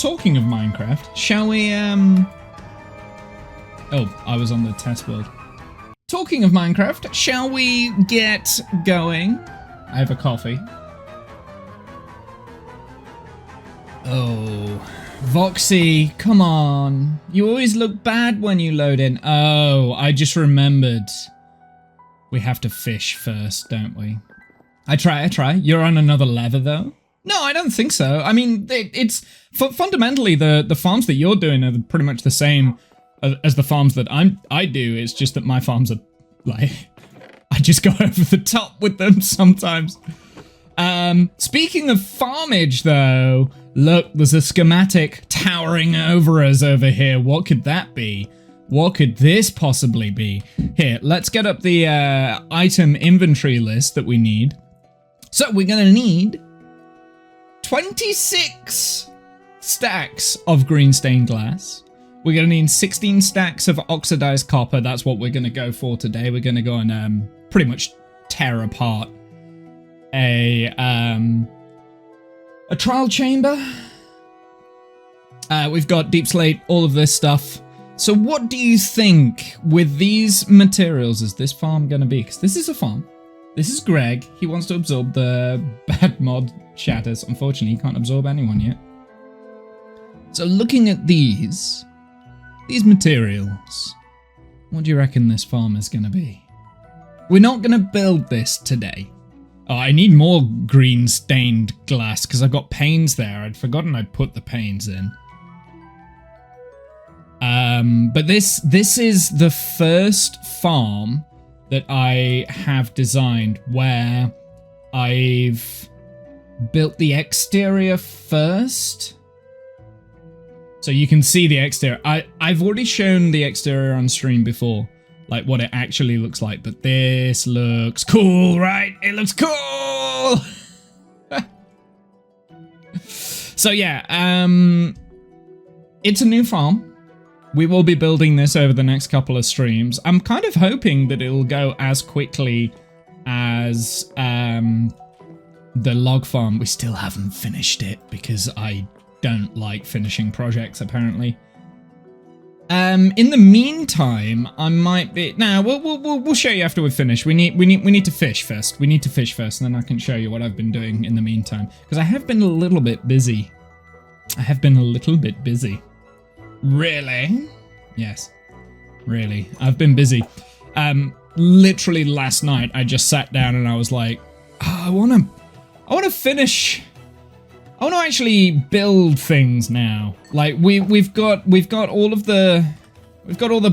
talking of Minecraft, shall we, Oh, I was on the test world. Talking of Minecraft, shall we get going? I have a coffee. Oh, Voxy, come on. You always look bad when you load in. Oh, I just remembered. We have to fish first, don't we? I try. You're on another lever, though? No, I don't think so. I mean, it's fundamentally the farms that you're doing are pretty much the same as the farms that I do. It's just that my farms are like I just go over the top with them sometimes. Speaking of farmage, though, look, there's a schematic towering over us over here. What could that be? What could this possibly be? Here, let's get up the item inventory list that we need. So we're gonna need 26 stacks of green stained glass. We're going to need 16 stacks of oxidized copper. That's what we're going to go for today. We're going to go and pretty much tear apart a trial chamber. We've got deep slate, all of this stuff. So what do you think with these materials is this farm going to be? Because this is a farm. This is Greg. He wants to absorb the bad mod shatters. Unfortunately, he can't absorb anyone yet. So looking at these materials, what do you reckon this farm is going to be? We're not going to build this today. Oh, I need more green stained glass because I've got panes there. I'd forgotten I'd put the panes in. But this is the first farm that I have designed where I've built the exterior first. So you can see the exterior. I've already shown the exterior on stream before, like what it actually looks like, but this looks cool, right? It looks cool! So yeah, it's a new farm. We will be building this over the next couple of streams. I'm kind of hoping that it'll go as quickly as the log farm. We still haven't finished it because I don't like finishing projects, apparently. In the meantime, I might be... Nah, we'll show you after we finish. We need to fish first. We need to fish first, and then I can show you what I've been doing in the meantime. Because I have been a little bit busy. Really? Yes. Really. I've been busy. Literally last night, I just sat down and I was like, oh, I want to finish... I want to actually build things now. Like we've got all the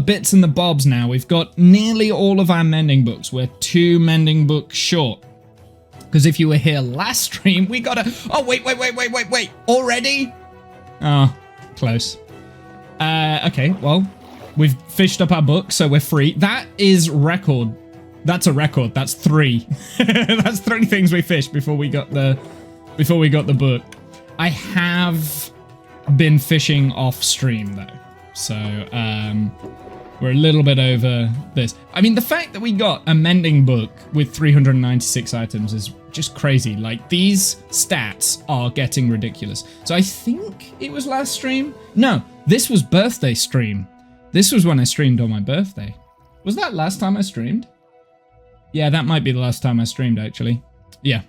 bits and the bobs now. We've got nearly all of our mending books. We're 2 mending books short. Because if you were here last stream, we got a... Oh, wait. Already? Oh, close. Okay, well, we've fished up our book, so we're free. That is record. That's a record. That's 3. That's 3 things we fished before we got the book. I have been fishing off stream though, so we're a little bit over this. I mean, the fact that we got a mending book with 396 items is just crazy. Like, these stats are getting ridiculous. So I think it was last stream. No, this was birthday stream. This was when I streamed on my birthday. Was that last time I streamed? Yeah, that might be the last time I streamed, actually. Yeah.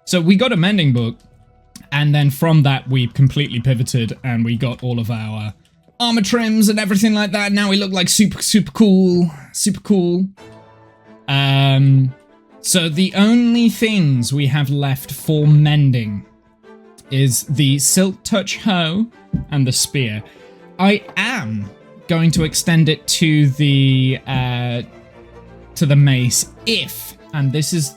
So we got a mending book, and then from that we completely pivoted and we got all of our armor trims and everything like that. Now we look like super cool. So the only things we have left for mending is the Silk Touch hoe and the spear. I am going to extend it to the mace if, and this is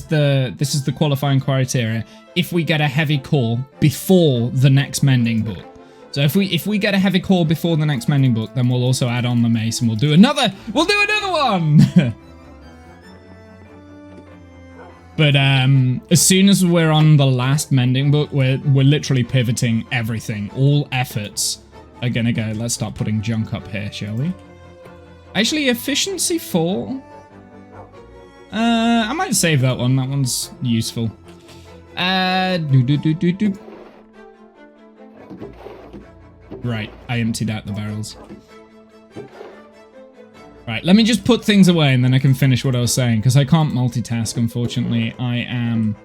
the qualifying criteria, if we get a heavy core before the next mending book. So if we get a heavy core before the next mending book, then we'll also add on the mace and we'll do another one. But as soon as we're on the last mending book, we're literally pivoting everything. All efforts are gonna go. Let's start putting junk up here, shall we? Actually, efficiency 4. I might save that one. That one's useful. Right, I emptied out the barrels. Right, let me just put things away and then I can finish what I was saying, because I can't multitask, unfortunately. I am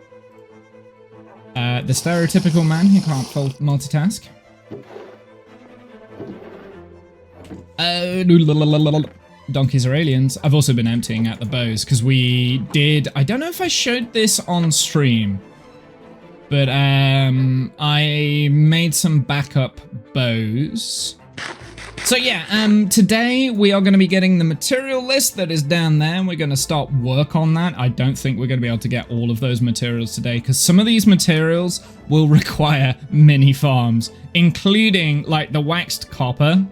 the stereotypical man who can't multitask. Donkeys are aliens. I've also been emptying out the bows, because we did... I don't know if I showed this on stream, but I made some backup bows. So yeah, today we are going to be getting the material list that is down there. We're going to start work on that. I don't think we're going to be able to get all of those materials today, because some of these materials will require mini farms, including like the waxed copper.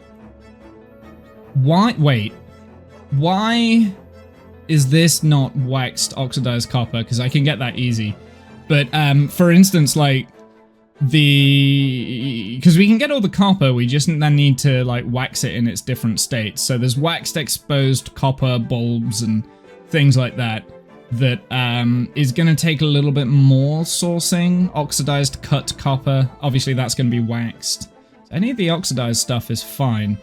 Wait, why is this not waxed oxidized copper? Because I can get that easy. But for instance, like because we can get all the copper, we just then need to like wax it in its different states. So there's waxed exposed copper bulbs and things like that is going to take a little bit more sourcing. Oxidized cut copper, obviously that's going to be waxed. Any of the oxidized stuff is fine.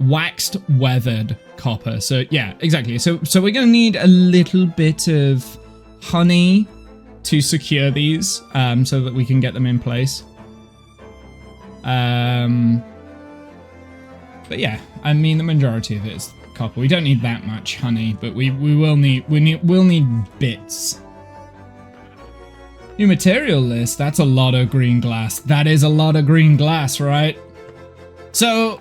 Waxed weathered copper. So yeah, exactly. So we're going to need a little bit of honey to secure these, so that we can get them in place. But yeah, I mean the majority of it is copper. We don't need that much honey, but we'll need bits. New material list. That's a lot of green glass. That is a lot of green glass, right? So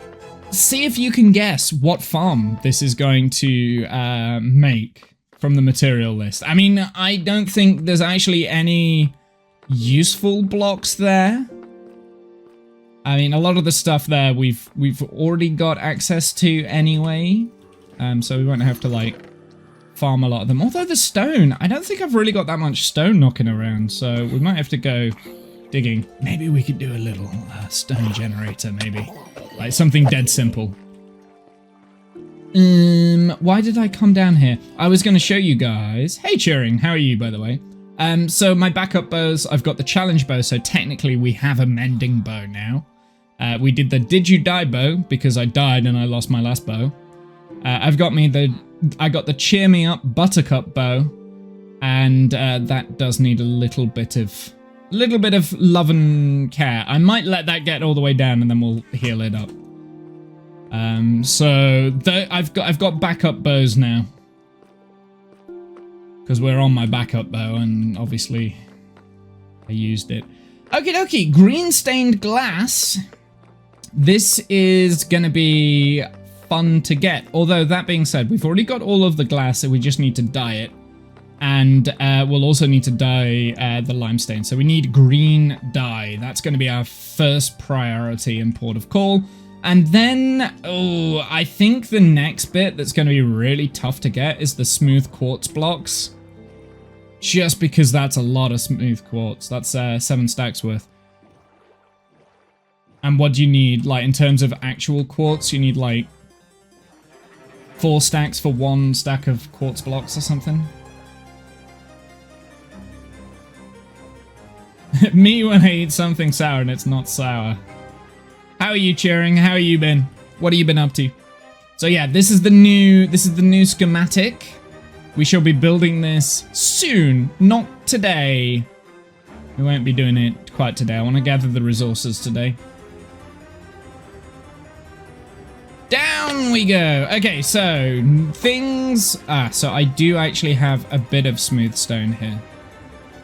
see if you can guess what farm this is going to make from the material list. I mean, I don't think there's actually any useful blocks there. I mean, a lot of the stuff there we've already got access to anyway, so we won't have to like farm a lot of them. Although the stone, I don't think I've really got that much stone knocking around, so we might have to go digging. Maybe we could do a little stone generator, maybe like something dead simple. Why did I come down here? I was going to show you guys. Hey, Cheering, how are you, by the way? So my backup bows, I've got the challenge bow, so technically we have a mending bow now. We did the did you die bow, because I died and I lost my last bow. I got the cheer me up buttercup bow, and that does need a little bit of love and care. I might let that get all the way down and then we'll heal it up. So I've got backup bows now, because we're on my backup bow and obviously I used it. Okie dokie, green stained glass. This is gonna be fun to get. Although that being said, we've already got all of the glass, so we just need to dye it. And we'll also need to dye the limestone. So we need green dye. That's going to be our first priority in port of call. And then, I think the next bit that's going to be really tough to get is the smooth quartz blocks. Just because that's a lot of smooth quartz. That's 7 stacks worth. And what do you need? Like, in terms of actual quartz, you need like 4 stacks for 1 stack of quartz blocks or something. Me when I eat something sour and it's not sour. How are you, Cheering? How have you been? What have you been up to? So yeah, this is the new schematic. We shall be building this soon, not today. We won't be doing it quite today. I want to gather the resources today. Down we go. Okay, so things. So I do actually have a bit of smooth stone here.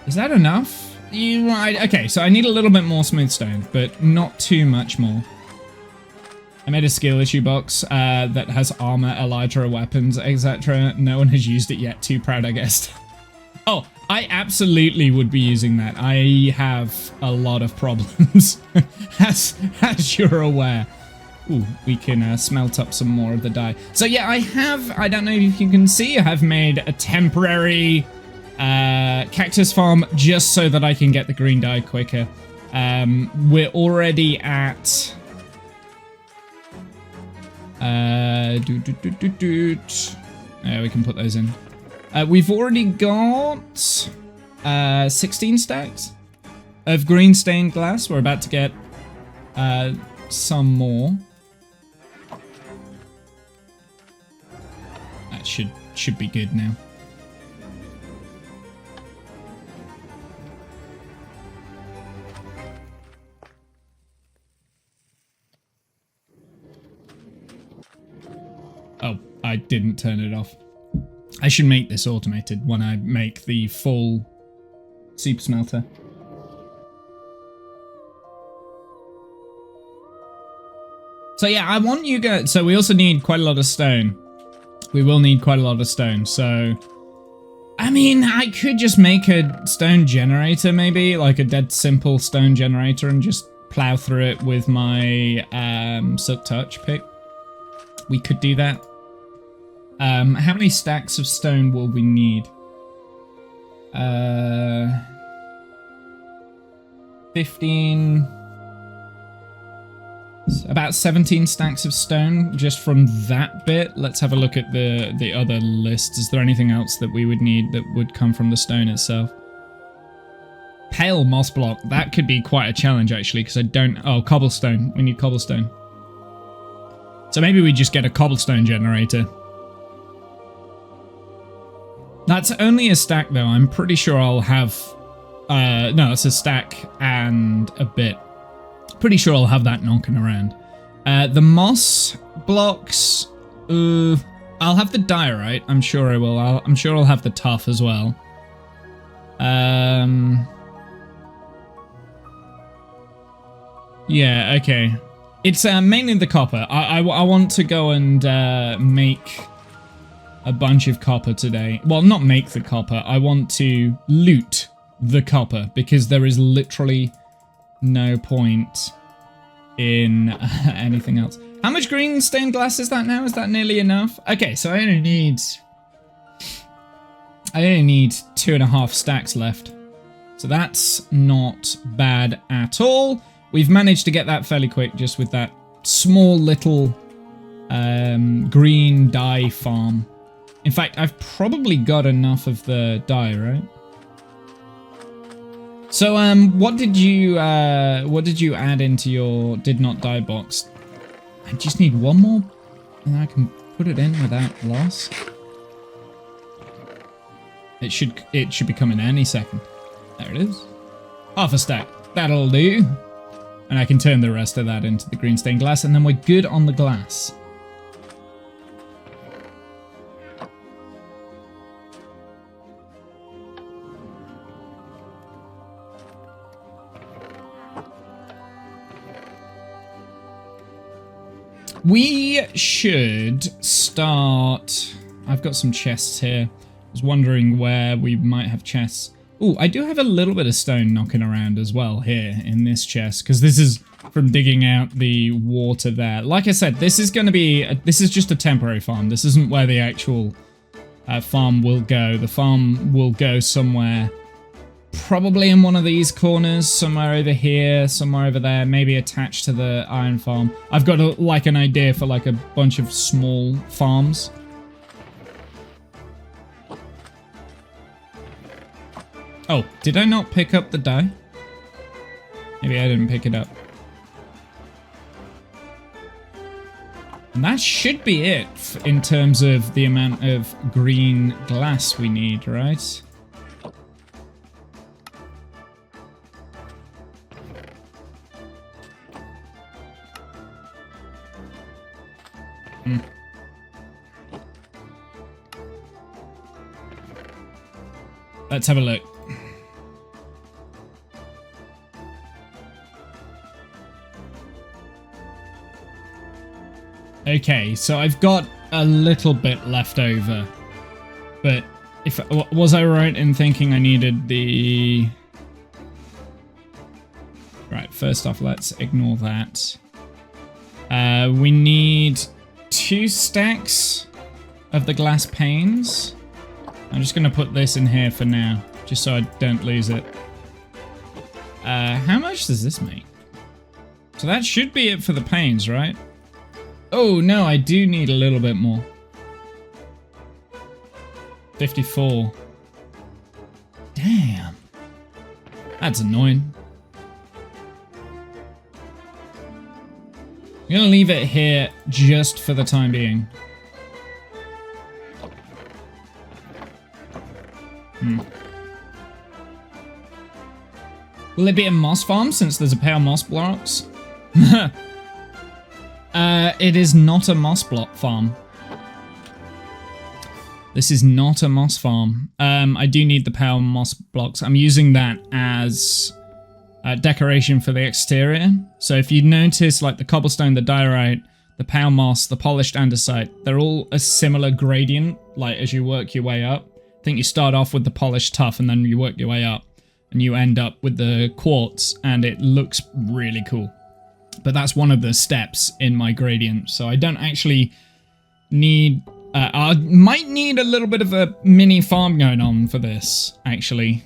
Is that enough? Okay, so I need a little bit more smooth stone, but not too much more. I made a skill issue box that has armor, elytra, weapons, etc. No one has used it yet. Too proud, I guess. Oh, I absolutely would be using that. I have a lot of problems, as you're aware. Ooh, we can smelt up some more of the dye. So yeah, I don't know if you can see, I have made a temporary cactus farm just so that I can get the green dye quicker. We're already at we can put those in. We've already got 16 stacks of green stained glass. We're about to get some more. That should be good now. Oh, I didn't turn it off. I should make this automated when I make the full super smelter. So yeah, I want you guys... So we also need quite a lot of stone. We will need quite a lot of stone, so... I mean, I could just make a stone generator, maybe. Like a dead simple stone generator and just plow through it with my Silk Touch pick. We could do that. How many stacks of stone will we need? 15... About 17 stacks of stone just from that bit. Let's have a look at the other list. Is there anything else that we would need that would come from the stone itself? Pale moss block. That could be quite a challenge, actually, because I don't... Oh, cobblestone. We need cobblestone. So maybe we just get a cobblestone generator. That's only a stack, though. I'm pretty sure I'll have... no, it's a stack and a bit. Pretty sure I'll have that knocking around. The moss blocks... I'll have the diorite. I'm sure I will. I'm sure I'll have the tuff as well. Yeah, okay. It's mainly the copper. I want to go and make a bunch of copper today. Well, not make the copper. I want to loot the copper because there is literally no point in anything else. How much green stained glass is that now? Is that nearly enough? Okay, so I only need 2.5 stacks left. So that's not bad at all. We've managed to get that fairly quick just with that small little green dye farm. In fact, I've probably got enough of the dye, right? So, what did you add into your did not die box? I just need one more, and I can put it in without loss. It should be coming any second. There it is. Half a stack. That'll do. And I can turn the rest of that into the green stained glass, and then we're good on the glass. We should start... I've got some chests here. I was wondering where we might have chests. Oh, I do have a little bit of stone knocking around as well here in this chest, because this is from digging out the water there. Like I said, this is going to be... this is just a temporary farm. This isn't where the actual farm will go. The farm will go somewhere... Probably in one of these corners, somewhere over here, somewhere over there, maybe attached to the iron farm. I've got an idea for like a bunch of small farms. Oh, did I not pick up the dye? Maybe I didn't pick it up. And that should be it in terms of the amount of green glass we need, right? Let's have a look. Okay, so I've got a little bit left over, but was I right in thinking I needed the... Right, first off, let's ignore that. We need 2 stacks of the glass panes. I'm just going to put this in here for now, just so I don't lose it. How much does this make? So that should be it for the panes, right? Oh, no, I do need a little bit more. 54. Damn. That's annoying. I'm gonna leave it here just for the time being. Will it be a moss farm since there's a pale moss blocks? It is not a moss block farm. This is not a moss farm. I do need the pale moss blocks. I'm using that as decoration for the exterior. So if you notice, like the cobblestone, the diorite, the pale moss, the polished andesite, they're all a similar gradient, like as you work your way up. I think you start off with the polished tuff and then you work your way up and you end up with the quartz and it looks really cool. But that's one of the steps in my gradient. So I don't actually need... I might need a little bit of a mini farm going on for this, actually.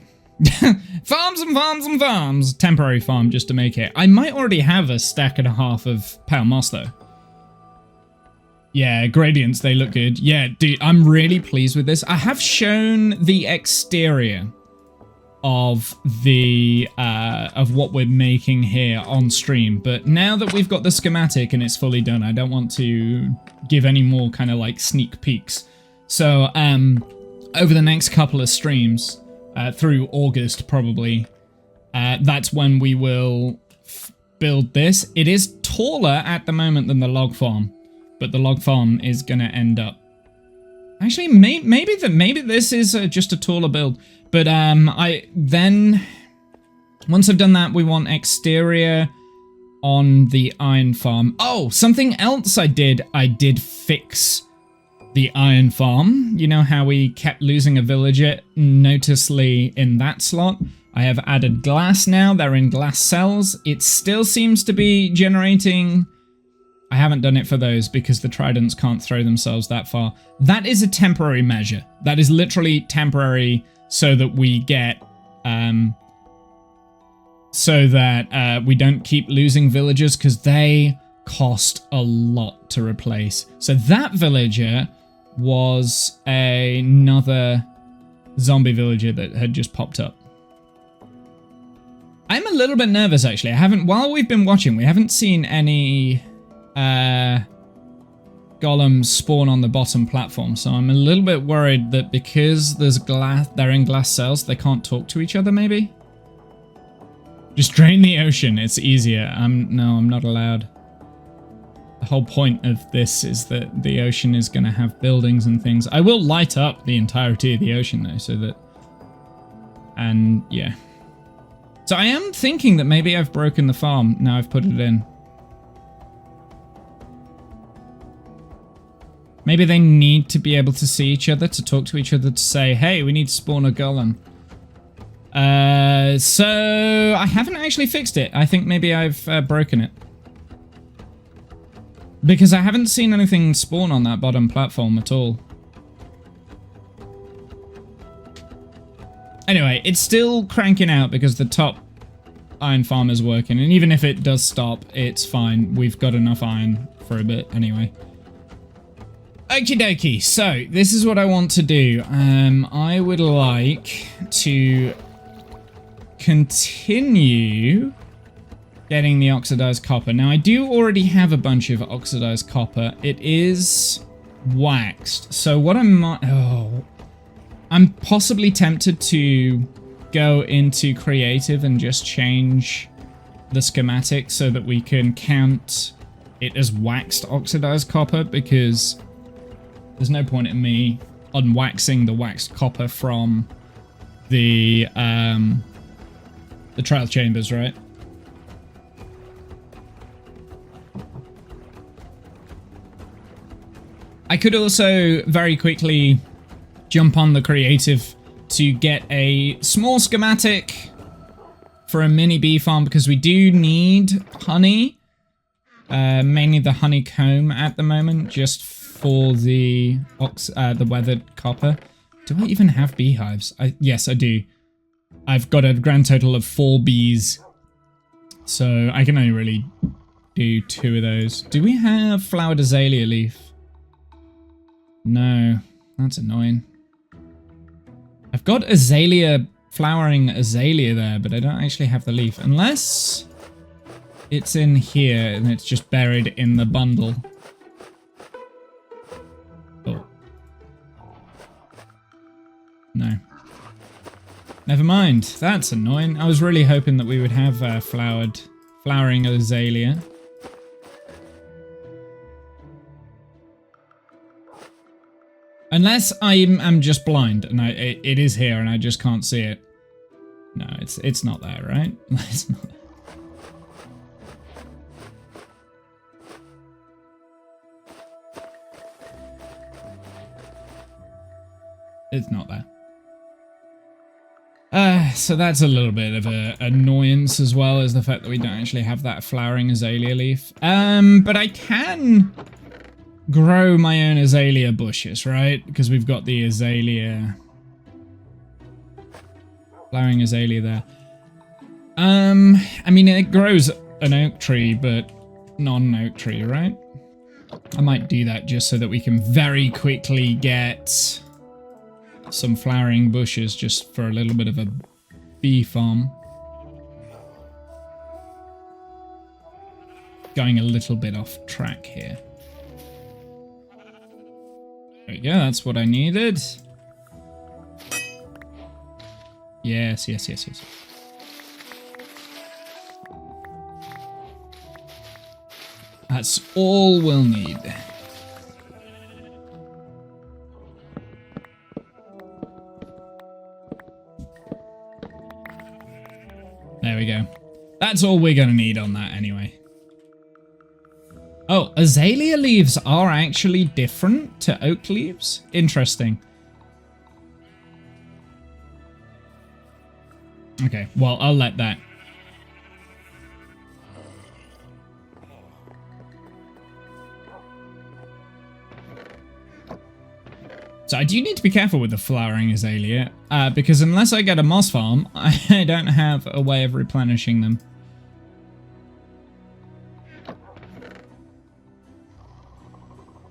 Farms and farms and farms. Temporary farm just to make it. I might already have a stack and a half of pale moss though. Yeah, gradients, they look good. Yeah, dude, I'm really pleased with this. I have shown the exterior of the of what we're making here on stream, but now that we've got the schematic and it's fully done, I don't want to give any more kind of like sneak peeks. So over the next couple of streams, through August probably, that's when we will build this. It is taller at the moment than the log farm, but the log farm is gonna end up... Actually, maybe this is just a taller build. But once I've done that, we want exterior on the iron farm. Oh, something else I did fix the iron farm. You know how we kept losing a villager noticeably in that slot? I have added glass now. They're in glass cells. It still seems to be generating... I haven't done it for those because the tridents can't throw themselves that far. That is a temporary measure. That is literally temporary so that we get... we don't keep losing villagers because they cost a lot to replace. So that villager was another zombie villager that had just popped up. I'm a little bit nervous actually. While we've been watching, we haven't seen any golems spawn on the bottom platform, so I'm a little bit worried that because there's glass, they're in glass cells, they can't talk to each other maybe? Just drain the ocean, it's easier. No, I'm not allowed. The whole point of this is that the ocean is going to have buildings and things. I will light up the entirety of the ocean though, so that... And yeah. So I am thinking that maybe I've broken the farm now I've put it in. Maybe they need to be able to see each other, to talk to each other, to say, hey, we need to spawn a golem. So I haven't actually fixed it. I think maybe I've broken it. Because I haven't seen anything spawn on that bottom platform at all. Anyway, it's still cranking out because the top iron farm is working. And even if it does stop, it's fine. We've got enough iron for a bit anyway. Okie dokie, so this is what I want to do. I would like to continue getting the oxidized copper. Now, I do already have a bunch of oxidized copper. It is waxed. So what I might... Oh, I'm possibly tempted to go into creative and just change the schematic so that we can count it as waxed oxidized copper, because there's no point in me unwaxing the waxed copper from the trial chambers, right? I could also very quickly jump on the creative to get a small schematic for a mini bee farm, because we do need honey, mainly the honeycomb at the moment, just for the weathered copper. Do I even have beehives? Yes, I do. I've got a grand total of 4 bees, so I can only really do 2 of those. Do we have flowered azalea leaf? No, that's annoying. I've got flowering azalea there, but I don't actually have the leaf. Unless It's in here, and it's just buried in the bundle. Oh. No. Never mind. That's annoying. I was really hoping that we would have flowering azalea. Unless I'm just blind and it is here and I just can't see it. No, it's not there, right? It's not there. It's not there. So that's a little bit of an annoyance, as well as the fact that we don't actually have that flowering azalea leaf. But I can grow my own azalea bushes, right? Because we've got the azalea, flowering azalea there. I mean, it grows an oak tree, but not an oak tree, right? I might do that just so that we can very quickly get some flowering bushes just for a little bit of a bee farm. Going a little bit off track here. There we go, that's what I needed. Yes. That's all we'll need. There we go. That's all we're going to need on that anyway. Oh, azalea leaves are actually different to oak leaves? Interesting. Okay, well, I'll let that. So I do need to be careful with the flowering azalea, because unless I get a moss farm, I don't have a way of replenishing them.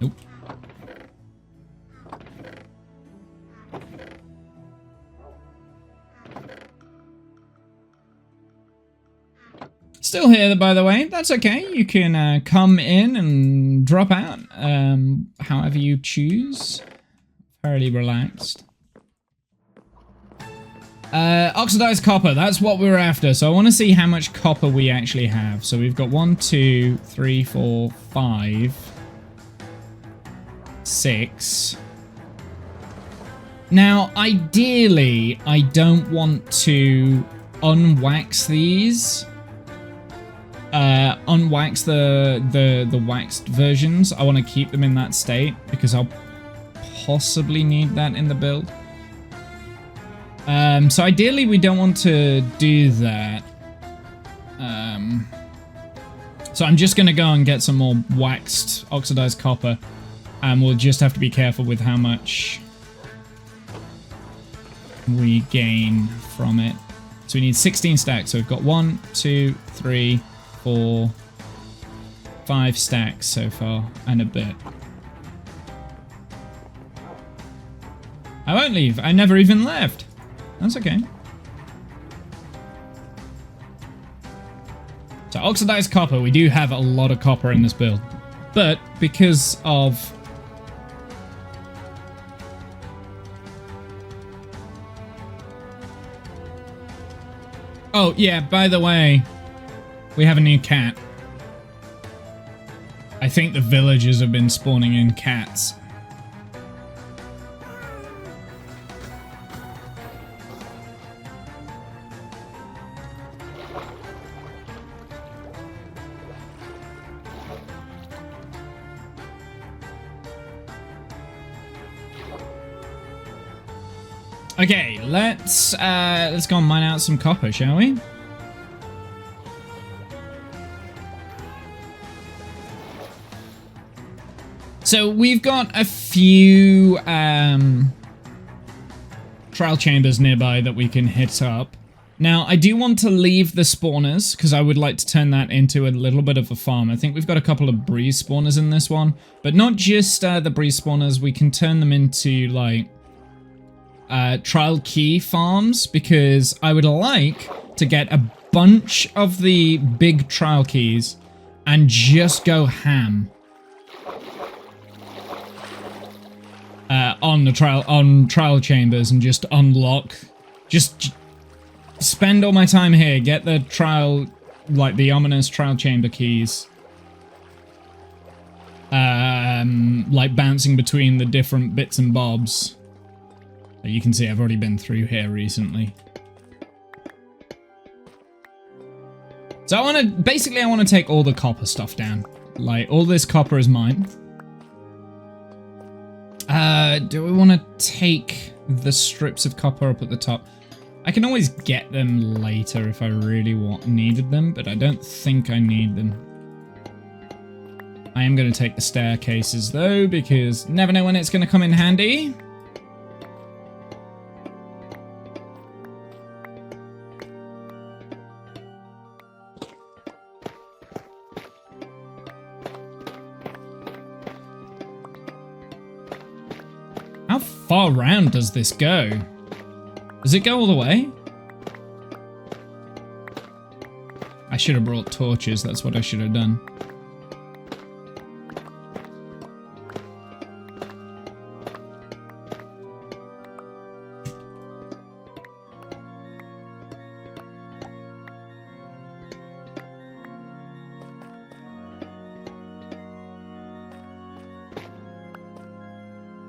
Nope. Still here, by the way. That's okay. You can come in and drop out, however you choose. Fairly relaxed. Oxidized copper, that's what we're after. So I want to see how much copper we actually have. So we've got 1, 2, 3, 4, 5, 6. Now, ideally, I don't want to unwax these. Unwax the waxed versions. I want to keep them in that state because I'll possibly need that in the build. So ideally we don't want to do that. So I'm just going to go and get some more waxed oxidized copper, and we'll just have to be careful with how much we gain from it. So we need 16 stacks. So we've got 1, 2, 3, 4, 5 stacks so far, and a bit. I won't leave. I never even left. That's okay. So oxidized copper. We do have a lot of copper in this build. But because of... Oh, yeah, by the way, we have a new cat. I think the villagers have been spawning in cats. Okay, let's go and mine out some copper, shall we? So we've got a few trial chambers nearby that we can hit up. Now, I do want to leave the spawners because I would like to turn that into a little bit of a farm. I think we've got a couple of breeze spawners in this one, but not just the breeze spawners. We can turn them into like trial key farms because I would like to get a bunch of the big trial keys and just go ham on trial chambers and just unlock. Just spend all my time here. Get the trial, like the ominous trial chamber keys. Like bouncing between the different bits and bobs. You can see I've already been through here recently. So I want to take all the copper stuff down. Like, all this copper is mine. Do we want to take the strips of copper up at the top? I can always get them later if I really needed them, but I don't think I need them. I am going to take the staircases though, because never know when it's going to come in handy. How far round does this go? Does it go all the way? I should have brought torches, that's what I should have done.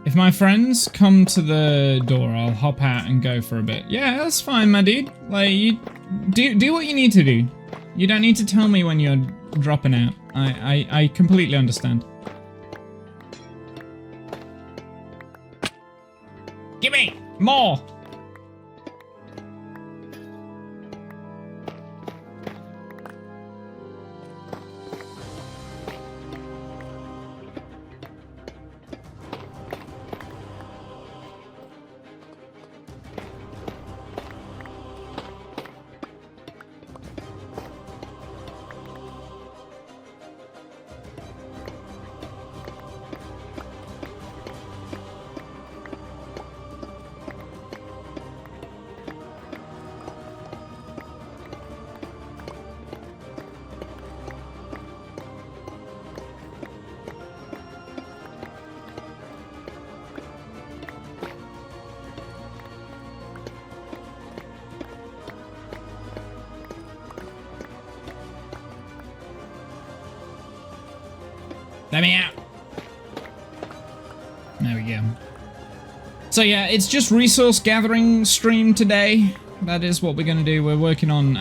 If my friends come to the door, I'll hop out and go for a bit. Yeah, that's fine, my dude. Like, you do what you need to do. You don't need to tell me when you're dropping out. I completely understand. Give me more! Let me out. There we go. So yeah, it's just resource gathering stream today. That is what we're going to do. We're working on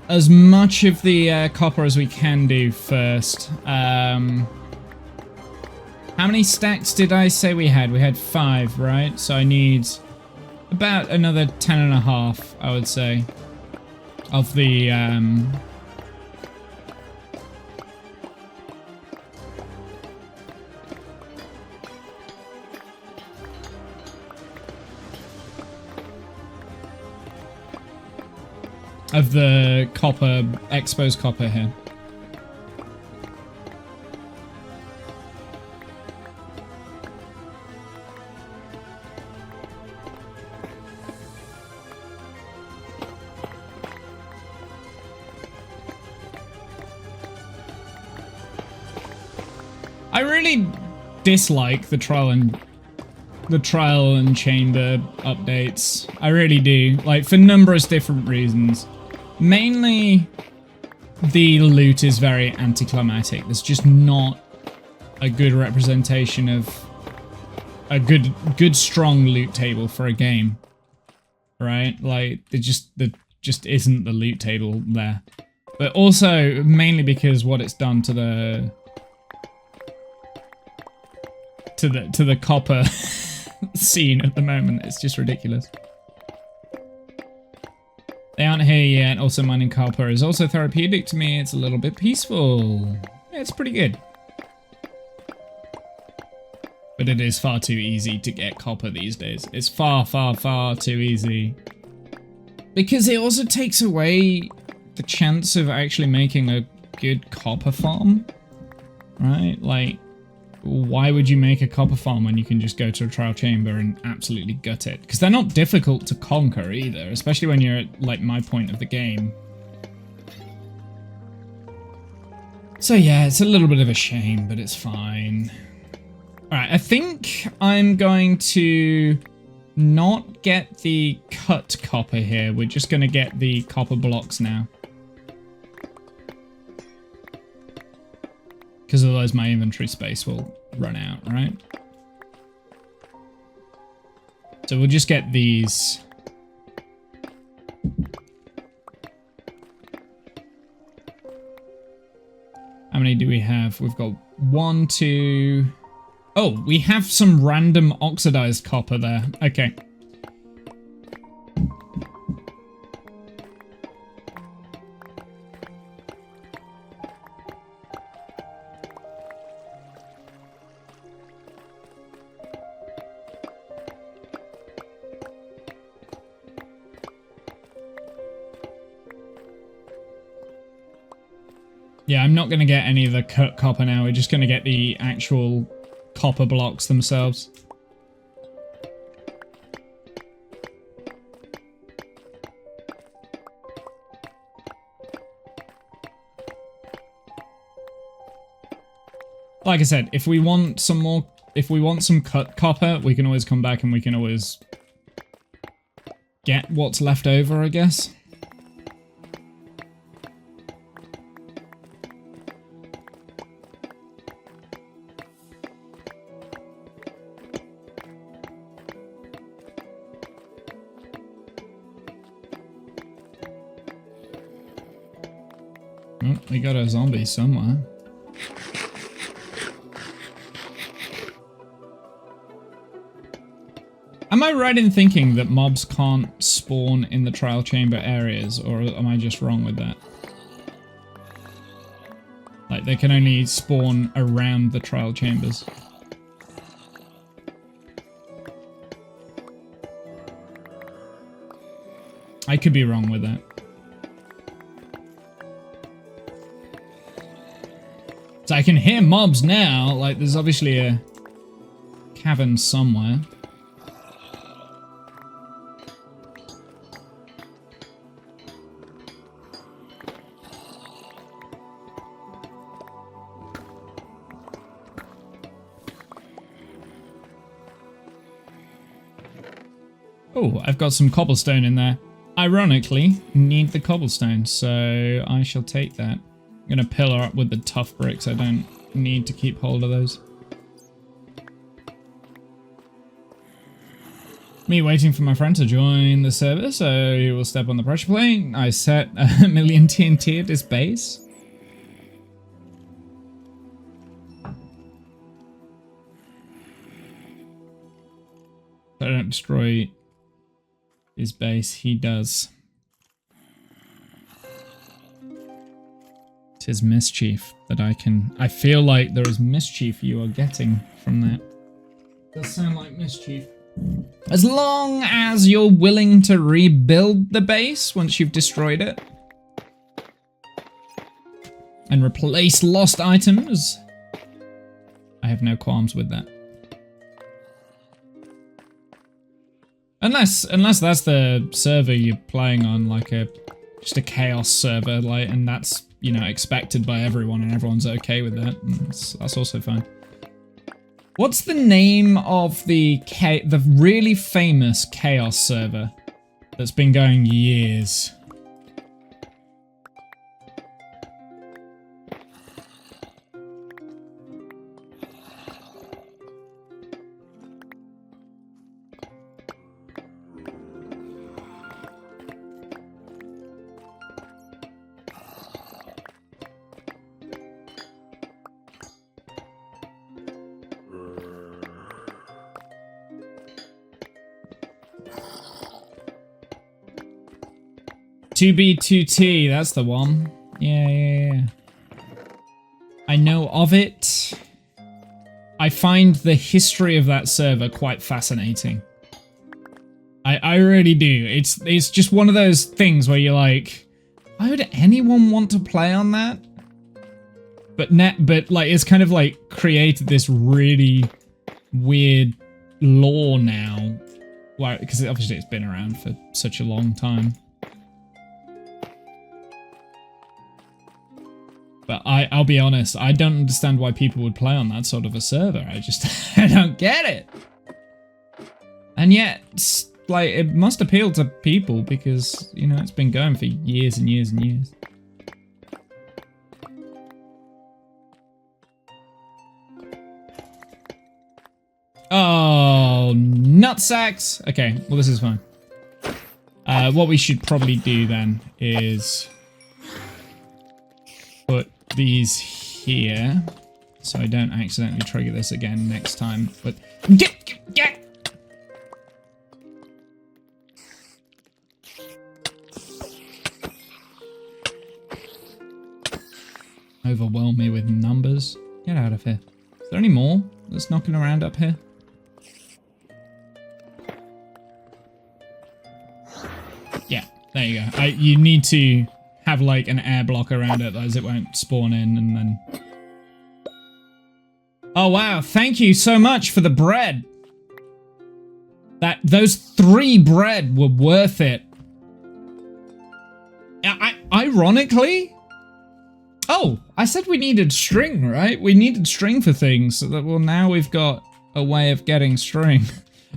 as much of the copper as we can do first. How many stacks did I say we had? We had 5, right? So I need about another 10.5, I would say, of the copper, exposed copper here. I really dislike the trial and chamber updates. I really do. Like, for numerous different reasons. Mainly, the loot is very anticlimactic. There's just not a good representation of a good strong loot table for a game, right? Like, there just isn't the loot table there. But also, mainly because what it's done to the copper scene at the moment, it's just ridiculous. They aren't here yet. Also, mining copper is also therapeutic to me. It's a little bit peaceful. Yeah, it's pretty good. But it is far too easy to get copper these days. It's far, far, far too easy. Because it also takes away the chance of actually making a good copper farm. Right? Like, why would you make a copper farm when you can just go to a trial chamber and absolutely gut it? Because they're not difficult to conquer either, especially when you're at, like, my point of the game. So yeah, it's a little bit of a shame, but it's fine. Alright, I think I'm going to not get the cut copper here. We're just going to get the copper blocks now. Because otherwise my inventory space will run out, right? So we'll just get these. How many do we have? We've got 1, 2... Oh, we have some random oxidized copper there. Okay. Yeah, I'm not going to get any of the cut copper now. We're just going to get the actual copper blocks themselves. Like I said, if we want some more, if we want some cut copper, we can always come back and we can always get what's left over, I guess. Oh, we got a zombie somewhere. Am I right in thinking that mobs can't spawn in the trial chamber areas, or am I just wrong with that? Like, they can only spawn around the trial chambers. I could be wrong with that. So I can hear mobs now, like there's obviously a cavern somewhere. Oh, I've got some cobblestone in there. Ironically, need the cobblestone, so I shall take that. I'm gonna pillar up with the tough bricks. I don't need to keep hold of those. Me waiting for my friend to join the server, so he will step on the pressure plate. I set a million TNT at his base. I don't destroy his base, he does. Tis mischief that I feel like there is mischief you are getting from that. Does sound like mischief. As long as you're willing to rebuild the base once you've destroyed it. And replace lost items. I have no qualms with that. Unless that's the server you're playing on, like just a chaos server, like, and that's, you know, expected by everyone and everyone's okay with that. That's also fine. What's the name of the really famous chaos server that's been going years? B2T, that's the one. Yeah. I know of it. I find the history of that server quite fascinating. I really do. It's just one of those things where you're like, why would anyone want to play on that? But like it's kind of like created this really weird lore now. Why? Because obviously it's been around for such a long time. But I'll be honest, I don't understand why people would play on that sort of a server. I just, I don't get it. And yet, like, it must appeal to people because, you know, it's been going for years and years and years. Oh, nutsacks. Okay, well, this is fine. What we should probably do then is put these here so I don't accidentally trigger this again next time. But get. Overwhelm me with numbers. Get out of here. Is there any more that's knocking around up here? Yeah, there you go. You need to have like an air block around it, otherwise it won't spawn in and then... Oh wow, thank you so much for the bread. Those 3 bread were worth it. Ironically... Oh, I said we needed string, right? We needed string for things, so that, well, now we've got a way of getting string.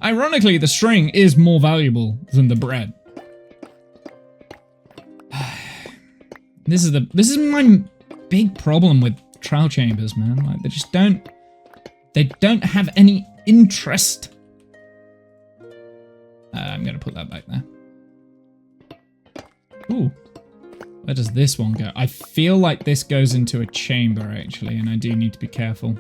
Ironically, the string is more valuable than the bread. This is my big problem with trial chambers, man. Like, they don't have any interest. I'm gonna put that back there. Ooh. Where does this one go? I feel like this goes into a chamber, actually, and I do need to be careful.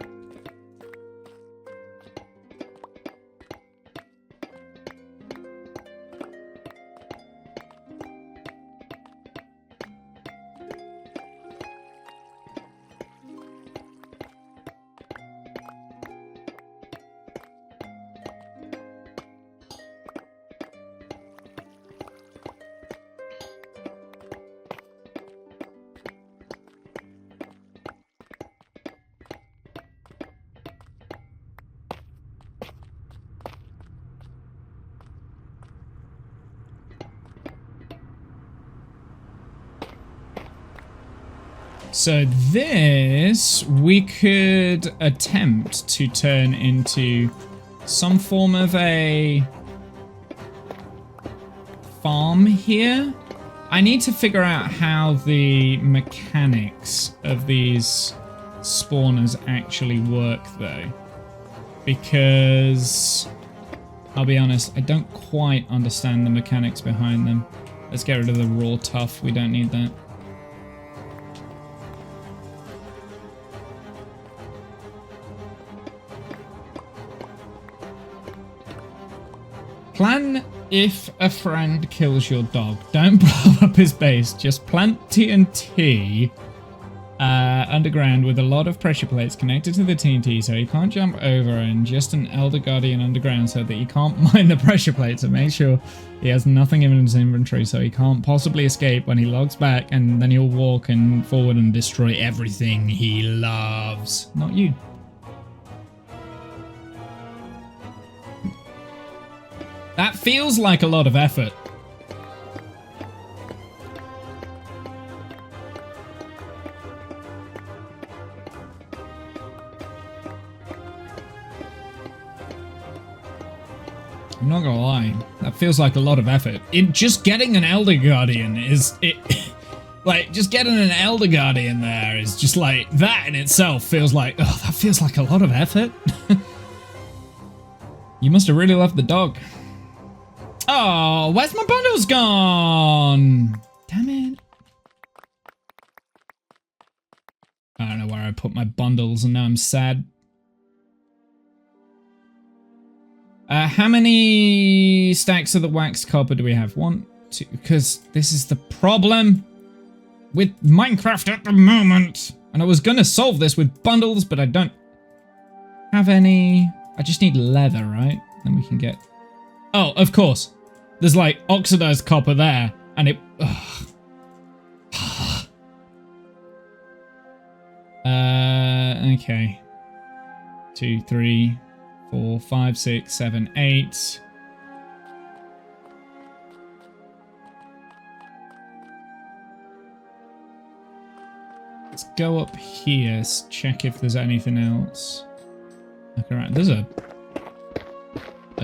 So this, we could attempt to turn into some form of a farm here. I need to figure out how the mechanics of these spawners actually work though. Because, I'll be honest, I don't quite understand the mechanics behind them. Let's get rid of the raw tough, we don't need that. Plan if a friend kills your dog. Don't blow up his base. Just plant TNT underground with a lot of pressure plates connected to the TNT so he can't jump over, and just an Elder Guardian underground so that he can't mine the pressure plates, and make sure he has nothing in his inventory so he can't possibly escape when he logs back, and then he'll walk and forward and destroy everything he loves. Not you. That feels like a lot of effort. I'm not gonna lie, that feels like a lot of effort. Just getting an Elder Guardian is... Like, just getting an Elder Guardian there is just like... That in itself feels like... Oh, that feels like a lot of effort. You must have really loved the dog. Oh, where's my bundles gone? Damn it. I don't know where I put my bundles and now I'm sad. How many stacks of the waxed copper do we have? 1, 2, because this is the problem with Minecraft at the moment. And I was gonna solve this with bundles, but I don't have any. I just need leather, right? Then we can get... Oh, of course. There's like oxidized copper there, and it... Okay. 2, 3, 4, 5, 6, 7, 8. Let's go up here, check if there's anything else. Look around. There's a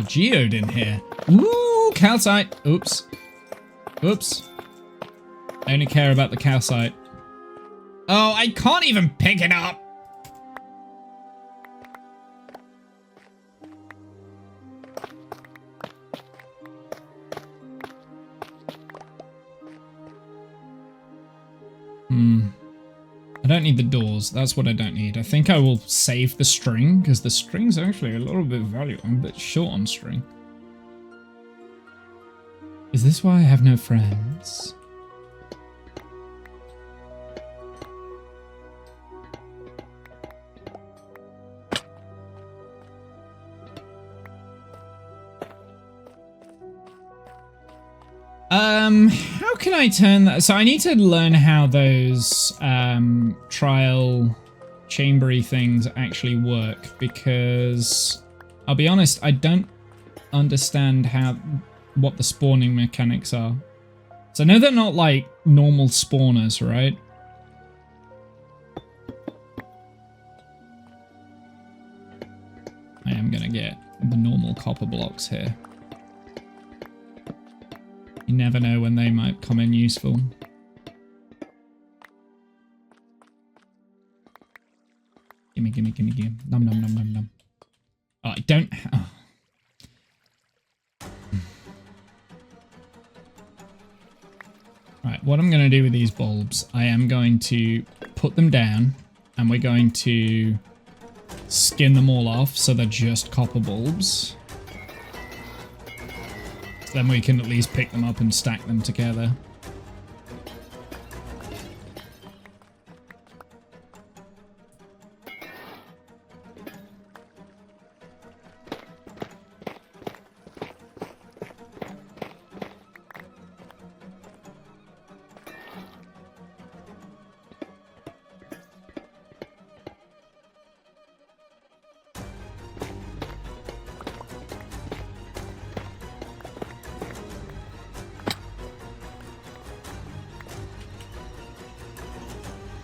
geode in here. Ooh, calcite. Oops. Oops. I only care about the calcite. Oh, I can't even pick it up. I don't need the doors. That's what I don't need. I think I will save the string, because the string's actually a little bit valuable. I'm a bit short on string. Is this why I have no friends? How can I turn that? So I need to learn how those trial chambery things actually work, because I'll be honest, I don't understand what the spawning mechanics are. So I know they're not like normal spawners, right? I am gonna get the normal copper blocks here. You never know when they might come in useful. Gimme, gimme, gimme, gimme. Nom, nom, nom, nom, nom. Oh, I don't... Oh. Right, what I'm going to do with these bulbs, I am going to put them down, and we're going to skin them all off so they're just copper bulbs. Then we can at least pick them up and stack them together.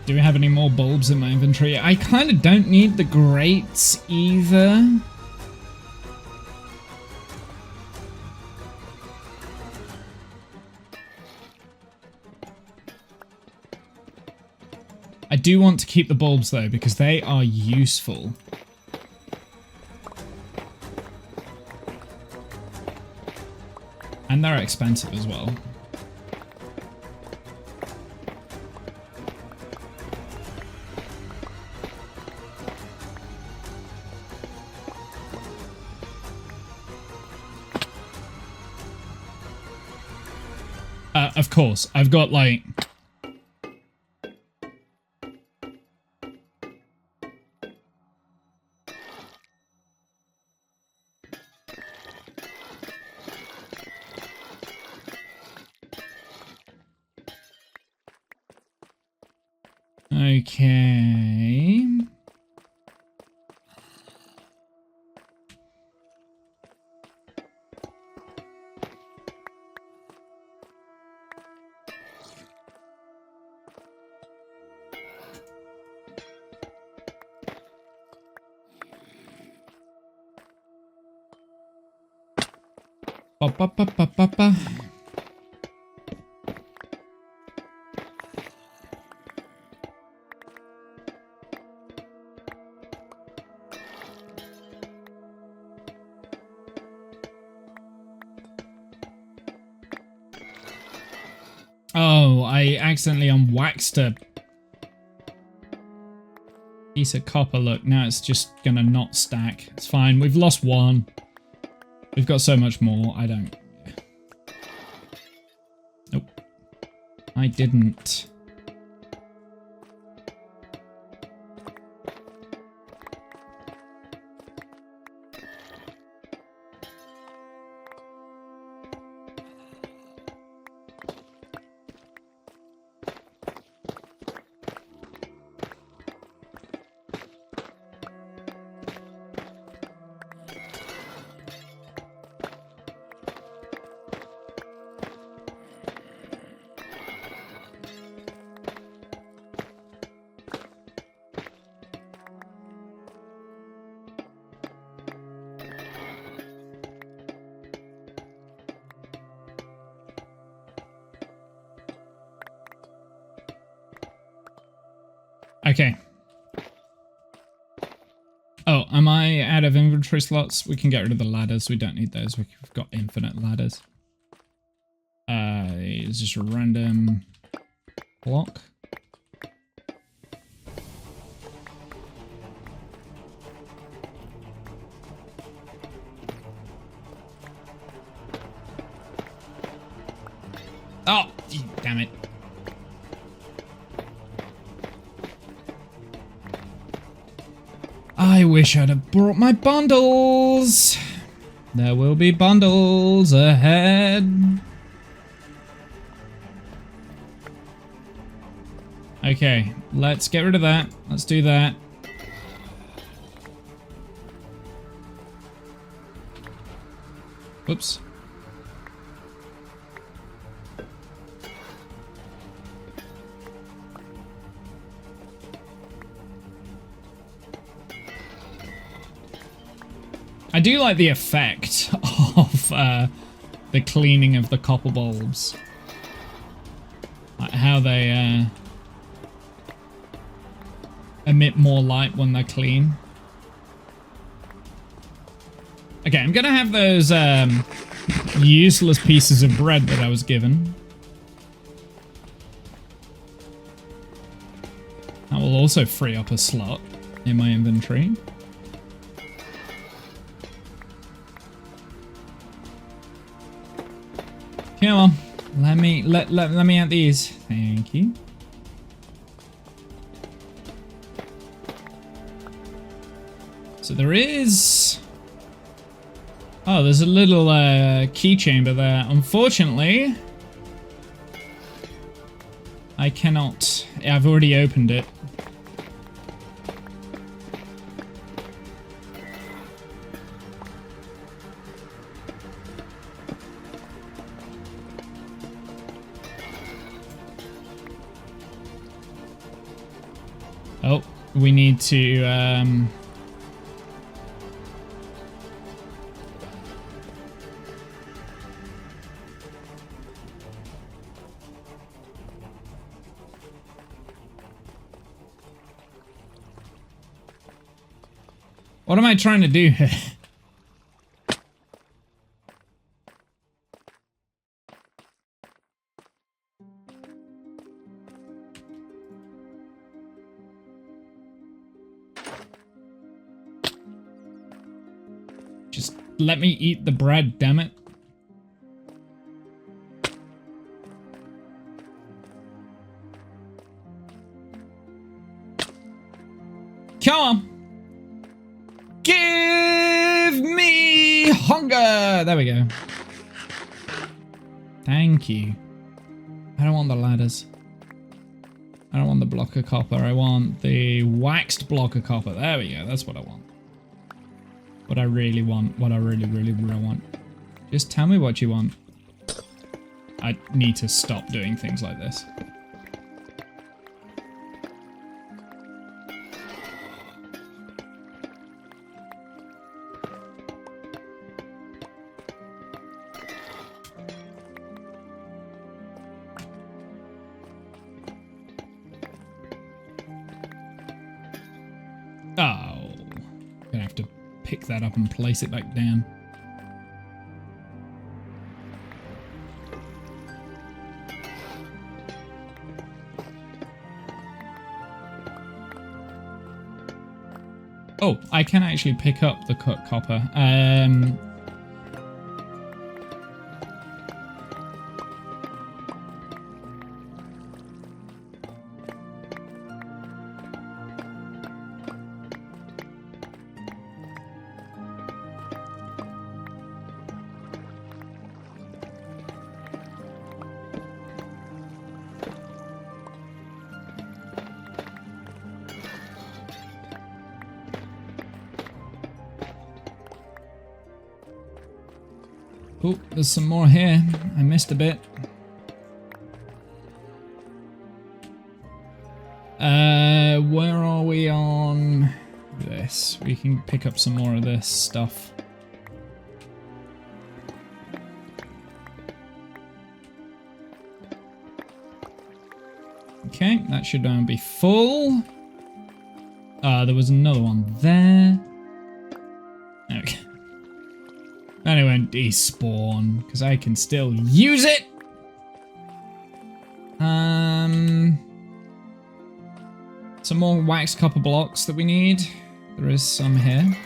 Do we have any more bulbs in my inventory? I kind of don't need the grates either. I do want to keep the bulbs though, because they are useful. And they're expensive as well. Of course, I've got like... Okay... Ba, ba, ba, ba, ba, ba. Oh, I accidentally unwaxed a piece of copper. Look, now it's just gonna not stack. It's fine. We've lost one. We've got so much more. I don't... Nope. I didn't. Okay. Oh, am I out of inventory slots? We can get rid of the ladders. We don't need those. We've got infinite ladders. It's just a random block. Oh, damn it. I wish I'd have brought my bundles. There will be bundles ahead. Okay, let's get rid of that. Let's do that. Whoops. I do like the effect of the cleaning of the copper bulbs. Like how they emit more light when they're clean. Okay, I'm gonna have those useless pieces of bread that I was given. That will also free up a slot in my inventory. Come on, let me out these. Thank you. So there is. Oh, there's a little key chamber there. Unfortunately, I cannot. I've already opened it. Oh, we need to what am I trying to do here? Just let me eat the bread, damn it. Come on. Give me hunger. There we go. Thank you. I don't want the ladders. I don't want the block of copper. I want the waxed block of copper. There we go. That's what I want. What I really want. What I really want. Just tell me what you want. I need to stop doing things like this. Oh, gonna have to pick that up and place it back down. Oh, I can actually pick up the cut copper. Oh, there's some more here. I missed a bit. Where are we on this? We can pick up some more of this stuff. Okay, that should be full. There was another one there. Okay. And it went despawn, because I can still use it. Some more wax copper blocks that we need. There is some here.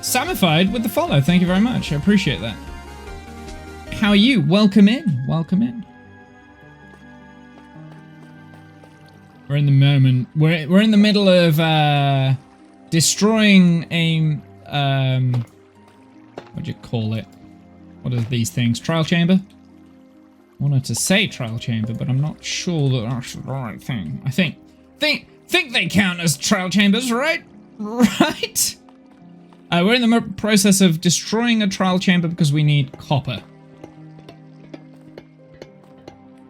Samified with the follow. Thank you very much. I appreciate that. How are you? Welcome in. Welcome in. We're in the moment. We're in the middle of destroying a what do you call it? What are these things? Trial chamber? I wanted to say trial chamber, but I'm not sure that that's the right thing. I think they count as trial chambers, right? Right? We're in the process of destroying a trial chamber because we need copper.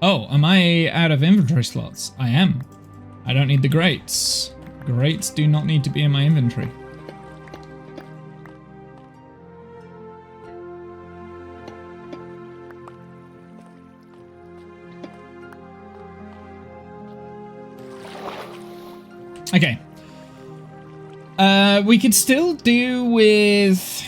Oh, am I out of inventory slots? I am. I don't need the grates. Grates do not need to be in my inventory. Okay. We could still do with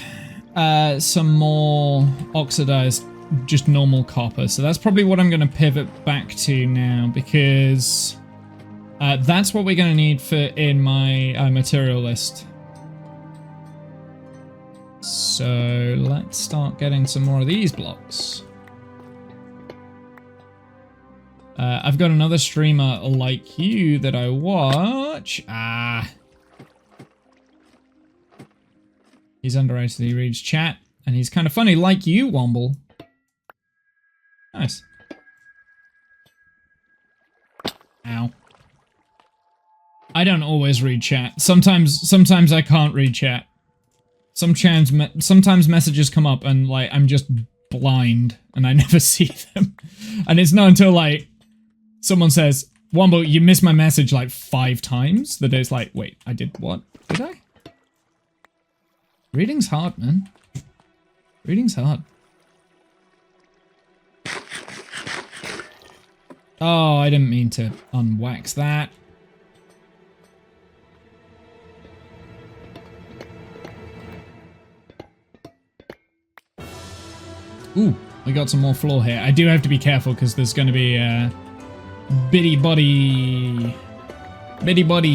some more oxidized, just normal copper. So that's probably what I'm going to pivot back to now, because that's what we're going to need for in my material list. So let's start getting some more of these blocks. I've got another streamer like you that I watch. He's underrated. He reads chat, and he's kind of funny, like you, Womble. Nice. Ow. I don't always read chat. Sometimes I can't read chat. Sometimes messages come up, and like I'm just blind, and I never see them. And it's not until like someone says, "Womble, you missed my message" like 5 times that it's like, wait, I did what? Did I? Reading's hard, man. Reading's hard. Oh, I didn't mean to unwax that. Ooh, we got some more floor here. I do have to be careful because there's going to be bitty body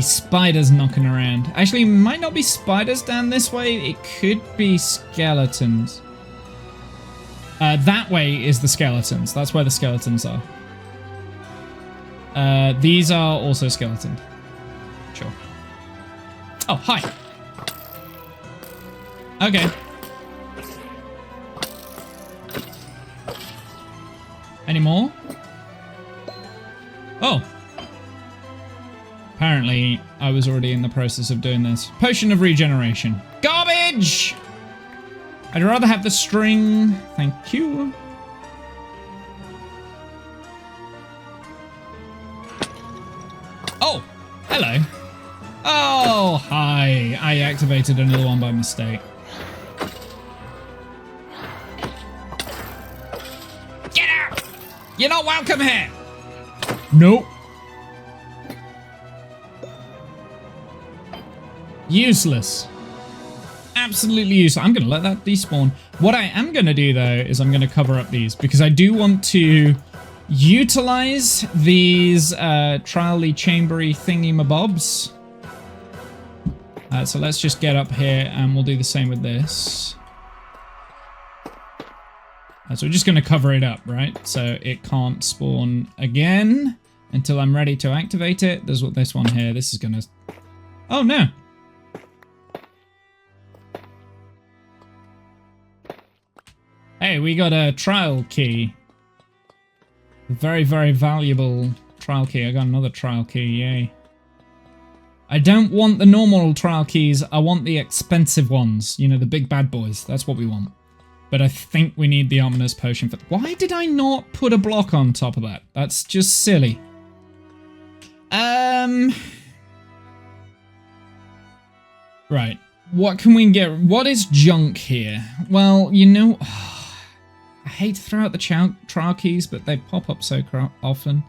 spiders knocking around. Actually, might not be spiders down this way. It could be skeletons. That way is the skeletons. That's where the skeletons are. These are also skeletons. Sure. Oh, hi. Okay. Any more? Oh. Apparently, I was already in the process of doing this. Potion of regeneration. Garbage! I'd rather have the string. Thank you. Oh, hello. Oh, hi. I activated another one by mistake. Get out! You're not welcome here! Nope. Useless. Absolutely useless. I'm going to let that despawn. What I am going to do, though, is I'm going to cover up these, because I do want to utilize these trial-y, chambery thingy-mabobs. So let's just get up here, and we'll do the same with this. So we're just going to cover it up, right? So it can't spawn again until I'm ready to activate it. There's this one here. This is going to... Oh, no. Hey, we got a trial key. Very, very valuable trial key. I got another trial key, yay. I don't want the normal trial keys. I want the expensive ones. You know, the big bad boys. That's what we want. But I think we need the ominous potion for... Why did I not put a block on top of that? That's just silly. Right. What can we get? What is junk here? Well, you know... hate to throw out the trial keys, but they pop up so often.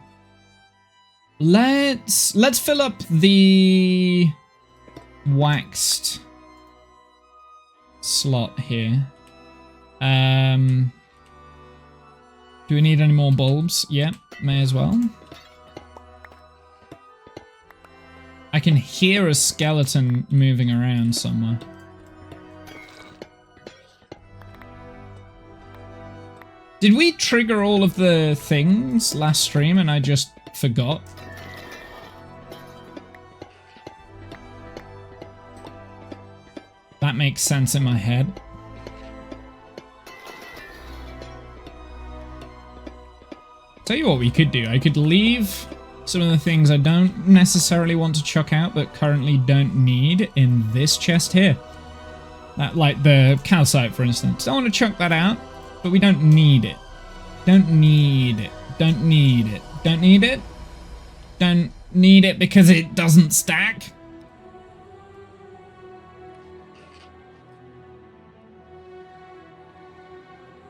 Let's fill up the waxed slot here. Do we need any more bulbs? Yeah, may as well. I can hear a skeleton moving around somewhere. Did we trigger all of the things last stream and I just forgot? That makes sense in my head. Tell you what we could do. I could leave some of the things I don't necessarily want to chuck out, but currently don't need in this chest here. Like the calcite, for instance. Don't want to chuck that out, but we don't need it. Don't need it. Don't need it. Don't need it. Don't need it because it doesn't stack.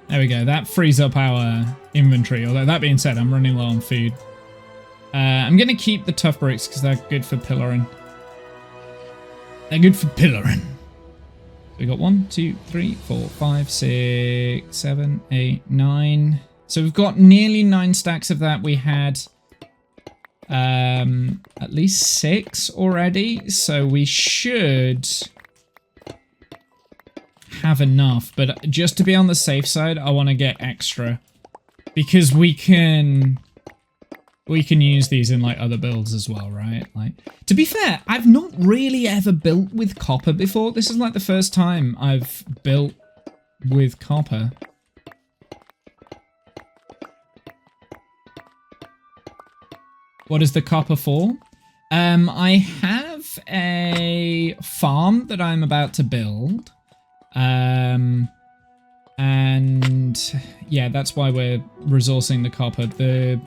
There we go. That frees up our inventory. Although that being said, I'm running low on food. I'm going to keep the tough bricks because they're good for pillaring. They're good for pillaring. We got 1, 2, 3, 4, 5, 6, 7, 8, 9. So we've got nearly 9 stacks of that. We had at least 6 already. So we should have enough. But just to be on the safe side, I want to get extra. Because we can use these in like other builds as well, right? Like, to be fair, I've not really ever built with copper before. This is like the first time I've built with copper. What is the copper for? I have a farm that I'm about to build. And yeah, that's why we're resourcing the copper. The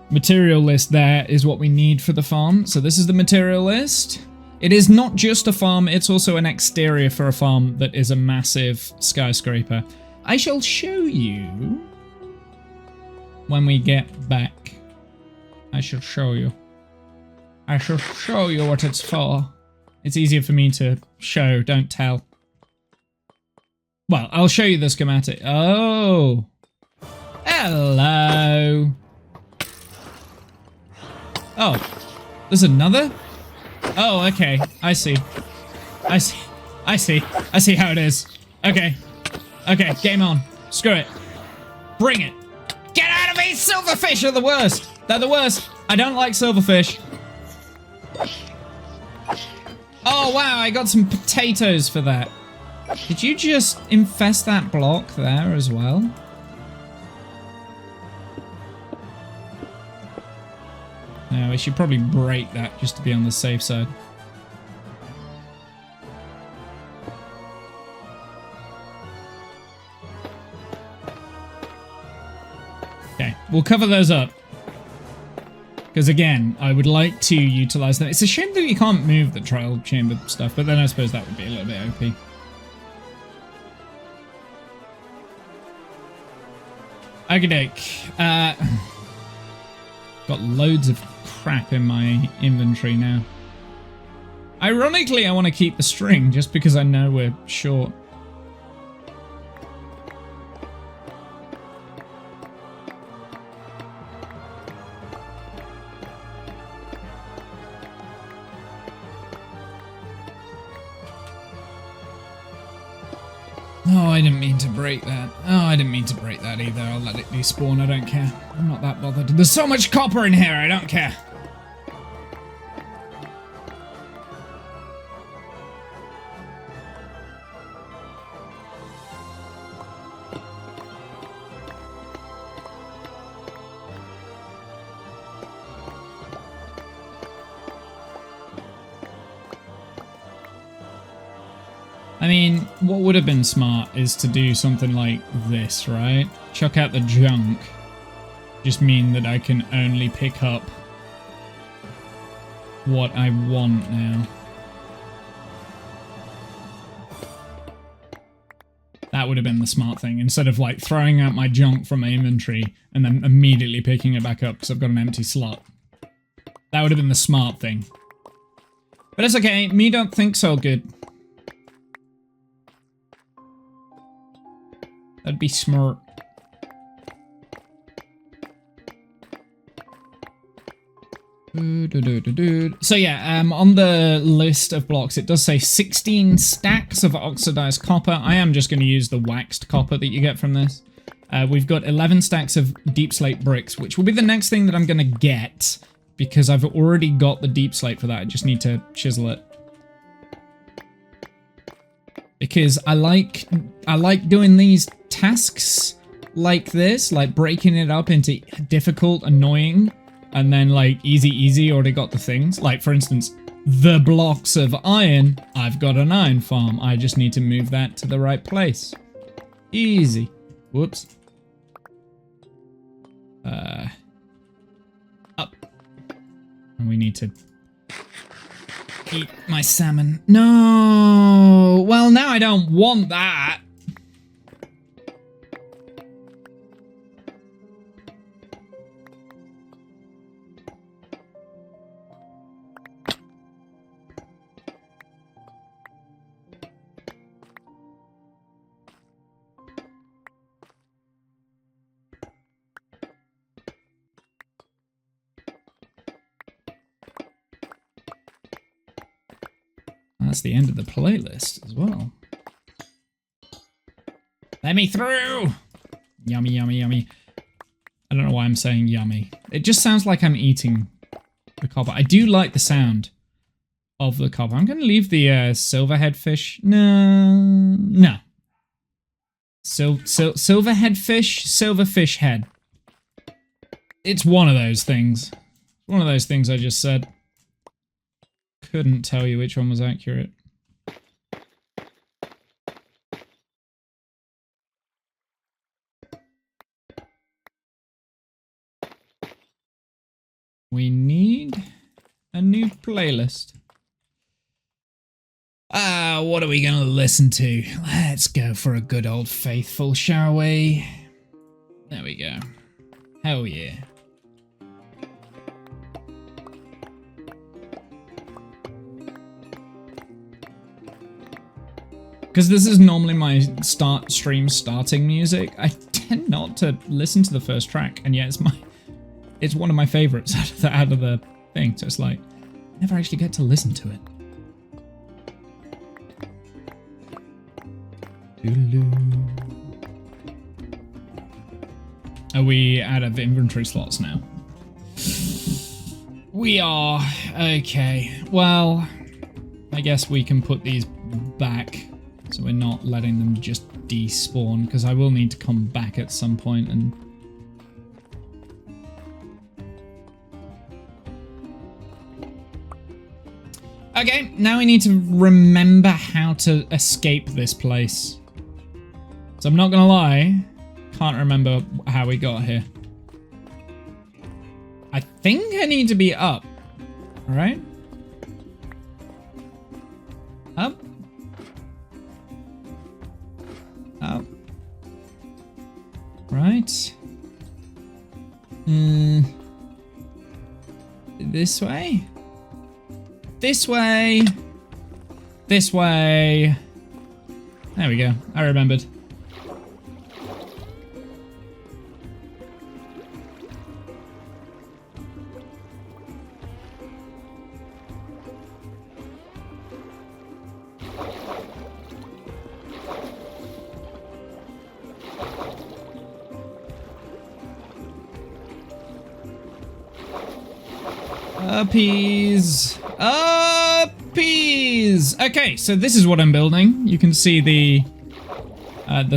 material list there is what we need for the farm. So this is the material list. It is not just a farm, it's also an exterior for a farm that is a massive skyscraper. I shall show you when we get back. I shall show you. I shall show you what it's for. It's easier for me to show, don't tell. Well, I'll show you the schematic. Oh. Hello. Oh, there's another? Oh, okay. I see. I see. I see. I see how it is. Okay. Okay, game on. Screw it. Bring it. Get out of me! Silverfish are the worst. They're the worst. I don't like silverfish. Oh, wow. I got some potatoes for that. Did you just infest that block there as well? No, we should probably break that just to be on the safe side. Okay, we'll cover those up. Because again, I would like to utilize them. It's a shame that you can't move the trial chamber stuff, but then I suppose that would be a little bit OP. Okey-doke. Got loads of crap in my inventory now. Ironically, I want to keep the string just because I know we're short. Oh, I didn't mean to break that. Oh, I didn't mean to break that either. I'll let it despawn, I don't care. I'm not that bothered. There's so much copper in here, I don't care. I mean, what would have been smart is to do something like this, right? Chuck out the junk. Just mean that I can only pick up what I want now. That would have been the smart thing, instead of like throwing out my junk from my inventory and then immediately picking it back up because I've got an empty slot. That would have been the smart thing. But it's okay, me don't think so good. That'd be smart. So yeah, on the list of blocks, it does say 16 stacks of oxidized copper. I am just going to use the waxed copper that you get from this. We've got 11 stacks of deep slate bricks, which will be the next thing that I'm going to get, because I've already got the deep slate for that. I just need to chisel it. Because I like doing these tasks like this, like breaking it up into difficult, annoying, and then like easy, already got the things. Like for instance, the blocks of iron, I've got an iron farm. I just need to move that to the right place. Easy. Whoops. Up. And we need to eat my salmon. No! Well, now I don't want that. That's the end of the playlist as well. Let me through! Yummy, yummy, yummy. I don't know why I'm saying yummy. It just sounds like I'm eating the copper. I do like the sound of the copper. I'm going to leave the silverhead fish. No. Silverhead fish? Silverfish head. It's one of those things. One of those things I just said. Couldn't tell you which one was accurate. We need a new playlist. What are we gonna listen to? Let's go for a good old faithful, shall we? There we go. Hell yeah. Because this is normally my stream starting music, I tend not to listen to the first track, and yet it's one of my favorites out of the thing. So it's like, I never actually get to listen to it. Are we out of inventory slots now? We are. Okay. Well, I guess we can put these back. So we're not letting them just despawn, because I will need to come back at some point and... Okay, now we need to remember how to escape this place. So I'm not gonna lie, can't remember how we got here. I think I need to be up, alright? Up. Up. Right. This way? This way. This way. There we go. I remembered. Uppies. Uppies. Okay, so this is what I'm building. You can see the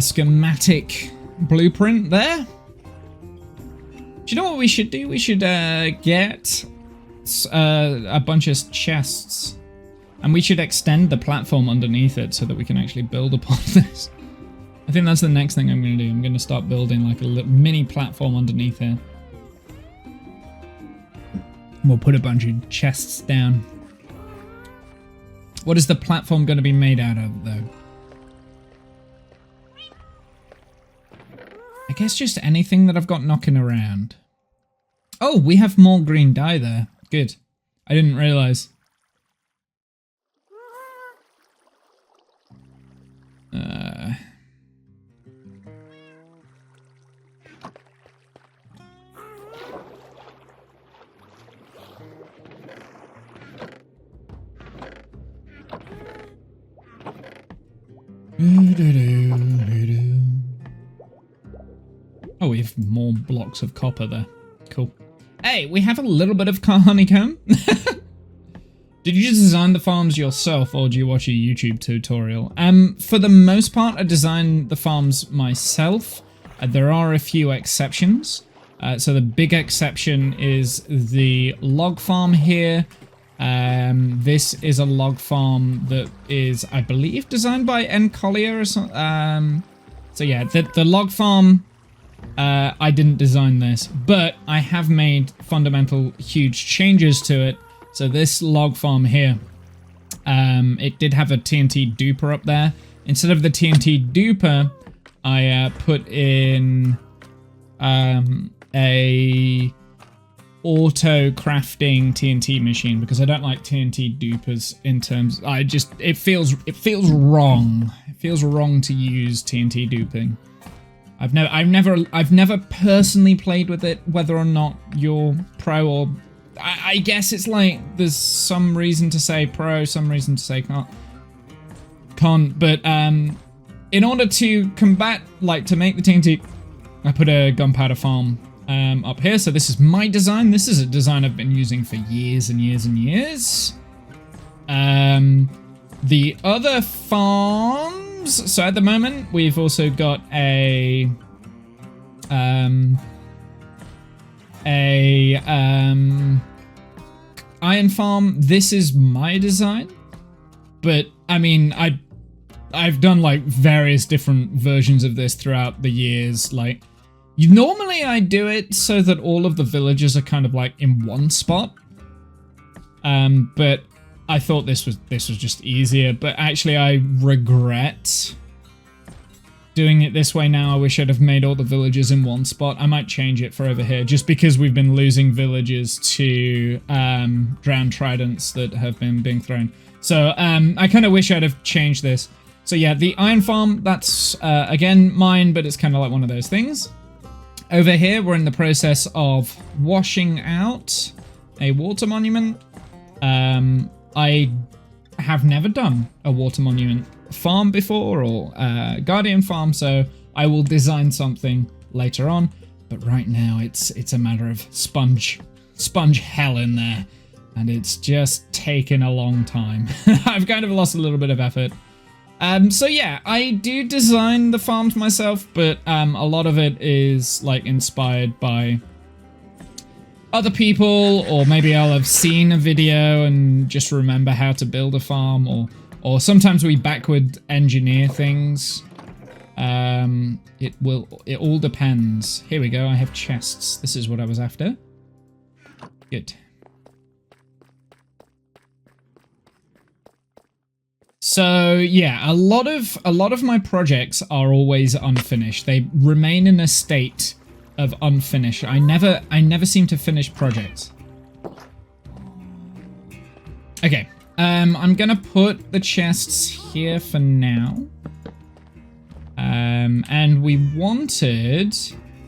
schematic blueprint there. Do you know what we should do? We should get a bunch of chests, and we should extend the platform underneath it so that we can actually build upon this. I think that's the next thing I'm going to do. I'm going to start building like a little mini platform underneath here. We'll put a bunch of chests down. What is the platform going to be made out of, though? guess just anything that I've got knocking around. Oh, we have more green dye there. Good. I didn't realize. Oh, we have more blocks of copper there. Cool. Hey, we have a little bit of honeycomb. Did you design the farms yourself, or do you watch a YouTube tutorial? For the most part, I designed the farms myself. There are a few exceptions. So the big exception is the log farm here. This is a log farm that is, I believe, designed by N. Collier or something. So yeah, the log farm, I didn't design this, but I have made fundamental huge changes to it. So this log farm here, it did have a TNT duper up there. Instead of the TNT duper, I put in a auto crafting TNT machine because I don't like TNT dupers in terms. It feels wrong. It feels wrong to use TNT duping. I've never personally played with it. Whether or not you're pro or I guess it's like there's some reason to say pro, some reason to say can't. But in order to combat, like to make the TNT, I put a gunpowder farm up here. So this is my design. This is a design I've been using for years and years and years. The other farms. So at the moment, we've also got a iron farm. This is my design, but I mean, I've done like various different versions of this throughout the years. Like, normally I do it so that all of the villages are kind of like in one spot. But I thought this was just easier. But actually, I regret doing it this way now. I wish I'd have made all the villages in one spot. I might change it for over here, just because we've been losing villages to drowned tridents that have been being thrown. So I kind of wish I'd have changed this. So yeah, the iron farm, that's again mine, but it's kind of like one of those things. Over here, we're in the process of washing out a water monument. I have never done a water monument farm before, or guardian farm, so I will design something later on. But right now, it's a matter of sponge hell in there, and it's just taken a long time. I've kind of lost a little bit of effort. So yeah, I do design the farms myself, but a lot of it is like inspired by other people, or maybe I'll have seen a video and just remember how to build a farm, or sometimes we backward engineer things. It all depends. Here we go, I have chests. This is what I was after. Good. So yeah, a lot of my projects are always unfinished. They remain in a state of unfinished. I never seem to finish projects. Okay, I'm gonna put the chests here for now. And we wanted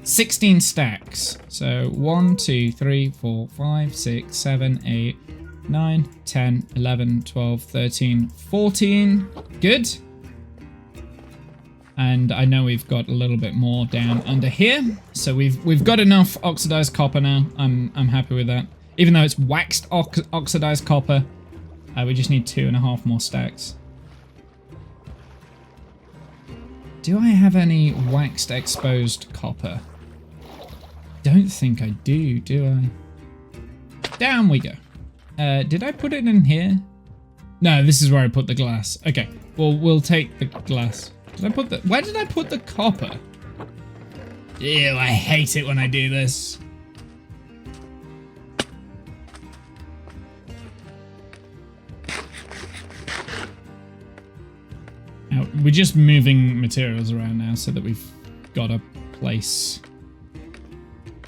16 stacks. So 1, 2, 3, 4, 5, 6, 7, 8, 9, 10, 11, 12, 13, 14. Good. And I know we've got a little bit more down under here. So we've got enough oxidized copper now. I'm happy with that. Even though it's waxed oxidized copper, we just need 2.5 more stacks. Do I have any waxed exposed copper? Don't think I do I? Down we go. Did I put it in here? No, this is where I put the glass. Okay, well, we'll take the glass. Where did I put the copper? Ew, I hate it when I do this. Now, we're just moving materials around now so that we've got a place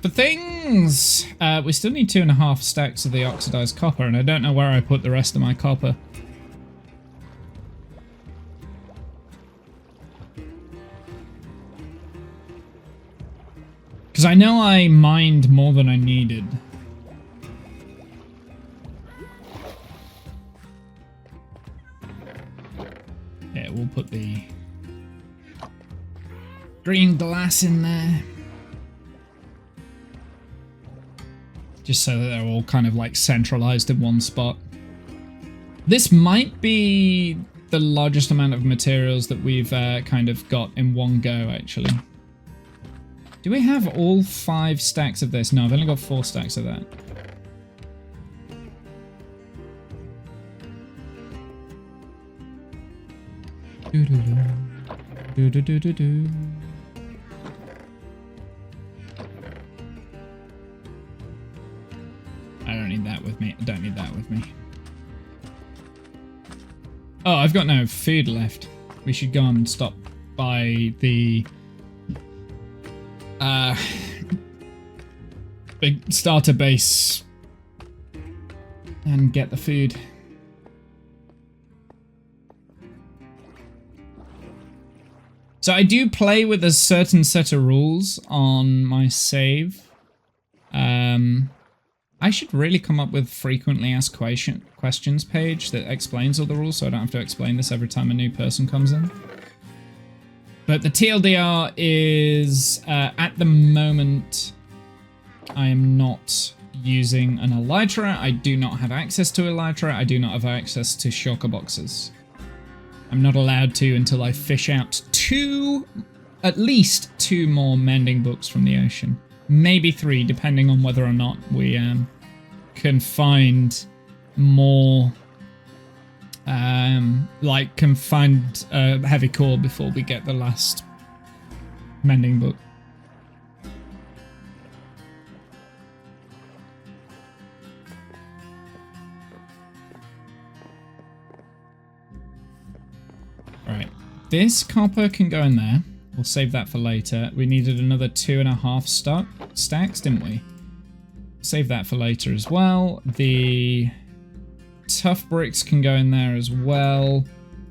for things. We still need 2.5 stacks of the oxidized copper, and I don't know where I put the rest of my copper. Because I know I mined more than I needed. Yeah, we'll put the green glass in there. Just so that they're all kind of like centralized in one spot. This might be the largest amount of materials that we've kind of got in one go, actually. Do we have all 5 stacks of this? No, I've only got 4 stacks of that. Do-do-do. I don't need that with me. I don't need that with me. Oh, I've got no food left. We should go and stop by the big starter base and get the food. So I do play with a certain set of rules on my save. I should really come up with frequently asked questions page that explains all the rules, so I don't have to explain this every time a new person comes in. But the TLDR is, at the moment, I am not using an elytra. I do not have access to elytra. I do not have access to shulker boxes. I'm not allowed to until I fish out at least two more mending books from the ocean. Maybe 3, depending on whether or not we can find more, can find heavy core before we get the last mending book. Alright, this copper can go in there. We'll save that for later. We needed another 2.5 stacks, didn't we? Save that for later as well. The tough bricks can go in there as well.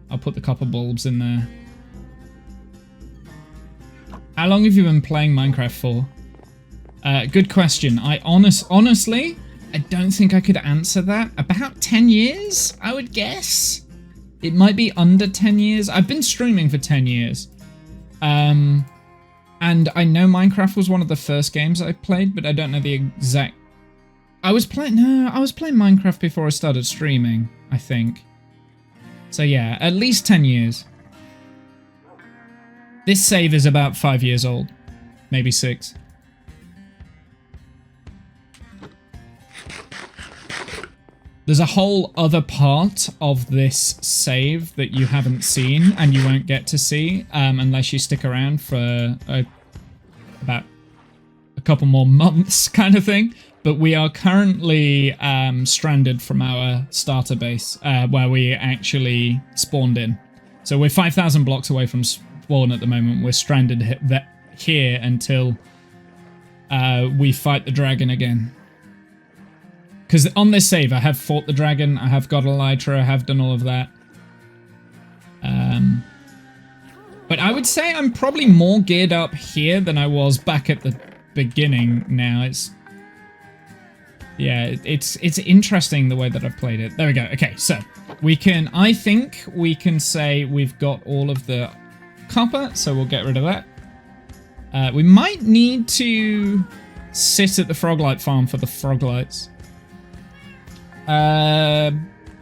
I'll put the copper bulbs in there. How long have you been playing Minecraft for? Good question. Honestly, I don't think I could answer that. About 10 years, I would guess. It might be under 10 years. I've been streaming for 10 years. And I know Minecraft was one of the first games I played, but I don't know the exact... I was playing Minecraft before I started streaming, I think. So yeah, at least 10 years. This save is about 5 years old. Maybe 6. There's a whole other part of this save that you haven't seen and you won't get to see unless you stick around for about a couple more months kind of thing. But we are currently stranded from our starter base where we actually spawned in. So we're 5,000 blocks away from spawn at the moment. We're stranded here until we fight the dragon again. Because on this save, I have fought the dragon, I have got elytra, I have done all of that. But I would say I'm probably more geared up here than I was back at the beginning now. It's interesting the way that I've played it. There we go. Okay, so I think we can say we've got all of the copper, so we'll get rid of that. We might need to sit at the Froglight farm for the Froglights.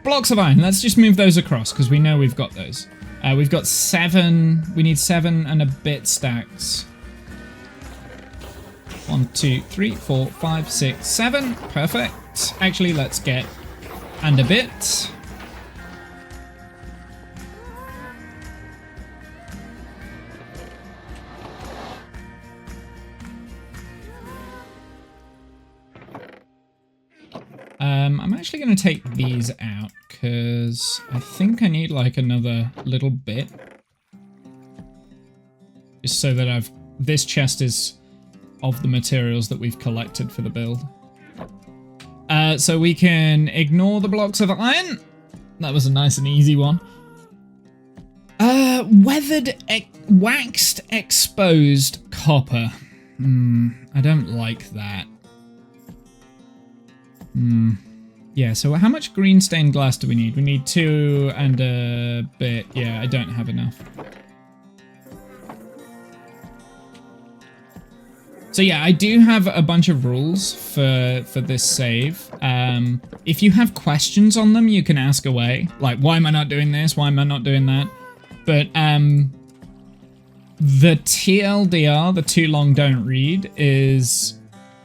Blocks of iron. Let's just move those across because we know we've got those. We've got 7. We need 7 and a bit stacks. 1, 2, 3, 4, 5, 6, 7. Perfect. Actually, let's get and a bit. I'm actually going to take these out because I think I need like another little bit. Just so that I've this chest is of the materials that we've collected for the build. So we can ignore the blocks of iron. That was a nice and easy one. Waxed exposed copper. I don't like that. Yeah, so how much green stained glass do we need? We need 2 and a bit. Yeah, I don't have enough. So yeah, I do have a bunch of rules for this save. If you have questions on them, you can ask away. Like, why am I not doing this? Why am I not doing that? But the TLDR, the too long don't read, is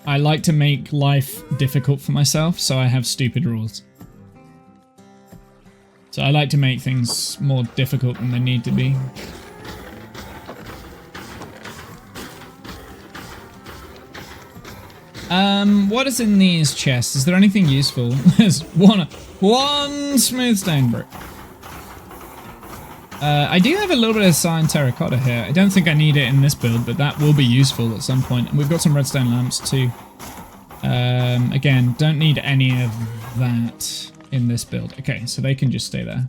I like to make life difficult for myself, so I have stupid rules. So I like to make things more difficult than they need to be. What is in these chests? Is there anything useful? There's one smooth stone brick. I do have a little bit of cyan terracotta here. I don't think I need it in this build, but that will be useful at some point. And we've got some redstone lamps too. Again, don't need any of that in this build. Okay, so they can just stay there.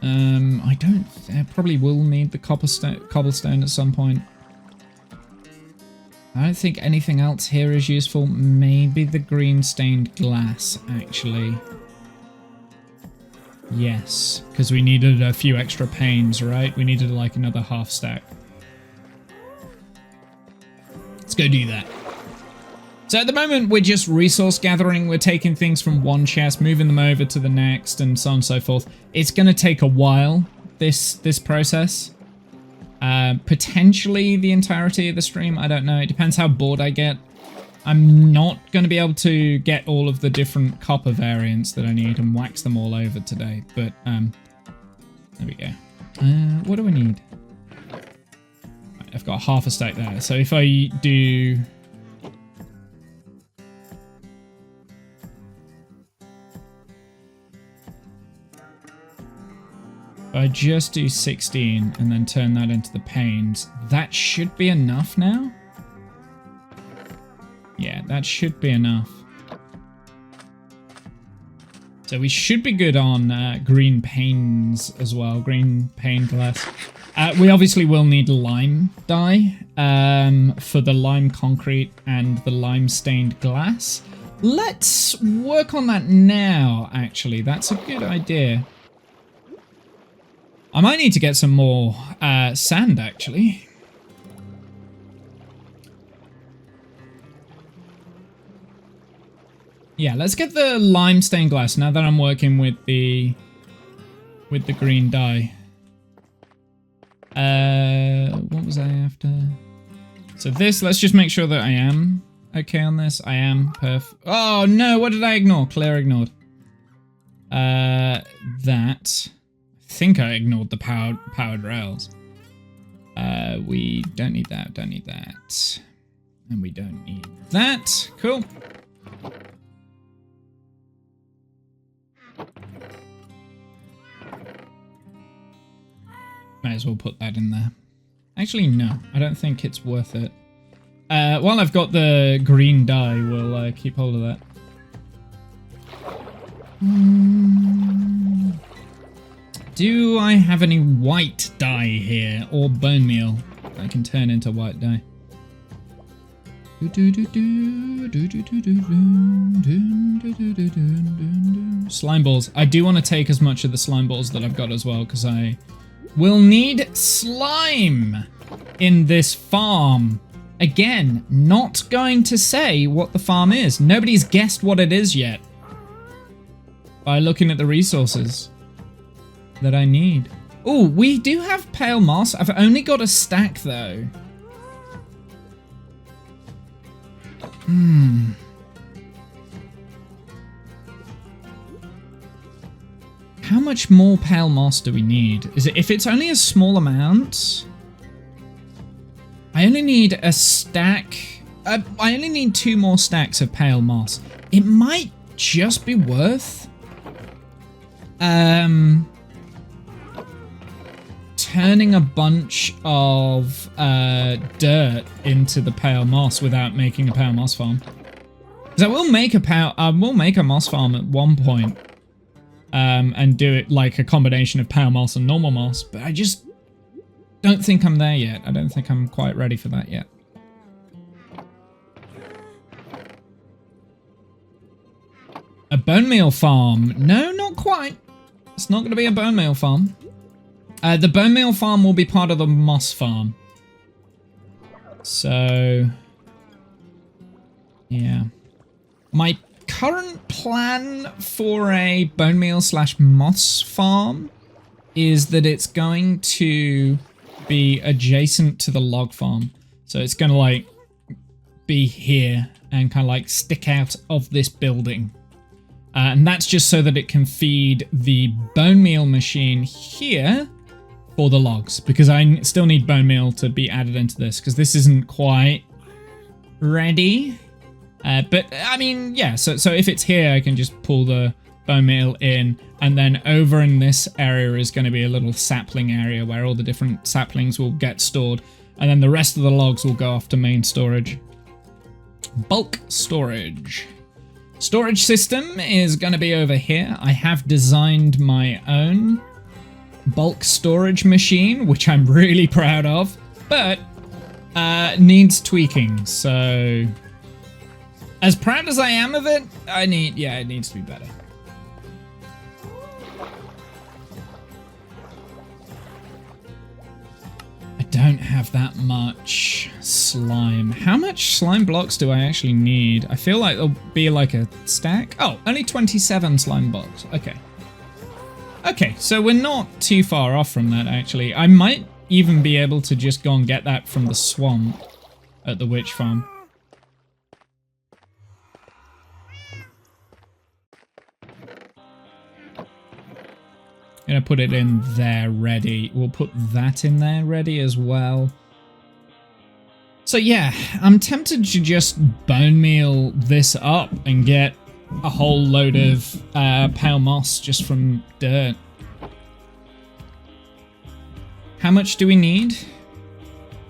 I probably will need the cobblestone at some point. I don't think anything else here is useful. Maybe the green stained glass, actually. Yes, because we needed a few extra panes, right? We needed like another half stack. Let's go do that. So at the moment, we're just resource gathering. We're taking things from one chest, moving them over to the next, and so on and so forth. It's going to take a while, this process. Potentially the entirety of the stream, I don't know. It depends how bored I get. I'm not going to be able to get all of the different copper variants that I need and wax them all over today, but there we go. What do I need? Right, I've got half a stack there, so if I do... I just do 16 and then turn that into the panes. That should be enough now. Yeah, that should be enough. So we should be good on green panes as well, green pane glass. We obviously will need lime dye for the lime concrete and the lime stained glass. Let's work on that now, actually. That's a good idea. I might need to get some more sand, actually. Yeah, let's get the lime stained glass now that I'm working with the green dye. What was I after? So this, let's just make sure that I am okay on this. I am perfect. Oh no, what did I ignore? Claire ignored. That. I think I ignored the powered rails. We don't need that, don't need that. And we don't need that. Cool. Might as well put that in there. Actually, no. I don't think it's worth it. While I've got the green dye, we'll keep hold of that. Do I have any white dye here? Or bone meal I can turn into white dye? Slime balls. I do want to take as much of the slime balls that I've got as well, because I will need slime in this farm. Again, not going to say what the farm is. Nobody's guessed what it is yet by looking at the resources that I need. Oh, we do have pale moss. I've only got a stack though. How much more pale moss do we need? Is it, if it's only a small amount? I only need a stack. I only need 2 more stacks of pale moss. It might just be worth 2 turning a bunch of dirt into the pale moss without making a pale moss farm. Because I will make a moss farm at one point, and do it like a combination of pale moss and normal moss, but I just don't think I'm there yet. I don't think I'm quite ready for that yet. A bone meal farm? No, not quite. It's not going to be a bone meal farm. The bone meal farm will be part of the moss farm. So, yeah. My current plan for a bone meal / moss farm is that it's going to be adjacent to the log farm. So it's going to like be here and kind of like stick out of this building. And that's just so that it can feed the bone meal machine here for the logs, because I still need bone meal to be added into this, because this isn't quite ready. But I mean, yeah, so if it's here, I can just pull the bone meal in, and then over in this area is going to be a little sapling area where all the different saplings will get stored, and then the rest of the logs will go off to main storage. Bulk storage. Storage system is going to be over here. I have designed my own bulk storage machine, which I'm really proud of, but needs tweaking. So as proud as I am of it, it needs to be better. I don't have that much slime. How much slime blocks do I actually need? I feel like there'll be like a stack. Oh, only 27 slime blocks. Okay. Okay, so we're not too far off from that, actually. I might even be able to just go and get that from the swamp at the witch farm. Gonna put it in there ready. We'll put that in there ready as well. So yeah, I'm tempted to just bone meal this up and get a whole load of pale moss just from dirt. How much do we need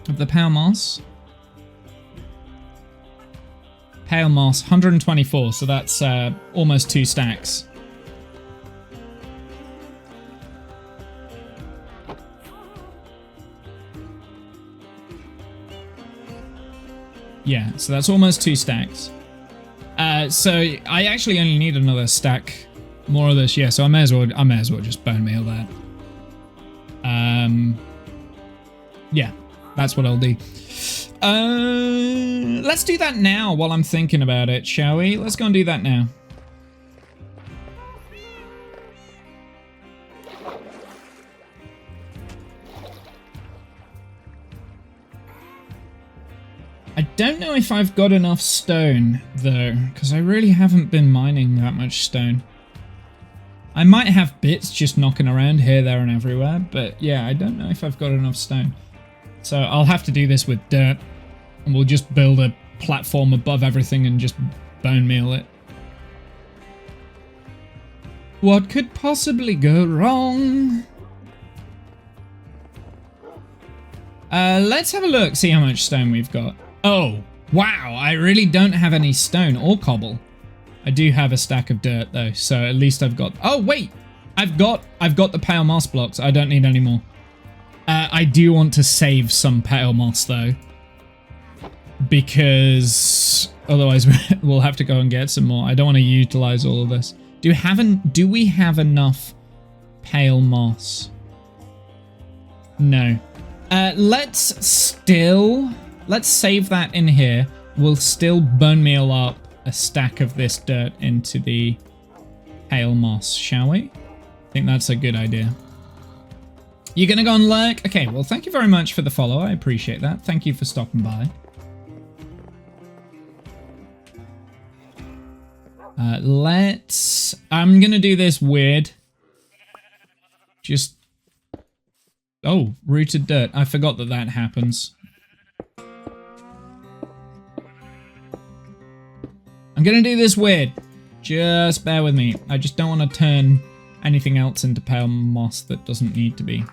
of the pale moss? Pale moss, 124, so that's almost 2 stacks. Yeah, so that's almost 2 stacks. So I actually only need another stack more of this. Yeah, so I may as well just bone meal that. Yeah, that's what I'll do. Let's do that now while I'm thinking about it, shall we? Let's go and do that now. I don't know if I've got enough stone, though, because I really haven't been mining that much stone. I might have bits just knocking around here, there, and everywhere, but yeah, I don't know if I've got enough stone. So I'll have to do this with dirt, and we'll just build a platform above everything and just bone meal it. What could possibly go wrong? Let's have a look, see how much stone we've got. Oh, wow, I really don't have any stone or cobble. I do have a stack of dirt though, so at least I've got... Oh, wait! I've got the pale moss blocks. I don't need any more. I do want to save some pale moss though, because otherwise we'll have to go and get some more. I don't want to utilize all of this. Do we have enough pale moss? No. Let's save that in here. We'll still bone meal up a stack of this dirt into the pale moss, shall we? I think that's a good idea. You're gonna go and lurk? Okay, well, thank you very much for the follow. I appreciate that. Thank you for stopping by. I'm gonna do this weird. Just... Oh, rooted dirt. I forgot that that happens. I'm gonna do this weird. Just bear with me. I just don't want to turn anything else into pale moss that doesn't need to be.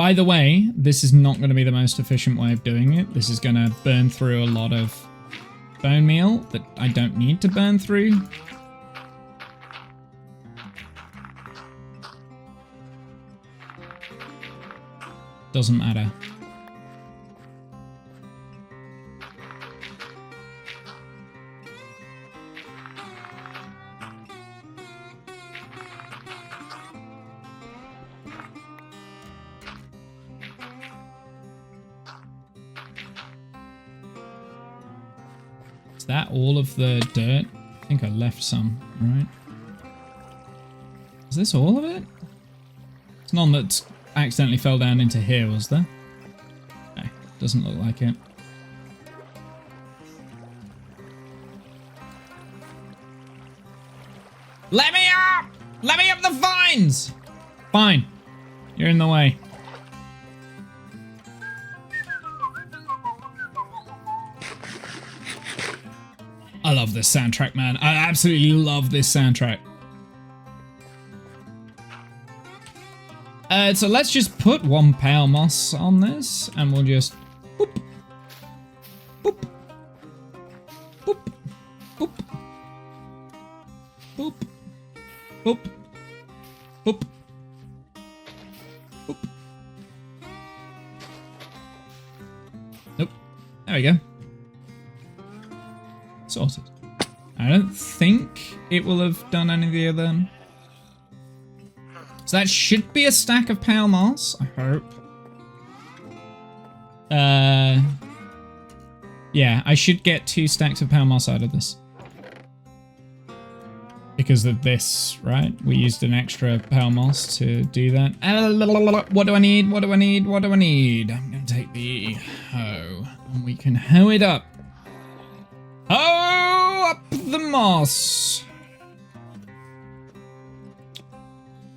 By the way, this is not going to be the most efficient way of doing it. This is going to burn through a lot of bone meal that I don't need to burn through. Doesn't matter. Is that all of the dirt? I think I left some, right? Is this all of it? It's none that accidentally fell down into here, was there? Okay, doesn't look like it. Let me up! Let me up the vines! Fine. You're in the way. I love this soundtrack, man. I absolutely love this soundtrack. So let's just put one pale moss on this, and we'll just boop, boop, boop, boop, boop, boop, boop, boop. Nope. There we go. Sorted. I don't think it will have done any of the other. So that should be a stack of pale moss, I hope. Yeah, I should get 2 stacks of pale moss out of this. Because of this, right? We used an extra pale moss to do that. What do I need? What do I need? What do I need? I'm going to take the hoe. And we can hoe it up. Oh, up the moss.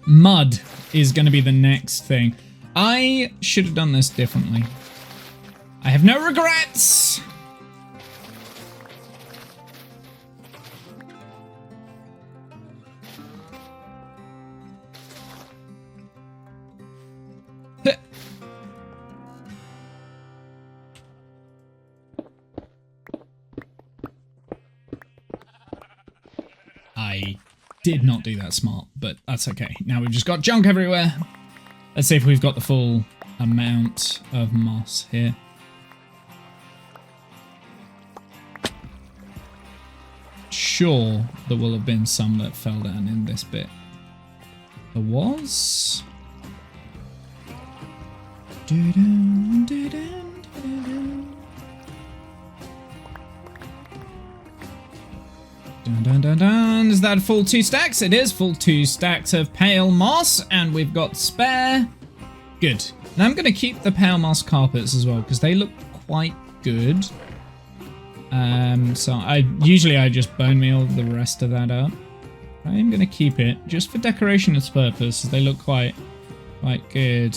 Mud is going to be the next thing. I should have done this differently. I have no regrets. I did not do that smart, but that's okay. Now we've just got junk everywhere. Let's see if we've got the full amount of moss here. Sure, there will have been some that fell down in this bit. There was. Dun, dun, dun, dun. Is that full 2 stacks? It is full 2 stacks of pale moss, and we've got spare. Good. Now I'm going to keep the pale moss carpets as well, because they look quite good. So I just bone meal the rest of that up. I am going to keep it just for decorationist purposes. They look quite good.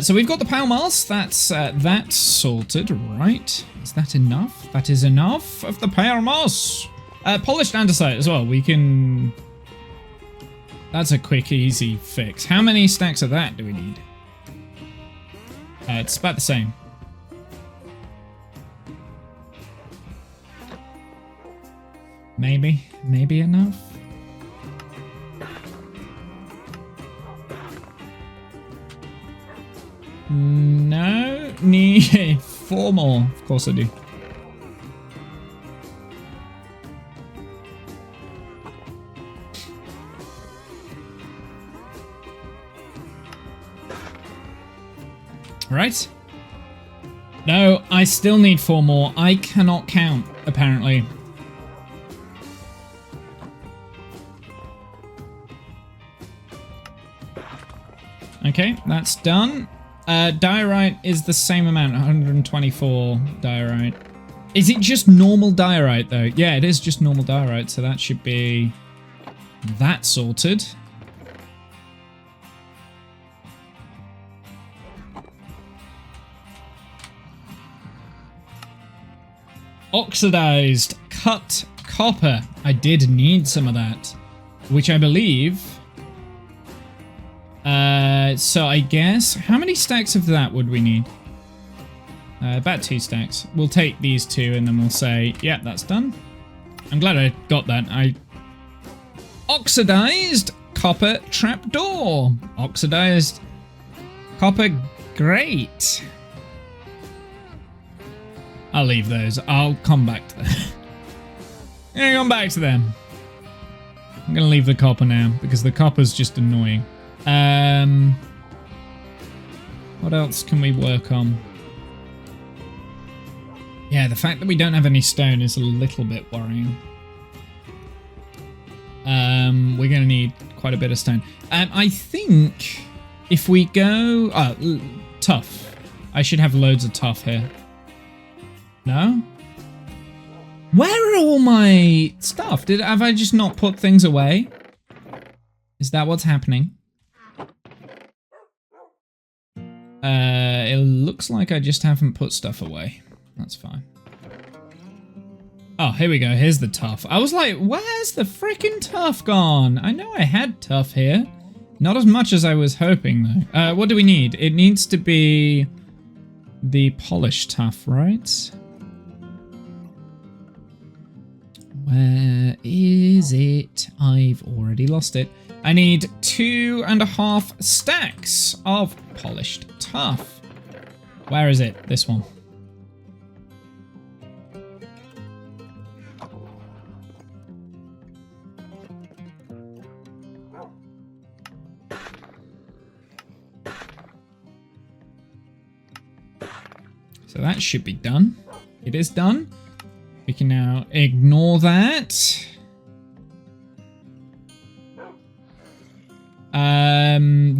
So we've got the pale moss. That's sorted, right? Is that enough? That is enough of the pale moss. Polished andesite as well. We can. That's a quick, easy fix. How many stacks of that do we need? It's about the same. Maybe enough. No, need 4 more. Of course I do. Right. No, I still need 4 more. I cannot count, apparently. Okay, that's done. Diorite is the same amount, 124 diorite. Is it just normal diorite though? Yeah, it is just normal diorite, so that should be that sorted. Oxidized cut copper. I did need some of that, which I believe So I guess, how many stacks of that would we need? About 2 stacks. We'll take these 2 and then we'll say, yeah, that's done. I'm glad I got that. Oxidized copper trapdoor. Oxidized copper grate. I'll leave those. I'll come back to them. I'm gonna come back to them. I'm gonna leave the copper now because the copper's just annoying. What else can we work on? Yeah, the fact that we don't have any stone is a little bit worrying. We're gonna need quite a bit of stone. I think if we go... tough. I should have loads of tough here. No? Where are all my stuff? Have I just not put things away? Is that what's happening? It looks like I just haven't put stuff away. That's fine. Oh, here we go. Here's the tough. I was like, where's the freaking tough gone? I know I had tough here. Not as much as I was hoping, though. What do we need? It needs to be the polished tough, right? Where is it? I've already lost it. I need 2.5 stacks of polished tough. Where is it? This one. So that should be done. It is done. We can now ignore that.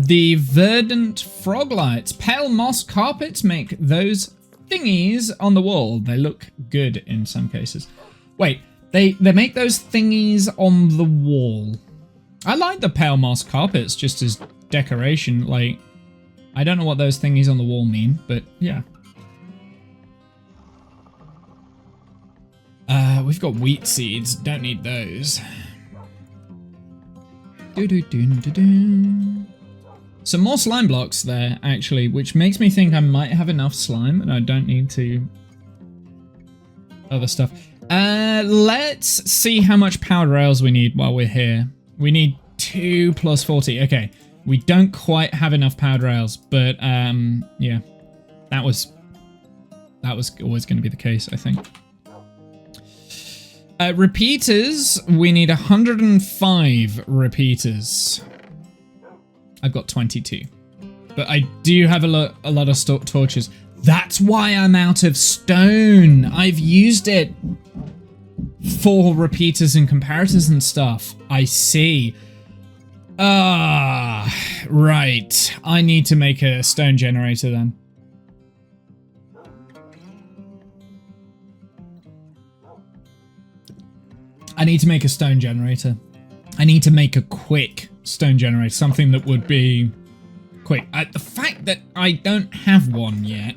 The verdant frog lights. Pale moss carpets make those thingies on the wall. They look good in some cases. Wait, they make those thingies on the wall. I like the pale moss carpets just as decoration. Like, I don't know what those thingies on the wall mean, but yeah. We've got wheat seeds. Don't need those. Some more slime blocks there, actually, which makes me think I might have enough slime and I don't need to... other stuff. Let's see how much powered rails we need while we're here. We need 2 plus 40. Okay, we don't quite have enough powered rails, but yeah, that was always going to be the case, I think. Repeaters, we need 105 repeaters. I've got 22, but I do have a lot of torches. That's why I'm out of stone. I've used it for repeaters and comparators and stuff. I see. Right. I need to make a stone generator then. I need to make a stone generator. I need to make a quick stone generator, something that would be quick. The fact that I don't have one yet.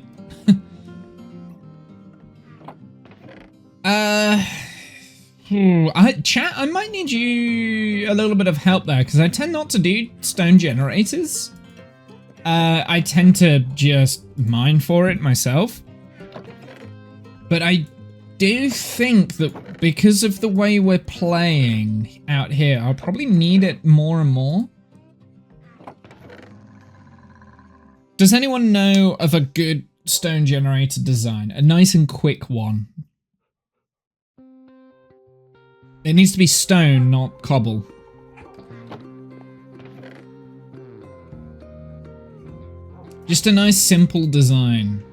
Chat, I might need you a little bit of help there, because I tend not to do stone generators. I tend to just mine for it myself. But I do think that because of the way we're playing out here, I'll probably need it more and more. Does anyone know of a good stone generator design? A nice and quick one. It needs to be stone, not cobble. Just a nice simple design.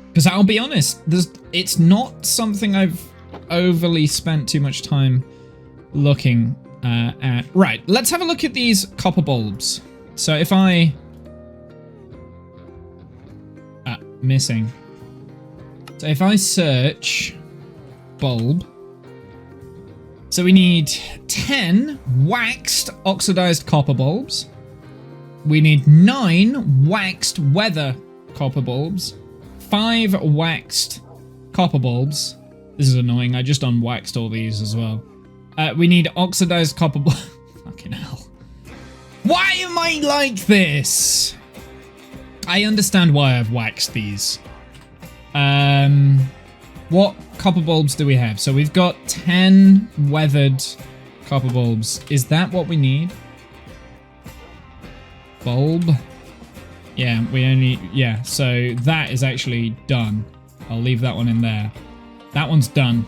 Because I'll be honest, it's not something I've overly spent too much time looking at. Right, let's have a look at these copper bulbs. So if I... missing. So if I search bulb, so we need 10 waxed oxidized copper bulbs. We need 9 waxed weather copper bulbs. 5 waxed copper bulbs. This is annoying. I just unwaxed all these as well. We need oxidized copper bulbs. Fucking hell. Why am I like this? I understand why I've waxed these. What copper bulbs do we have? So we've got 10 weathered copper bulbs. Is that what we need? Bulb? Yeah, we only... Yeah, so that is actually done. I'll leave that one in there. That one's done.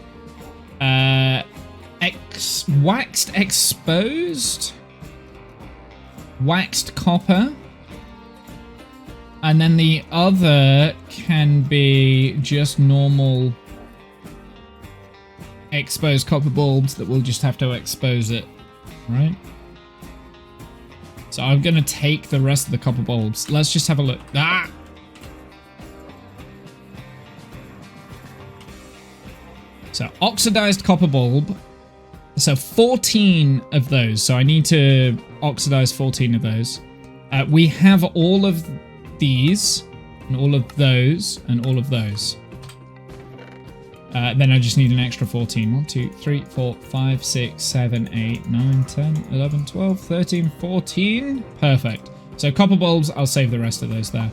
Waxed exposed? Waxed copper? And then the other can be just normal exposed copper bulbs that we'll just have to expose it, right? So I'm going to take the rest of the copper bulbs. Let's just have a look. Ah! So oxidized copper bulb. So 14 of those. So I need to oxidize 14 of those. We have all of these, and all of those, and all of those. Then I just need an extra 14. 1, 2, 3, 4, 5, 6, 7, 8, 9, 10, 11, 12, 13, 14. Perfect. So copper bulbs, I'll save the rest of those there.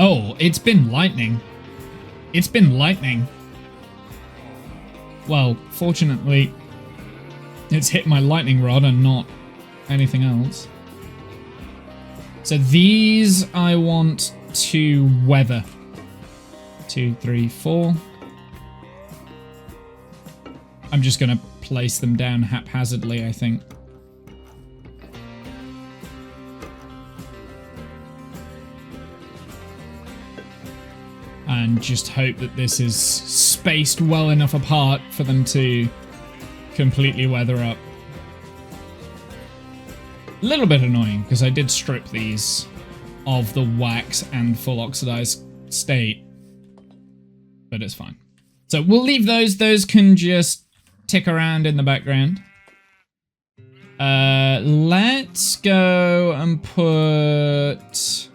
Oh, it's been lightning. It's been lightning. Well, fortunately, it's hit my lightning rod and not anything else. So these I want to weather. 2, 3, 4. I'm just going to place them down haphazardly, I think. And just hope that this is spaced well enough apart for them to completely weather up. A little bit annoying, because I did strip these of the wax and full oxidized state. But it's fine. So we'll leave those. Those can just tick around in the background. Let's go and put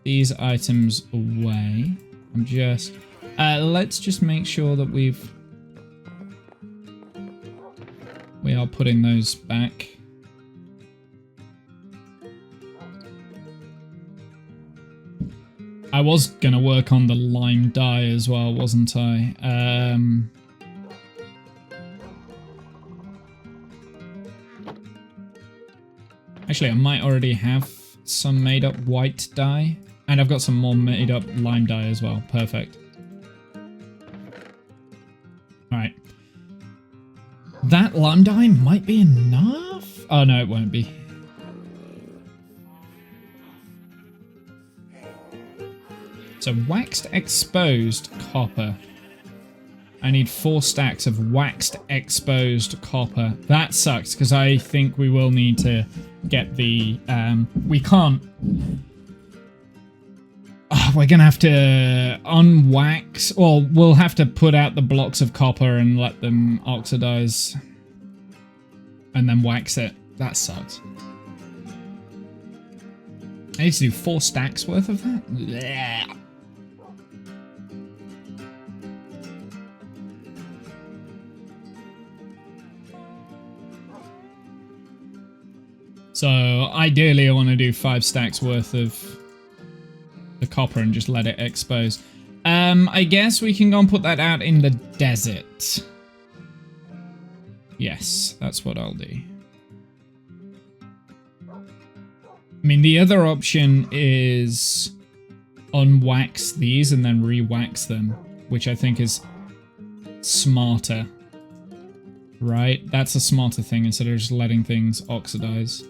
these items away. I'm just... let's just make sure that we are putting those back. I was gonna work on the lime dye as well, wasn't I? Actually, I might already have some made up white dye. And I've got some more made up lime dye as well. Perfect. Alright. That lime dye might be enough? Oh no, it won't be. So waxed exposed copper. I need 4 stacks of waxed exposed copper. That sucks, because I think we will need to get the... we can't... we're going to have to unwax, or we'll have to put out the blocks of copper and let them oxidize and then wax it. That sucks. I need to do 4 stacks worth of that? Blech. So ideally I want to do 5 stacks worth of the copper and just let it expose. I guess we can go and put that out in the desert. Yes, that's what I'll do. I mean, the other option is unwax these and then re-wax them, which I think is smarter. Right? That's a smarter thing instead of just letting things oxidize.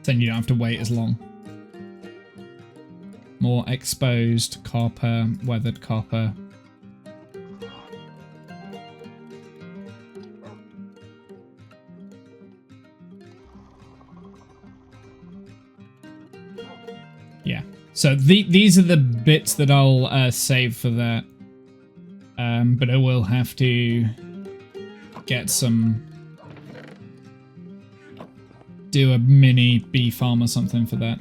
Then you don't have to wait as long. More exposed copper, weathered copper. Yeah. So these are the bits that I'll save for that. But I will have to get some... do a mini bee farm or something for that.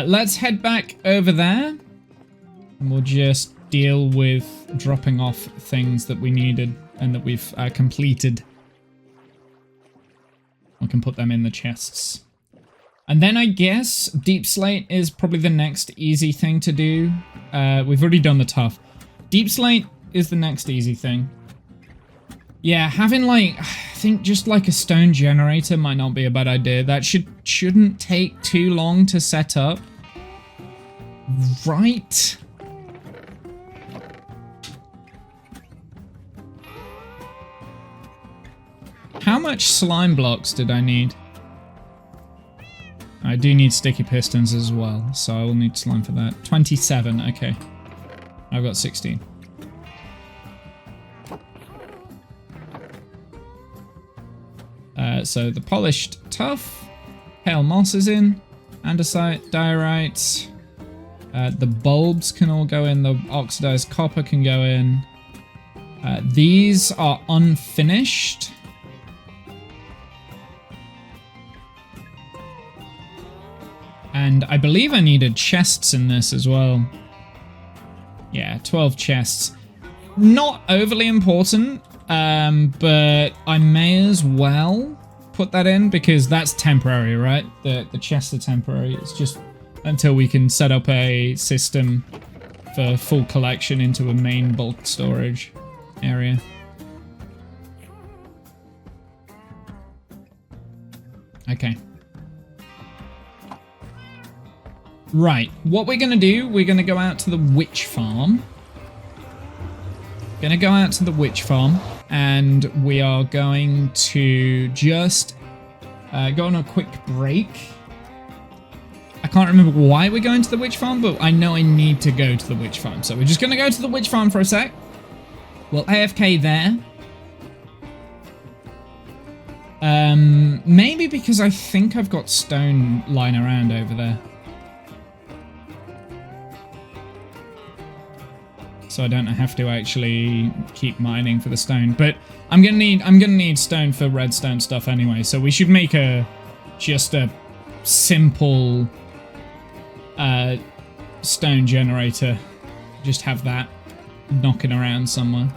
Let's head back over there. And we'll just deal with dropping off things that we needed and that we've completed. We can put them in the chests. And then I guess Deep Slate is probably the next easy thing to do. We've already done the tough. Deep Slate is the next easy thing. Yeah, having like, I think just like a stone generator might not be a bad idea. That shouldn't take too long to set up. Right? How much slime blocks did I need? I do need sticky pistons as well, so I will need slime for that. 27, okay. I've got 16. So the polished tuff, pale moss is in, andesite, diorite. The bulbs can all go in, the oxidized copper can go in. These are unfinished. And I believe I needed chests in this as well. Yeah, 12 chests. Not overly important, but I may as well put that in because that's temporary, right? The chests are temporary. It's just until we can set up a system for full collection into a main bulk storage area. Okay. Right, what we're gonna do, we're gonna go out to the witch farm. Gonna go out to the witch farm, and we are going to just go on a quick break. I can't remember why we're going to the witch farm, but I know I need to go to the witch farm. So we're just gonna go to the witch farm for a sec. We'll AFK there. Maybe because I think I've got stone lying around over there. So I don't have to actually keep mining for the stone. But I'm gonna need stone for redstone stuff anyway. So we should make just a simple stone generator. Just have that knocking around somewhere.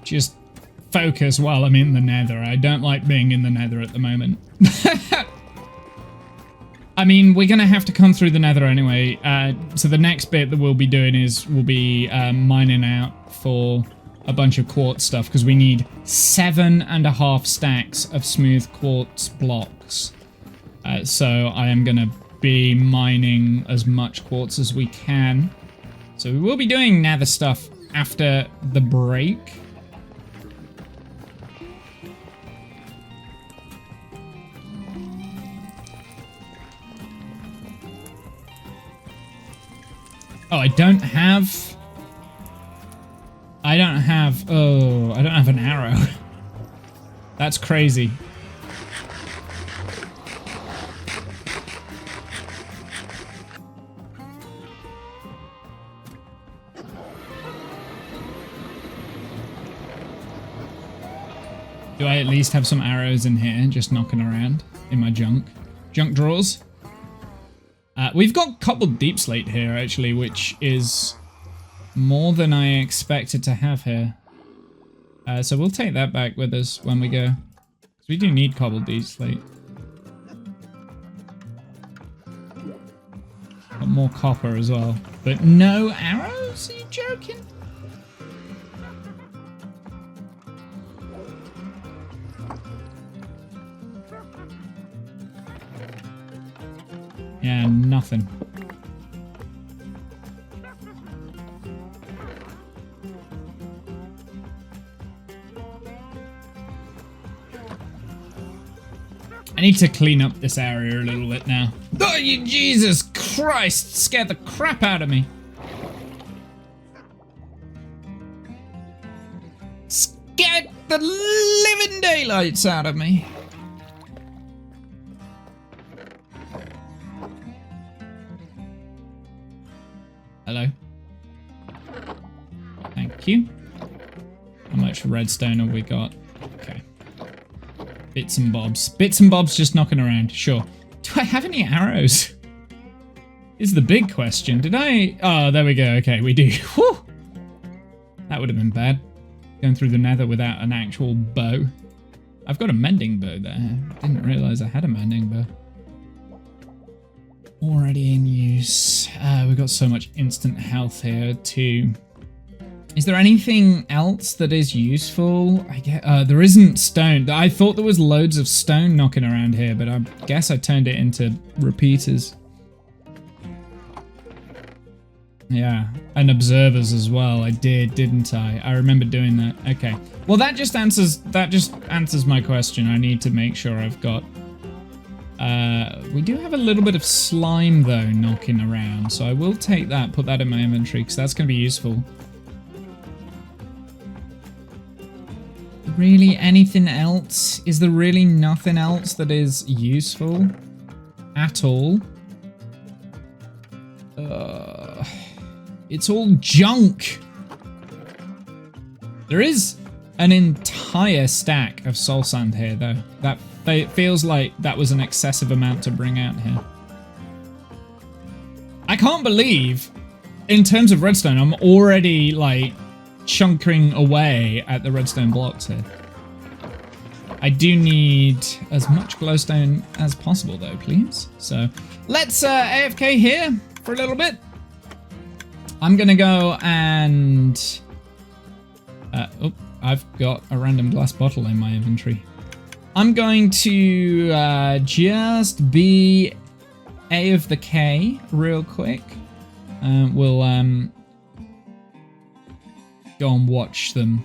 Just focus while I'm in the nether. I don't like being in the nether at the moment. I mean, we're going to have to come through the nether anyway. So the next bit that we'll be doing is we'll be mining out for a bunch of quartz stuff because we need 7.5 stacks of smooth quartz blocks. So I am going to be mining as much quartz as we can. So we will be doing nether stuff after the break. Oh, I don't have an arrow. That's crazy. Do I at least have some arrows in here just knocking around in my junk drawers? We've got cobbled deep slate here, actually, which is more than I expected to have here. So we'll take that back with us when we go. 'Cause we do need cobbled deep slate. Got more copper as well. But no arrows? Are you joking? Yeah, nothing. I need to clean up this area a little bit now. Oh, you Jesus Christ! Scared the crap out of me. the living daylights out of me. Hello. Thank you. How much redstone have we got? Okay. Bits and bobs. Bits and bobs just knocking around. Sure. Do I have any arrows? Is the big question. Did I... Oh, there we go. Okay, we do. Whew. That would have been bad. Going through the nether without an actual bow. I've got a mending bow there. Didn't realise I had a mending bow. Already in use. We've got so much instant health here too. Is there anything else that is useful? I get there isn't stone. I thought there was loads of stone knocking around here, but I guess I turned it into repeaters. Yeah, and observers as well. I did, didn't I? I remember doing that. Okay. Well, that just answers my question. I need to make sure I've got. We do have a little bit of slime though knocking around, so I will take that, put that in my inventory because that's going to be useful. Really, anything else? Is there really nothing else that is useful at all? It's all junk. There is an entire stack of soul sand here, though. That feels like that was an excessive amount to bring out here. I can't believe, in terms of redstone, I'm already like chunking away at the redstone blocks here. I do need as much glowstone as possible, though, please. So let's AFK here for a little bit. I'm gonna go and I've got a random glass bottle in my inventory. I'm going to just be A of the K real quick. We'll go and watch them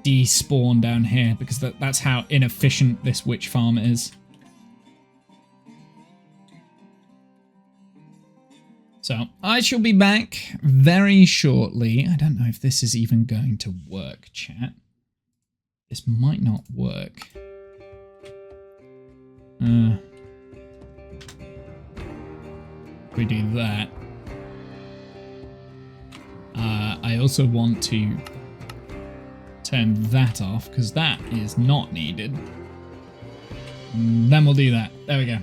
despawn down here because that's how inefficient this witch farm is. So I shall be back very shortly. I don't know if this is even going to work, chat. This might not work. We do that. I also want to turn that off because that is not needed. And then we'll do that. There we go.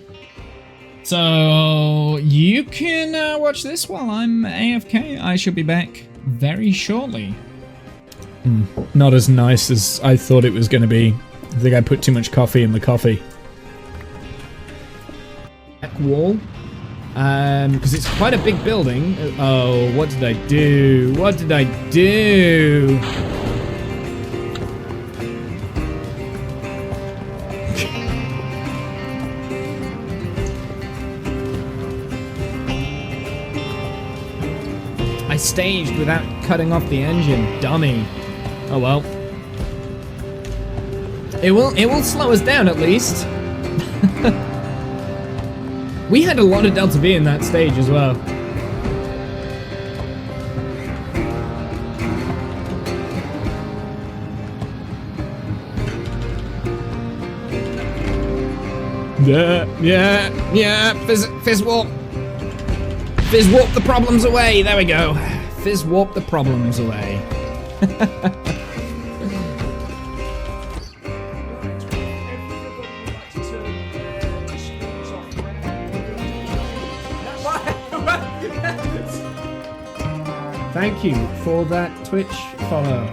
So you can watch this while I'm AFK. I shall be back very shortly. Not as nice as I thought it was going to be. I think I put too much coffee in the coffee. Back wall. Because it's quite a big building. Oh, what did I do? What did I do? I staged without cutting off the engine, dummy. Oh well. It will slow us down at least. We had a lot of Delta V in that stage as well. Yeah. Fizz warp. Fizz warp the problems away. There we go. Fizz warp the problems away. Thank you for that Twitch follow.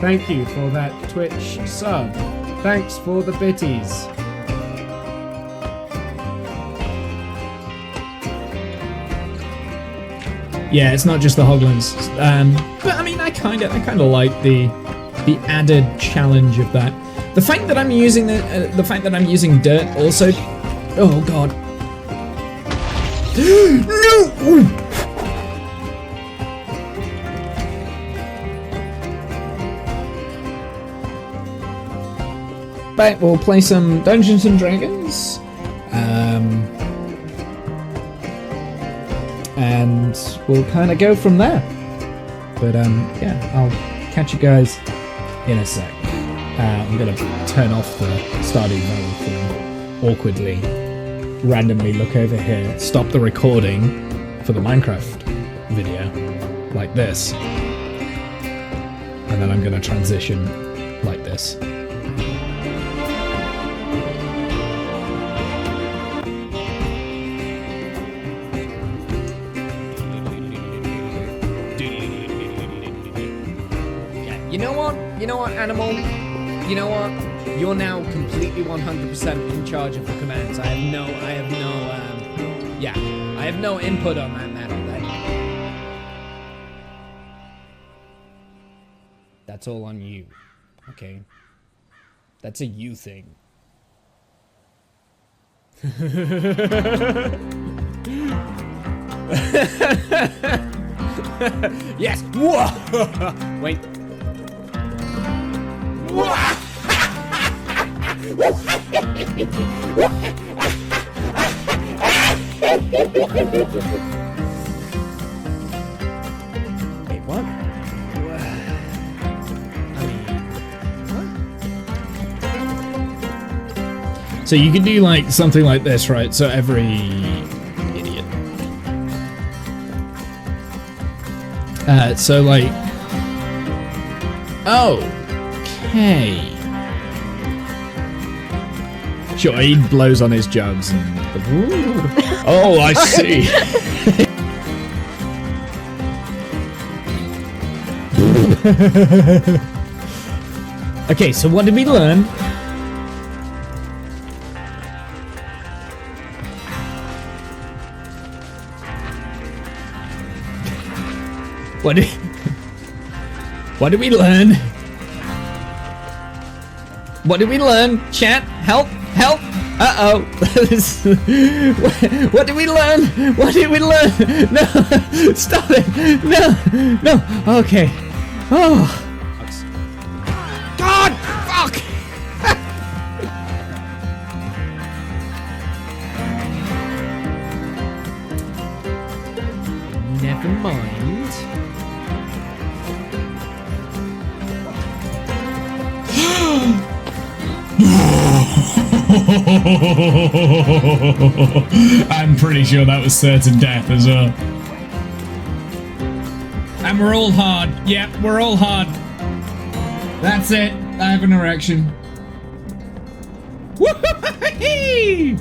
Thank you for that Twitch sub. Thanks for the bitties. Yeah, it's not just the hoglins. But I mean, I kind of like the added challenge of that. The fact that I'm using the fact that I'm using dirt also. Oh god. No. But we'll play some Dungeons and Dragons. And we'll kind of go from there. But yeah, I'll catch you guys in a sec. I'm gonna turn off the Stardew Valley thing awkwardly, randomly look over here, stop the recording for the Minecraft video, like this, and then I'm gonna transition like this. You know what, animal? You know what? You're now completely 100% in charge of the commands. I have no input on that matter. That's all on you. Okay. That's a you thing. Yes! Wait. Wait, what? So you can do like something like this, right? So every idiot. So like, okay. Sure, he blows on his jugs and. Oh, I see. Okay, so what did we learn? What did we learn? What did we learn? Chat, help, help. Uh-oh. What did we learn? What did we learn? No, stop it. No. Okay. Oh. God, fuck. Never mind. I'm pretty sure that was certain death as well. And we're all hard. Yep, we're all hard. That's it. I have an erection. Woo-hoo-hee!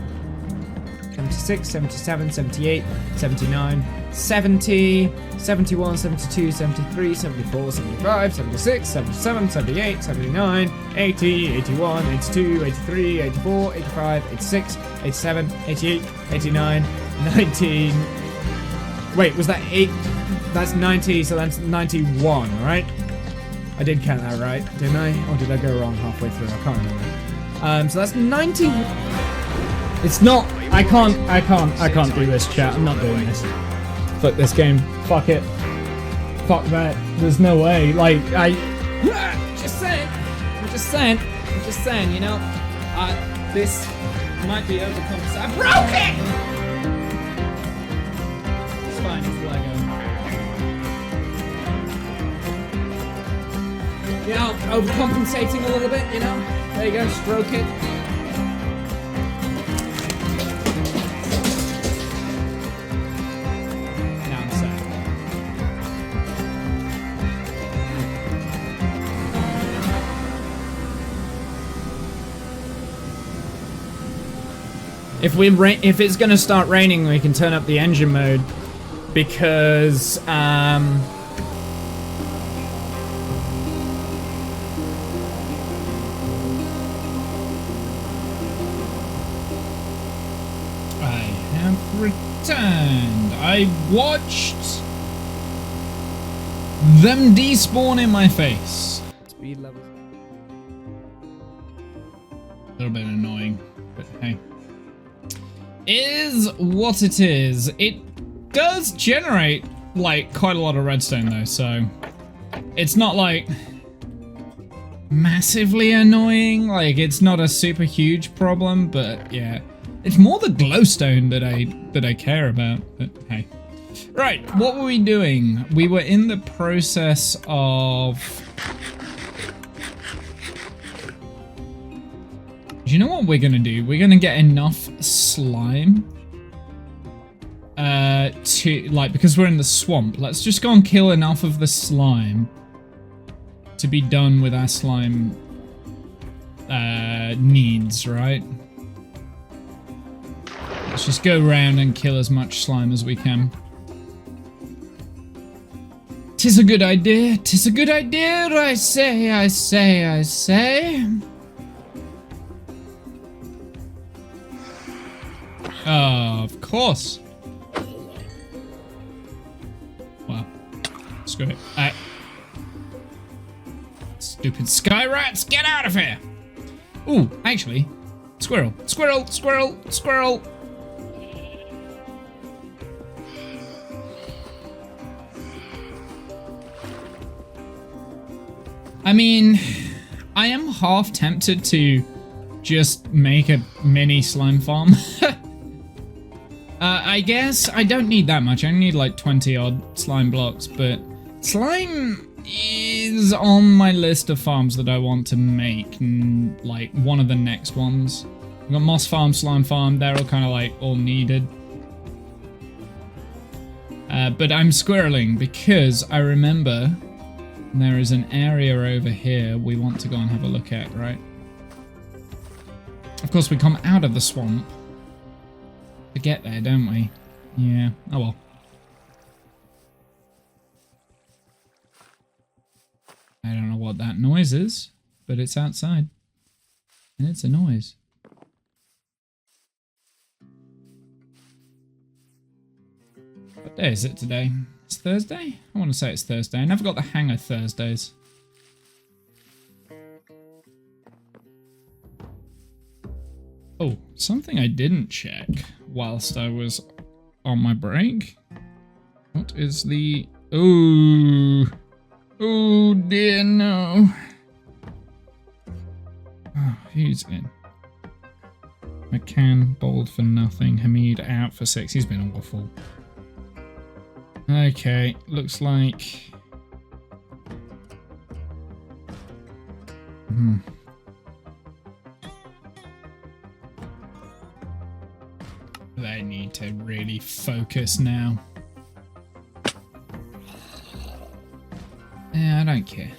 76, 77, 78, 79, 70, 71, 72, 73, 74, 75, 76, 77, 78, 79, 80, 81, 82, 83, 84, 85, 86, 87, 88, 89, 19. Wait, was that 8? That's 90, so that's 91, right? I did count that right, didn't I? Or did I go wrong halfway through? I can't remember. So that's 90. It's not. I can't do this, chat. I'm not doing this. Fuck this game. Fuck it. Fuck that. There's no way. Like, Just saying, you know, this might be overcompensated. I broke it! It's fine, it's Lego. You know, overcompensating a little bit, you know? There you go, stroke it. Now I'm sad. If it's gonna start raining, we can turn up the engine mode because returned. I watched them despawn in my face. Speed levels. A little bit annoying, but hey. Is what it is. It does generate like quite a lot of redstone though, so it's not like massively annoying. Like it's not a super huge problem, but yeah. It's more the glowstone that I care about, but hey. Right, what were we doing? We were in the process of you know what we're gonna do? We're gonna get enough slime to, like, because we're in the swamp, let's just go and kill enough of the slime to be done with our slime needs, right? Let's just go around and kill as much slime as we can. 'Tis a good idea, 'tis a good idea, I say, I say, I say. Of course. Well, screw it. Stupid sky rats, get out of here! Ooh, actually, squirrel, squirrel, squirrel, squirrel. I mean, I am half tempted to just make a mini slime farm. I guess I don't need that much. I only need like 20 odd slime blocks, but slime is on my list of farms that I want to make, like one of the next ones. We've got moss farm, slime farm, they're all kind of like all needed. But I'm squirreling because I remember there is an area over here we want to go and have a look at, right? Of course, we come out of the swamp to get there, don't we? Yeah, oh well. I don't know what that noise is, but it's outside. And it's a noise. What day is it today? It's Thursday? I want to say it's Thursday. I never got the hang of Thursdays. Oh, something I didn't check whilst I was on my break. What is the... Ooh. Oh dear, no. Oh, who's in? McCann, bowled for nothing. Hamid out for 6. He's been awful. Okay, looks like... They need to really focus now. Yeah, I don't care.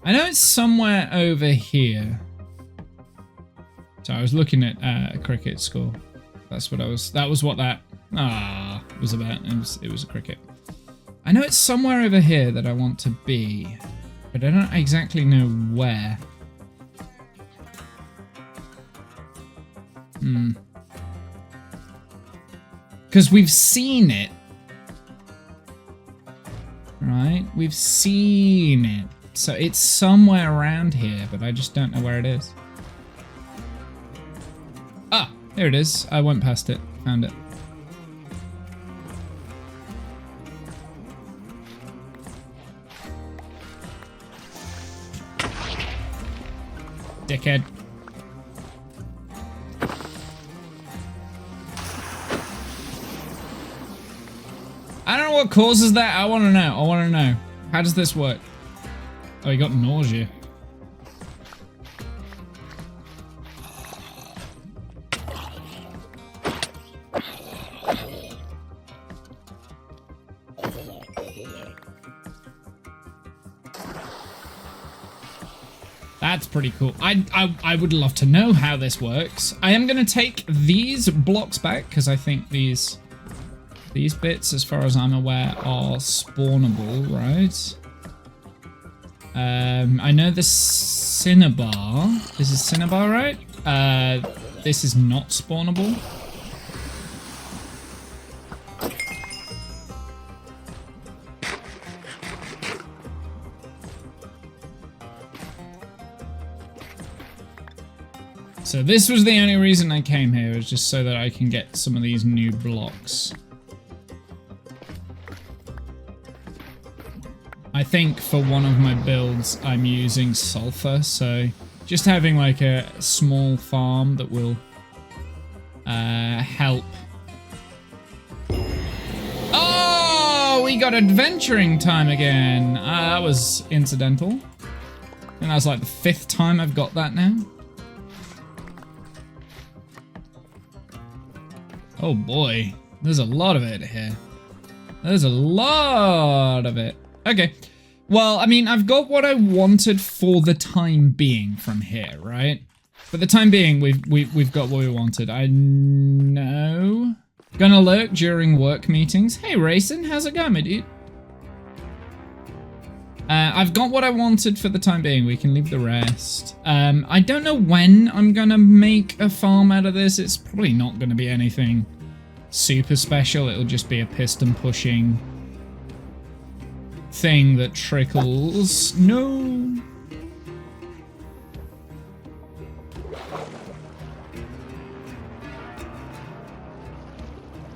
I know it's somewhere over here. So I was looking at a cricket score. That's what I was... That was what that... was about. It was a cricket. I know it's somewhere over here that I want to be, but I don't exactly know where. Because we've seen it. Right? We've seen it. So it's somewhere around here, but I just don't know where it is. Ah, there it is. I went past it. Found it. Dickhead. I don't know what causes that. I want to know. I want to know. How does this work? Oh, he got nausea. That's pretty cool. I would love to know how this works. I am going to take these blocks back because I think these bits, as far as I'm aware, are spawnable, right? I know the cinnabar. This is cinnabar, right? This is not spawnable. So this was the only reason I came here, was just so that I can get some of these new blocks. I think for one of my builds I'm using sulfur, so just having like a small farm that will help. Oh, we got adventuring time again. That was incidental. And that's like the 5th time I've got that now. Oh boy, there's a lot of it here. There's a lot of it. Okay. Well, I mean, I've got what I wanted for the time being from here, right? For the time being, we've got what we wanted. I know. Gonna lurk during work meetings. Hey, Racing, how's it going, my dude? I've got what I wanted for the time being. We can leave the rest. I don't know when I'm gonna make a farm out of this. It's probably not gonna be anything super special. It'll just be a piston pushing thing that trickles. No.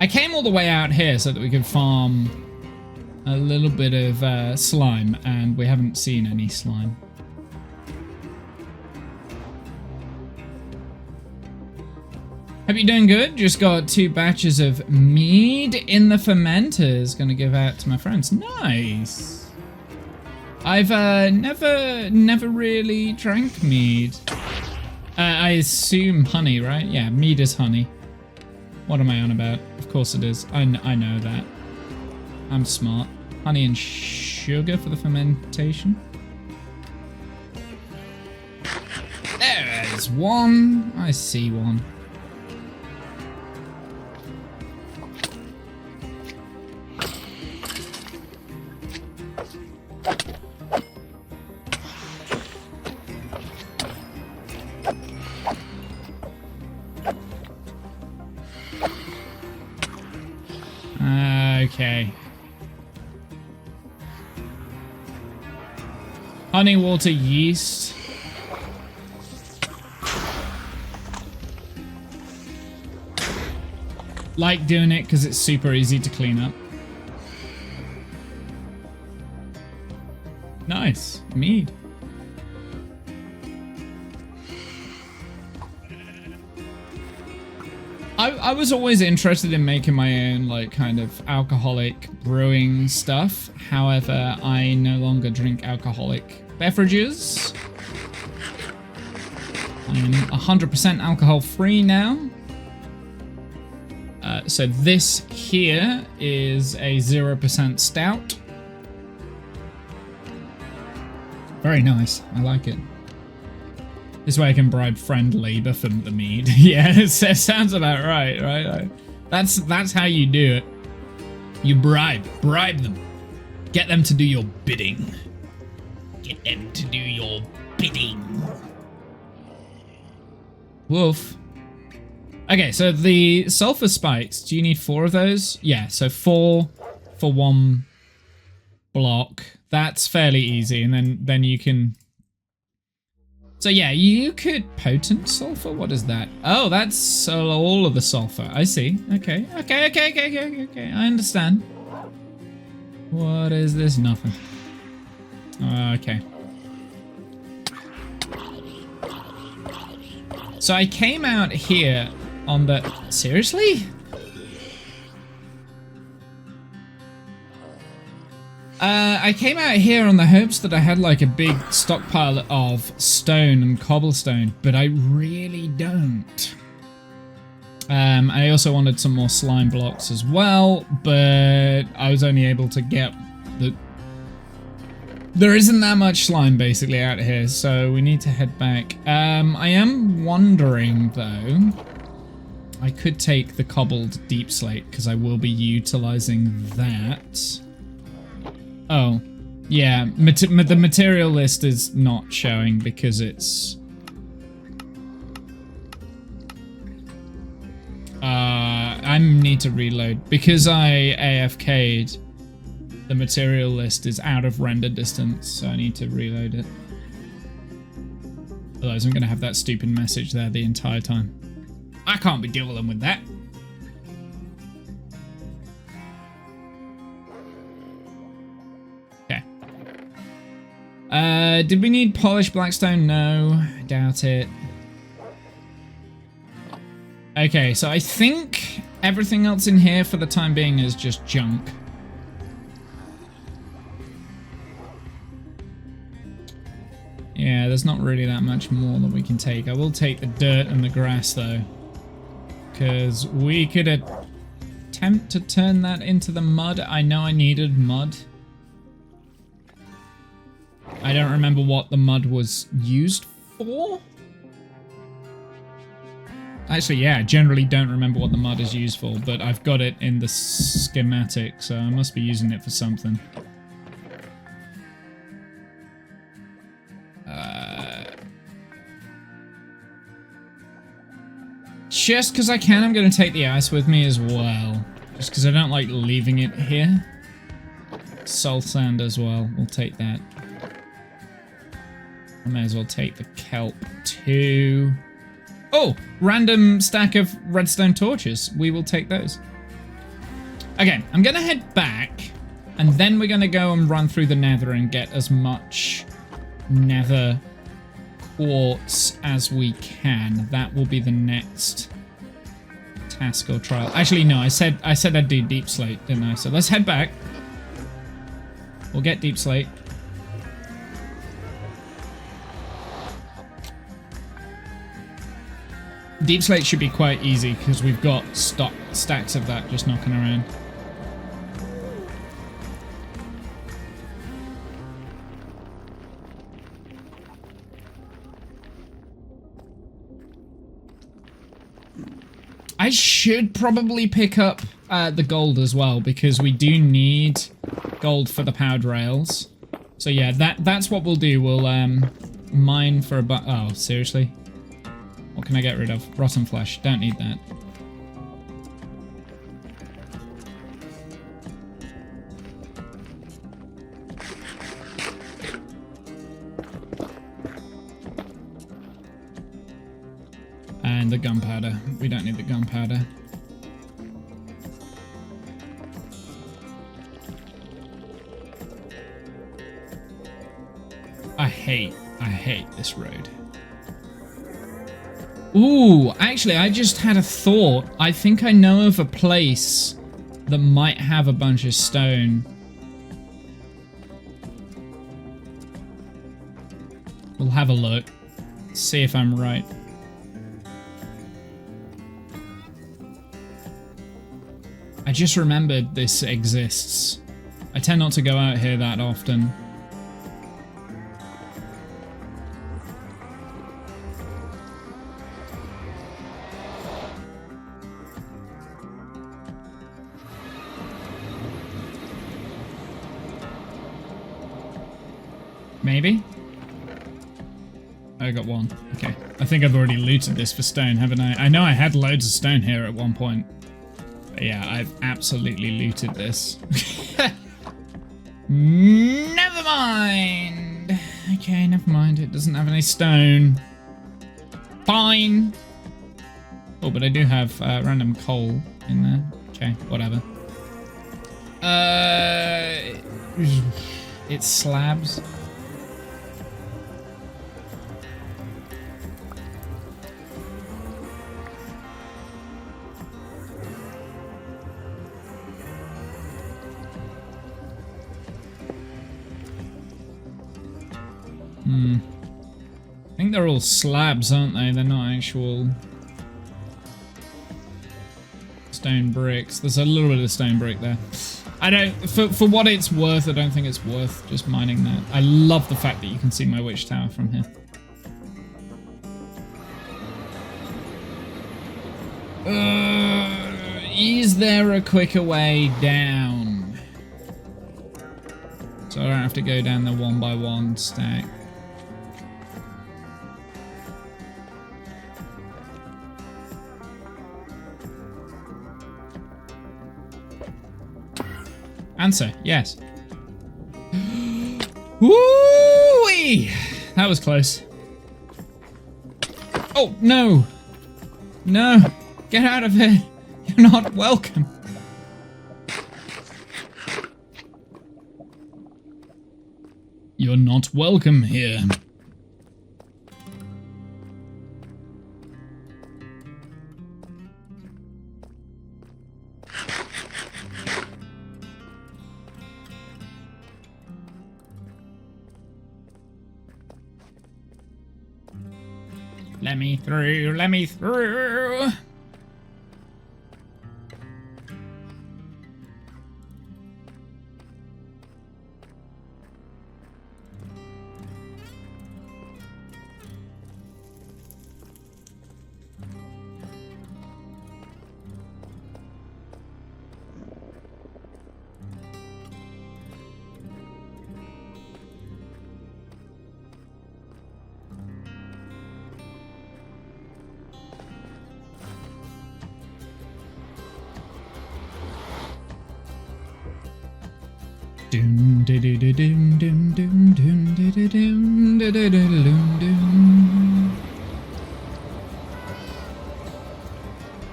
I came all the way out here so that we could farm a little bit of slime, and we haven't seen any slime. Hope you're doing good. Just got 2 batches of mead in the fermenters. Gonna give out to my friends. Nice. I've never really drank mead. I assume honey, right? Yeah, mead is honey. What am I on about? Of course it is. I know that. I'm smart. Honey and sugar for the fermentation. There's one. I see one. Okay. Honey, water, yeast. Like doing it because it's super easy to clean up. Nice. Mead. I was always interested in making my own, like, kind of alcoholic brewing stuff. However, I no longer drink alcoholic beverages. I'm 100% alcohol free now. So this here is a 0% stout. Very nice. I like it. This way I can bribe friend labor for the mead. Yeah, it sounds about right, right? That's how you do it. You bribe them. Get them to do your bidding. Get them to do your bidding. Woof. Okay, so the sulfur spikes, do you need 4 of those? Yeah, so 4 for 1 block. That's fairly easy, and then you can... So yeah, you could potent sulfur. What is that? Oh, that's all of the sulfur. I see. Okay. I understand. What is this? Nothing. Okay. So I came out here on the... Seriously? I came out here on the hopes that I had like a big stockpile of stone and cobblestone, but I really don't. I also wanted some more slime blocks as well, but I was only able to get the... There isn't that much slime basically out here, so we need to head back. I am wondering though, I could take the cobbled deep slate because I will be utilizing that. Oh, yeah, the material list is not showing because it's... I need to reload. Because I AFK'd, the material list is out of render distance, so I need to reload it. Otherwise I'm going to have that stupid message there the entire time. I can't be dealing with that. Did we need polished blackstone? No, I doubt it. Okay, so I think everything else in here for the time being is just junk. Yeah, there's not really that much more that we can take. I will take the dirt and the grass though. Because we could attempt to turn that into the mud. I know I needed mud. I don't remember what the mud was used for. Actually, yeah, I generally don't remember what the mud is used for, but I've got it in the schematic, so I must be using it for something. Just because I can, I'm going to take the ice with me as well. Just because I don't like leaving it here. Soul sand as well. We'll take that. I may as well take the kelp too. Oh, random stack of redstone torches. We will take those. Okay, I'm going to head back. And then we're going to go and run through the nether and get as much nether quartz as we can. That will be the next task or trial. Actually, no, I said I'd do deep slate, didn't I? So let's head back. We'll get deep slate. Deep slate should be quite easy because we've got stacks of that just knocking around. I should probably pick up the gold as well, because we do need gold for the powered rails. So yeah, that's what we'll do. We'll mine for a oh, seriously? What can I get rid of? Rotten flesh. Don't need that. And the gunpowder. We don't need the gunpowder. I hate this road. Ooh, actually, I just had a thought. I think I know of a place that might have a bunch of stone. We'll have a look. See if I'm right. I just remembered this exists. I tend not to go out here that often. Maybe? I got one. Okay. I think I've already looted this for stone, haven't I? I know I had loads of stone here at one point. But yeah, I've absolutely looted this. Never mind. Okay, never mind. It doesn't have any stone. Fine. Oh, but I do have random coal in there. Okay, whatever. It's slabs. I think they're all slabs, aren't they? They're not actual stone bricks. There's a little bit of stone brick there. I don't, for what it's worth, I don't think it's worth just mining that. I love the fact that you can see my witch tower from here. Is there a quicker way down? So I don't have to go down the 1x1 stack. Answer, yes. Woo-wee! That was close. Oh, no! No! Get out of here! You're not welcome! You're not welcome here. Let me through, let me through.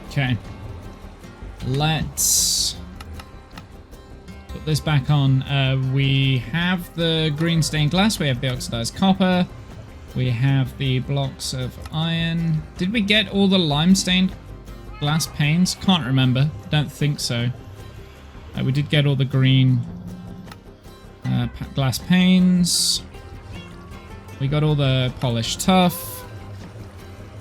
Okay. Let's put this back on. We have the green stained glass. We have the oxidized copper. We have the blocks of iron. Did we get all the lime stained glass panes? Can't remember. Don't think so. We did get all the green glass panes. We got all the polished tuff.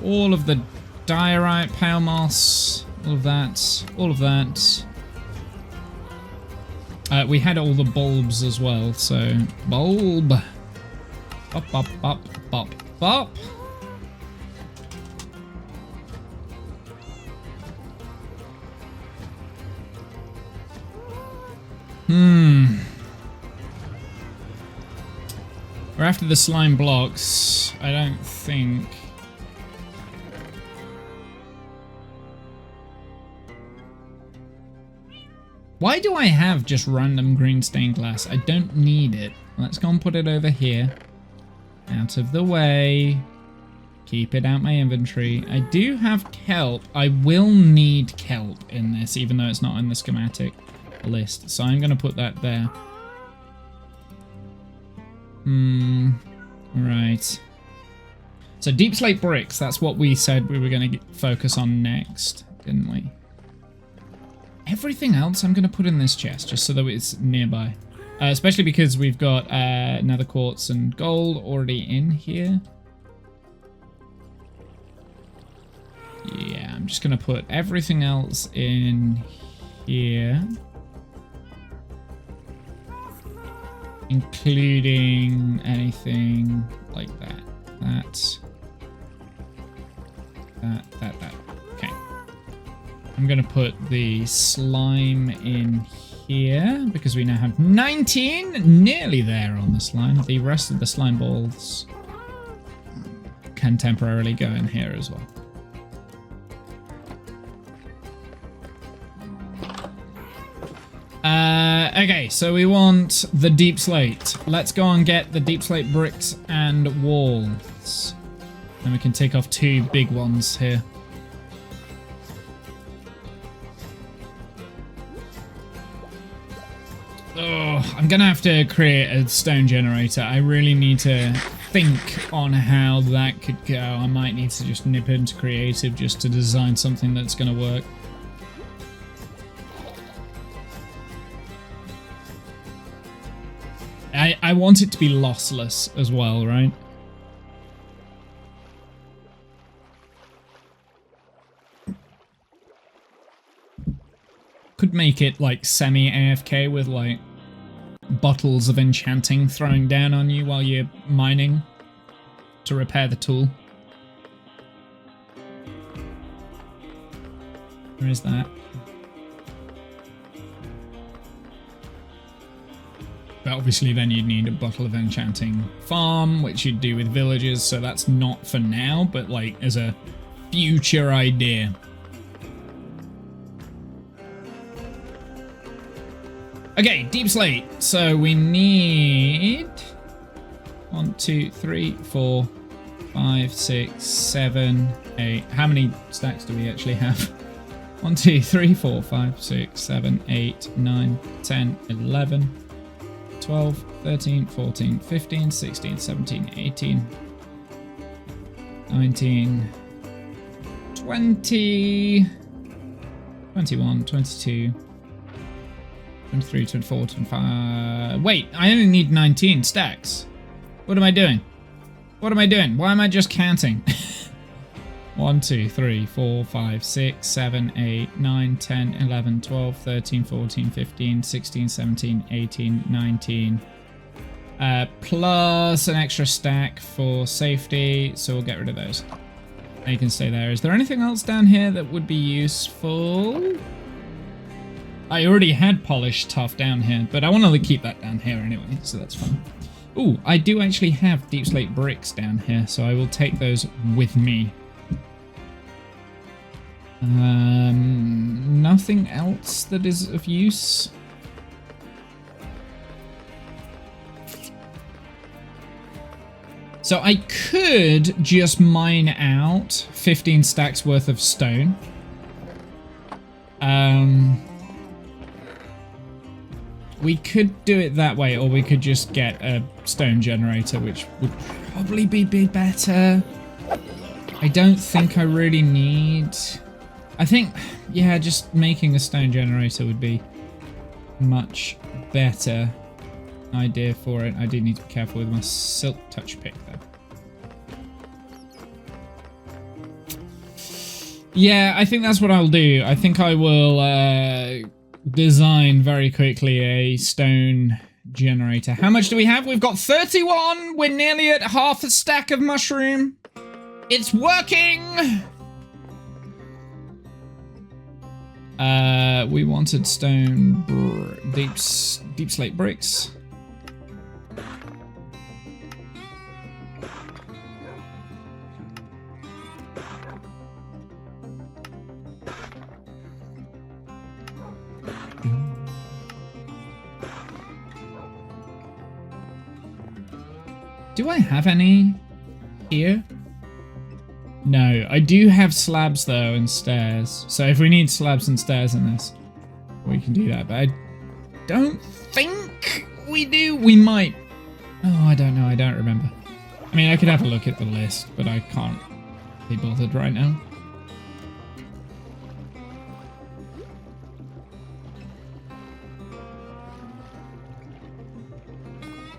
All of the diorite, pale moss. All of that. All of that. We had all the bulbs as well, so bulb. Bop, bop, bop, bop, bop. We're after the slime blocks. I don't think. Why do I have just random green stained glass? I don't need it. Let's go and put it over here. Out of the way. Keep it out my inventory. I do have kelp. I will need kelp in this, even though it's not in the schematic list. So I'm going to put that there. Right. So deep slate bricks. That's what we said we were going to focus on next, didn't we? Everything else I'm going to put in this chest, just so that it's nearby. Especially because we've got nether quartz and gold already in here. Yeah, I'm just going to put everything else in here. Including anything like that. That. Okay. I'm going to put the slime in here because we now have 19, nearly there on the slime. The rest of the slime balls can temporarily go in here as well. Okay, so we want the deep slate. Let's go and get the deep slate bricks and walls. And we can take off 2 big ones here. Oh, I'm gonna have to create a stone generator. I really need to think on how that could go. I might need to just nip into creative just to design something that's gonna work. I want it to be lossless as well, right? Could make it like semi-AFK with like bottles of enchanting throwing down on you while you're mining to repair the tool. Where is that? But obviously then you'd need a bottle of enchanting farm, which you'd do with villagers, so that's not for now, but like as a future idea. Okay, deep slate. So we need 1, 2, 3, 4, 5, 6, 7, 8. How many stacks do we actually have? 1, 2, 3, 4, 5, 6, 7, 8, 9, 10, 11. 12, 13, 14, 15, 16, 17, 18, 19, 20, 21, 22, 23, 24, 25... Wait, I only need 19 stacks. What am I doing? What am I doing? Why am I just counting? 1, 2, 3, 4, 5, 6, 7, 8, 9, 10, 11, 12, 13, 14, 15, 16, 17, 18, 19. Plus an extra stack for safety, so we'll get rid of those. They can stay there. Is there anything else down here that would be useful? I already had polished tuff down here, but I want to keep that down here anyway, so that's fine. Ooh, I do actually have deep slate bricks down here, so I will take those with me. Nothing else that is of use. So I could just mine out 15 stacks worth of stone. We could do it that way, or we could just get a stone generator, which would probably be better. I don't think I really need... I think, yeah, just making a stone generator would be much better idea for it. I do need to be careful with my silk touch pick, though. Yeah, I think that's what I'll do. I think I will design very quickly a stone generator. How much do we have? We've got 31. We're nearly at half a stack of mushroom. It's working. We wanted stone deep slate bricks. Do I have any here? No, I do have slabs though and stairs. So if we need slabs and stairs in this, we can do that. But I don't think we do. We might. Oh, I don't know. I don't remember. I mean, I could have a look at the list, but I can't be bothered right now.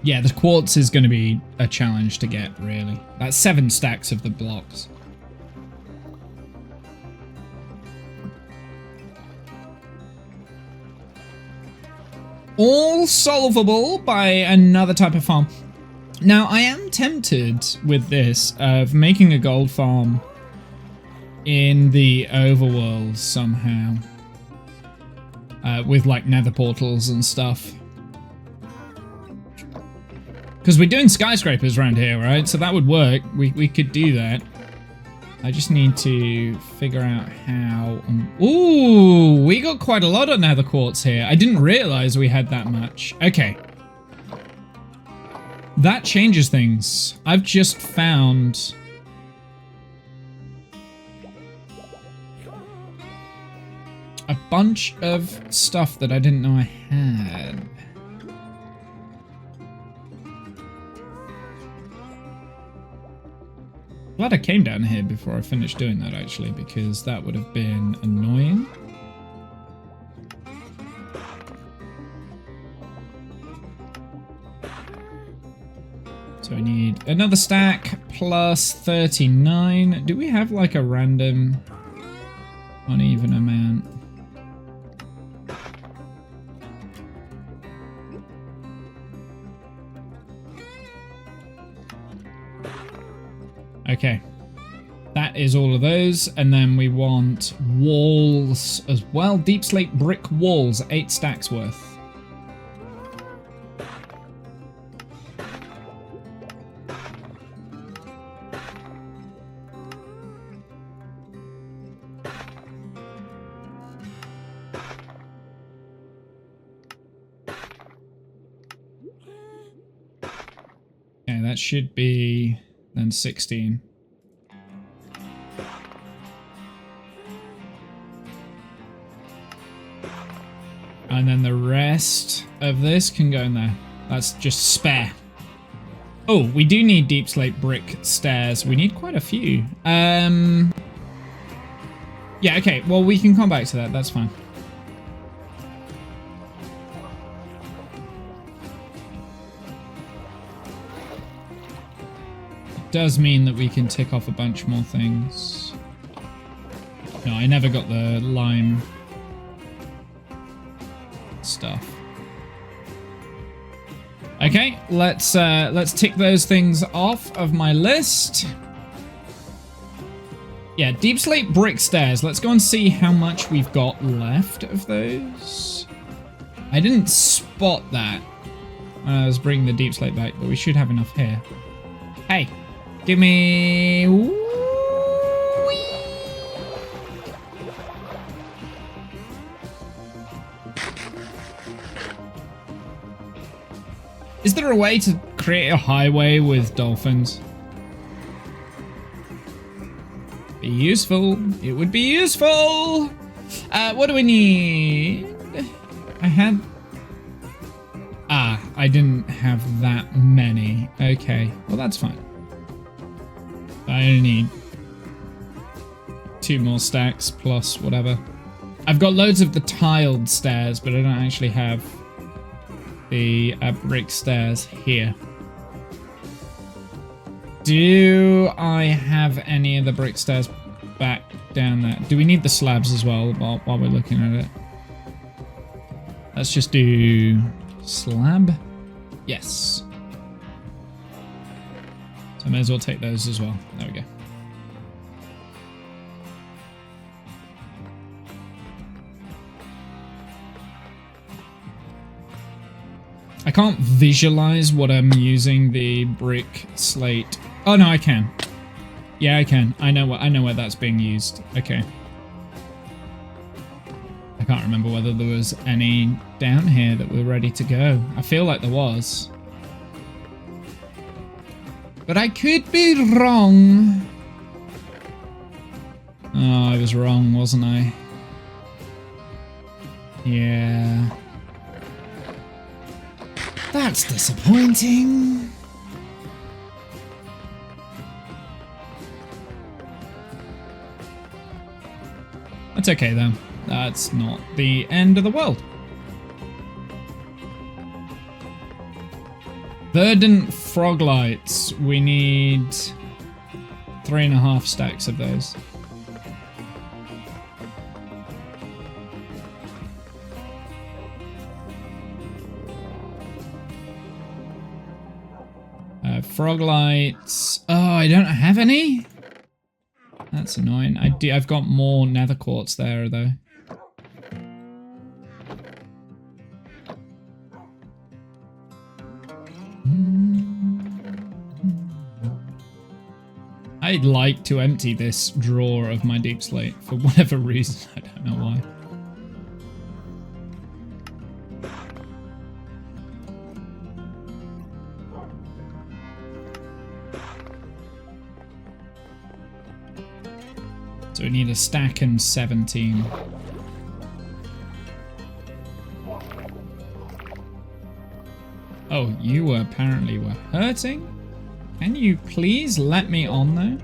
Yeah, the quartz is going to be a challenge to get, really. That's 7 stacks of the blocks. All solvable by another type of farm. Now, I am tempted with this of making a gold farm in the overworld somehow. With, like, nether portals and stuff. Because we're doing skyscrapers around here, right? So that would work. We could do that. I just need to figure out how... Ooh, we got quite a lot of nether quartz here. I didn't realize we had that much. Okay. That changes things. I've just found... a bunch of stuff that I didn't know I had. Glad I came down here before I finished doing that, actually, because that would have been annoying. So we need another stack plus 39. Do we have like a random uneven amount? Okay, that is all of those, and then we want walls as well. Deep slate brick walls, 8 stacks worth. Okay, that should be then 16. And then the rest of this can go in there. That's just spare. Oh, we do need deep slate brick stairs. We need quite a few. Yeah, okay. Well, we can come back to that. That's fine. Does mean that we can tick off a bunch more things. No, I never got the lime stuff. Okay, let's tick those things off of my list. Yeah, deep slate brick stairs. Let's go and see how much we've got left of those. I didn't spot that when I was bringing the deep slate back, but we should have enough here. Hey. Give me... Is there a way to create a highway with dolphins? Be useful. It would be useful. What do we need? I had... I didn't have that many. Okay, well that's fine. I only need 2 more stacks plus whatever. I've got loads of the tiled stairs, but I don't actually have the brick stairs here. Do I have any of the brick stairs back down there? Do we need the slabs as well while we're looking at it? Let's just do slab. Yes. So I may as well take those as well. There we go. I can't visualize what I'm using the brick slate. Oh no, I can. Yeah, I can. I know where that's being used. Okay. I can't remember whether there was any down here that were ready to go. I feel like there was. But I could be wrong. Oh, I was wrong, wasn't I? Yeah. That's disappointing. That's okay though. That's not the end of the world. Verdant frog lights. We need 3.5 stacks of those. Frog lights. Oh, I don't have any? That's annoying. I've got more nether quartz there though. I'd like to empty this drawer of my deep slate for whatever reason. I don't know why. So we need a stack and 17. Oh, you apparently were hurting? Can you please let me on though?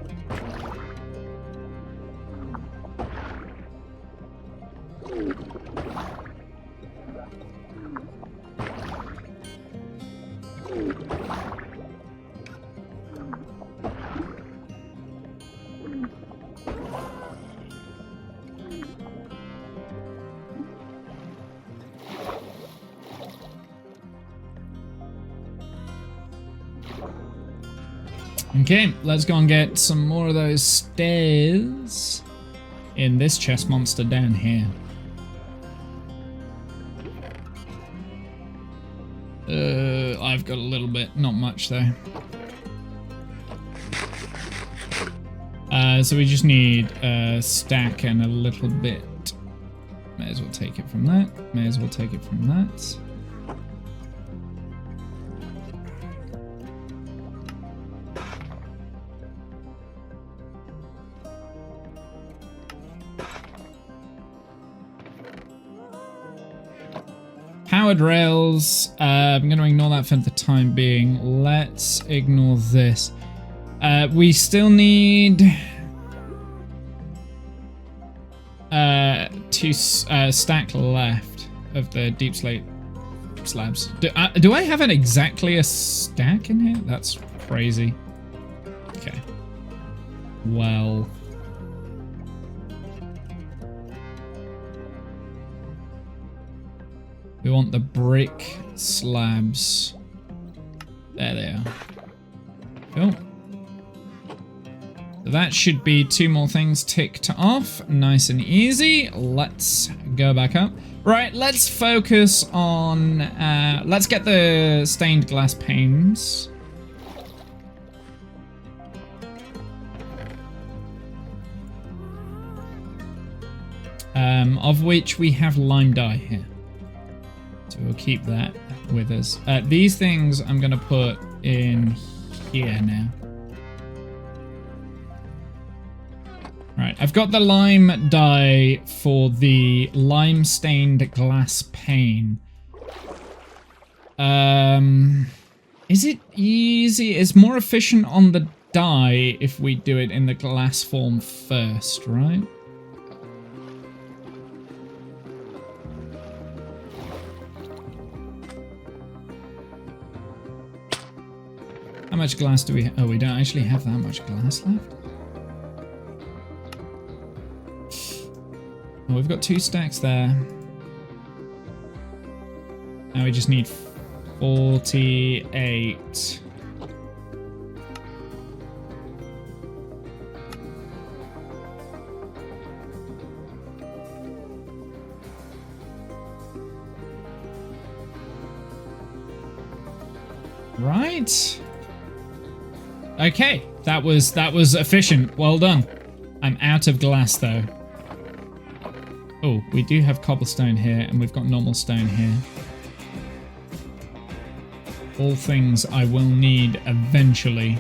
Okay, let's go and get some more of those stairs in this chest monster down here. I've got a little bit, not much though. So we just need a stack and a little bit. May as well take it from that. May as well take it from that. Powered rails. I'm going to ignore that for the time being. Let's ignore this. We still need 2 stack left of the deep slate slabs. Do I have exactly a stack in here? That's crazy. Okay. Well. We want the brick slabs. There they are. Cool. So that should be 2 more things ticked off. Nice and easy. Let's go back up. Right, let's focus on... let's get the stained glass panes. Of which we have lime dye here. So we'll keep that with us. These things I'm going to put in here now. I've got the lime dye for the lime stained glass pane. Is it easy? It's more efficient on the dye if we do it in the glass form first, right? How much glass do we have? Oh, we don't actually have that much glass left. Oh, we've got 2 stacks there. Now we just need 48. Right. Okay, that was efficient. Well done. I'm out of glass though. Oh, we do have cobblestone here, and we've got normal stone here. All things I will need eventually.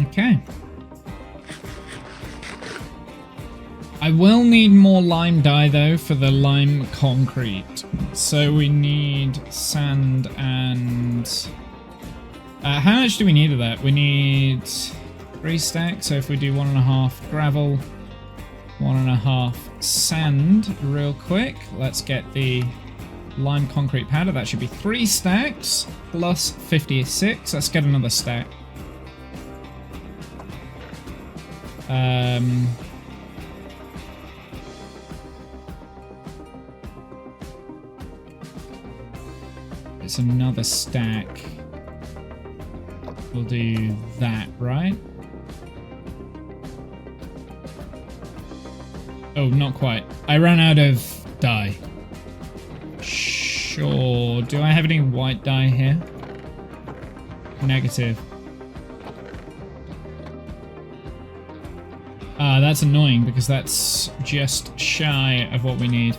Okay. I will need more lime dye though for the lime concrete. So we need sand and... how much do we need of that? We need 3 stacks, so if we do 1.5 gravel, 1.5 sand real quick. Let's get the lime concrete powder. That should be 3 stacks plus 56. Let's get another stack. It's another stack. We'll do that, right? Oh, not quite. I ran out of dye. Sure. Do I have any white dye here? Negative. Ah, that's annoying because that's just shy of what we need.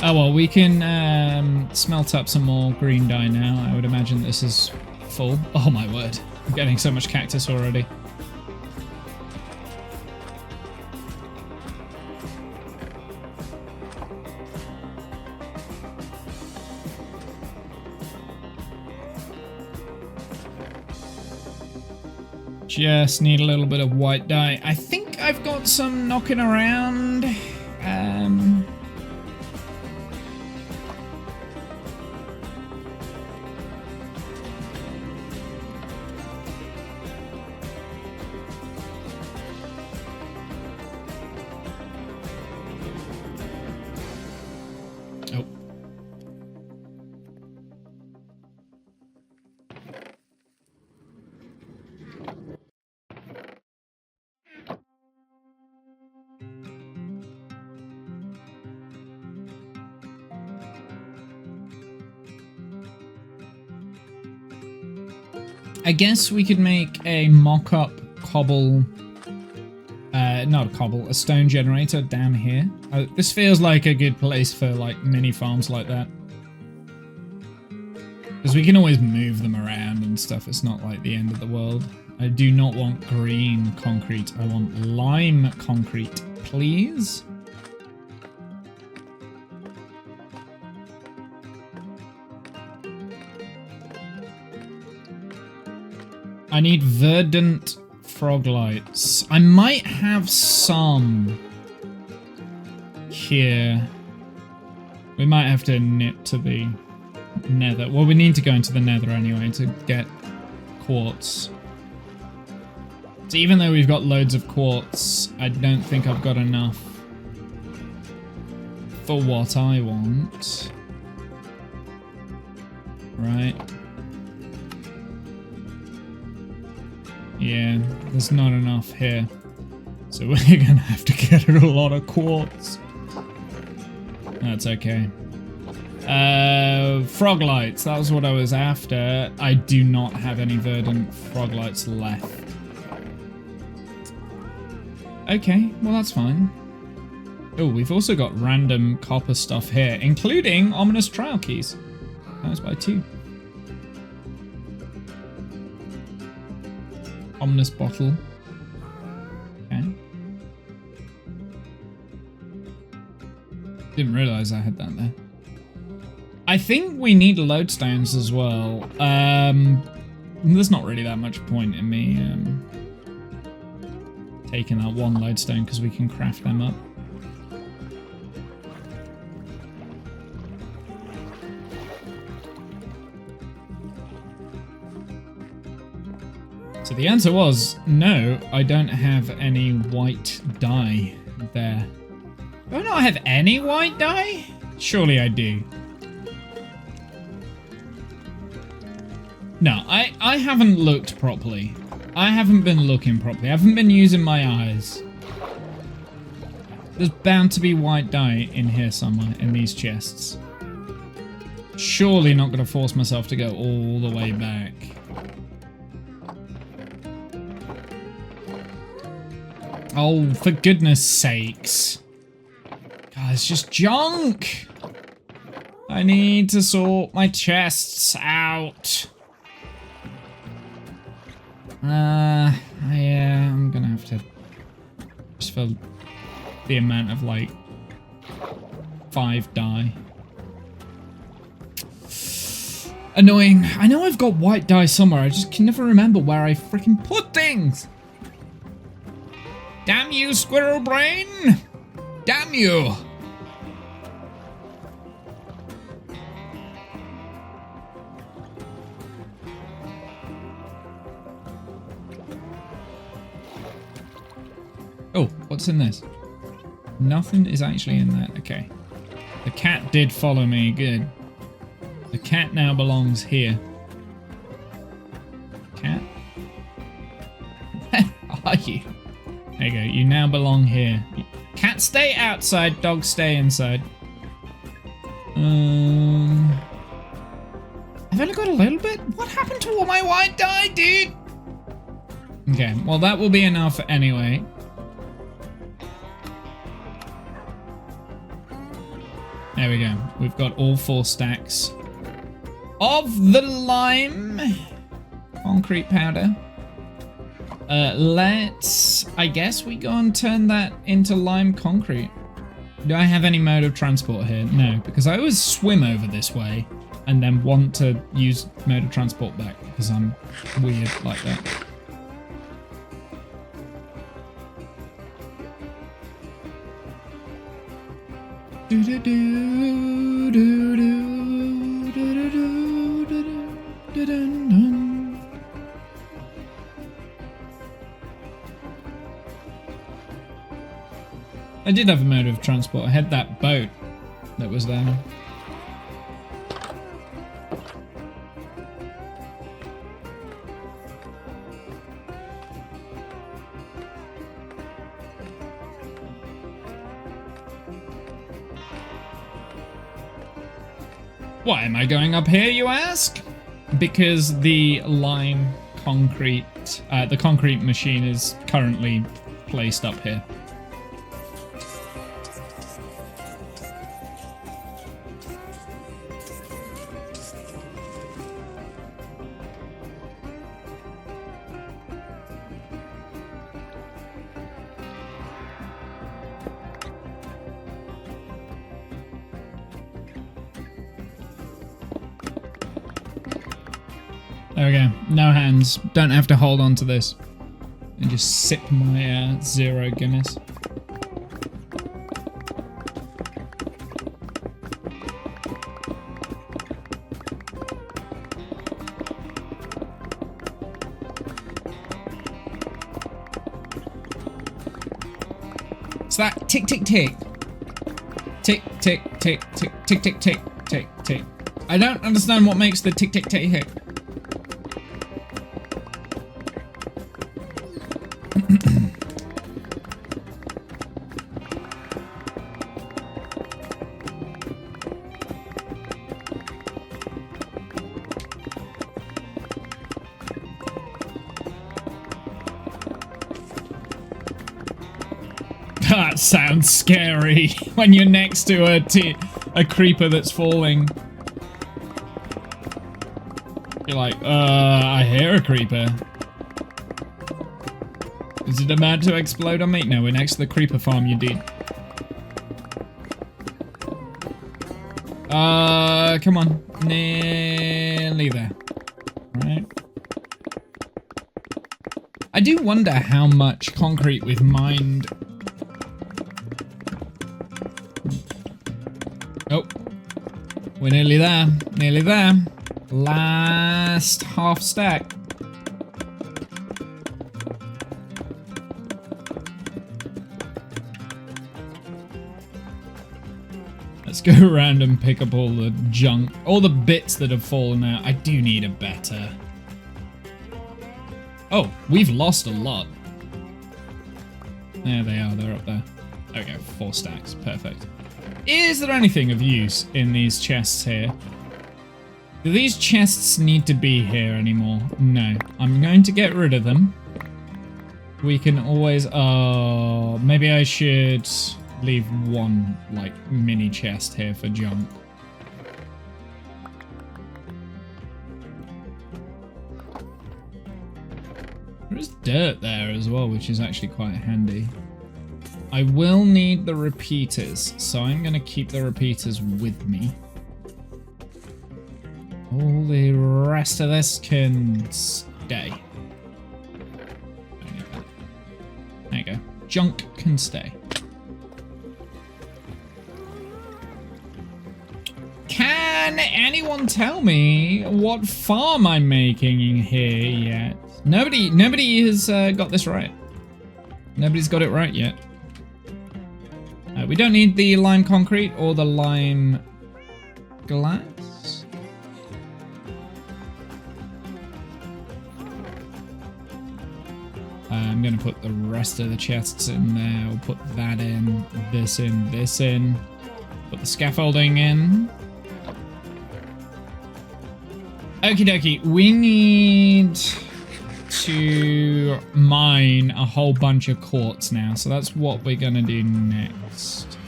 Oh well, we can smelt up some more green dye now. I would imagine this is full. Oh my word. I'm getting so much cactus already. Just need a little bit of white dye. I think I've got some knocking around. Oh. I guess we could make a mock-up cobble, not a cobble, a stone generator down here. This feels like a good place for like mini farms like that. Because we can always move them around and stuff, it's not like the end of the world. I do not want green concrete, I want lime concrete, please. I need verdant frog lights. I might have some here. We might have to nip to the nether. Well, we need to go into the nether anyway to get quartz. So even though we've got loads of quartz, I don't think I've got enough for what I want. Right. Yeah, there's not enough here. So we're gonna have to get a lot of quartz. That's okay. Frog lights, that was what I was after. I do not have any verdant frog lights left. Okay, well that's fine. Oh, we've also got random copper stuff here, including ominous trial keys. Times by 2. Ominous bottle. Okay. Didn't realize I had that there. I think we need lodestones as well. There's not really that much point in me taking that one lodestone because we can craft them up. So the answer was no, I don't have any white dye there. Do I not have any white dye? Surely I do. No, I haven't looked properly. I haven't been looking properly. I haven't been using my eyes. There's bound to be white dye in here somewhere, in these chests. Surely not going to force myself to go all the way back. Oh, for goodness sakes. God, it's just junk. I need to sort my chests out. Yeah, I'm gonna have to just for the amount of like 5 dye. Annoying. I know I've got white dye somewhere. I just can never remember where I freaking put things. Damn you, squirrel brain! Damn you! Oh, what's in this? Nothing is actually in that. Okay. The cat did follow me. Good. The cat now belongs here. Cat? Where are you? There you go. You now belong here. Cat, stay outside. Dog, stay inside. I've only got a little bit? What happened to all my white dye, dude? Okay. Well, that will be enough anyway. There we go. We've got all 4 stacks of the lime concrete powder. Let's, I guess we go and turn that into lime concrete. Do I have any mode of transport here? No, because I always swim over this way and then want to use mode of transport back because I'm weird like that. I did have a mode of transport. I had that boat that was there. Why am I going up here, you ask? Because the lime concrete, the concrete machine is currently placed up here. There we go. No hands. Don't have to hold on to this. And just sip my zero Guinness. It's that tick, tick, tick. Tick, tick, tick, tick, tick, tick, tick, tick, tick. I don't understand what makes the tick, tick, tick, tick. That sounds scary when you're next to a creeper that's falling. You're like, I hear a creeper. Is it about to explode on me? No, we're next to the creeper farm, you dude. Come on. Nearly there. Right. I do wonder how much concrete we've mined. Oh. We're nearly there. Nearly there. Last half stack. Let's go around and pick up all the junk, all the bits that have fallen out. I do need a better. Oh, we've lost a lot. There they are, they're up there. There we go, 4 stacks, perfect. Is there anything of use in these chests here? Do these chests need to be here anymore? No, I'm going to get rid of them. We can always, maybe I should leave one, like, mini chest here for junk. There is dirt there as well, which is actually quite handy. I will need the repeaters, so I'm going to keep the repeaters with me. All the rest of this can stay. There you go. Junk can stay. Can anyone tell me what farm I'm making here yet? Nobody has got this right. Nobody's got it right yet. We don't need the lime concrete or the lime glass. I'm going to put the rest of the chests in there. We'll put that in, this in, this in. Put the scaffolding in. Okie dokie, we need to mine a whole bunch of quartz now, so that's what we're gonna do next.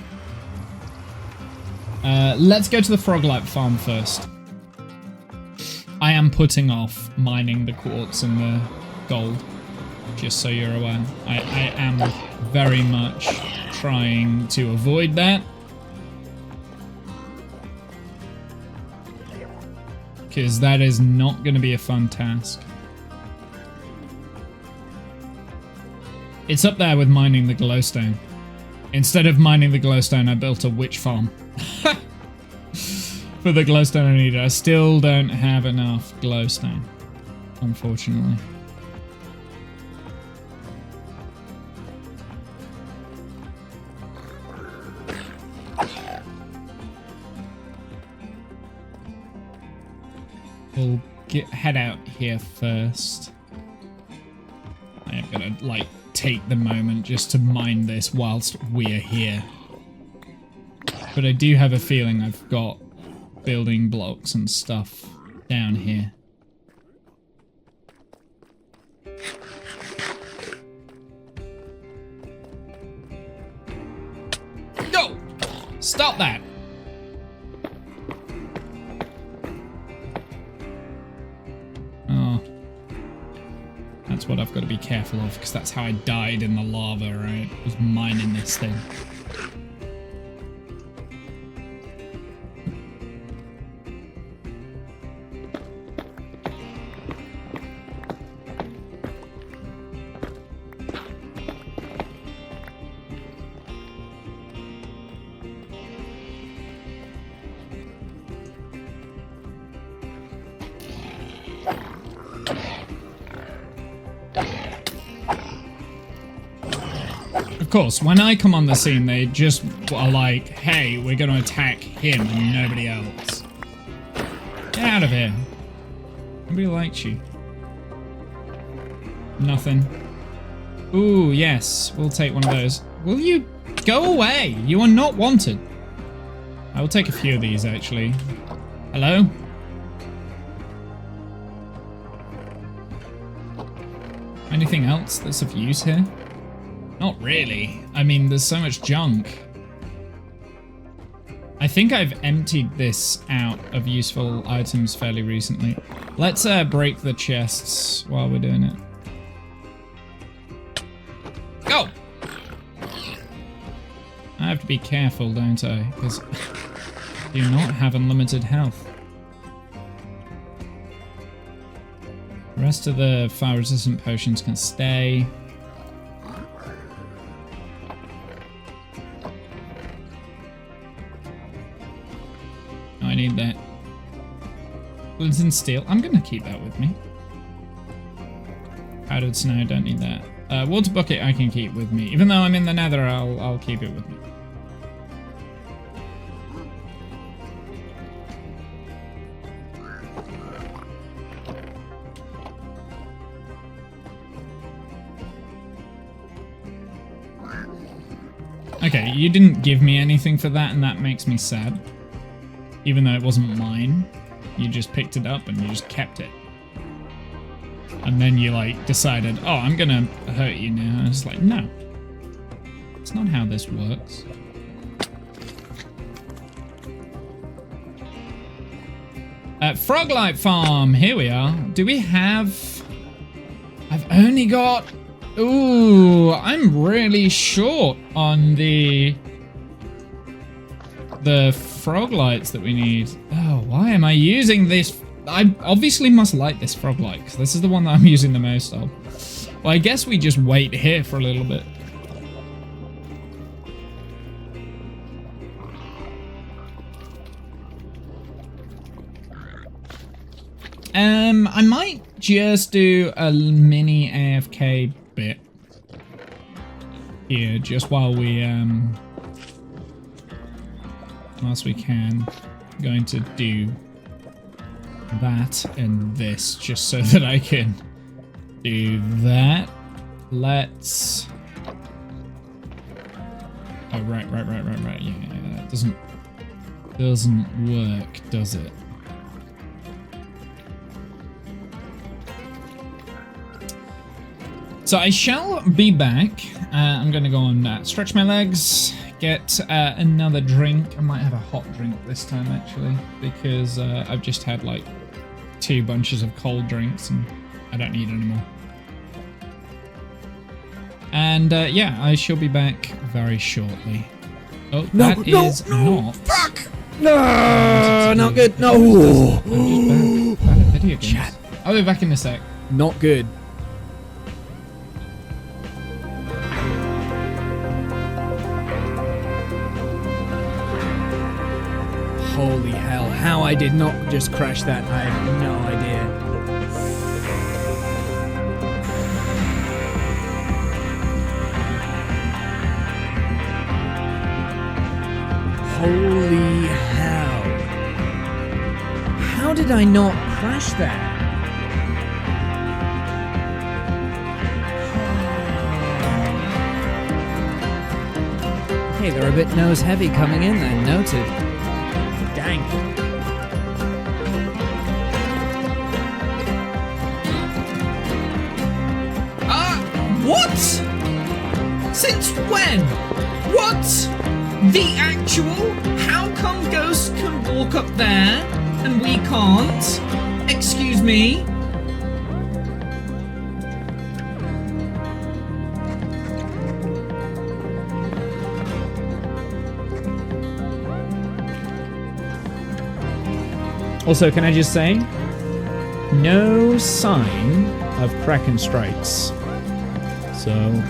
Let's go to the Froglight farm first. I am putting off mining the quartz and the gold, just so you're aware. I am very much trying to avoid that. Because that is not going to be a fun task. It's up there with mining the glowstone. Instead of mining the glowstone, I built a witch farm. For the glowstone I needed. I still don't have enough glowstone, unfortunately. We'll head out here first. I am gonna, like, take the moment just to mine this whilst we're here. But I do have a feeling I've got building blocks and stuff down here. No! Stop that! That's what I've got to be careful of, because that's how I died in the lava, right? Was mining this thing. Of course, when I come on the scene, they just are like, hey, we're going to attack him and nobody else. Get out of here. Nobody likes you. Nothing. Ooh, yes, we'll take one of those. Will you go away? You are not wanted. I will take a few of these, actually. Hello? Anything else that's of use here? Not really. I mean, there's so much junk. I think I've emptied this out of useful items fairly recently. Let's break the chests while we're doing it. Go! I have to be careful, don't I? Because I do not have unlimited health. The rest of the fire-resistant potions can stay. Oh, I need that. Flint and steel. I'm gonna keep that with me. Powdered snow, don't need that. Water bucket I can keep with me. Even though I'm in the nether, I'll keep it with me. Okay, you didn't give me anything for that, and that makes me sad. Even though it wasn't mine. You just picked it up and you just kept it. And then you, like, decided, oh, I'm gonna hurt you now. And it's like, no. It's not how this works. Froglight Farm, here we are. Do we have... I've only got... Ooh, I'm really short on the frog lights that we need. Oh, why am I using this? I obviously must light this frog light, because this is the one that I'm using the most of. Well, I guess we just wait here for a little bit. I might just do a mini AFK bit here, just while we, whilst we can. I'm going to do that and this, just so that I can do that. Let's... Oh, right. Yeah, it doesn't work, does it? So I shall be back. I'm going to go and stretch my legs, get another drink. I might have a hot drink this time, actually, because I've just had like 2 bunches of cold drinks and I don't need any more. And yeah, I shall be back very shortly. Oh, No, that is not. Fuck! No, not good. No. I'm just bad at video games. Chat. I'll be back in a sec. Not good. Holy hell, how I did not just crash that, I have no idea. Holy hell. How did I not crash that? Okay, they're a bit nose heavy coming in then, noted. Dang. What? Since when? What? The actual? How come ghosts can walk up there and we can't? Excuse me? Also, can I just say, no sign of Kraken strikes. So...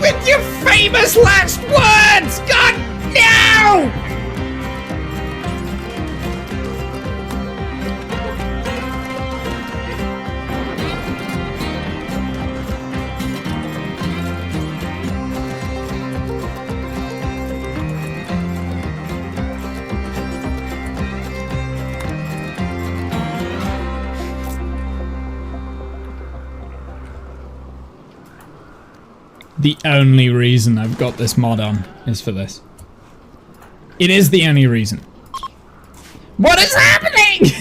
With your famous last words! God, no! The only reason I've got this mod on is for this. It is the only reason. What is happening?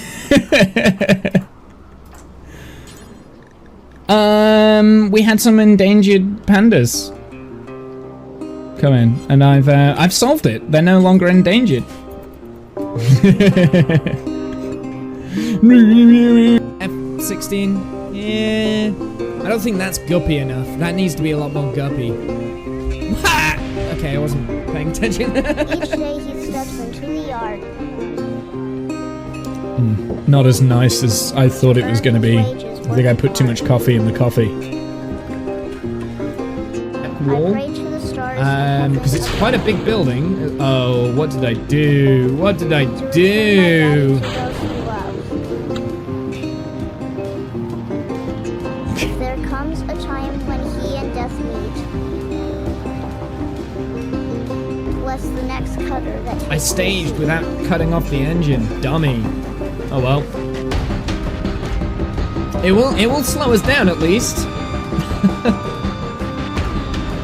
We had some endangered pandas come in, and I've solved it. They're no longer endangered. F16. Yeah. I don't think that's guppy enough. That needs to be a lot more guppy. Okay, I wasn't paying attention. Each day he steps into the yard. Not as nice as I thought it was going to be. I think I put too much coffee in the coffee. Wall. Because it's quite a big building. Oh, what did I do? What did I do? There comes a time when he and death meet. Bless the next cutter that I staged without cutting off the engine, dummy. Oh well. It will slow us down at least.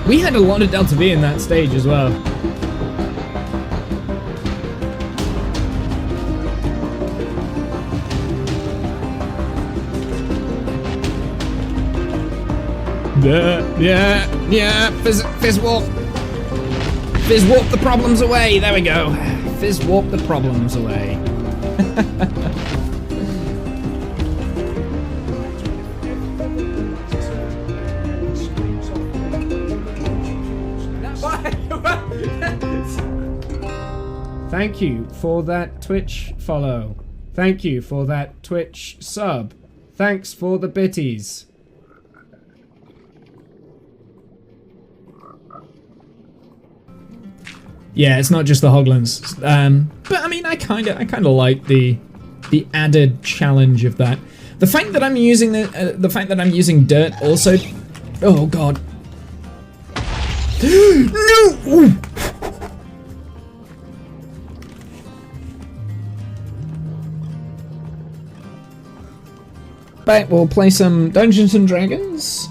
We had a lot of Delta V in that stage as well. Yeah, fizz warp. Fizz warp the problems away, there we go. Fizz warp the problems away. Thank you for that Twitch follow. Thank you for that Twitch sub. Thanks for the bitties. Yeah, it's not just the hoglins. But I mean, I kind of like the added challenge of that. The fact that I'm using the fact that I'm using dirt also. Oh god. No. Ooh. Right, we'll play some Dungeons and Dragons.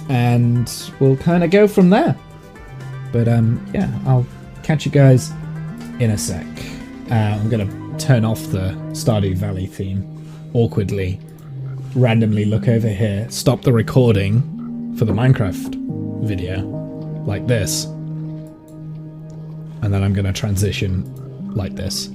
And we'll kind of go from there. But yeah, I'll catch you guys in a sec. I'm gonna turn off the Stardew Valley theme awkwardly, randomly look over here, stop the recording for the Minecraft video like this, and then I'm gonna transition like this.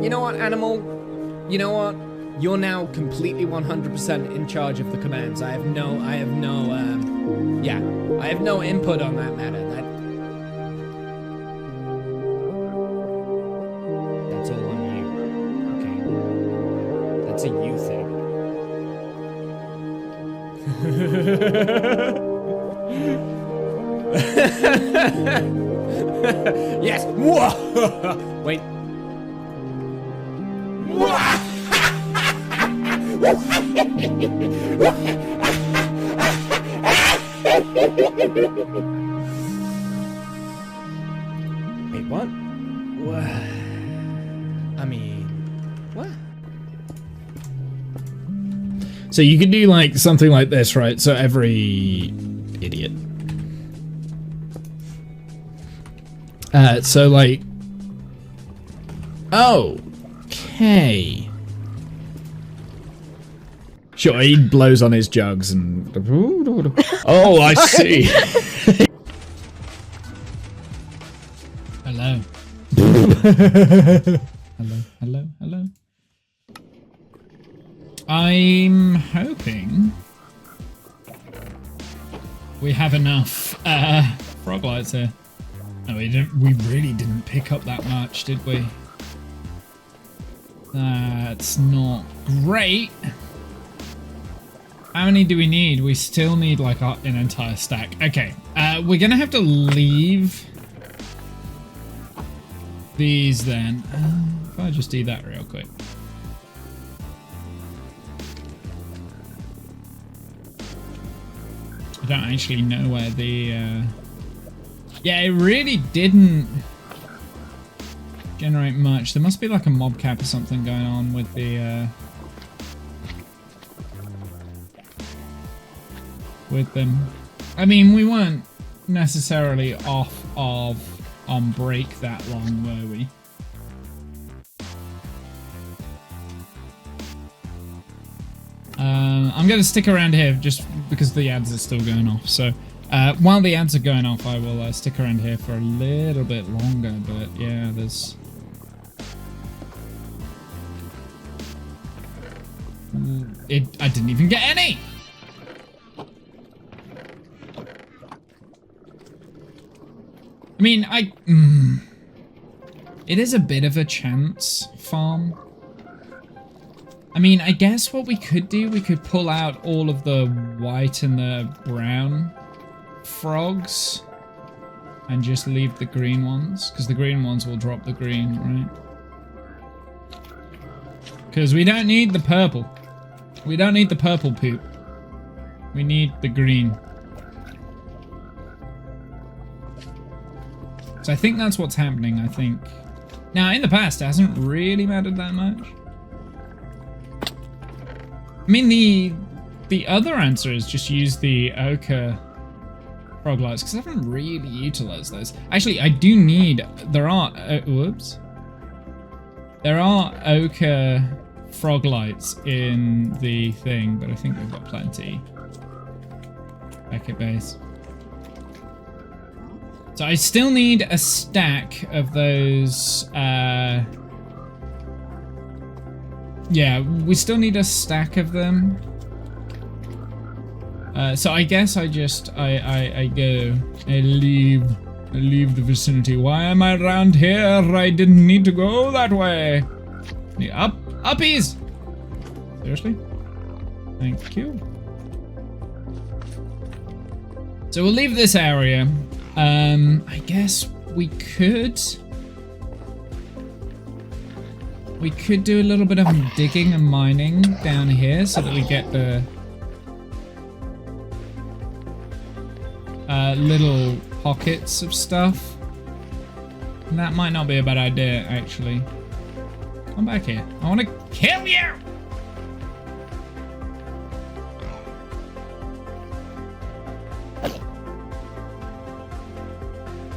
You know what, animal? You know what? You're now completely 100% in charge of the commands. I have no input on that matter. That's all on you. Okay. That's a you thing. Yes. Wait. Wait, what? I mean, what? So you could do like something like this, right? So every idiot. So like, okay. Sure, he blows on his jugs and... Oh, I see. Hello. Hello. I'm hoping we have enough frog lights here. No, we really didn't pick up that much, did we? That's not great. How many do we need? We still need like an entire stack. Okay, we're gonna have to leave these then. If I just do that real quick. I don't actually know where the... Yeah, it really didn't generate much. There must be like a mob cap or something going on with the... with them. I mean, we weren't necessarily off of on break that long, were we? I'm going to stick around here just because the ads are still going off. So while the ads are going off, I will stick around here for a little bit longer. But yeah, there's... I didn't even get any! I mean, it is a bit of a chance farm. I mean, I guess what we could do, we could pull out all of the white and the brown frogs and just leave the green ones, because the green ones will drop the green, right? Because we don't need the purple. We don't need the purple poop. We need the green. So I think that's what's happening, I think. Now, in the past, it hasn't really mattered that much. I mean, the other answer is just use the ochre frog lights, because I haven't really utilized those. Actually, I do need... There are... whoops. There are ochre frog lights in the thing, but I think we've got plenty. Back at base. So I still need a stack of those... yeah, we still need a stack of them. So I guess I just I go. I leave the vicinity. Why am I around here? I didn't need to go that way. Uppies! Seriously? Thank you. So we'll leave this area. I guess we could do a little bit of digging and mining down here so that we get the little pockets of stuff. And that might not be a bad idea, actually. Come back here. I want to kill you!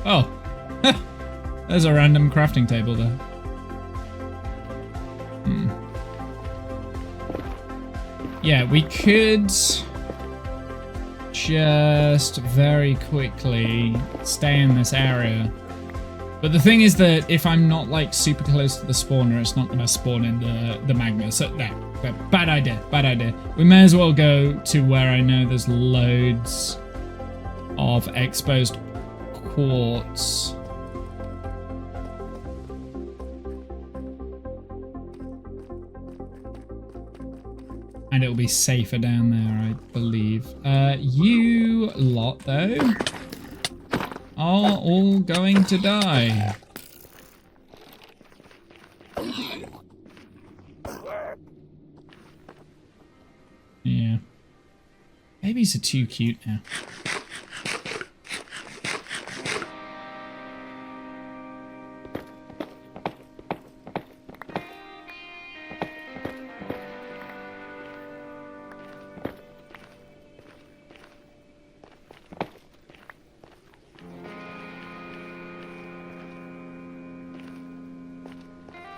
Oh. There's a random crafting table there. Yeah, we could just very quickly stay in this area. But the thing is that if I'm not like super close to the spawner, it's not going to spawn in the magma. So no, bad idea, bad idea. We may as well go to where I know there's loads of exposed quartz. And it'll be safer down there, I believe. You lot, though, are all going to die. Yeah. Babies are too cute now.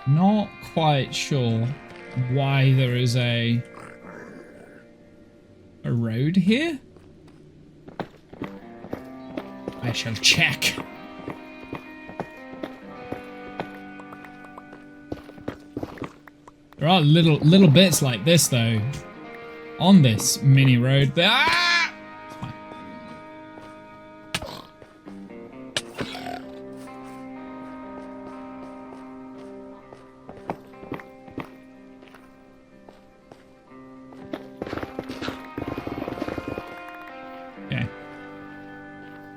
Not quite sure why there is a road here. I shall check. There are little bits like this though on this mini road. Ah! It's fine. Okay.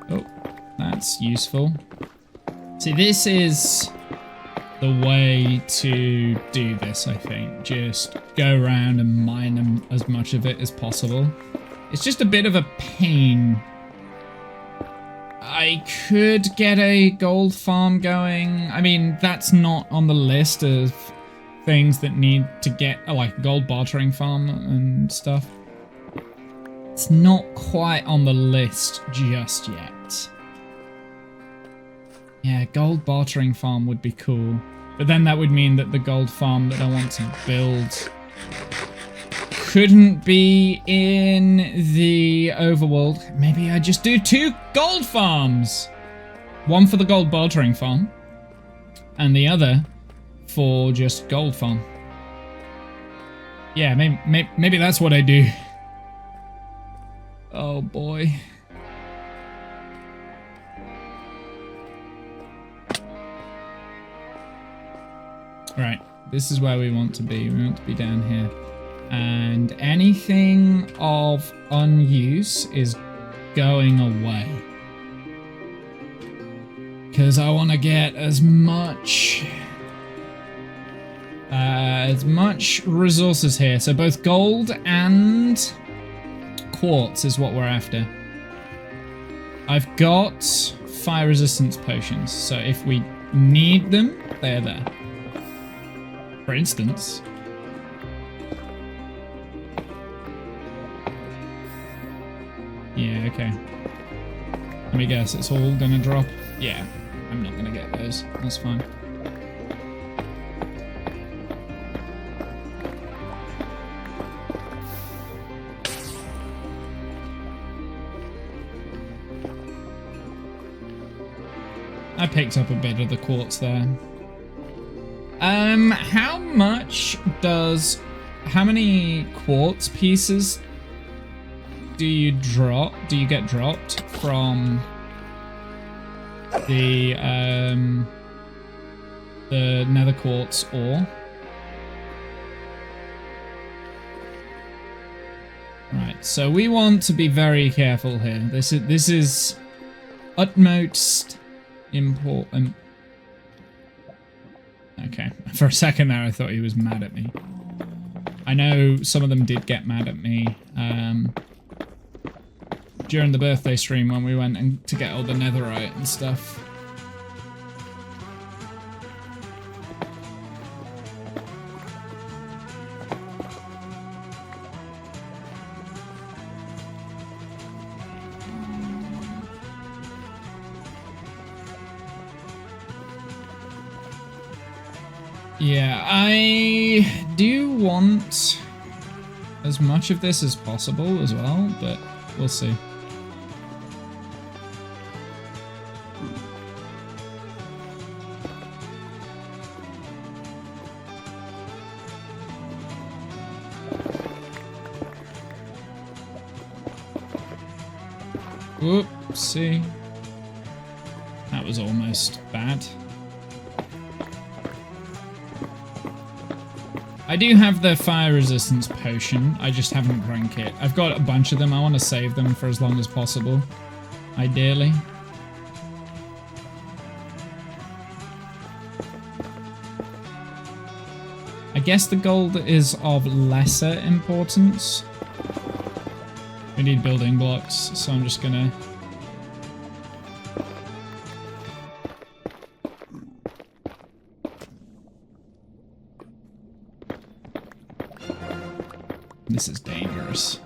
Oh, that's useful. See, this is the way to do this, I think. Just go around and mine as much of it as possible. It's just a bit of a pain. I could get a gold farm going. I mean, that's not on the list of things that need to get, like gold bartering farm and stuff. It's not quite on the list just yet. Yeah, gold bartering farm would be cool. But then that would mean that the gold farm that I want to build couldn't be in the overworld. Maybe I just do 2 gold farms. One for the gold bartering farm, and the other for just gold farm. Yeah, maybe that's what I do. Oh boy. Right, this is where we want to be. We want to be down here. And anything of unuse is going away. Because I want to get as much resources here. So both gold and quartz is what we're after. I've got fire resistance potions. So if we need them, they're there. For instance, yeah, okay. Let me guess, it's all gonna drop. Yeah, I'm not gonna get those. That's fine. I picked up a bit of the quartz there. How many quartz pieces do you get dropped from the nether quartz ore? Right, so we want to be very careful here. This is utmost important. Okay, for a second there I thought he was mad at me. I know some of them did get mad at me during the birthday stream when we went to get all the netherite and stuff. Yeah, I do want as much of this as possible as well, but we'll see. Whoopsie. That was almost bad. I do have the fire resistance potion, I just haven't drank it. I've got a bunch of them, I want to save them for as long as possible, ideally. I guess the gold is of lesser importance. We need building blocks, so I'm just gonna... This is dangerous.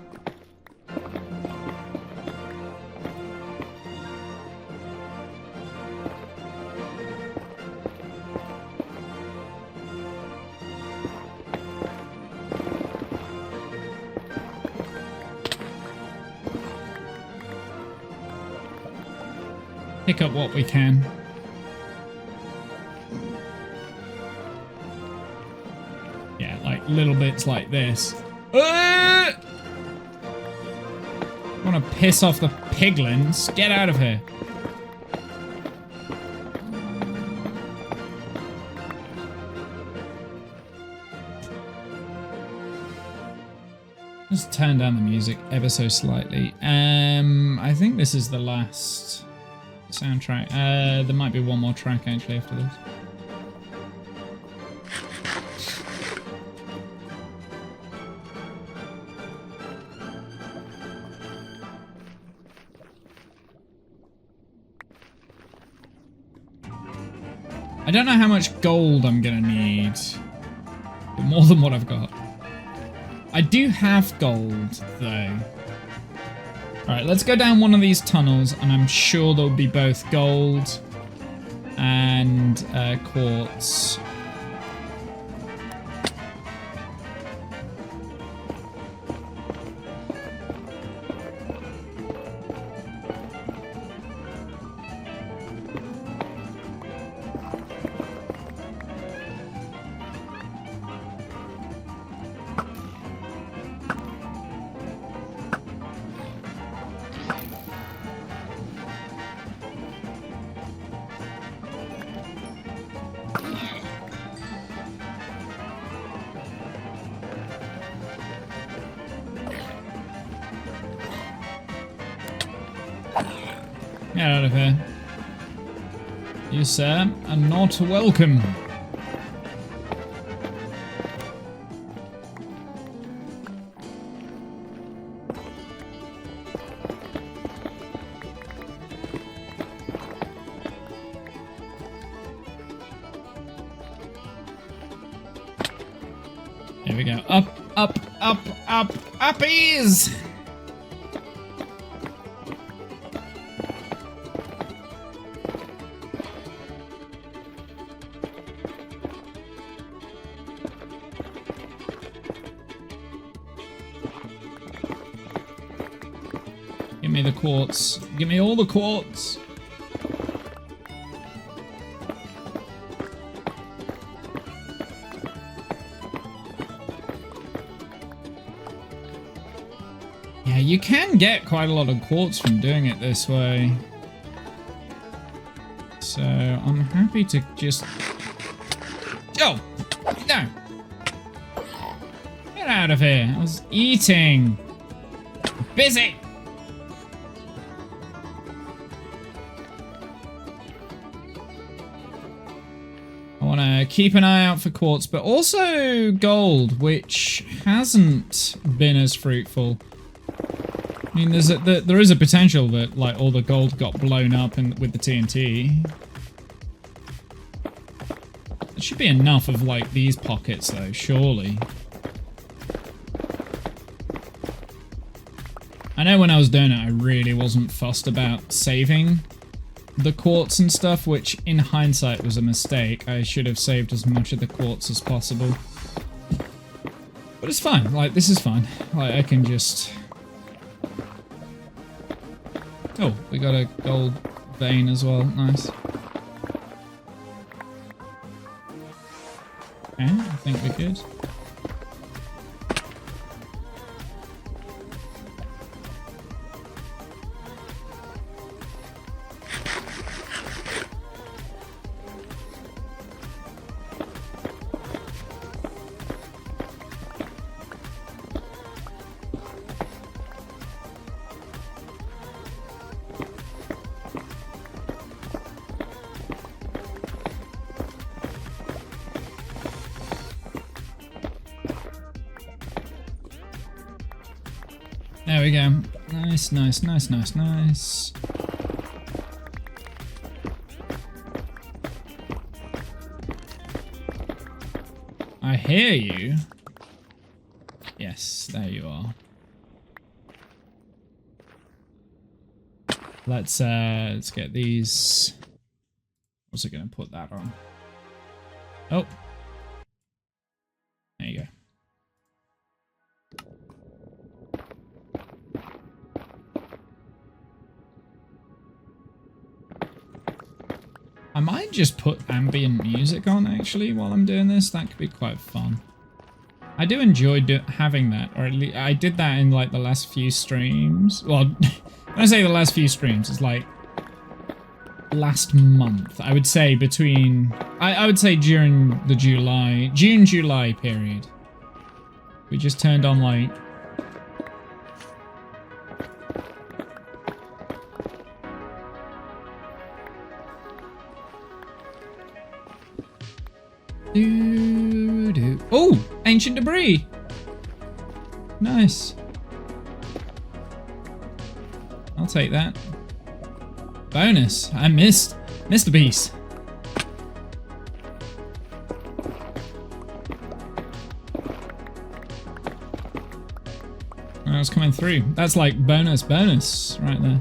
Pick up what we can. Yeah, like little bits like this. I want to piss off the piglins. Get out of here. Just turn down the music ever so slightly. I think this is the last soundtrack. There might be one more track actually after this. I don't know how much gold I'm gonna need, but more than what I've got. I do have gold, though. Alright, let's go down one of these tunnels, and I'm sure there'll be both gold and quartz. Get out of here. You, sir, are not welcome. Here we go. Up, up, up, up, uppies! Give me the quartz. Give me all the quartz. Yeah, you can get quite a lot of quartz from doing it this way. So I'm happy to just... Oh! No! Get out of here. I was eating. Busy! I want to keep an eye out for quartz, but also gold, which hasn't been as fruitful. I mean, there is a potential that like all the gold got blown up with the TNT. There should be enough of like these pockets though, surely. I know when I was doing it, I really wasn't fussed about saving the quartz and stuff, which in hindsight was a mistake. I should have saved as much of the quartz as possible. But it's fine, like this is fine. Like I can just... Oh, we got a gold vein as well, nice. Okay, I think we're good. There we go. Nice, nice, nice, nice, nice. I hear you. Yes, there you are. Let's get these. What's it gonna put that on? Oh. There you go. I might just put ambient music on, actually, while I'm doing this. That could be quite fun. I do enjoy having that, or at least I did that in, like, the last few streams. Well, when I say the last few streams, it's, like, last month. I would say between... I would say during the June-July period. We just turned on, like... Oh! Ancient debris! Nice. I'll take that. Bonus. I missed a piece. That's coming through. That's like bonus right there.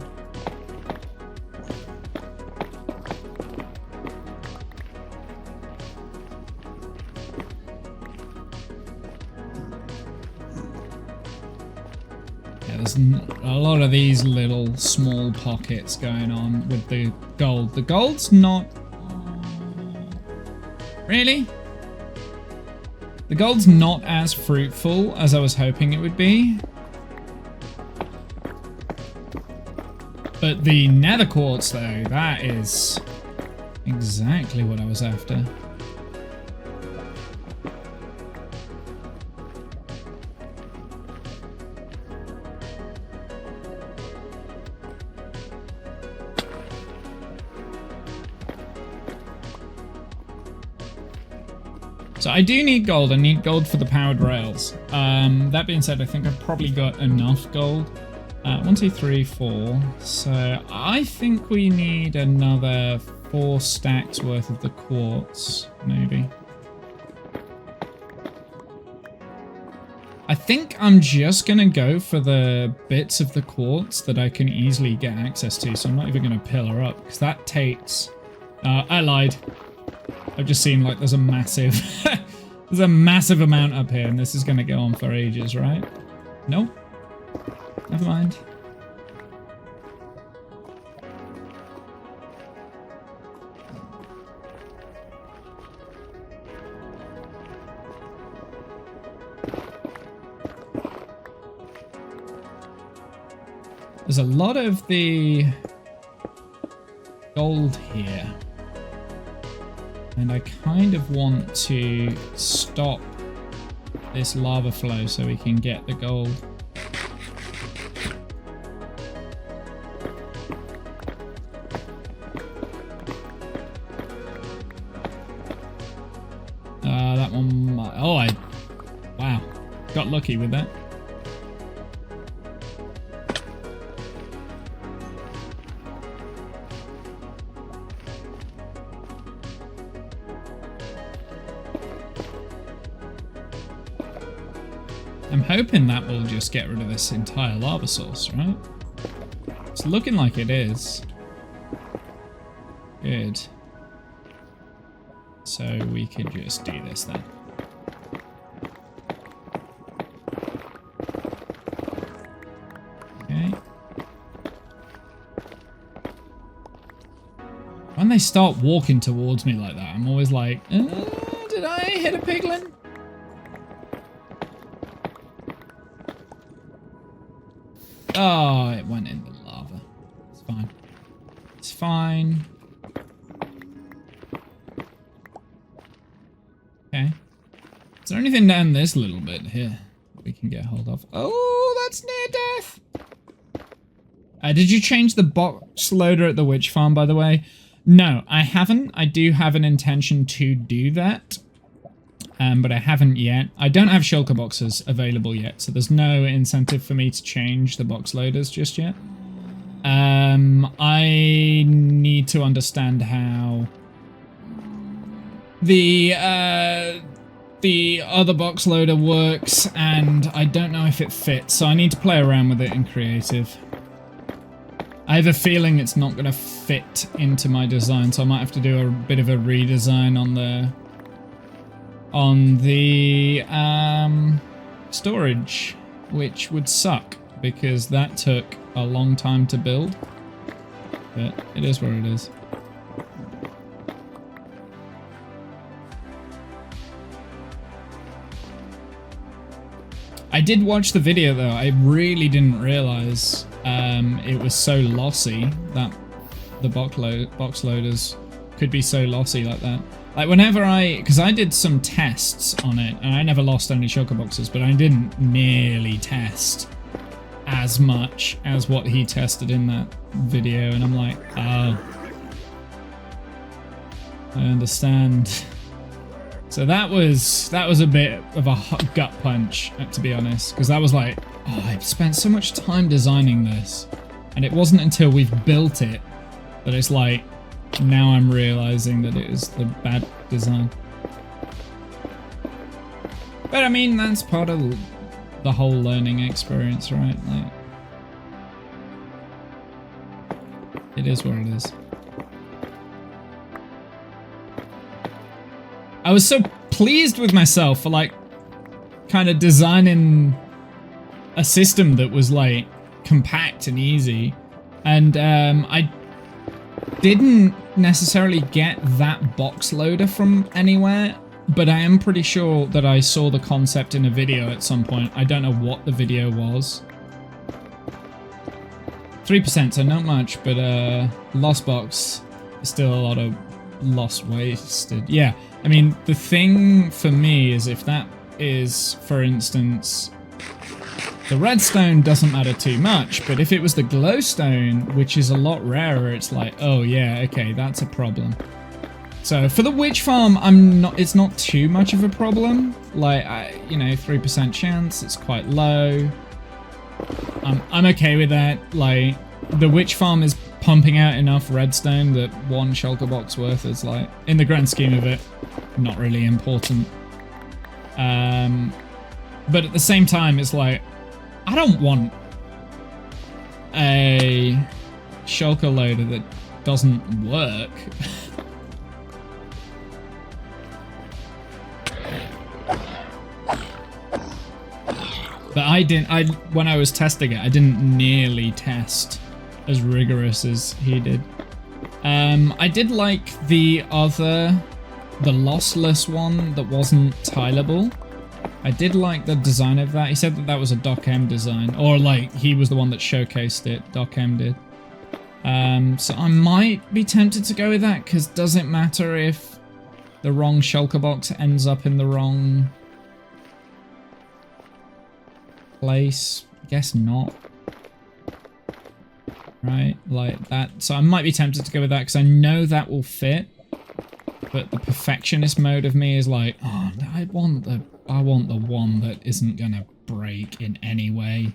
Yeah, there's a lot of these little small pockets going on with the gold. The gold's not... Really? The gold's not as fruitful as I was hoping it would be. But the nether quartz, though, that is exactly what I was after. So I do need gold. I need gold for the powered rails. That being said, I think I've probably got enough gold. 1, 2, 3, 4. So I think we need another 4 stacks worth of the quartz, maybe. I think I'm just going to go for the bits of the quartz that I can easily get access to. So I'm not even going to pillar up because that takes... I lied. I've just seen like there's a massive... there's a massive amount up here and this is going to go on for ages, right? Nope. Never mind. There's a lot of the gold here. And I kind of want to stop this lava flow so we can get the gold. That one... Oh, wow. Got lucky with that. I'm hoping that will just get rid of this entire lava source, right? It's looking like it is. Good. So we could just do this then. Okay. When they start walking towards me like that, I'm always like, did I hit a piglin? Oh, it went in the lava. It's fine. It's fine. Okay. Is there anything down this little bit here that we can get hold of? Oh, that's near death. Did you change the box loader at the witch farm, by the way? No, I haven't. I do have an intention to do that. But I haven't yet. I don't have shulker boxes available yet, so there's no incentive for me to change the box loaders just yet. I need to understand how the other box loader works, and I don't know if it fits, so I need to play around with it in creative. I have a feeling it's not going to fit into my design, so I might have to do a bit of a redesign on the storage, which would suck because that took a long time to build, but it is what it is. I did watch the video though. I really didn't realize it was so lossy that the box loaders could be so lossy like that. Like whenever because I did some tests on it and I never lost any shulker boxes, but I didn't nearly test as much as what he tested in that video, and I'm like, oh, I understand. So that was a bit of a gut punch, to be honest, because that was like, oh, I've spent so much time designing this, and it wasn't until we've built it that it's like, now I'm realizing that it is the bad design. But I mean, that's part of the whole learning experience, right? Like, it is what it is. I was so pleased with myself for like kind of designing a system that was like compact and easy, and I didn't necessarily get that box loader from anywhere, but I am pretty sure that I saw the concept in a video at some point. I don't know what the video was. 3%, so not much, but lost box is still a lot of lost wasted. Yeah, I mean, the thing for me is if that is, for instance, the redstone doesn't matter too much, but if it was the glowstone, which is a lot rarer, it's like, oh yeah, okay, that's a problem. So for the witch farm, it's not too much of a problem. Like, you know, 3% chance, it's quite low. I'm okay with that. Like, the witch farm is pumping out enough redstone that one shulker box worth is like, in the grand scheme of it, not really important. But at the same time, it's like, I don't want a shulker loader that doesn't work. But when I was testing it, I didn't nearly test as rigorous as he did. I did like the lossless one that wasn't tileable. I did like the design of that. He said that that was a Doc M design, or like he was the one that showcased it. Doc M did. So I might be tempted to go with that, because does it matter if the wrong shulker box ends up in the wrong place? I guess not. Right, like that. So I might be tempted to go with that because I know that will fit. But the perfectionist mode of me is like, oh, I want the one that isn't gonna break in any way.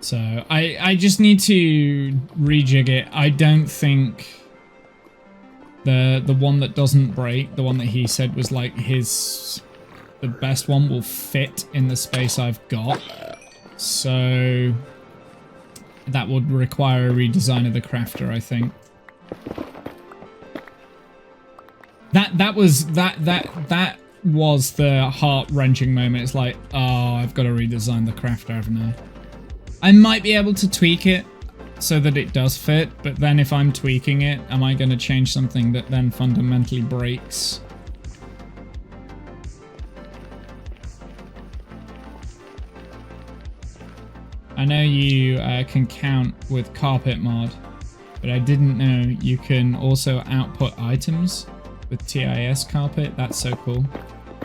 So I just need to rejig it. I don't think the one that doesn't break, the one that he said was like the best one, will fit in the space I've got. So that would require a redesign of the crafter, I think. That was the heart-wrenching moment. It's like, oh, I've got to redesign the crafter, haven't I? I might be able to tweak it so that it does fit, but then if I'm tweaking it, am I going to change something that then fundamentally breaks? I know you can count with carpet mod, but I didn't know you can also output items with TIS carpet. That's so cool.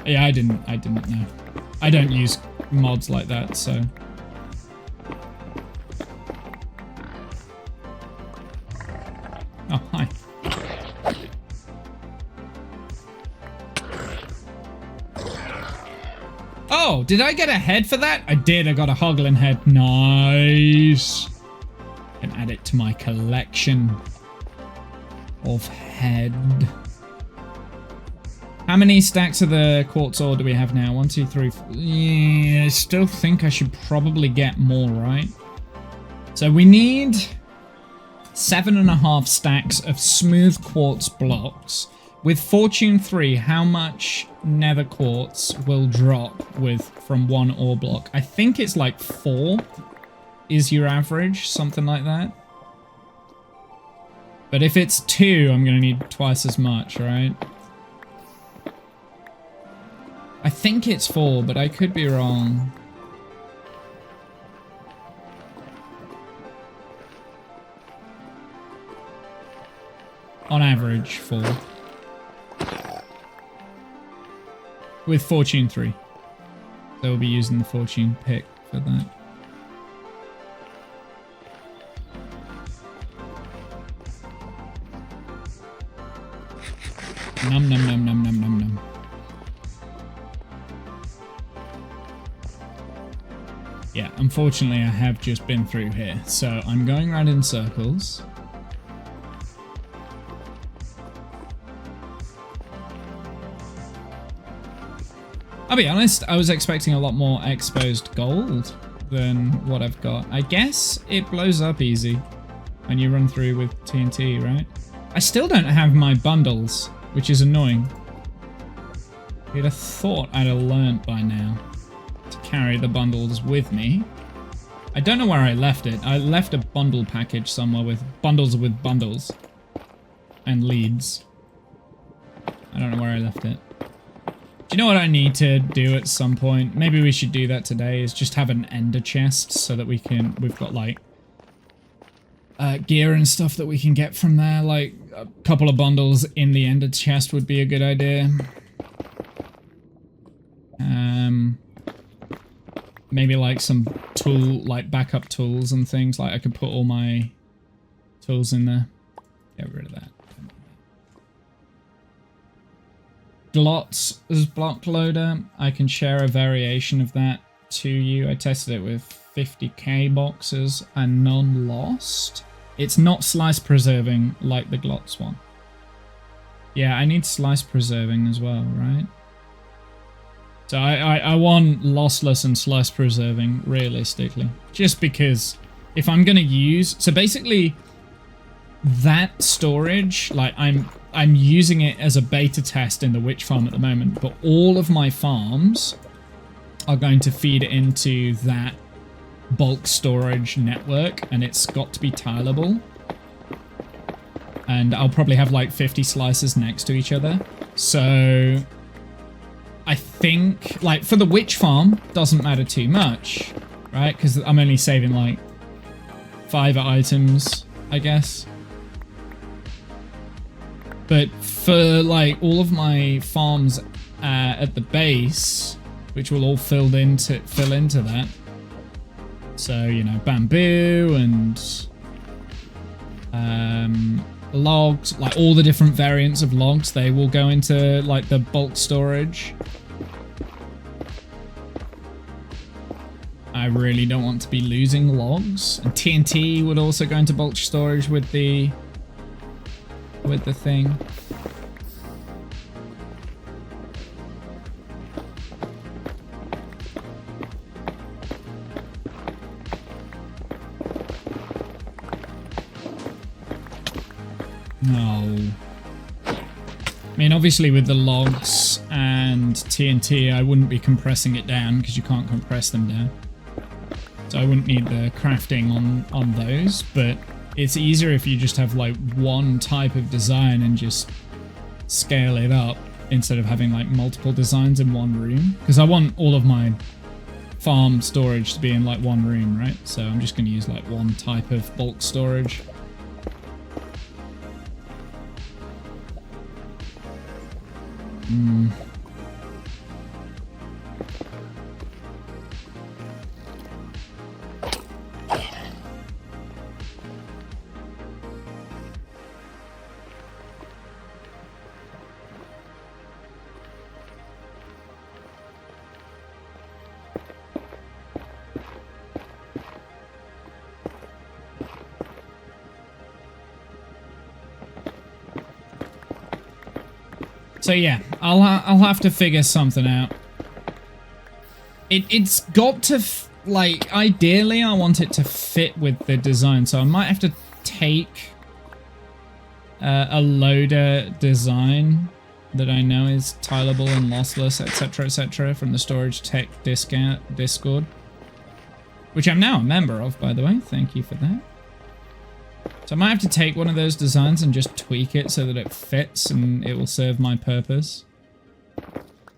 Yeah, I didn't know. I don't use mods like that, so. Oh, hi. Oh, did I get a head for that? I did. I got a hoglin head. Nice. Can add it to my collection of head. How many stacks of the quartz ore do we have now? 1, 2, 3, 4. Yeah, I still think I should probably get more, right? So we need 7.5 stacks of smooth quartz blocks. With Fortune 3, how much nether quartz will drop from one ore block? I think it's like 4 is your average, something like that. But if it's 2, I'm going to need twice as much, right? I think it's 4, but I could be wrong. On average, 4. With Fortune 3. So we'll be using the Fortune pick for that. Num num num num num num num. Yeah, unfortunately I have just been through here, so I'm going around in circles. I'll be honest, I was expecting a lot more exposed gold than what I've got. I guess it blows up easy when you run through with TNT, right? I still don't have my bundles, which is annoying. You'd have thought I'd have learnt by now to carry the bundles with me. I don't know where I left it. I left a bundle package somewhere with bundles and leads. I don't know where I left it. Do you know what I need to do at some point? Maybe we should do that today, is just have an ender chest so that we've got like gear and stuff that we can get from there. Like a couple of bundles in the ender chest would be a good idea. Maybe like some backup tools and things. Like I could put all my tools in there. Get rid of that. Glots as block loader. I can share a variation of that to you. I tested it with 50k boxes and none lost. It's not slice preserving like the Glots one. Yeah, I need slice preserving as well, right? So I want lossless and slice preserving realistically. Just because if I'm going to use... So basically that storage, like I'm using it as a beta test in the witch farm at the moment, but all of my farms are going to feed into that bulk storage network, and it's got to be tileable. And I'll probably have like 50 slices next to each other. So I think, like, for the witch farm, doesn't matter too much, right? Because I'm only saving like 5 items, I guess. But for like all of my farms at the base, which will all fill into that. So, you know, bamboo and logs, like all the different variants of logs, they will go into like the bulk storage. I really don't want to be losing logs. And TNT would also go into bulk storage with the thing. No. I mean, obviously with the logs and TNT, I wouldn't be compressing it down because you can't compress them down. So I wouldn't need the crafting on those, but it's easier if you just have like one type of design and just scale it up instead of having like multiple designs in one room. Because I want all of my farm storage to be in like one room, right? So I'm just going to use like one type of bulk storage. So yeah, I'll have to figure something out. It's got to, like, ideally I want it to fit with the design, so I might have to take a loader design that I know is tileable and lossless, etc., from the Storage Tech Discord, which I'm now a member of, by the way. Thank you for that. So I might have to take one of those designs and just tweak it so that it fits and it will serve my purpose.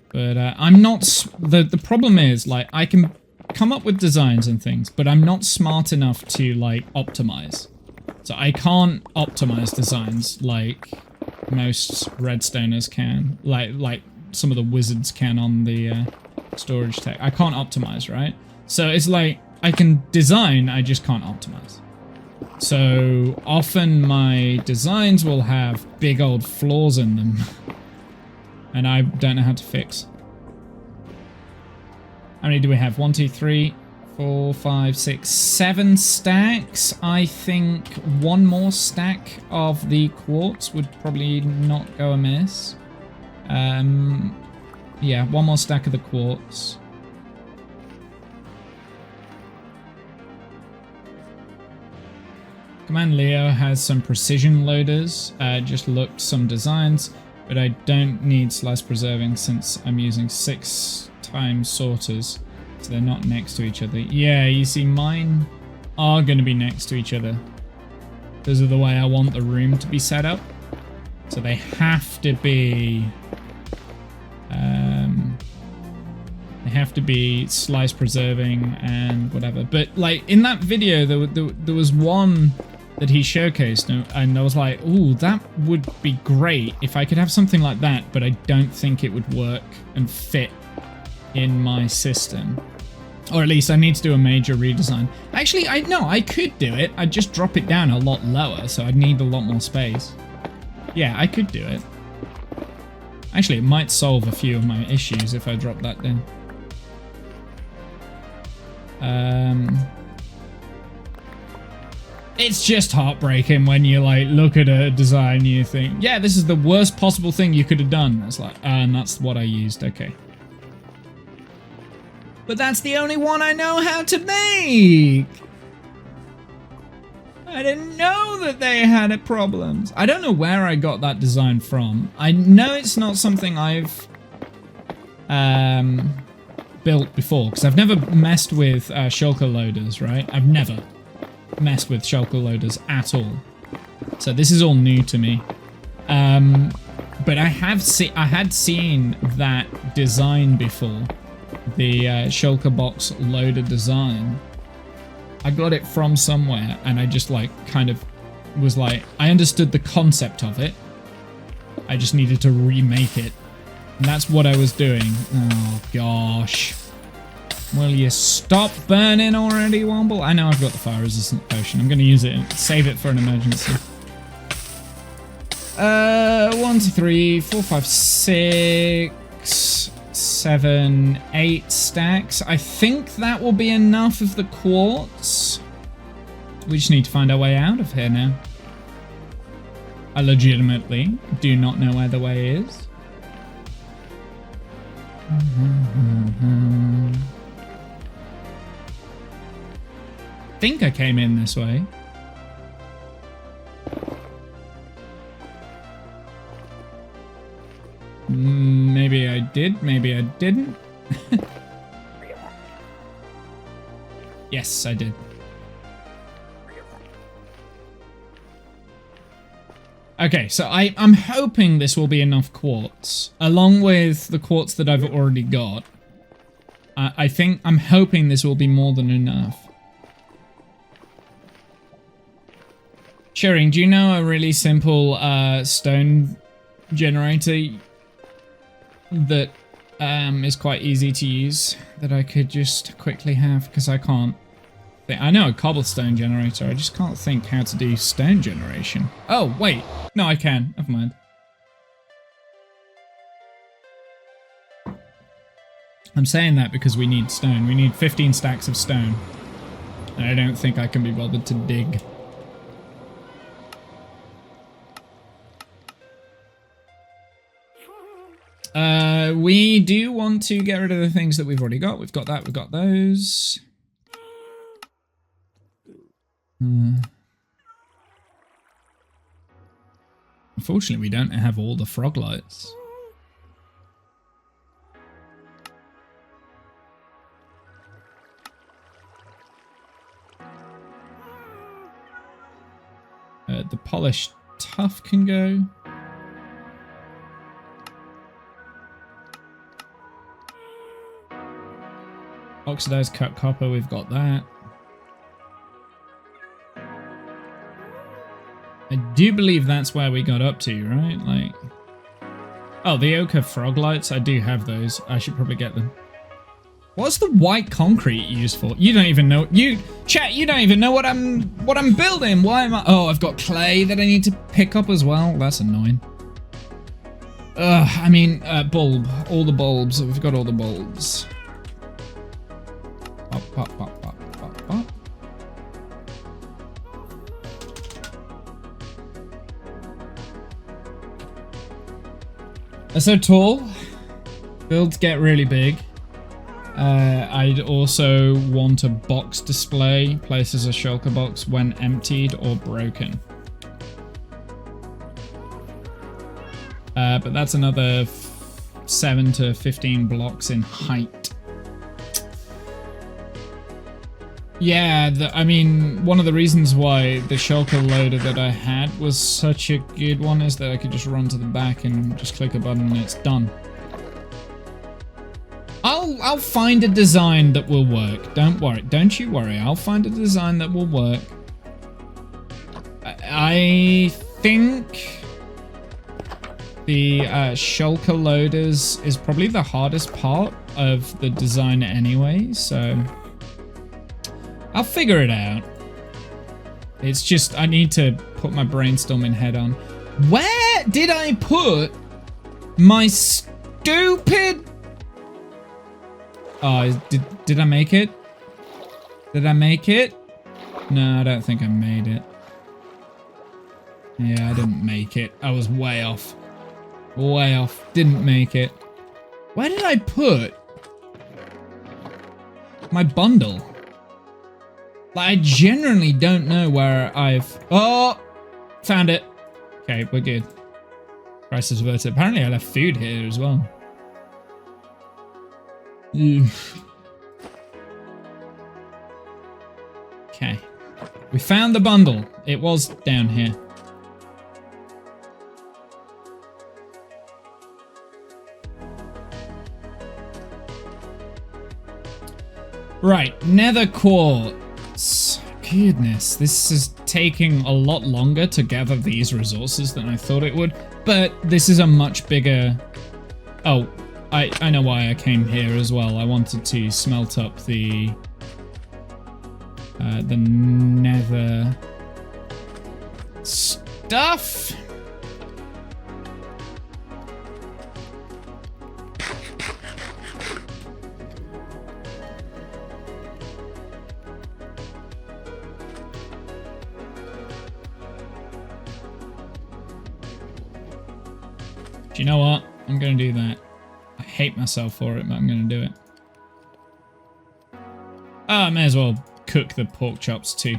But I'm not... The problem is, like, I can come up with designs and things, but I'm not smart enough to, like, optimize. So I can't optimize designs like most redstoners can. Like some of the wizards can on the Storage Tech. I can't optimize, right? So it's like, I can design, I just can't optimize. So often my designs will have big old flaws in them and I don't know how to fix. How many do we have? 1, 2, 3, 4, 5, 6, 7 stacks. I think one more stack of the quartz would probably not go amiss. Yeah, one more stack of the quartz. Command Leo has some precision loaders. Just looked some designs, but I don't need slice preserving since I'm using 6 times sorters. So they're not next to each other. Yeah, you see, mine are going to be next to each other. Those are the way I want the room to be set up. So they have to be... they have to be slice preserving and whatever. But like in that video, there was one that he showcased, and I was like, ooh, that would be great if I could have something like that, but I don't think it would work and fit in my system. Or at least I need to do a major redesign. Actually, I could do it. I'd just drop it down a lot lower, so I'd need a lot more space. Yeah, I could do it. Actually, it might solve a few of my issues if I drop that down. It's just heartbreaking when you like look at a design and you think, yeah, this is the worst possible thing you could have done. It's like, and that's what I used. Okay. But that's the only one I know how to make. I didn't know that they had problems. I don't know where I got that design from. I know it's not something I've built before, because I've never messed with shulker loaders, right? I've never messed with shulker loaders at all. So this is all new to me. But I had seen that design before. The shulker box loader design. I got it from somewhere, and I just like kind of was like, I understood the concept of it. I just needed to remake it. And that's what I was doing. Oh gosh. Will you stop burning already, Womble? I know I've got the fire resistant potion. I'm going to use it and save it for an emergency. 1, 2, 3, 4, 5, 6, 7, 8 stacks. I think that will be enough of the quartz. We just need to find our way out of here now. I legitimately do not know where the way is. I think I came in this way. Maybe I did, maybe I didn't. Yes, I did. Okay, so I'm hoping this will be enough quartz, along with the quartz that I've already got. I'm hoping this will be more than enough. Shearing, do you know a really simple stone generator that is quite easy to use that I could just quickly have? Because I can't think. I know a cobblestone generator, I just can't think how to do stone generation. Oh, wait. No, I can. Never mind. I'm saying that because we need stone. We need 15 stacks of stone. And I don't think I can be bothered to dig. We do want to get rid of the things that we've already got. We've got that, we've got those. Unfortunately, we don't have all the frog lights. The polished tuff can go. Oxidized cut copper, we've got that. I do believe that's where we got up to, right? Like, oh, the ochre frog lights, I do have those. I should probably get them. What's the white concrete used for? You don't even know. Chat, you don't even know what I'm building. Why am I? Oh, I've got clay that I need to pick up as well. That's annoying. I mean, bulb. All the bulbs. We've got all the bulbs. Pop, pop, pop, pop. They're so tall. Builds get really big. I'd also want a box display, places a shulker box when emptied or broken. But that's another 7 to 15 blocks in height. Yeah, I mean, one of the reasons why the shulker loader that I had was such a good one is that I could just run to the back and just click a button and it's done. I'll find a design that will work. Don't worry. Don't you worry. I'll find a design that will work. I think the shulker loaders is probably the hardest part of the design anyway, so I'll figure it out. It's just I need to put my brainstorming head on. Where did I put my stupid... Oh, did I make it? Did I make it? No, I don't think I made it. Yeah, I didn't make it. I was way off. Way off. Didn't make it. Where did I put my bundle? Like, I genuinely don't know where I've... Oh! Found it. Okay, we're good. Crisis averted. Apparently I left food here as well. Okay. We found the bundle. It was down here. Right, nether quartz. Goodness, this is taking a lot longer to gather these resources than I thought it would, but this is a much bigger... Oh, I know why I came here as well. I wanted to smelt up the nether stuff. Do you know what? I'm going to do that. I hate myself for it, but I'm going to do it. Oh, I may as well cook the pork chops too.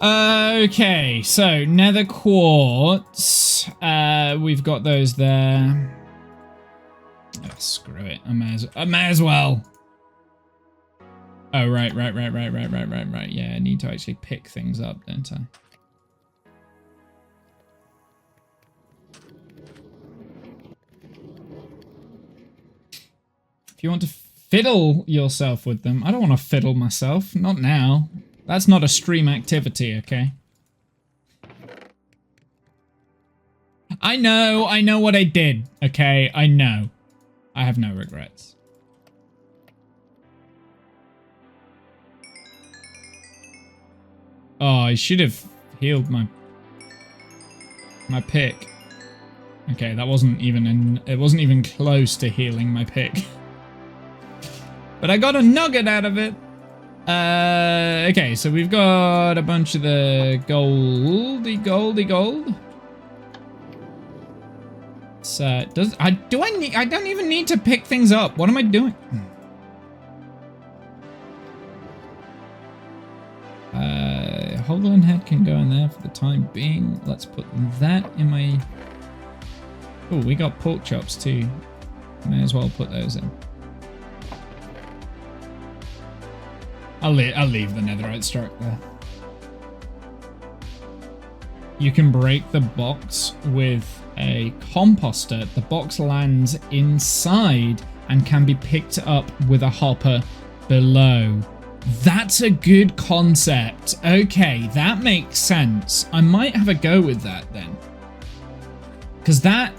Okay, so nether quartz. We've got those there. Oh, screw it. I may as well. Oh, right. Yeah, I need to actually pick things up, don't I? If you want to fiddle yourself with them, I don't want to fiddle myself. Not now. That's not a stream activity, okay? I know what I did, okay? I know. I have no regrets. Oh, I should have healed my pick. Okay, that wasn't even close to healing my pick. But I got a nugget out of it. Okay, so we've got a bunch of the gold. So I don't even need to pick things up. What am I doing? Holding head can go in there for the time being. Let's put that in my... Oh, we got pork chops too. May as well put those in. I'll leave the netherite struck there. You can break the box with a composter. The box lands inside and can be picked up with a hopper below. That's a good concept. Okay, that makes sense. I might have a go with that then. Because that,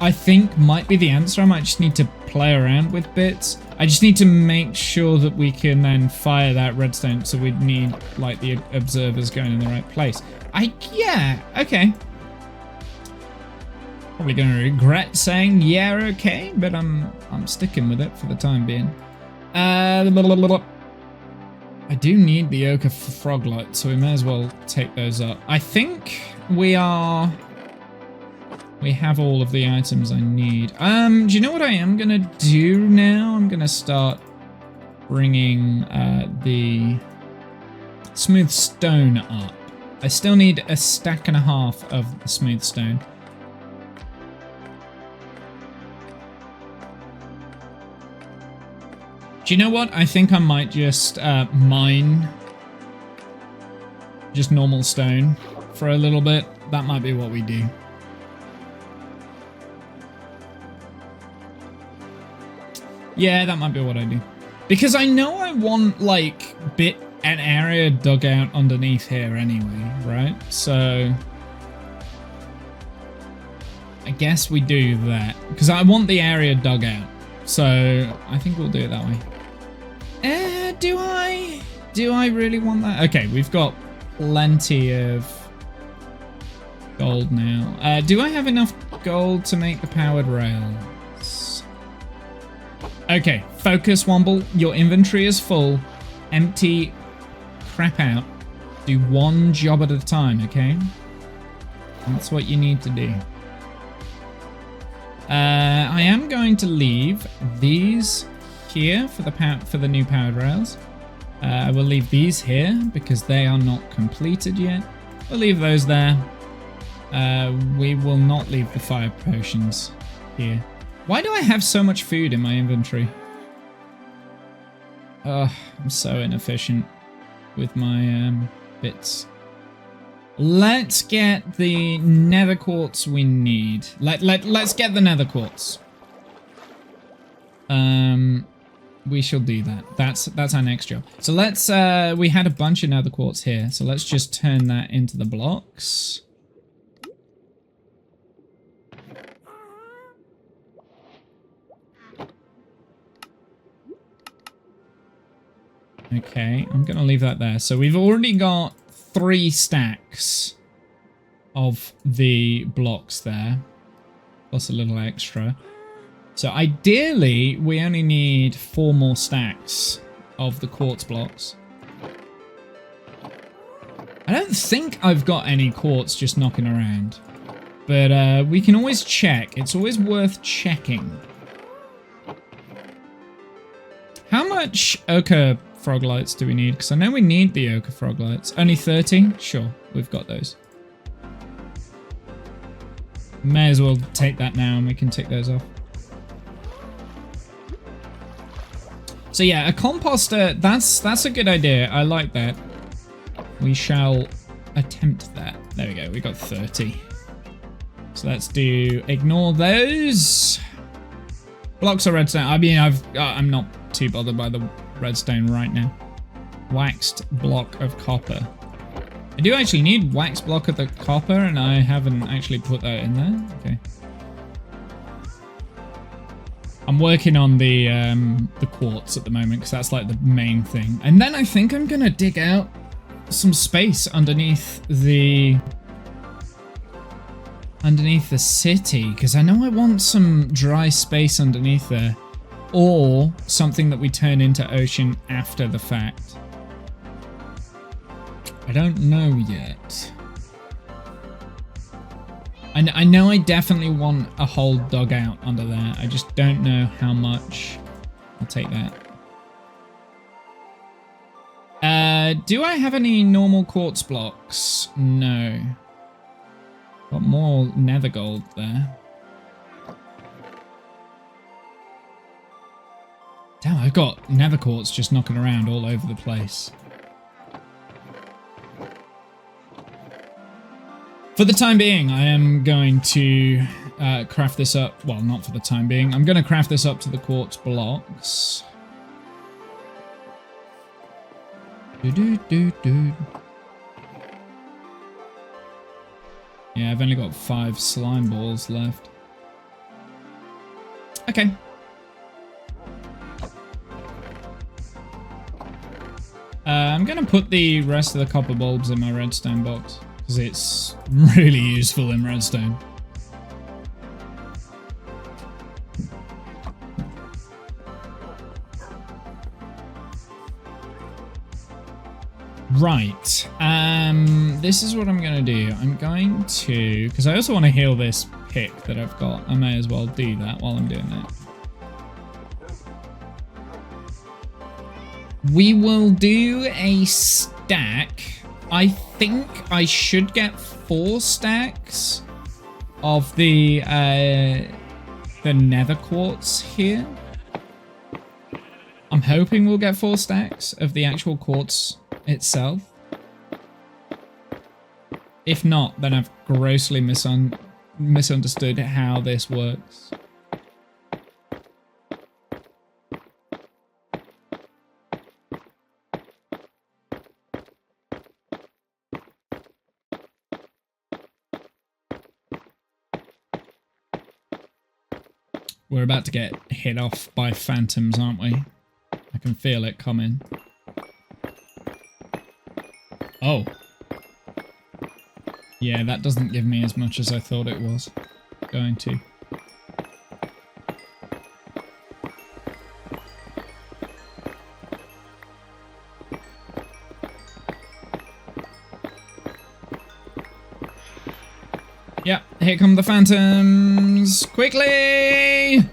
I think, might be the answer. I might just need to play around with bits. I just need to make sure that we can then fire that redstone, so we'd need, like, the observers going in the right place. Yeah, okay. Probably going to regret saying yeah, okay, but I'm sticking with it for the time being. I do need the ochre froglight, so we may as well take those up. I think we have all of the items I need. Do you know what I am gonna do now? I'm gonna start bringing the smooth stone up. I still need a stack and a half of the smooth stone. Do you know what? I think I might just mine just normal stone for a little bit. That might be what we do. Yeah, that might be what I do. Because I know I want, like, an area dug out underneath here anyway, right? So I guess we do that. Because I want the area dug out. So I think we'll do it that way. Do I really want that? Okay, we've got plenty of gold now. Do I have enough gold to make the powered rails? Okay, focus, Womble. Your inventory is full. Empty crap out. Do one job at a time, okay? That's what you need to do. I am going to leave these here for the new powered rails. I will leave these here because they are not completed yet. We'll leave those there. We will not leave the fire potions here. Why do I have so much food in my inventory? Ugh, I'm so inefficient with my bits. Let's get the nether quartz we need. Let's get the nether quartz. We shall do that. That's our next job. So let's we had a bunch of nether quartz here, so let's just turn that into the blocks. Okay, I'm gonna leave that there. So we've already got 3 stacks of the blocks there, plus a little extra. So ideally, we only need 4 more stacks of the quartz blocks. I don't think I've got any quartz just knocking around, but we can always check. It's always worth checking. How much ochre froglights do we need? Because I know we need the ochre froglights. Only 30? Sure, we've got those. May as well take that now and we can tick those off. So yeah, a composter, that's a good idea. I like that. We shall attempt that. There we go, we got 30. So let's do, ignore those. Blocks of redstone. I mean, I'm not too bothered by the redstone right now. Waxed block of copper. I do actually need waxed block of the copper, and I haven't actually put that in there. Okay. I'm working on the quartz at the moment because that's like the main thing. And then I think I'm gonna dig out some space underneath the city because I know I want some dry space underneath there, or something that we turn into ocean after the fact. I don't know yet. I know I definitely want a hole dug out under there. I just don't know how much. I'll take that. Do I have any normal quartz blocks? No. Got more nether gold there. Damn, I've got nether quartz just knocking around all over the place. For the time being, I am going to craft this up. Well, not for the time being. I'm going to craft this up to the quartz blocks. Yeah, I've only got 5 slime balls left. Okay. I'm going to put the rest of the copper bulbs in my redstone box, because it's really useful in redstone. Right. This is what I'm going to do. I'm going to... Because I also want to heal this pick that I've got. I may as well do that while I'm doing that. We will do a stack. I think I should get 4 stacks of the nether quartz here. I'm hoping we'll get 4 stacks of the actual quartz itself. If not, then I've grossly misunderstood how this works. We're about to get hit off by phantoms, aren't we? I can feel it coming. Oh. Yeah, that doesn't give me as much as I thought it was going to. Yeah, here come the phantoms! Quickly!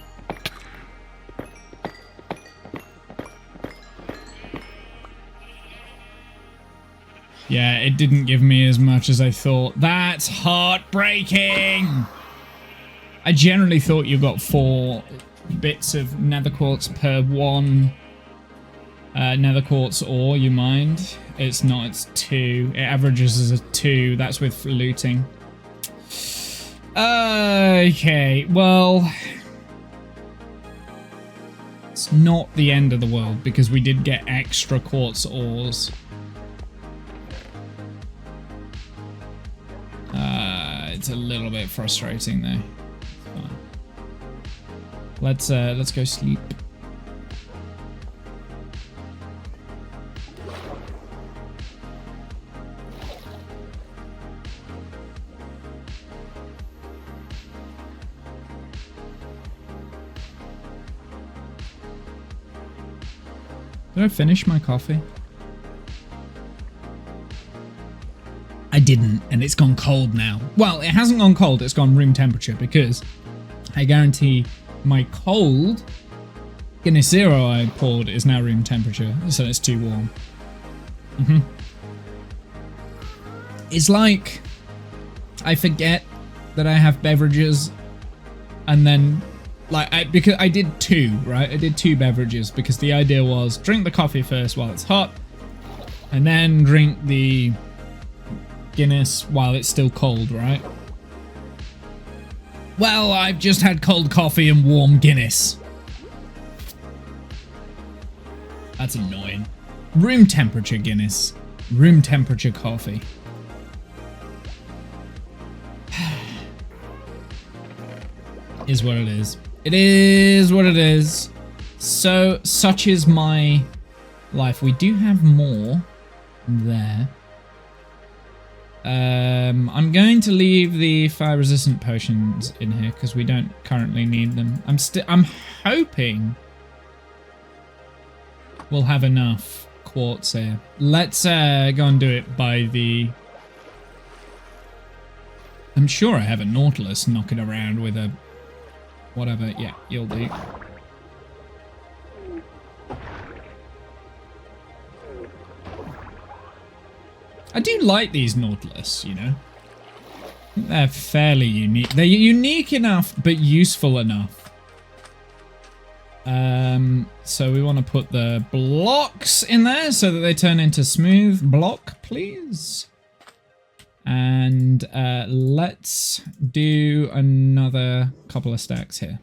Yeah, it didn't give me as much as I thought. That's heartbreaking! I generally thought you got 4 bits of nether quartz per 1 nether quartz ore, you mind? It's not, it's 2. It averages as a 2. That's with looting. Okay, well... It's not the end of the world, because we did get extra quartz ores. It's a little bit frustrating though. It's fine. Let's go sleep. Did I finish my coffee? I didn't, and it's gone cold now. Well, it hasn't gone cold, it's gone room temperature, because I guarantee my cold Guinness Zero I poured is now room temperature, so it's too warm. It's like I forget that I have beverages, and then because I did 2, right? I did 2 beverages because the idea was drink the coffee first while it's hot, and then drink the Guinness while it's still cold, right? Well, I've just had cold coffee and warm Guinness. That's annoying. Room temperature Guinness. Room temperature coffee. Is what it is. It is what it is. So, such is my life. We do have more there. I'm going to leave the fire resistant potions in here because we don't currently need them. I'm hoping we'll have enough quartz here. Let's go and do it by the... I'm sure I have a Nautilus knocking around with a... whatever. Yeah, you'll do. I do like these Nautilus, you know. They're fairly unique. They're unique enough, but useful enough. So we want to put the blocks in there so that they turn into smooth block, please. And let's do another couple of stacks here.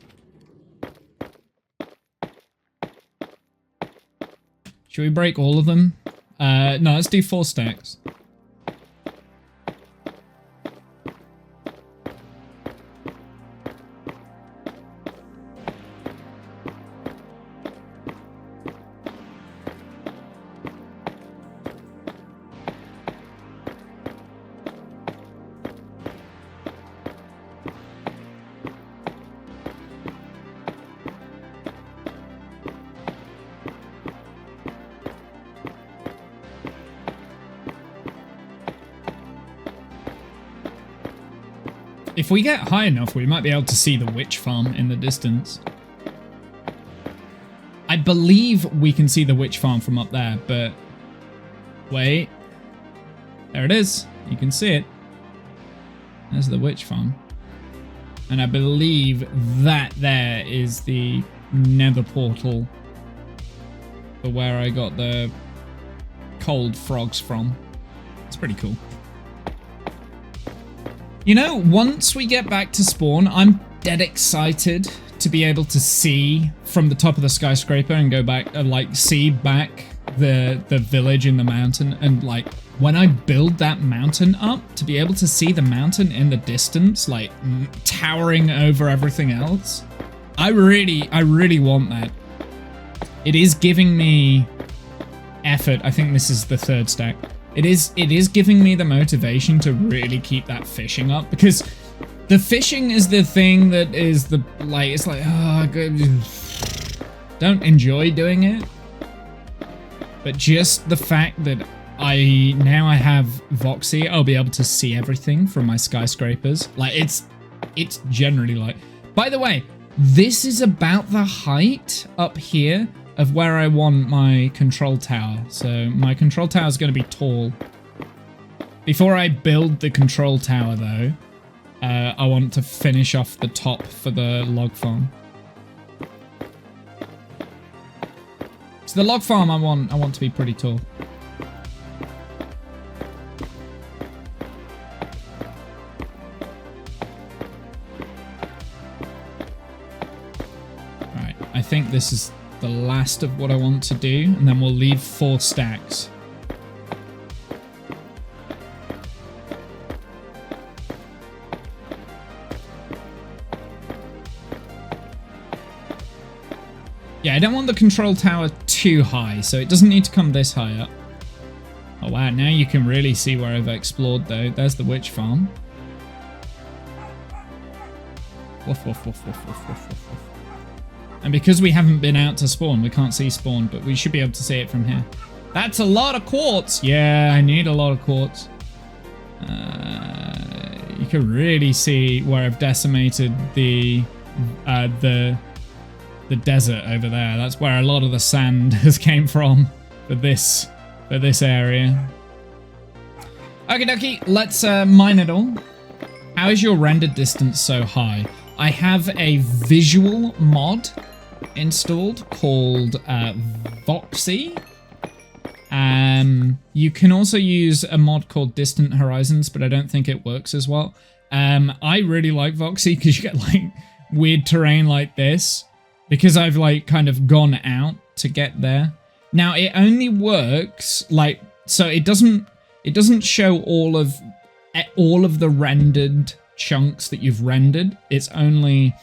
Should we break all of them? No, let's do 4 stacks. If we get high enough, we might be able to see the witch farm in the distance. I believe we can see the witch farm from up there, but wait. There it is. You can see it. There's the witch farm. And I believe that there is the nether portal for where I got the cold frogs from. It's pretty cool. You know, once we get back to spawn, I'm dead excited to be able to see from the top of the skyscraper and go back, like, see back the village in the mountain. And, like, when I build that mountain up, to be able to see the mountain in the distance, like, towering over everything else. I really want that. It is giving me effort. I think this is the third stack. It is giving me the motivation to really keep that fishing up, because the fishing is the thing that is the, like, it's like, oh, don't enjoy doing it. But just the fact that now I have Voxy, I'll be able to see everything from my skyscrapers. Like, it's generally like, by the way, this is about the height up here of where I want my control tower. So my control tower is going to be tall. Before I build the control tower, though, I want to finish off the top for the log farm. So the log farm I want to be pretty tall. Alright, I think this is the last of what I want to do, and then we'll leave 4 stacks. Yeah, I don't want the control tower too high, so it doesn't need to come this high up. Oh wow, now you can really see where I've explored though. There's the witch farm. Woof, woof, woof, woof, woof, woof, woof, woof. And because we haven't been out to spawn, we can't see spawn, but we should be able to see it from here. That's a lot of quartz! Yeah, I need a lot of quartz. You can really see where I've decimated the desert over there. That's where a lot of the sand has came from for this area. Okie dokie, let's mine it all. How is your render distance so high? I have a visual mod installed called Voxy. You can also use a mod called Distant Horizons, but I don't think it works as well. I really like Voxy because you get like weird terrain like this, because I've like kind of gone out to get there. Now it only works like, so it doesn't show all of the rendered chunks that you've rendered. It's only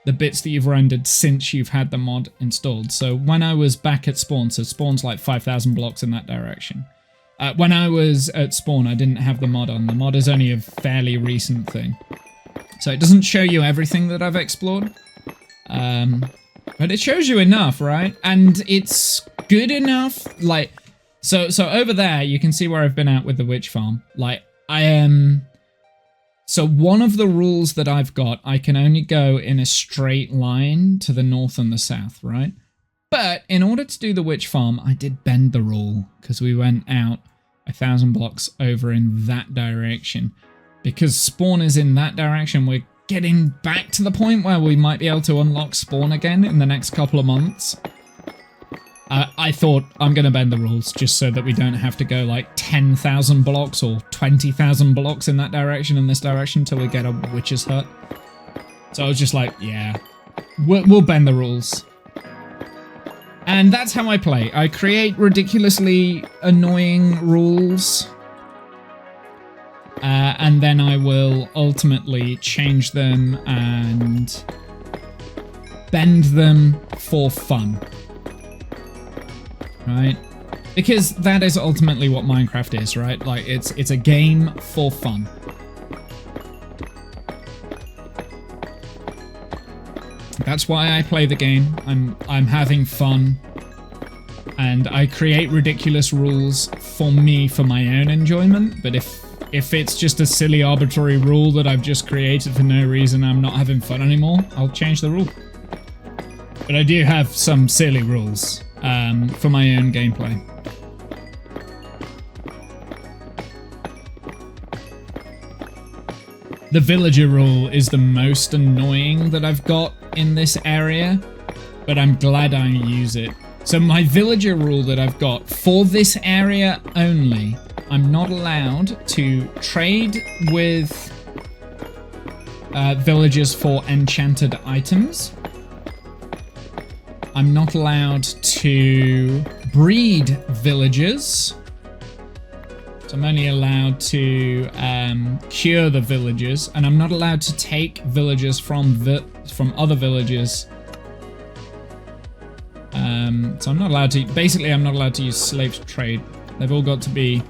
the bits that you've rendered since you've had the mod installed. So when I was back at spawn, so spawn's like 5,000 blocks in that direction. When I was at spawn, I didn't have the mod on. The mod is only a fairly recent thing. So it doesn't show you everything that I've explored. But it shows you enough, right? And it's good enough, like, so over there, you can see where I've been at with the witch farm. Like, I am... So one of the rules that I've got, I can only go in a straight line to the north and the south, right? But in order to do the witch farm, I did bend the rule, because we went out 1,000 blocks over in that direction. Because spawn is in that direction, we're getting back to the point where we might be able to unlock spawn again in the next couple of months. I thought I'm going to bend the rules just so that we don't have to go like 10,000 blocks or 20,000 blocks in that direction and this direction until we get a witch's hut. So I was just like, yeah, we'll bend the rules. And that's how I play. I create ridiculously annoying rules. And then I will ultimately change them and bend them for fun. Right? Because that is ultimately what Minecraft is, right? Like, it's a game for fun. That's why I play the game. I'm having fun. And I create ridiculous rules for me, for my own enjoyment. But if if it's just a silly arbitrary rule that I've just created for no reason, I'm not having fun anymore, I'll change the rule. But I do have some silly rules for my own gameplay. The villager rule is the most annoying that I've got in this area, but I'm glad I use it. So my villager rule that I've got for this area only, I'm not allowed to trade with villagers for enchanted items. I'm not allowed to breed villagers. So I'm only allowed to cure the villagers, and I'm not allowed to take villagers from other villagers. So I'm not allowed to. Basically, I'm not allowed to use slave trade. They've all got to be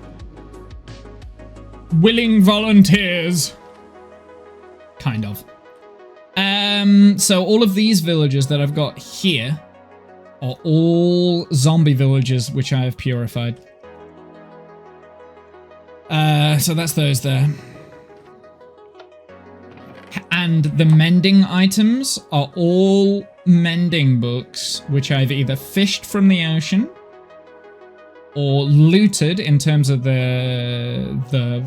willing volunteers, kind of. So all of these villagers that I've got here are all zombie villagers, which I have purified. So that's those there. And the mending items are all mending books, which I've either fished from the ocean or looted in terms of the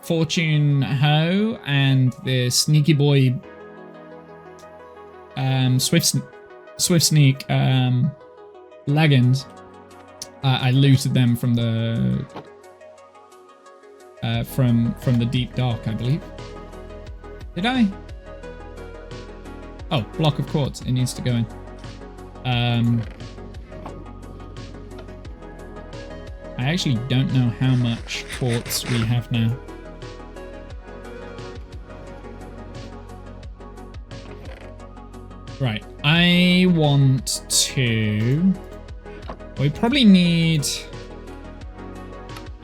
fortune hoe and the sneaky boy swift sneak leggings. I looted them from the from the deep dark, I believe. Did I? Oh, block of quartz. It needs to go in. I actually don't know how much quartz we have now. Right, I want to... We probably need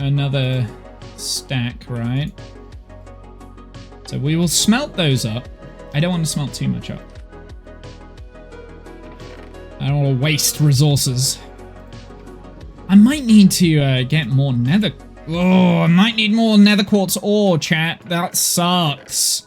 another stack, right? So we will smelt those up. I don't want to smelt too much up. I don't want to waste resources. I might need to get more nether... Oh, I might need more nether quartz ore, chat. That sucks.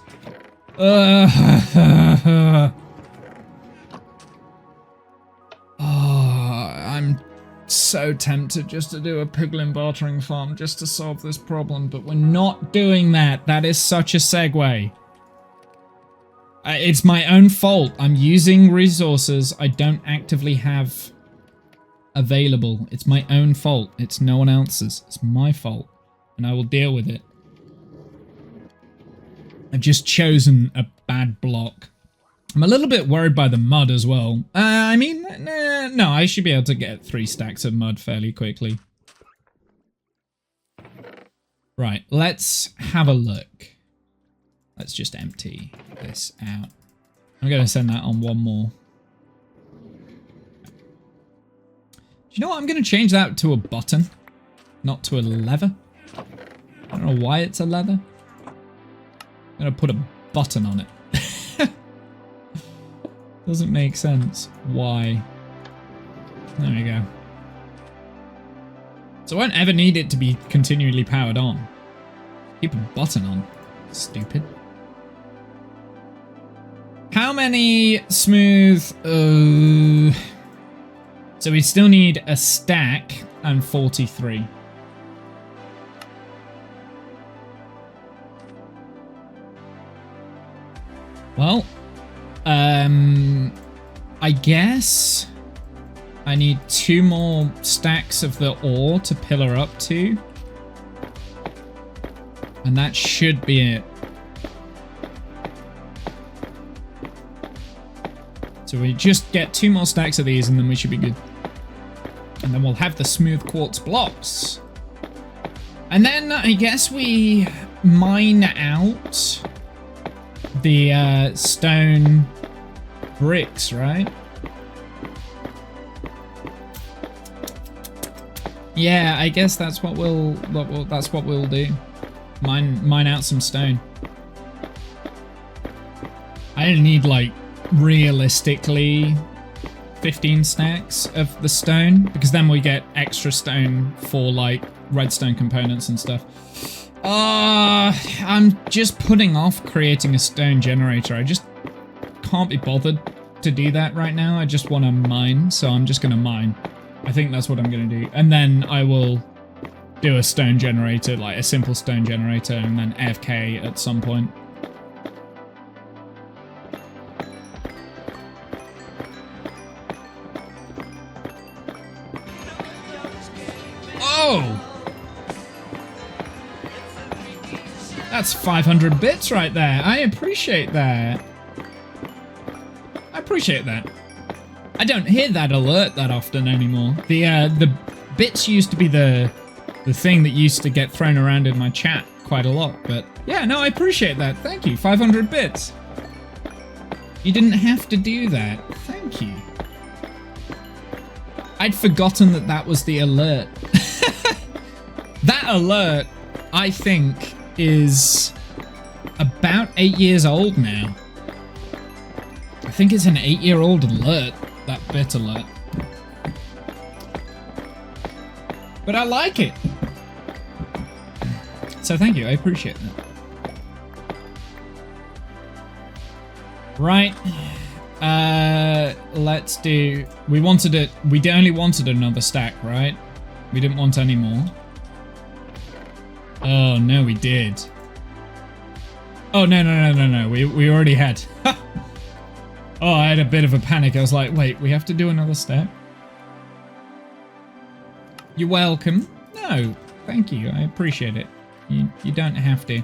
I'm so tempted just to do a piglin bartering farm just to solve this problem, but we're not doing that. That is such a segue. It's my own fault. I'm using resources I don't actively have available. It's my own fault. It's no one else's. It's my fault, and I will deal with it. I've just chosen a bad block. I'm a little bit worried by the mud as well. I mean, no, I should be able to get 3 stacks of mud fairly quickly. Right, let's have a look. Let's just empty this out. I'm going to send that on one more. Do you know what? I'm going to change that to a button, not to a lever. I don't know why it's a lever. I'm going to put a button on it. Doesn't make sense. Why? There we go. So I won't ever need it to be continually powered on. Keep a button on. Stupid. How many smooth... So we still need a stack and 43. Well... I guess I need 2 more stacks of the ore to pillar up to. And that should be it. So we just get 2 more stacks of these and then we should be good. And then we'll have the smooth quartz blocks. And then I guess we mine out the stone bricks, right? Yeah, I guess that's what we'll do. Mine out some stone. I only need like realistically 15 stacks of the stone, because then we get extra stone for like redstone components and stuff. I'm just putting off creating a stone generator. I just can't be bothered to do that right now. I just want to mine, so I'm just going to mine. I think that's what I'm going to do. And then I will do a stone generator, like a simple stone generator, and then AFK at some point. Oh! That's 500 bits right there. I appreciate that. I appreciate that. I don't hear that alert that often anymore. The bits used to be the thing that used to get thrown around in my chat quite a lot, but yeah, no, I appreciate that. Thank you. 500 bits. You didn't have to do that. Thank you. I'd forgotten that that was the alert. That alert, I think, is about 8 years old now. I think it's an 8-year-old alert, that bit alert. But I like it. So thank you, I appreciate that. Right. Let's do... We wanted it... We only wanted another stack, right? We didn't want any more. Oh, no, we did. Oh, no. We already had. Oh, I had a bit of a panic. I was like, wait, we have to do another step? You're welcome. No, thank you. I appreciate it. You don't have to. You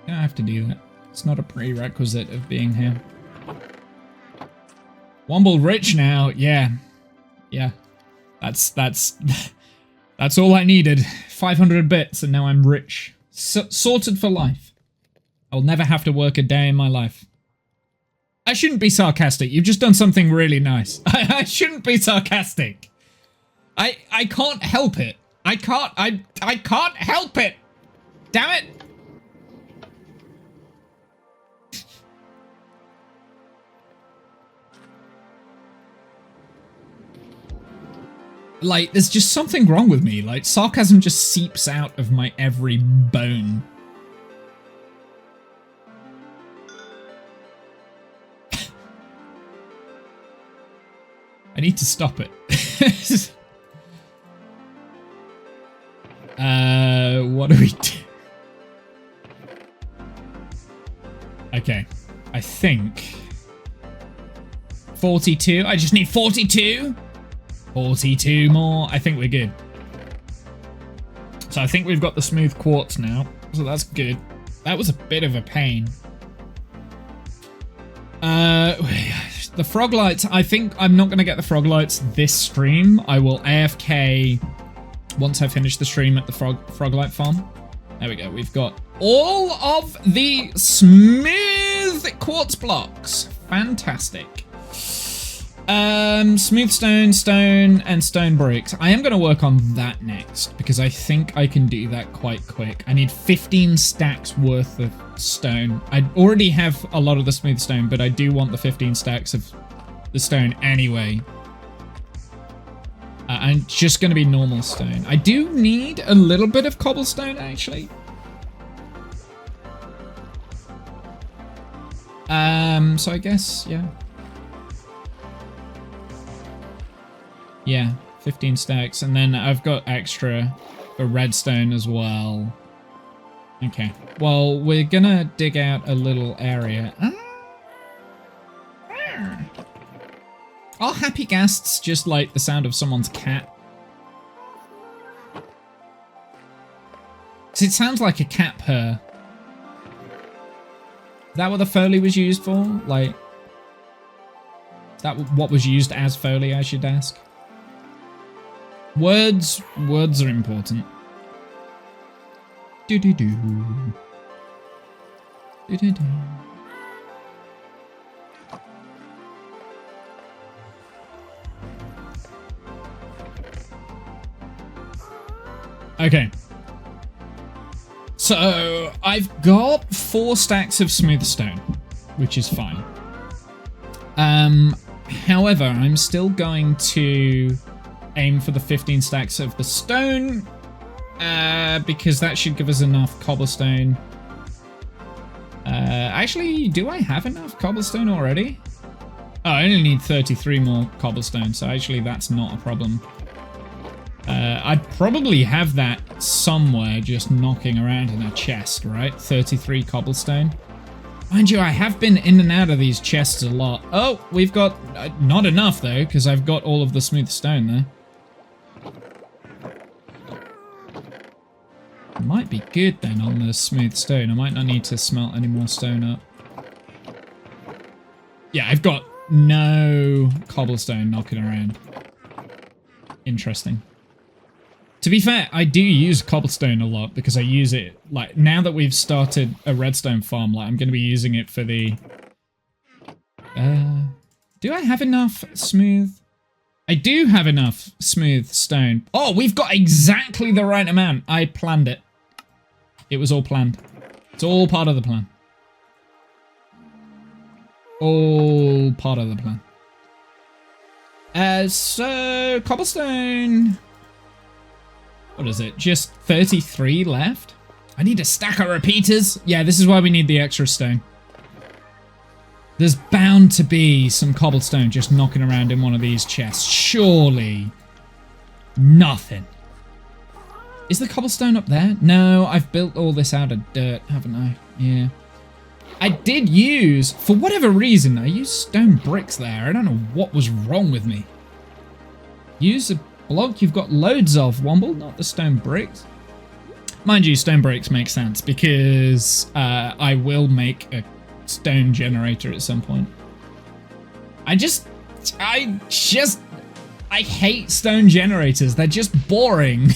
don't have to do that. It's not a prerequisite of being here. Womble rich now. Yeah. Yeah. That's all I needed. 500 bits and now I'm rich. Sorted for life. I'll never have to work a day in my life. I shouldn't be sarcastic. You've just done something really nice. I shouldn't be sarcastic. I can't help it. I can't help it. Damn it. Like, there's just something wrong with me. Like, sarcasm just seeps out of my every bone. I need to stop it. What do we do? Okay, I think 42. I just need 42. 42 more. I think we're good. So I think we've got the smooth quartz now. So that's good. That was a bit of a pain. The frog lights. I think I'm not going to get the frog lights this stream. I will AFK once I finish the stream at the frog light farm. There we go. We've got all of the smooth quartz blocks. Fantastic. Smooth stone, and stone bricks. I am going to work on that next because I think I can do that quite quick. I need 15 stacks worth of stone. I already have a lot of the smooth stone, but I do want the 15 stacks of the stone anyway. And just going to be normal stone. I do need a little bit of cobblestone, actually. So I guess, yeah. Yeah, 15 stacks. And then I've got extra for redstone as well. Okay. Well, we're gonna dig out a little area. Are happy ghasts just like the sound of someone's cat? Because it sounds like a cat purr. Is that what the Foley was used for? Like, is that what was used as Foley, I should ask? Words are important. Do-do-do. Do-do-do. Okay. So, I've got 4 stacks of smooth stone, which is fine. However, I'm still going to aim for the 15 stacks of the stone Because that should give us enough cobblestone. Actually, do I have enough cobblestone already? Oh, I only need 33 more cobblestone, so actually that's not a problem. I'd probably have that somewhere just knocking around in a chest, right? 33 cobblestone. Mind you, I have been in and out of these chests a lot. Oh, we've got... not enough, though, because I've got all of the smooth stone there. Might be good, then, on the smooth stone. I might not need to smelt any more stone up. Yeah, I've got no cobblestone knocking around. Interesting. To be fair, I do use cobblestone a lot because I use it, like, now that we've started a redstone farm, like, I'm going to be using it for the... do I have enough smooth? I do have enough smooth stone. Oh, we've got exactly the right amount. I planned it. It was all planned. It's all part of the plan. All part of the plan. So, cobblestone... What is it? Just 33 left? I need a stack of repeaters. Yeah, this is why we need the extra stone. There's bound to be some cobblestone just knocking around in one of these chests. Surely. Nothing. Is the cobblestone up there? No, I've built all this out of dirt, haven't I? Yeah. I did use, for whatever reason, I used stone bricks there. I don't know what was wrong with me. Use a block you've got loads of, Womble, not the stone bricks. Mind you, stone bricks make sense because I will make a stone generator at some point. I hate stone generators. They're just boring.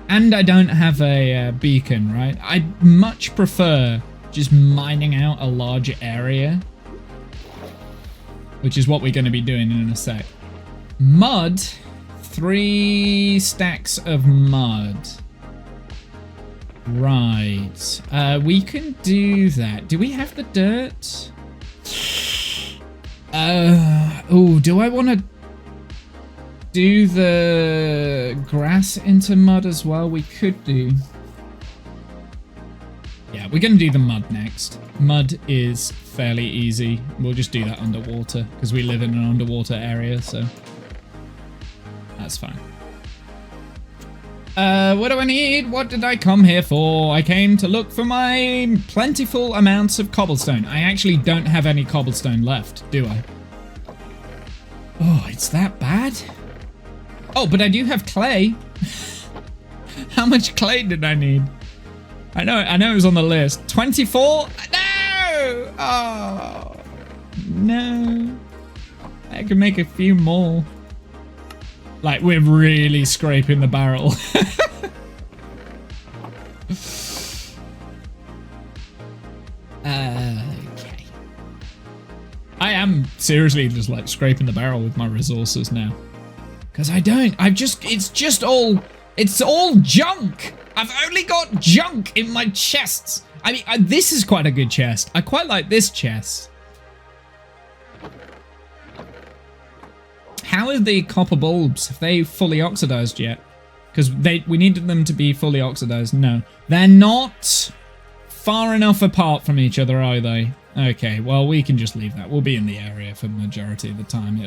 And I don't have a beacon, right? I'd much prefer just mining out a larger area, which is what we're going to be doing in a sec. Mud, 3 stacks of mud. Right, we can do that. Do we have the dirt? Oh, do I want to do the grass into mud as well? We could do. Yeah, we're going to do the mud next. Mud is fairly easy. We'll just do that underwater because we live in an underwater area, so that's fine. What do I need? What did I come here for? I came to look for my plentiful amounts of cobblestone. I actually don't have any cobblestone left, do I? Oh, it's that bad? Oh, but I do have clay. How much clay did I need? I know it was on the list. 24? No! Oh, no. I could make a few more. Like, we're really scraping the barrel. Okay. I am seriously just, like, scraping the barrel with my resources now. Because it's all junk. I've only got junk in my chests. I mean, this is quite a good chest. I quite like this chest. How are the copper bulbs? Have they fully oxidized yet? Because we needed them to be fully oxidized. No, they're not far enough apart from each other, are they? Okay, well, we can just leave that. We'll be in the area for the majority of the time.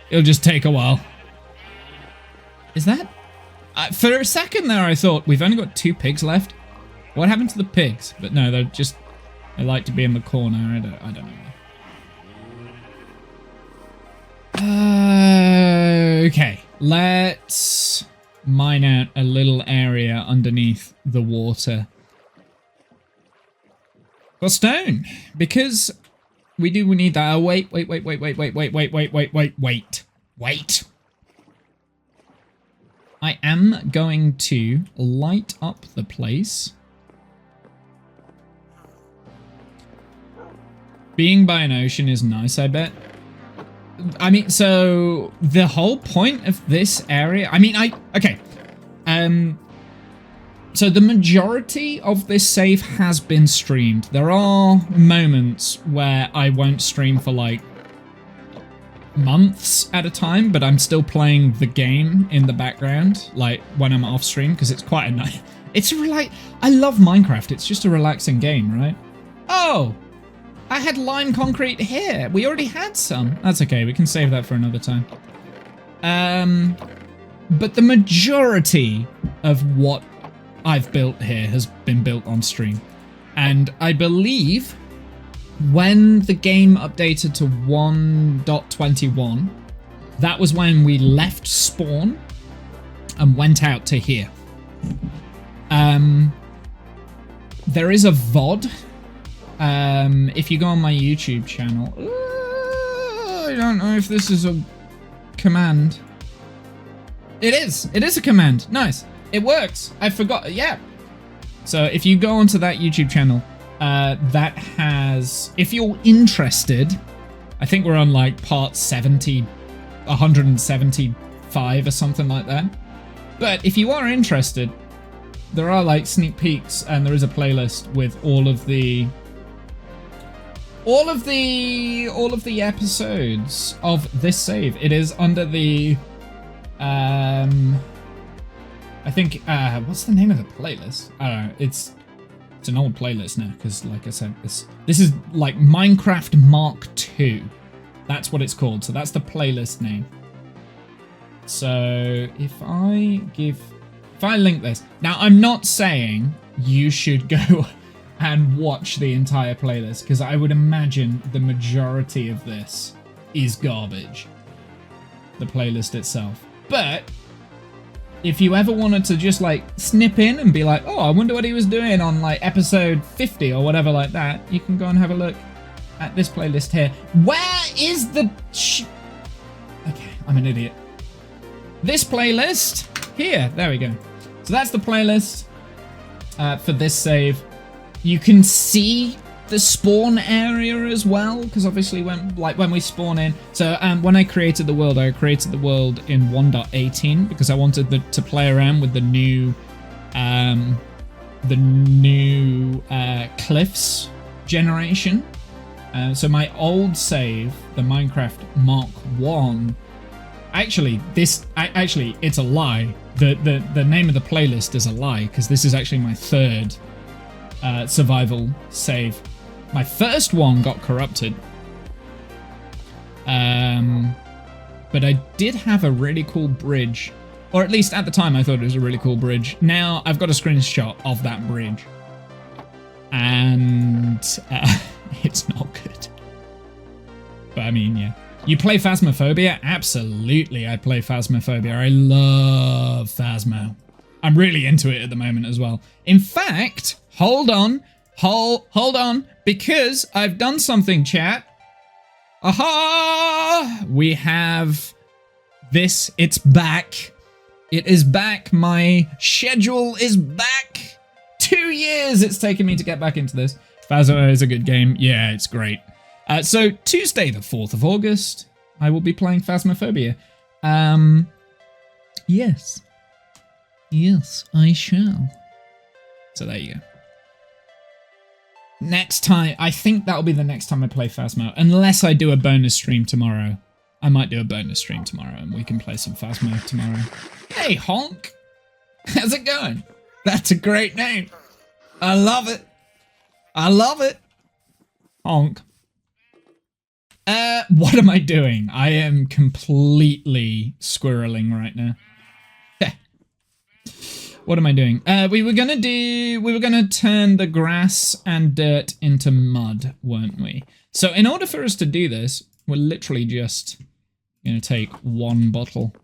It'll just take a while. Is that? For a second there, I thought we've only got 2 pigs left. What happened to the pigs? But no, they like to be in the corner. I don't know. Okay, let's mine out a little area underneath the water for stone, because we need that. Oh, wait. I am going to light up the place. Being by an ocean is nice, I bet. I mean, so the whole point of this area, I mean, okay. So the majority of this save has been streamed. There are moments where I won't stream for like months at a time, but I'm still playing the game in the background, like when I'm off stream, because it's quite a nice. I love Minecraft. It's just a relaxing game, right? Oh, I had lime concrete here. We already had some. That's okay. We can save that for another time. But the majority of what I've built here has been built on stream, and I believe when the game updated to 1.21, that was when we left spawn and went out to here. There is a VOD. If you go on my YouTube channel, I don't know if this is a command. It is a command. Nice. It works. I forgot. Yeah. So if you go onto that YouTube channel, that has, if you're interested, I think we're on like part 70, 175 or something like that. But if you are interested, there are like sneak peeks, and there is a playlist with all of the episodes of this save. It is under the I think what's the name of the playlist? I don't know. It's an old playlist now, because like I said, this is like Minecraft Mk2. That's what it's called. So that's the playlist name. So if I link this. Now, I'm not saying you should go and watch the entire playlist, because I would imagine the majority of this is garbage, the playlist itself. But if you ever wanted to just like snip in and be like, oh, I wonder what he was doing on like episode 50 or whatever like that, you can go and have a look at this playlist here. Where is the... Okay, I'm an idiot. This playlist here. There we go. So that's the playlist for this save. You can see the spawn area as well, because obviously when we spawn in. So when I created the world in 1.18 because I wanted to play around with the new cliffs generation. So my old save, the Minecraft Mark 1. Actually, it's a lie. The name of the playlist is a lie, because this is actually my third survival save. My first one got corrupted, but I did have a really cool bridge, or at least at the time I thought it was a really cool bridge. Now I've got a screenshot of that bridge, and it's not good. But I mean, yeah. You play Phasmophobia? Absolutely, I play Phasmophobia. I love Phasmo. I'm really into it at the moment as well. In fact, hold on, because I've done something, chat. Aha! We have this. It's back. It is back. My schedule is back. 2 years it's taken me to get back into this. Phasmo is a good game. Yeah, it's great. So Tuesday, the 4th of August, I will be playing Phasmophobia. Yes, I shall. So there you go. Next time, I think that'll be the next time I play Phasmo, unless I do a bonus stream tomorrow. I might do a bonus stream tomorrow, and we can play some Phasmo tomorrow. Hey, Honk! How's it going? That's a great name. I love it. Honk. What am I doing? I am completely squirreling right now. What am I doing? We were gonna turn the grass and dirt into mud, weren't we? So in order for us to do this, we're literally just gonna take one bottle,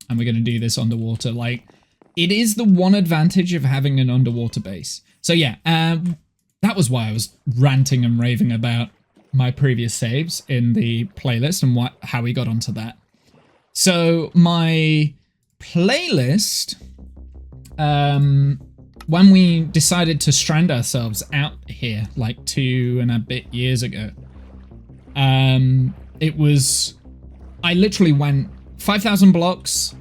and we're gonna do this underwater. Like, it is the one advantage of having an underwater base. So yeah, that was why I was ranting and raving about my previous saves in the playlist and how we got onto that. So my playlist, when we decided to strand ourselves out here like 2 and a bit years ago, it was, I literally went 5,000 blocks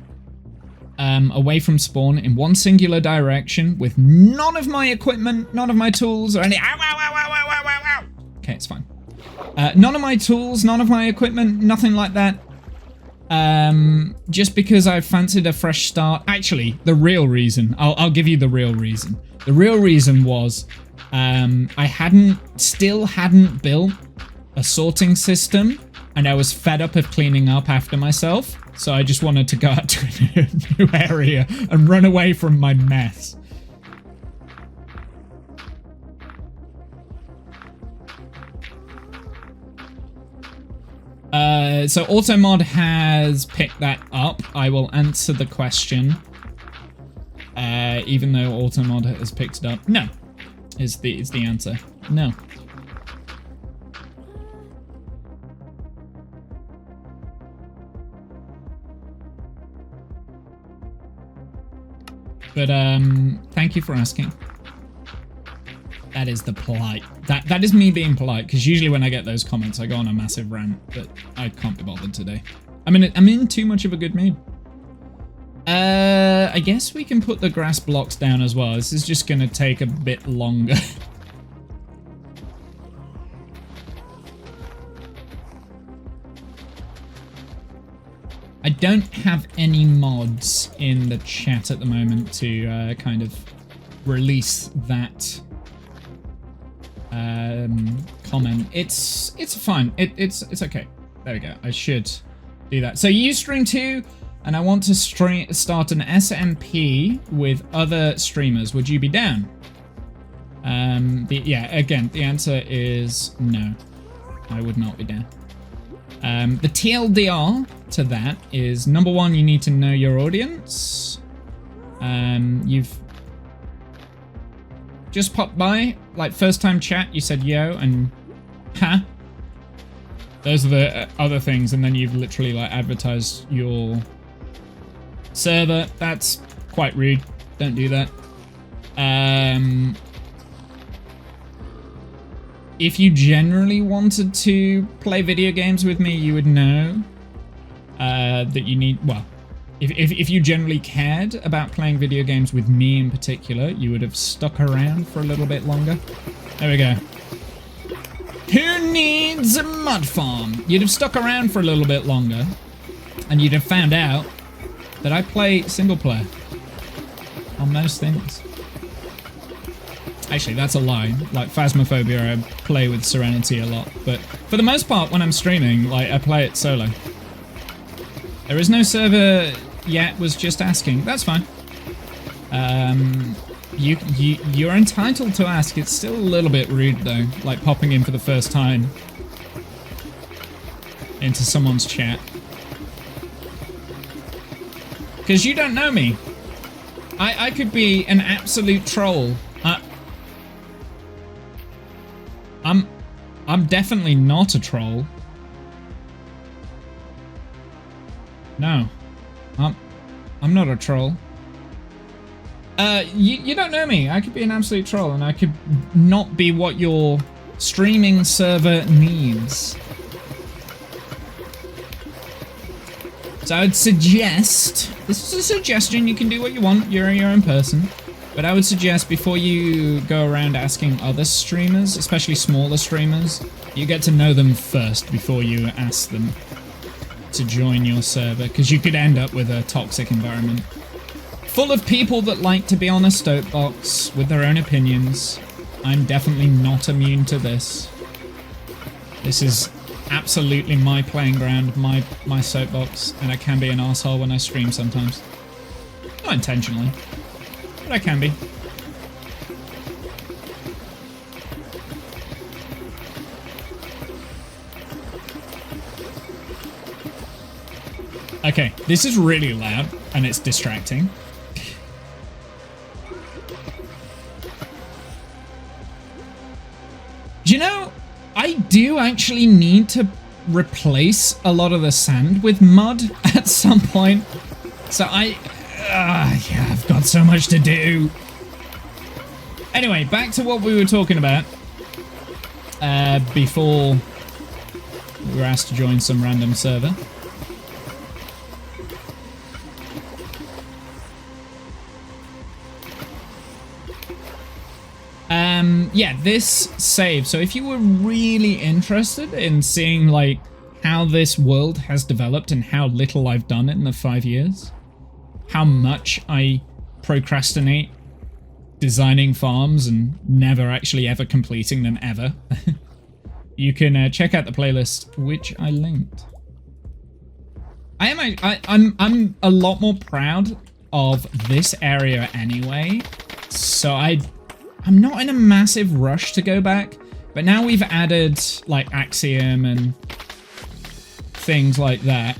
away from spawn in one singular direction with none of my equipment, none of my tools or any. Ow, ow, ow, ow, ow, ow, ow, ow. Okay, it's fine. None of my tools, none of my equipment, nothing like that. Just because I fancied a fresh start. Actually, the real reason, I'll give you the real reason. The real reason was I still hadn't built a sorting system, and I was fed up of cleaning up after myself. So I just wanted to go out to a new area and run away from my mess. So Automod has picked that up. I will answer the question. Even though Automod has picked it up. No, is the answer. No. But thank you for asking. That is the polite. That is me being polite, because usually when I get those comments, I go on a massive rant, but I can't be bothered today. I'm in too much of a good mood. I guess we can put the grass blocks down as well. This is just going to take a bit longer. I don't have any mods in the chat at the moment to kind of release that comment. It's fine. It's okay. There we go. I should do that. So you stream too, and I want to start an SMP with other streamers. Would you be down? Yeah. Again, the answer is no. I would not be down. The TLDR to that is, number one, you need to know your audience. You've just popped by, like first time chat, you said yo and ha. Those are the other things, and then you've literally like advertised your server. That's quite rude. Don't do that. If you generally wanted to play video games with me, you would know that you need, well, if you generally cared about playing video games with me in particular, you would have stuck around for a little bit longer. There we go. Who needs a mud farm? You'd have stuck around for a little bit longer, and you'd have found out that I play single player on most things. Actually, that's a lie. Like Phasmophobia, I play with Serenity a lot, but for the most part, when I'm streaming, like I play it solo. There is no server yet. Was just asking. That's fine. You're entitled to ask. It's still a little bit rude though, like popping in for the first time into someone's chat, because you don't know me. I could be an absolute troll. I'm definitely not a troll. No, I'm not a troll. You don't know me. I could be an absolute troll, and I could not be what your streaming server needs. So I would suggest, this is a suggestion, you can do what you want, you're your own person, but I would suggest before you go around asking other streamers, especially smaller streamers, you get to know them first before you ask them to join your server, because you could end up with a toxic environment full of people that like to be on a soapbox with their own opinions. I'm definitely not immune to this. This is absolutely my playing ground, my soapbox, and I can be an arsehole when I stream sometimes. Not intentionally, but I can be. Okay, this is really loud, and it's distracting. Do you know, I do actually need to replace a lot of the sand with mud at some point. So yeah, I've got so much to do. Anyway, back to what we were talking about before we were asked to join some random server. yeah, this save. So if you were really interested in seeing like how this world has developed and how little I've done in the 5 years, how much I procrastinate designing farms and never actually ever completing them ever, you can check out the playlist which I linked. I'm a lot more proud of this area anyway, so I'm not in a massive rush to go back, but now we've added like Axiom and things like that.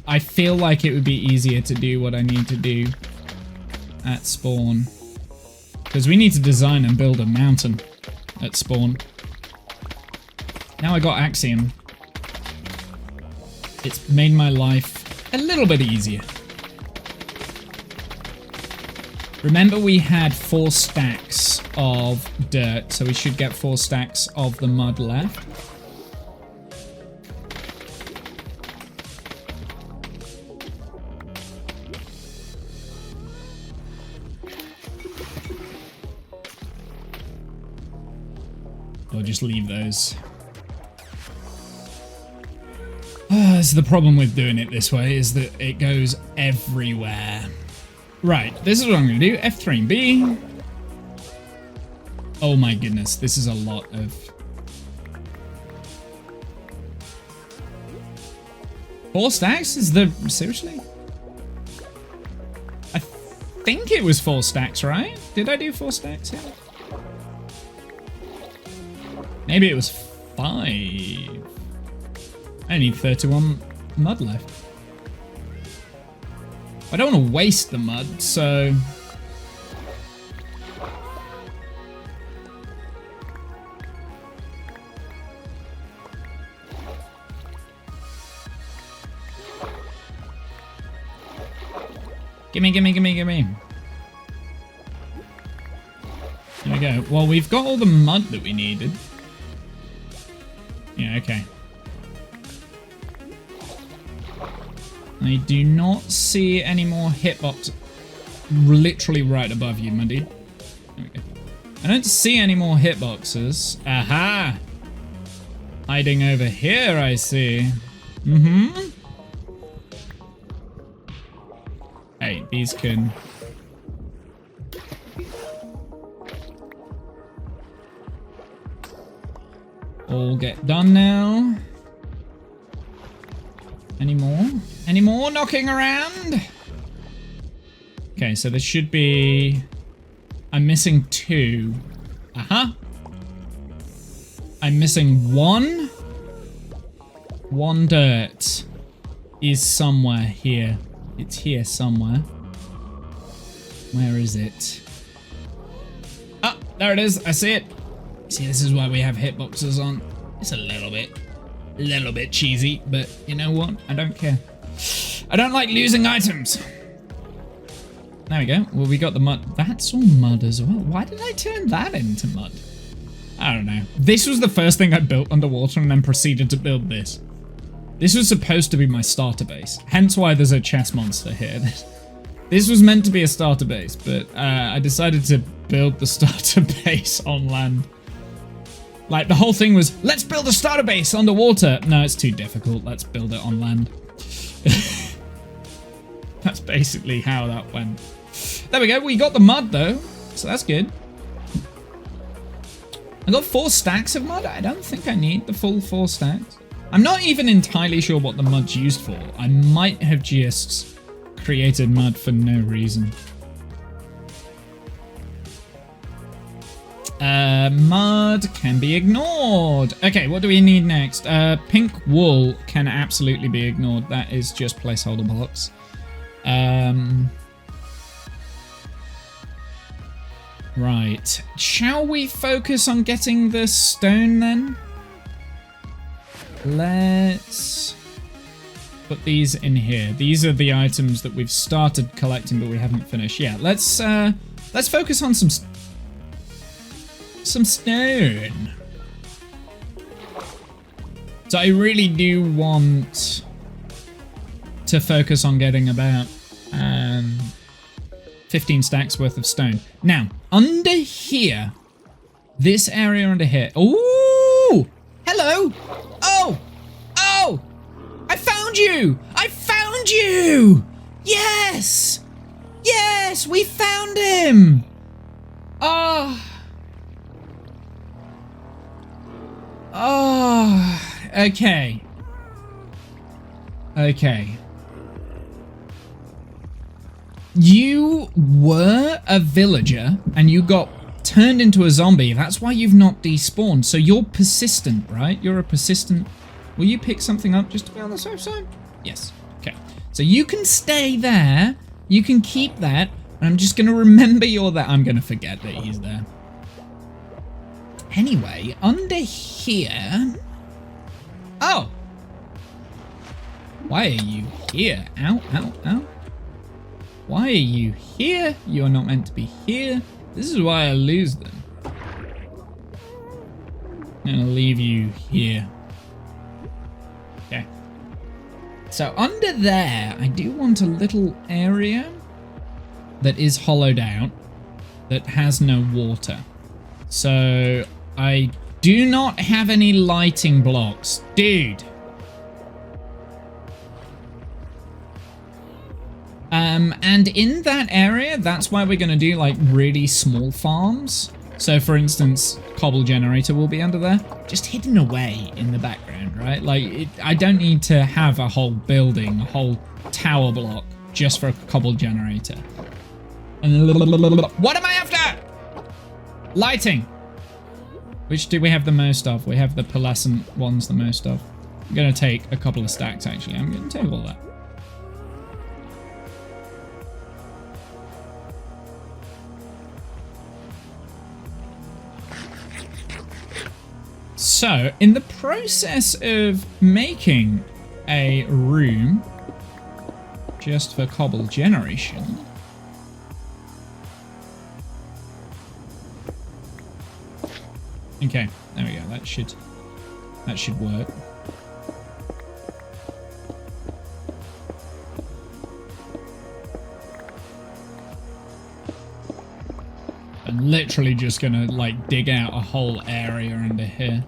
I feel like it would be easier to do what I need to do at spawn, because we need to design and build a mountain at spawn. Now I got Axiom. It's made my life a little bit easier. Remember, we had 4 stacks of dirt, so we should get 4 stacks of the mud left. Or just leave those. This is the problem with doing it this way, is that it goes everywhere. Right, this is what I'm going to do. F3B. Oh my goodness, this is a lot of... 4 stacks? Is the... Seriously? I think it was 4 stacks, right? Did I do 4 stacks here? Maybe it was 5. I need 31 mud left. I don't want to waste the mud, so... Gimme, gimme, gimme, gimme. There we go. Well, we've got all the mud that we needed. Yeah, okay. I do not see any more hitbox literally right above you, my dude. There we go. I don't see any more hitboxes. Aha! Hiding over here, I see. Mm-hmm. Hey, these can... all get done now. Any more? Any more knocking around? Okay, so there should be... I'm missing 2. Uh-huh. I'm missing 1. 1 dirt is somewhere here. It's here somewhere. Where is it? Ah, there it is. I see it. See, this is why we have hitboxes on. It's a little bit cheesy, but you know what? I don't care. I don't like losing items. There we go. Well, we got the mud. That's all mud as well. Why did I turn that into mud? I don't know. This was the first thing I built underwater and then proceeded to build this. This was supposed to be my starter base. Hence why there's a chest monster here. This was meant to be a starter base, but I decided to build the starter base on land. Like, the whole thing was, let's build a starter base underwater. No, it's too difficult. Let's build it on land. That's basically how that went. There we go. We got the mud, though. So that's good. I got 4 stacks of mud. I don't think I need the full 4 stacks. I'm not even entirely sure what the mud's used for. I might have just created mud for no reason. Mud can be ignored. Okay, what do we need next? Pink wool can absolutely be ignored. That is just placeholder blocks. Right. Shall we focus on getting the stone then? Let's put these in here. These are the items that we've started collecting but we haven't finished. Yeah, let's focus on some stone. So I really do want to focus on getting about 15 stacks worth of stone. Now, under here, this area under here. Ooh! Hello! Oh! Oh! I found you! I found you! Yes! Yes! We found him! Oh! Oh! Okay. Okay. You were a villager and you got turned into a zombie. That's why you've not despawned. So you're persistent, right? You're a persistent... Will you pick something up just to be on the safe side? Yes. Okay. So you can stay there. You can keep that. And I'm just going to remember you're there. I'm going to forget that he's there. Anyway, under here... Oh! Why are you here? Ow, ow, ow. Why are you here? You're not meant to be here. This is why I lose them. I'm gonna leave you here. Okay. So under there, I do want a little area that is hollowed out that has no water. So I do not have any lighting blocks. Dude. And in that area, that's why we're going to do like really small farms. So for instance, cobble generator will be under there, just hidden away in the background, right? Like I don't need to have a whole building, a whole tower block just for a cobble generator. And what am I after? Lighting. Which do we have the most of? We have the pearlescent ones the most of. I'm going to take a couple of stacks actually. I'm going to take all that. So, in the process of making a room just for cobble generation, okay, there we go. That should work. I'm literally just gonna like dig out a whole area under here.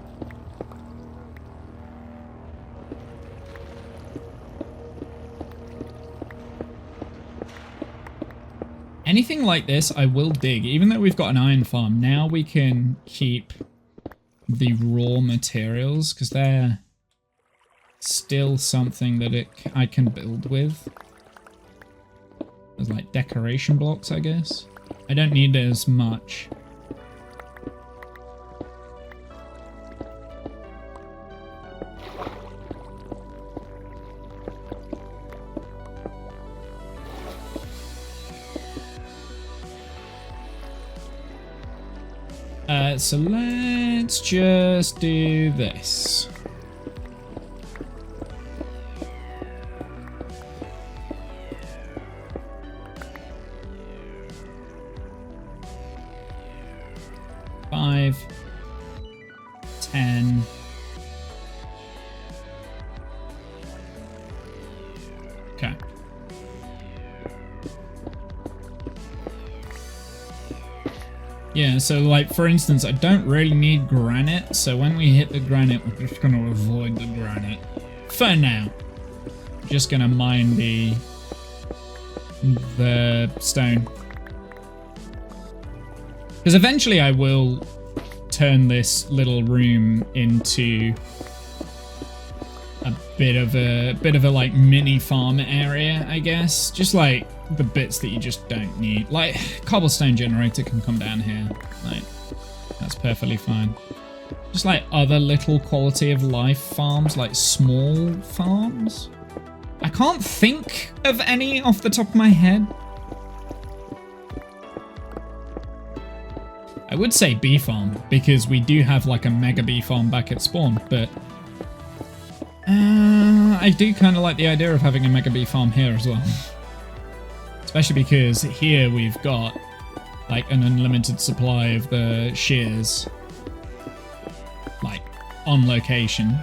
Anything like this, I will dig. Even though we've got an iron farm, now we can keep the raw materials because they're still something that I can build with. There's like decoration blocks, I guess. I don't need as much. So let's just do this. Five, 10. Okay. Yeah, so like for instance, I don't really need granite, so when we hit the granite, we're just gonna avoid the granite. For now. Just gonna mine the stone. Because eventually I will turn this little room into a bit of a like mini farm area, I guess. Just like the bits that you just don't need. Like cobblestone generator can come down here. Like that's perfectly fine. Just like other little quality of life farms, like small farms. I can't think of any off the top of my head. I would say bee farm, because we do have like a mega bee farm back at spawn, but I do kind of like the idea of having a mega bee farm here as well. Especially because here we've got like an unlimited supply of the shears, like on location.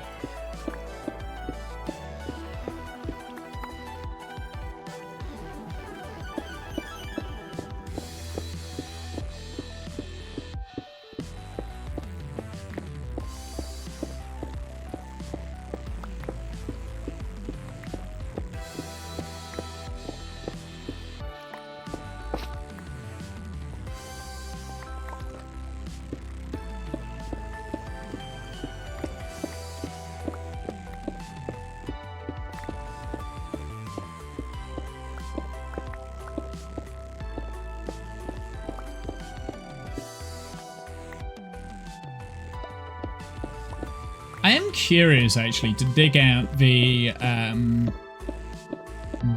curious, actually, to dig out the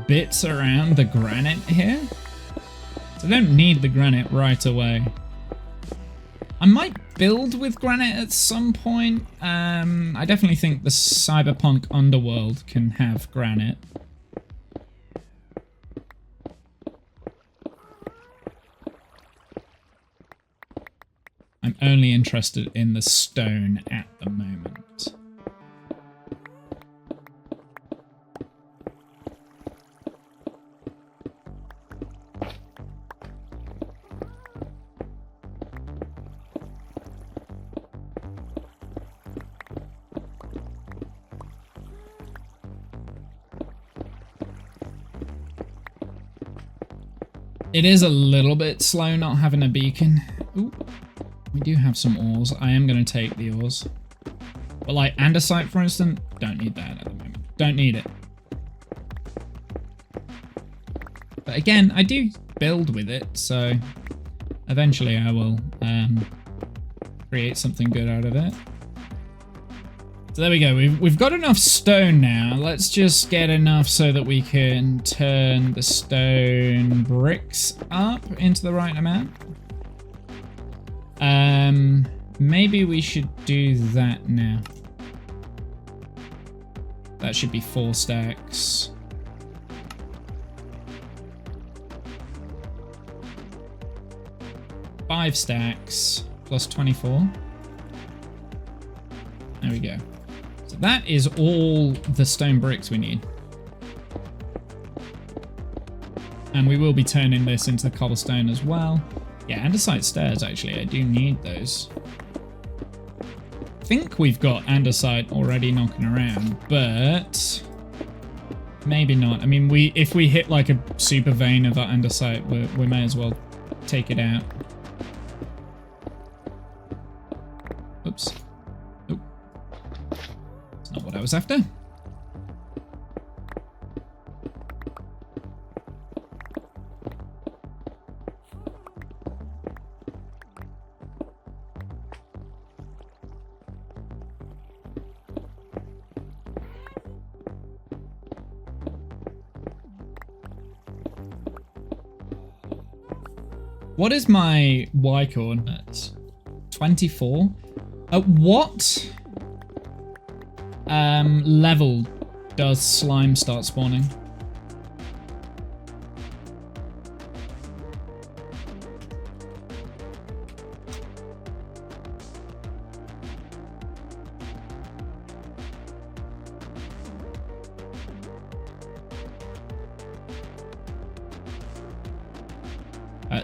bits around the granite here. So I don't need the granite right away. I might build with granite at some point. I definitely think the cyberpunk underworld can have granite. I'm only interested in the stone at the moment. It is a little bit slow not having a beacon. Ooh. We do have some ores. I am going to take the ores. But like andesite, for instance, don't need that at the moment. Don't need it. But again, I do build with it, so eventually I will create something good out of it. So there we go. We've got enough stone now. Let's just get enough so that we can turn the stone bricks up into the right amount. Maybe we should do that now. That should be 4 stacks. Five stacks plus 24. There we go. So that is all the stone bricks we need. And we will be turning this into cobblestone as well. Yeah, andesite stairs, actually. I do need those. I think we've got andesite already knocking around, but maybe not. I mean, if we hit like a super vein of that andesite, we may as well take it out. Oops. Nope. That's not what I was after. What is my Y coordinates? 24? At what level does slime start spawning?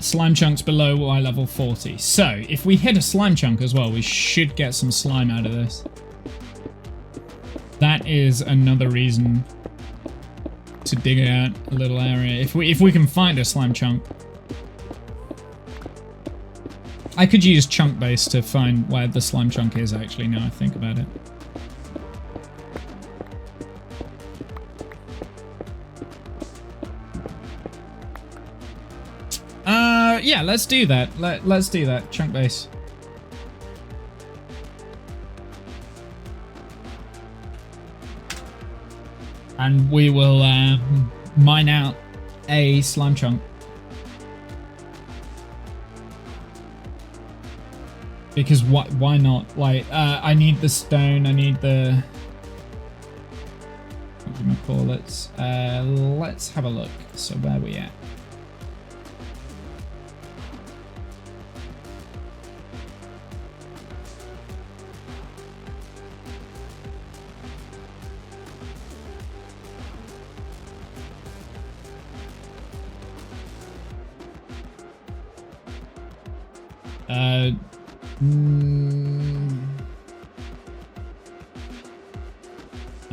Slime chunks below Y level 40. So, if we hit a slime chunk as well, we should get some slime out of this. That is another reason to dig out a little area. If we can find a slime chunk. I could use chunk base to find where the slime chunk is, actually, now I think about it. Yeah, let's do that. Let's do that. Chunk base. And we will mine out a slime chunk. Because why not? Like, I need the stone, I need the... what do you call it? Let's have a look. So where are we at?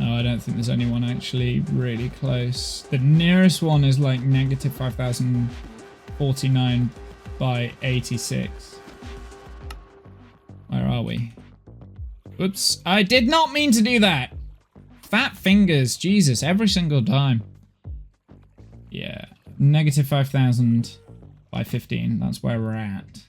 Oh, I don't think there's anyone actually really close. The nearest one is like negative 5,049 by 86. Where are we? Oops, I did not mean to do that. Fat fingers, Jesus, every single time. Yeah, negative 5,000 by 15, that's where we're at.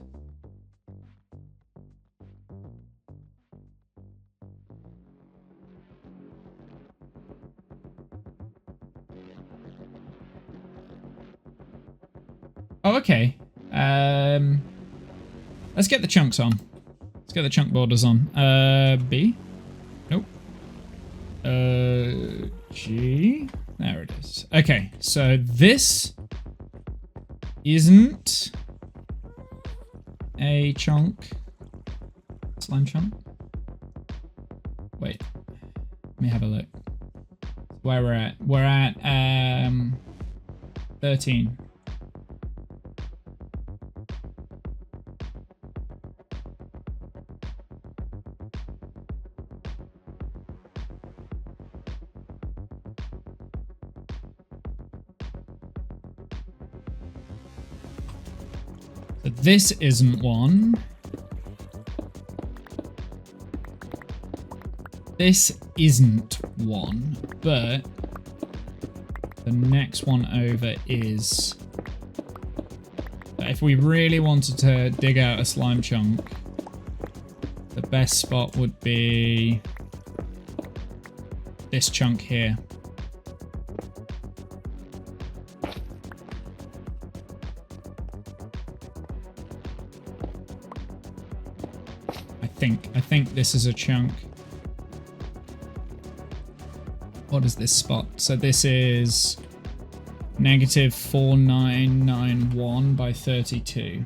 Oh, okay. Let's get the chunks on. Let's get the chunk borders on. B? Nope. G? There it is. Okay, so this isn't a chunk. Slime chunk. Wait. Let me have a look. Where we're at. We're at 13. But this isn't one. This isn't one, but the next one over is. But if we really wanted to dig out a slime chunk, the best spot would be this chunk here. I think this is a chunk. What is this spot? So this is negative 4991 by 32.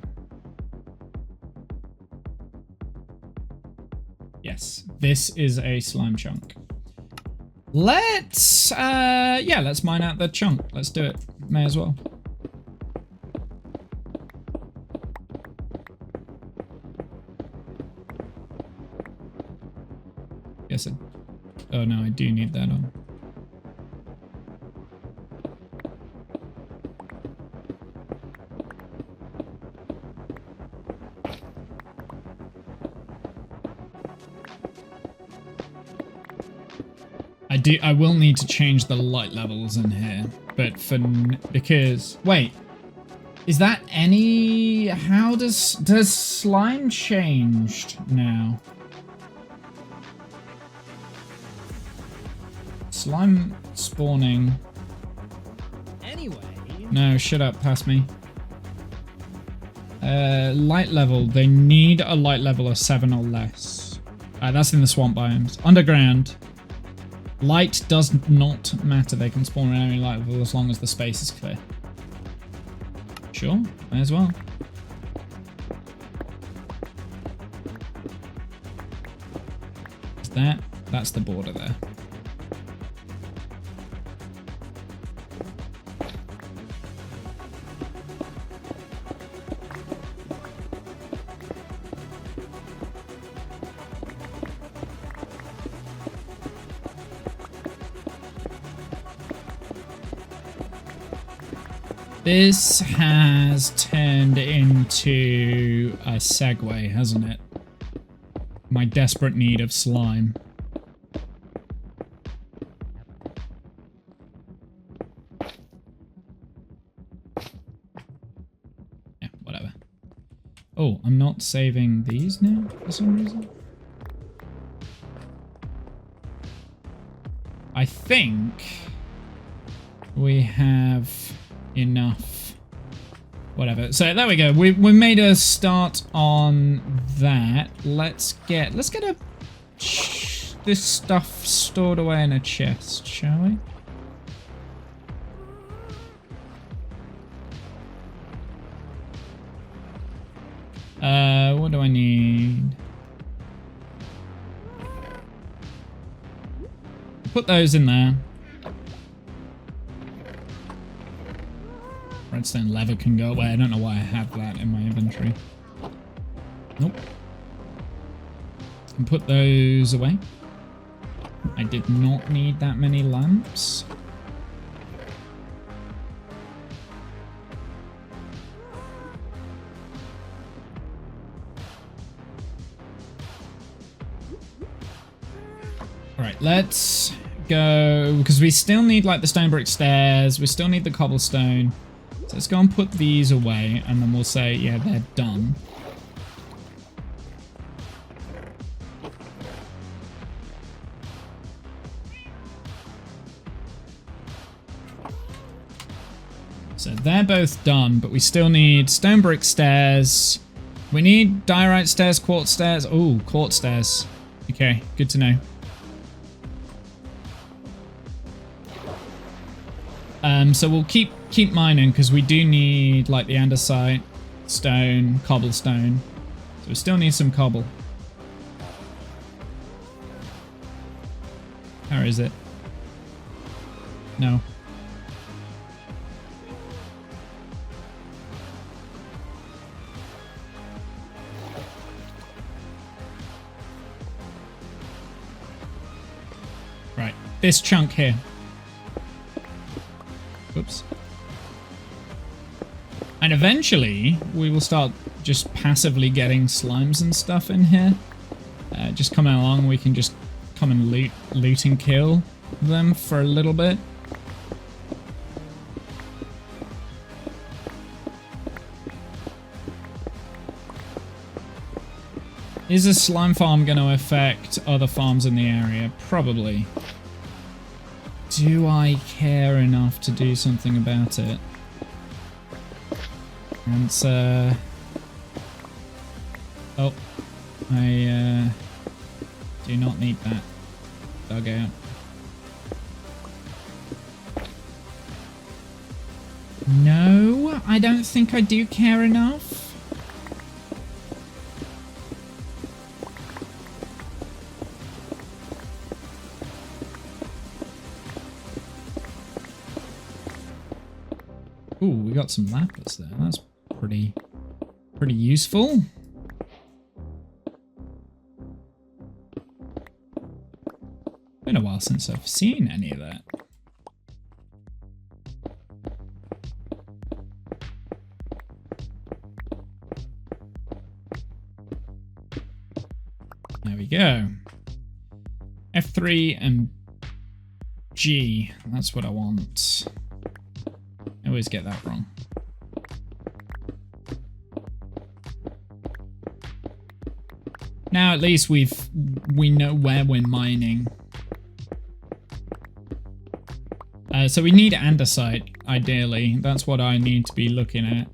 Yes, this is a slime chunk. Let's mine out the chunk. Let's do it. May as well. Yes, oh no, I do need that on. I will need to change the light levels in here, but because wait, is that any? How does slime changed now? Slime spawning. Anyway. No, shut up, pass me. Light level. They need a light level of 7 or less. That's in the swamp biomes. Underground. Light does not matter. They can spawn around any light level as long as the space is clear. Sure, may as well. That's the border there. This has turned into a segue, hasn't it? My desperate need of slime. Yeah, whatever. Oh, I'm not saving these now for some reason. I think we have enough. Whatever. So there we go. We made a start on that. Let's get this stuff stored away in a chest, shall we? What do I need? Put those in there. Redstone lever can go away. I don't know why I have that in my inventory. Nope. And put those away. I did not need that many lamps. Alright, let's go, because we still need like the stone brick stairs, we still need the cobblestone. So let's go and put these away, and then we'll say, yeah, they're done. So they're both done, but we still need stone brick stairs. We need diorite stairs, quartz stairs. Oh, quartz stairs. Okay, good to know. So we'll keep mining because we do need like the andesite, stone, cobblestone. So we still need some cobble. Or is it? No. Right, this chunk here. Oops. And eventually, we will start just passively getting slimes and stuff in here. Just coming along, we can just come and loot and kill them for a little bit. Is a slime farm going to affect other farms in the area? Probably. Do I care enough to do something about it? Answer. Oh, I do not need that dug out. No, I don't think I do care enough. Ooh, we got some lapis there. That's pretty useful. Been a while since I've seen any of that. There we go. F3 and G. That's what I want. I always get that wrong. Now at least we know where we're mining. So we need andesite, ideally. That's what I need to be looking at.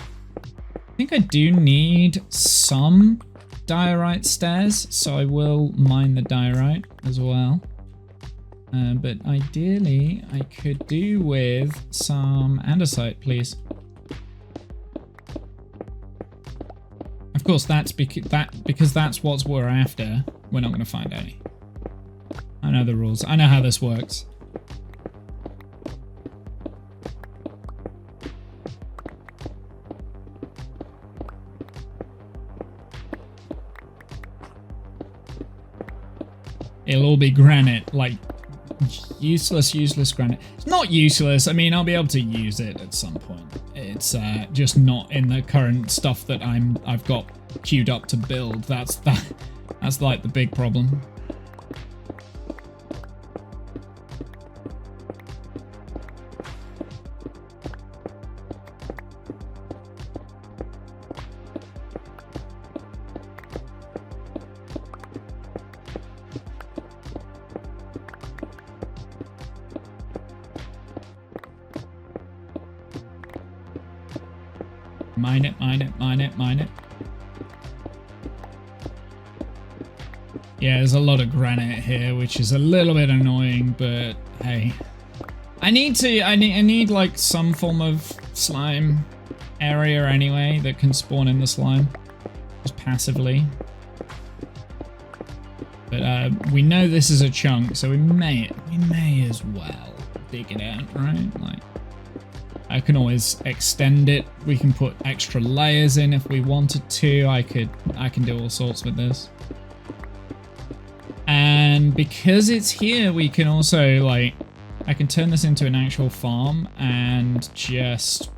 I think I do need some diorite stairs, so I will mine the diorite as well. But ideally, I could do with some andesite, please. Of course, that's because that's what we're after. We're not going to find any. I know the rules. I know how this works. It'll all be granite, like useless granite. It's not useless. I mean, I'll be able to use it at some point. It's just not in the current stuff that I've got queued up to build. That's like the big problem. Mine it, mine it, mine it, mine it. Yeah, there's a lot of granite here, which is a little bit annoying, but hey. I need like some form of slime area anyway that can spawn in the slime. Just passively. But we know this is a chunk, so we may as well dig it out, right? Like, I can always extend it. We can put extra layers in if we wanted to. I can do all sorts with this. And because it's here, we can also like, I can turn this into an actual farm and just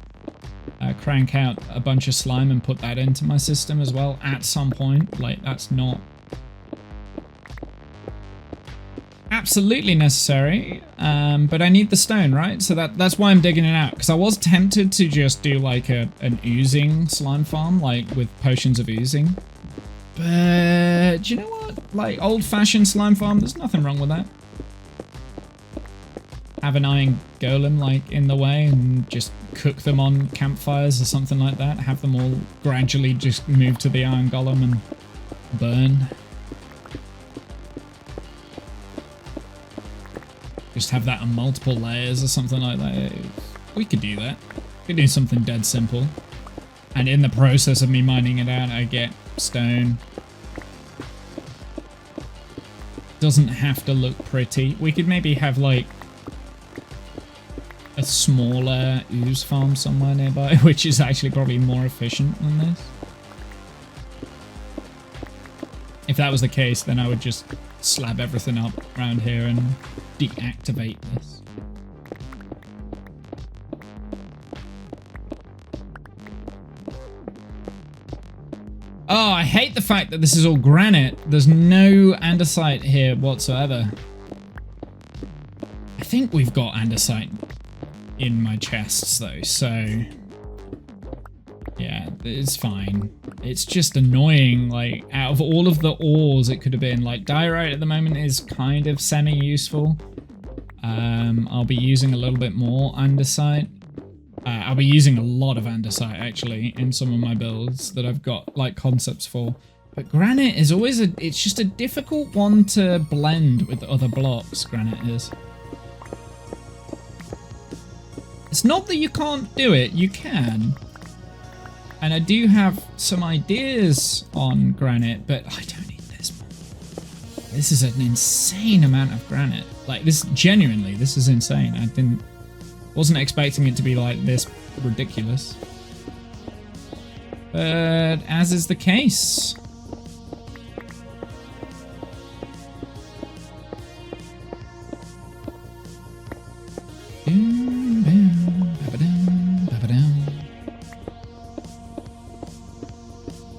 crank out a bunch of slime and put that into my system as well at some point. Like, that's not absolutely necessary, but I need the stone, right? So that's why I'm digging it out, because I was tempted to just do like an oozing slime farm, like with potions of oozing. But do you know what? Like old-fashioned slime farm, there's nothing wrong with that. have an iron golem like in the way and just cook them on campfires or something like that. Have them all gradually just move to the iron golem and burn. Just have that on multiple layers or something like that. We could do that. We could do something dead simple. And in the process of me mining it out, I get stone. Doesn't have to look pretty. We could maybe have like a smaller ooze farm somewhere nearby, which is actually probably more efficient than this. If that was the case, then I would just slab everything up around here and deactivate this. Oh, I hate the fact that this is all granite. There's no andesite here whatsoever. I think we've got andesite in my chests though, so yeah, it's fine. It's just annoying, like, out of all of the ores it could have been, like, diorite at the moment is kind of semi-useful. I'll be using a little bit more andesite. I'll be using a lot of andesite, actually, in some of my builds that I've got, like, concepts for. But granite is always it's just a difficult one to blend with other blocks, granite is. It's not that you can't do it, you can. And I do have some ideas on granite, but I don't need this one. This is an insane amount of granite. Like, this, genuinely, this is insane. Wasn't expecting it to be like this ridiculous. But as is the case.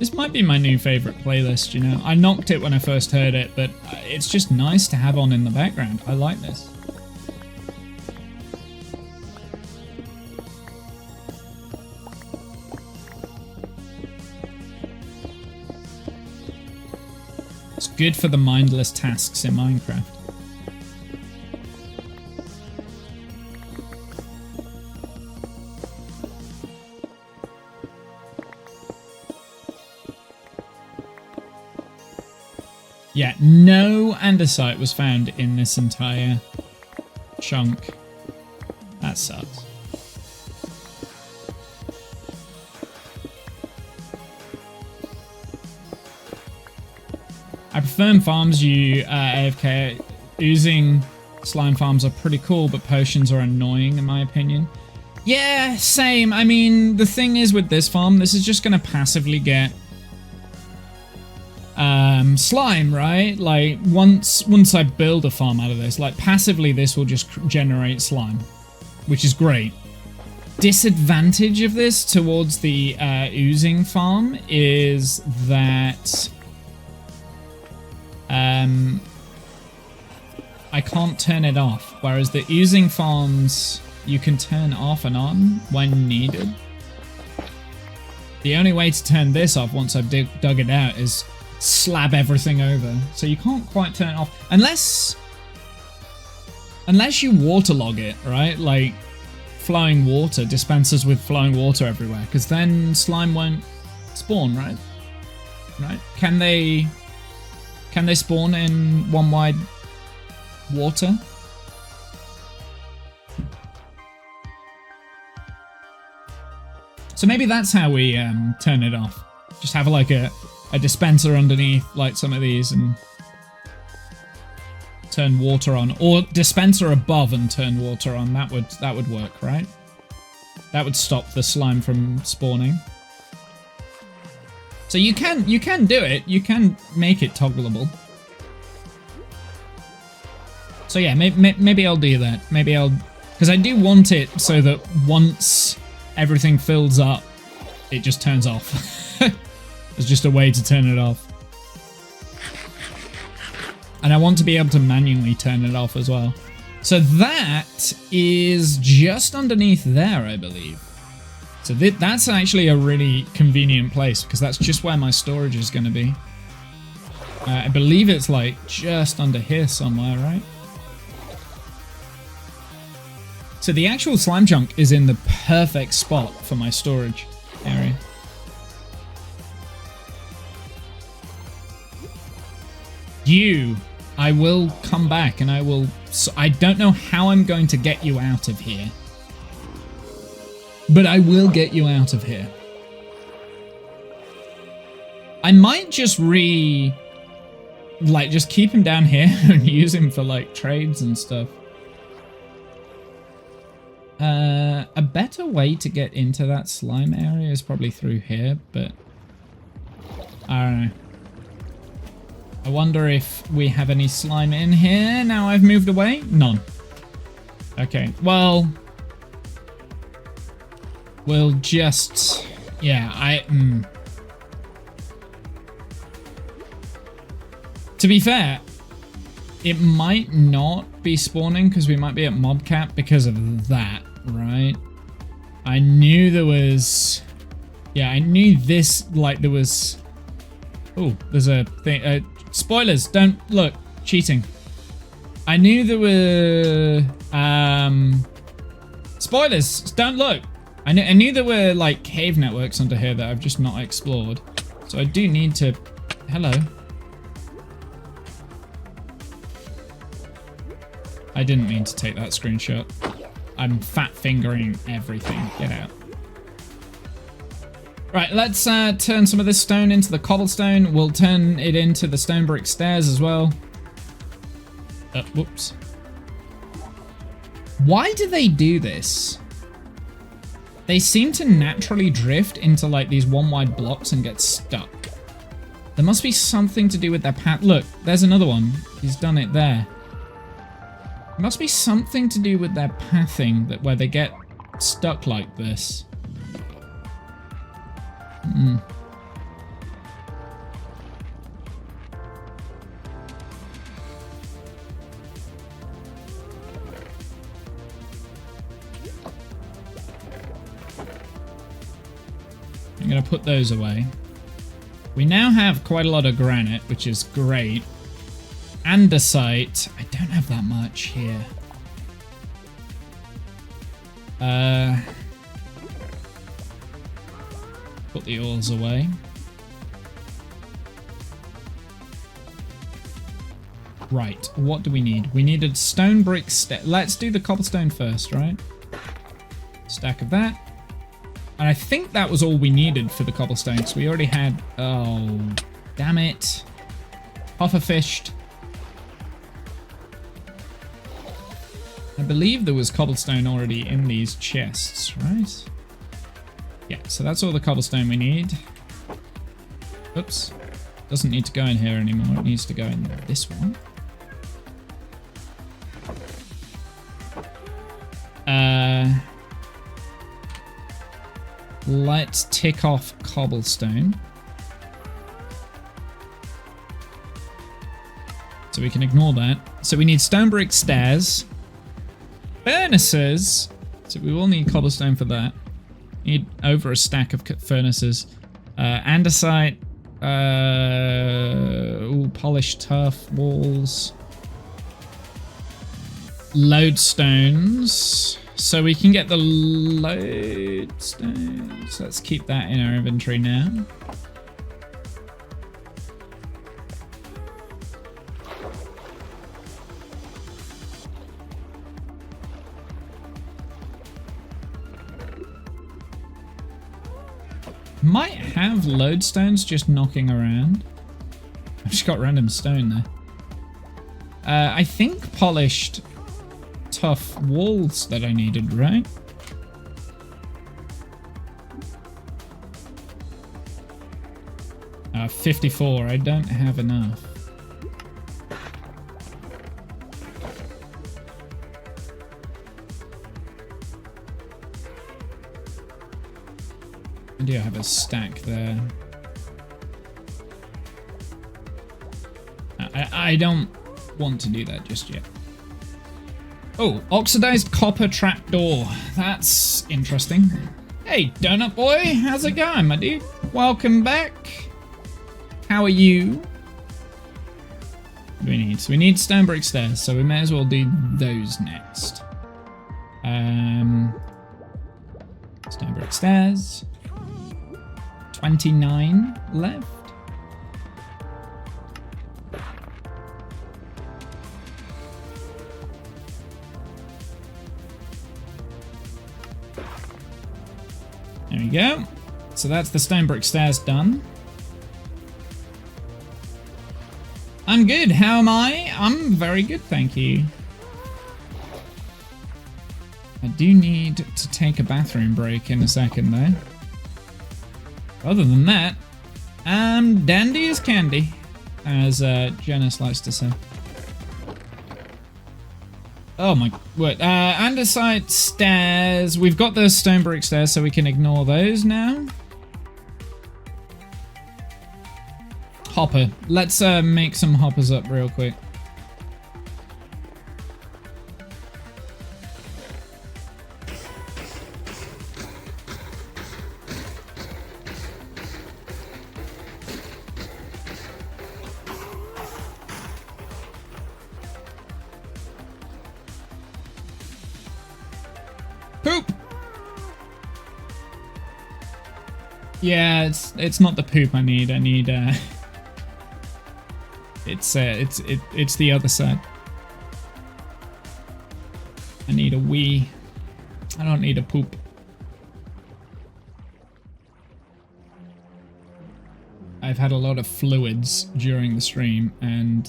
This might be my new favorite playlist, you know. I knocked it when I first heard it, but it's just nice to have on in the background. I like this. It's good for the mindless tasks in Minecraft. Yeah, no andesite was found in this entire chunk. That sucks. I prefer farms AFK. Oozing slime farms are pretty cool, but potions are annoying in my opinion. Yeah, same. I mean, the thing is with this farm, this is just going to passively get slime, right? Like, once I build a farm out of this, like, passively this will just generate slime, which is great. Disadvantage of this towards the oozing farm is that I can't turn it off, whereas the oozing farms you can turn off and on when needed. The only way to turn this off once I've dug it out is slab everything over, so you can't quite turn it off unless you waterlog it, right? Like flowing water, dispensers with flowing water everywhere, because then slime won't spawn, right? Can they spawn in one wide water? So maybe that's how we turn it off. Just have like a dispenser underneath like some of these and turn water on, or dispenser above and turn water on. That would work, right? That would stop the slime from spawning. So you can do it. You can make it toggleable. So yeah, maybe I'll do that. Maybe I'll, because I do want it so that once everything fills up, it just turns off. There's just a way to turn it off. And I want to be able to manually turn it off as well. So that is just underneath there, I believe. So that's actually a really convenient place, because that's just where my storage is going to be. I believe it's like just under here somewhere, right? So the actual slime chunk is in the perfect spot for my storage area. I will come back and I will... So I don't know how I'm going to get you out of here. But I will get you out of here. I might just just keep him down here and use him for, like, trades and stuff. A better way to get into that slime area is probably through here, but... I don't know. I wonder if we have any slime in here now I've moved away? None. Okay, well... We'll just... Yeah, To be fair, it might not be spawning because we might be at mob cap because of that, right? I knew there was... Yeah, I knew this, like, there was... Oh, there's a thing... spoilers, don't look. Cheating. I knew there were... Spoilers, don't look. I knew there were, like, cave networks under here that I've just not explored. So I do need to... Hello. I didn't mean to take that screenshot. I'm fat fingering everything. Get out. Right, let's turn some of this stone into the cobblestone. We'll turn it into the stone brick stairs as well. Whoops. Why do they do this? They seem to naturally drift into, like, these one-wide blocks and get stuck. There must be something to do with their path. Look, there's another one. He's done it there. There must be something to do with their pathing where they get stuck like this. I'm going to put those away. We now have quite a lot of granite, which is great. Andesite. I don't have that much here. Put the ores away. Right, what do we need? We needed stone brick let's do the cobblestone first, right? Stack of that. And I think that was all we needed for the cobblestone, because we already had... Oh, damn it. Pufferfished. I believe there was cobblestone already in these chests, right? Yeah, so that's all the cobblestone we need. Oops. Doesn't need to go in here anymore. It needs to go in this one. Let's tick off cobblestone. So we can ignore that. So we need stone brick stairs. Furnaces. So we will need cobblestone for that. Need over a stack of furnaces. Andesite. Polished turf walls. Lodestones. So we can get the lodestones. Let's keep that in our inventory now. Might have lodestones just knocking around. I've just got random stone there. I think polished tough walls that I needed, right? 54. I don't have enough. I do have a stack there. I don't want to do that just yet. Oh, oxidized copper trapdoor. That's interesting. Hey, Donut Boy, how's it going, my dude? Welcome back. How are you? What do we need? So we need stone brick stairs, so we may as well do those next. Stone brick stairs. 29 left. There we go. So that's the stone brick stairs done. I'm good. How am I? I'm very good, thank you. I do need to take a bathroom break in a second, though. Other than that, I'm dandy as candy, as Janice likes to say. Oh my word. Andesite stairs. We've got the stone brick stairs, so we can ignore those now. Hopper. Let's make some hoppers up real quick. Poop. Yeah, it's not the poop I need. I need it's the other side. I need a wee. I don't need a poop. I've had a lot of fluids during the stream, and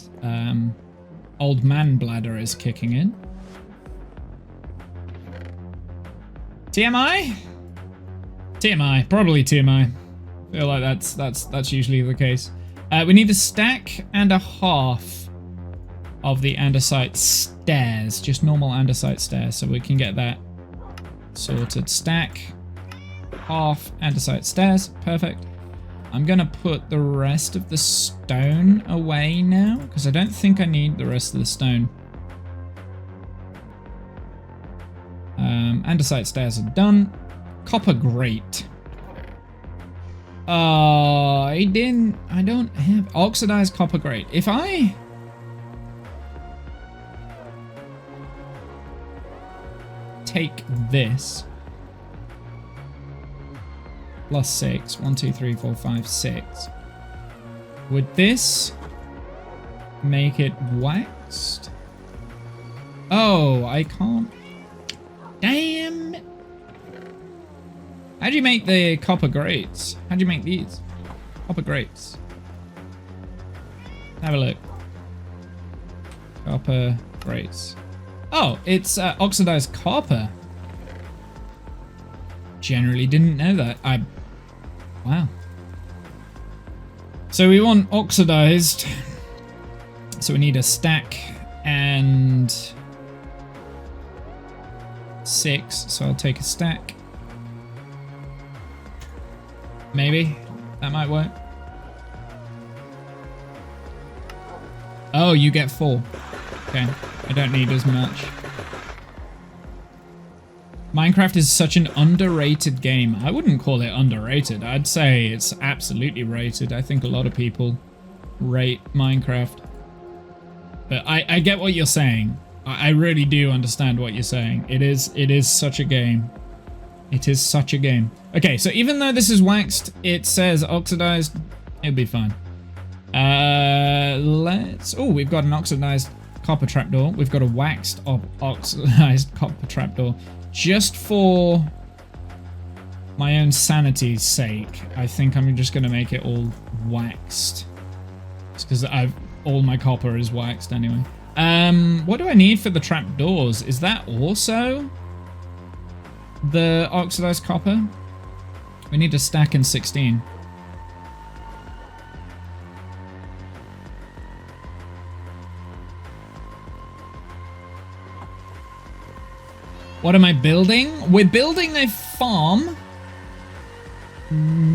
old man bladder is kicking in. TMI? TMI, probably TMI. I feel like that's usually the case. We need a stack and a half of the andesite stairs, just normal andesite stairs, so we can get that sorted. Stack, half andesite stairs, perfect. I'm gonna put the rest of the stone away now, because I don't think I need the rest of the stone. Andesite stairs are done. Copper grate. I don't have oxidized copper grate. If I take this plus 6, 1, 2, 3, 4, 5, 6, would this make it waxed? Oh, I can't. Damn. How do you make the copper grates? How do you make these? Copper grates. Have a look. Copper grates. Oh, it's oxidized copper. Generally didn't know that. Wow. So we want oxidized. So we need a stack and 6. So I'll take a stack. Maybe that might work. Oh, you get 4. Okay, I don't need as much. Minecraft is such an underrated game. I wouldn't call it underrated. I'd say it's absolutely rated. I think a lot of people rate Minecraft. But I get what you're saying. I really do understand what you're saying. It is such a game. It is such a game. Okay, so even though this is waxed, it says oxidized. It'll be fine. Oh, we've got an oxidized copper trapdoor. We've got a waxed oxidized copper trapdoor. Just for my own sanity's sake, I think I'm just gonna make it all waxed. Just because all my copper is waxed anyway. What do I need for the trapdoors? Is that also the oxidized copper? We need a stack and 16. What am I building? We're building a farm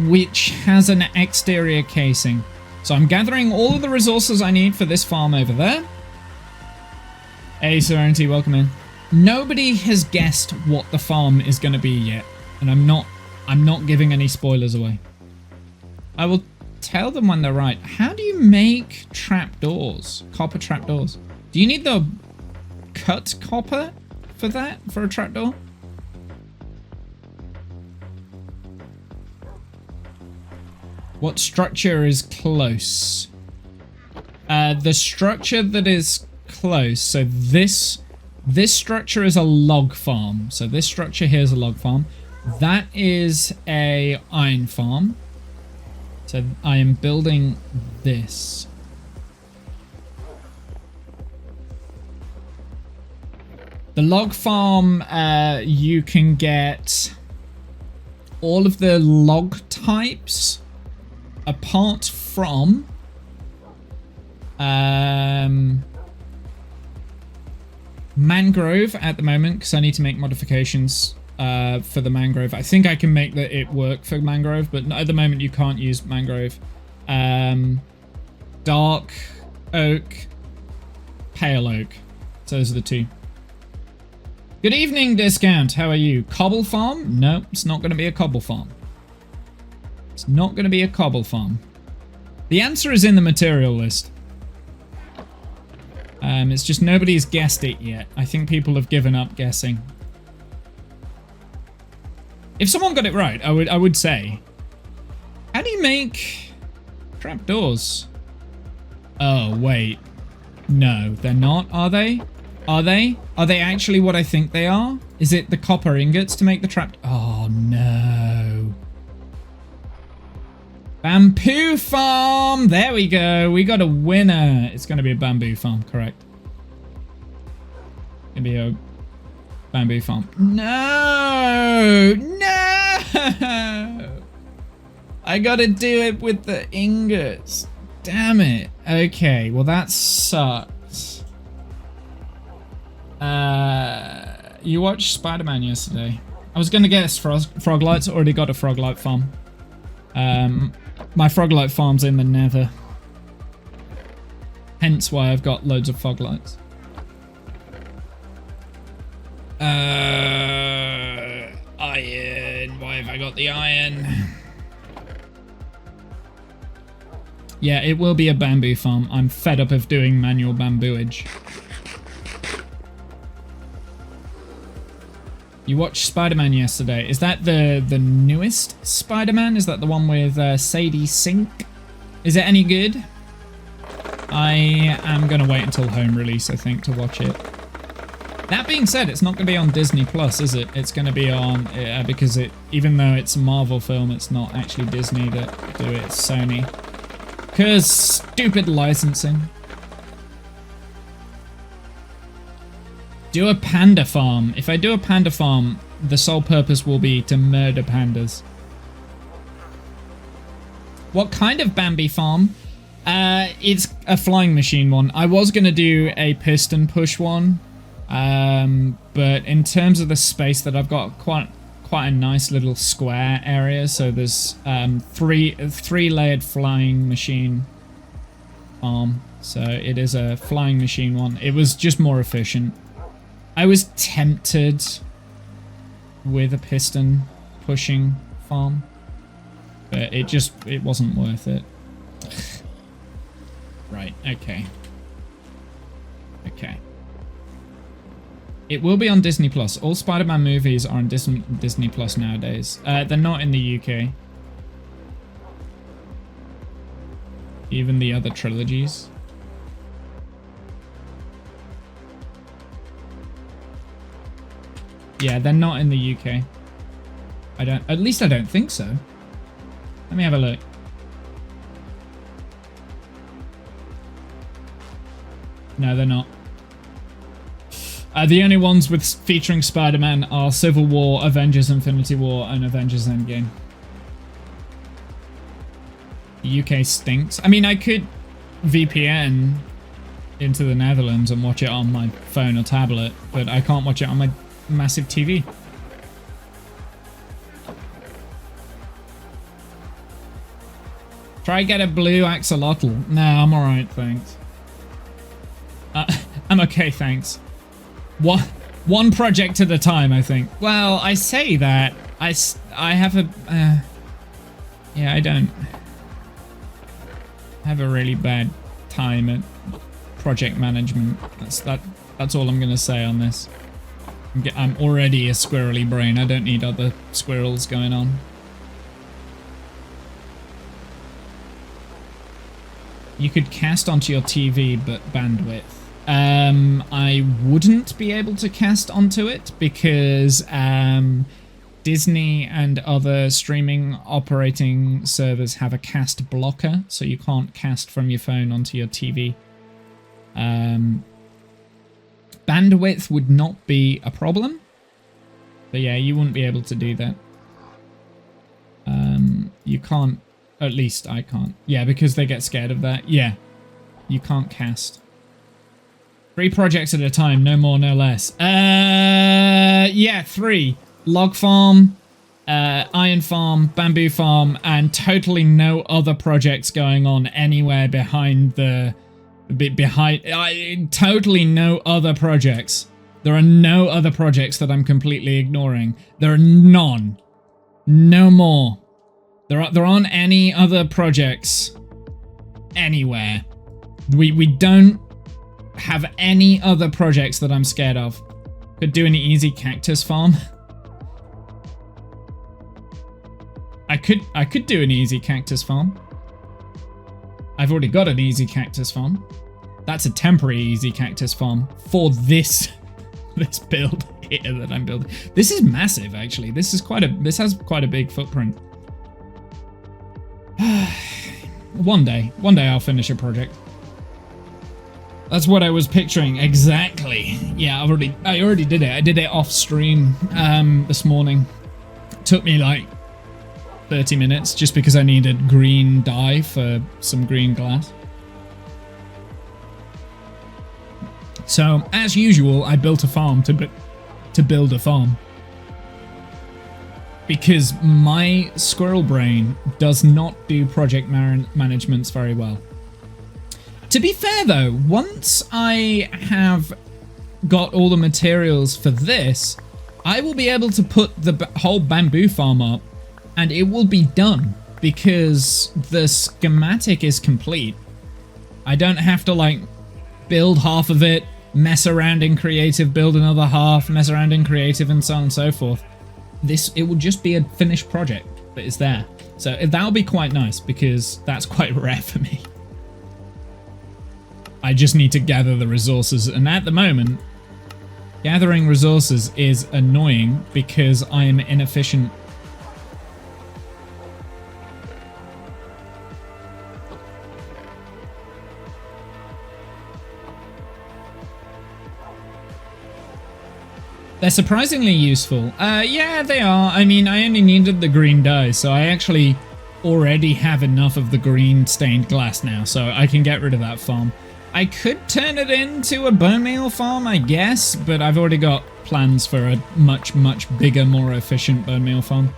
which has an exterior casing. So I'm gathering all of the resources I need for this farm over there. Hey, Serenity, welcome in. Nobody has guessed what the farm is going to be yet, and I'm not giving any spoilers away. I will tell them when they're right. How do you make trapdoors? Copper trapdoors. Do you need the cut copper for that? For a trapdoor? What structure is close? The structure that is close, so this structure is a log farm. So this structure here is a log farm. That is a iron farm. So I am building this. The log farm, you can get all of the log types apart from mangrove at the moment, because I need to make modifications for the mangrove. I think I can make it work for mangrove, but at the moment you can't use mangrove. Dark oak, pale oak. So those are the two. Good evening, Discount. How are you? Cobble farm? No, it's not going to be a cobble farm. It's not going to be a cobble farm. The answer is in the material list. It's just nobody's guessed it yet. I think people have given up guessing. If someone got it right, I would say, how do you make trapdoors? Oh, wait. No, they're not, are they? Are they? Are they actually what I think they are? Is it the copper ingots to make the trap? Oh, no. Bamboo farm! There we go. We got a winner. It's going to be a bamboo farm, correct. It's going to be a bamboo farm. No! No! I got to do it with the ingots. Damn it. Okay, well that sucks. You watched Spider-Man yesterday. I was going to guess Froglight's already got a Froglight farm. My Froglight farm's in the Nether. Hence why I've got loads of Froglights. Iron. Why have I got the iron? Yeah, it will be a bamboo farm. I'm fed up of doing manual bambooage. You watched Spider-Man yesterday. Is that the newest Spider-Man? Is that the one with Sadie Sink? Is it any good? I am going to wait until home release, I think, to watch it. That being said, it's not going to be on Disney Plus, is it? It's going to be on, because even though it's a Marvel film, it's not actually Disney that do it, it's Sony. Because stupid licensing. Do a panda farm. If I do a panda farm, the sole purpose will be to murder pandas. What kind of Bambi farm? It's a flying machine one. I was going to do a piston push one. But in terms of the space that I've got, quite a nice little square area. So there's three layered flying machine farm. So it is a flying machine one. It was just more efficient. I was tempted with a piston pushing farm, but it wasn't worth it. Right, okay. Okay. It will be on Disney Plus. All Spider-Man movies are on Disney Plus nowadays. They're not in the UK. Even the other trilogies. Yeah, they're not in the UK. At least I don't think so. Let me have a look. No, they're not. The only ones featuring Spider-Man are Civil War, Avengers Infinity War, and Avengers Endgame. The UK stinks. I mean, I could VPN into the Netherlands and watch it on my phone or tablet, but I can't watch it on my massive TV. Try get a blue axolotl. No, I'm alright, thanks. I'm okay, thanks. One project at a time, I think. Well, I say that. I have a... yeah, I don't have a really bad time at project management. That's all I'm going to say on this. I'm already a squirrely brain. I don't need other squirrels going on. You could cast onto your TV, but bandwidth. I wouldn't be able to cast onto it because Disney and other streaming operating servers have a cast blocker, so you can't cast from your phone onto your TV. Bandwidth would not be a problem, but yeah, you wouldn't be able to do that. You can't, at least I can't. Yeah, because they get scared of that. Yeah, you can't cast. 3 projects at a time, no more, no less. Yeah, 3. Log farm, iron farm, bamboo farm, and totally no other projects going on anywhere behind the... totally no other projects. There are no other projects that I'm completely ignoring. There are none. No more. There aren't any other projects anywhere. We don't have any other projects that I'm scared of. Could do an easy cactus farm. I could do an easy cactus farm. I've already got an easy cactus farm. That's a temporary easy cactus farm for this build here that I'm building. This is massive, actually. This has quite a big footprint. One day I'll finish a project. That's what I was picturing exactly. Yeah, I already did it. I did it off stream this morning. It took me like 30 minutes just because I needed green dye for some green glass. So, as usual, I built a farm to build a farm. Because my squirrel brain does not do project managements very well. To be fair though, once I have got all the materials for this, I will be able to put the whole bamboo farm up and it will be done because the schematic is complete. I don't have to like build half of it, mess around in creative, build another half, mess around in creative, and so on and so forth. It will just be a finished project that is there. So that'll be quite nice because that's quite rare for me. I just need to gather the resources, and at the moment, gathering resources is annoying because I am inefficient. They're surprisingly useful. Yeah, they are. I mean, I only needed the green dye, so I actually already have enough of the green stained glass now, so I can get rid of that farm. I could turn it into a bone meal farm, I guess, but I've already got plans for a much, much bigger, more efficient bone meal farm.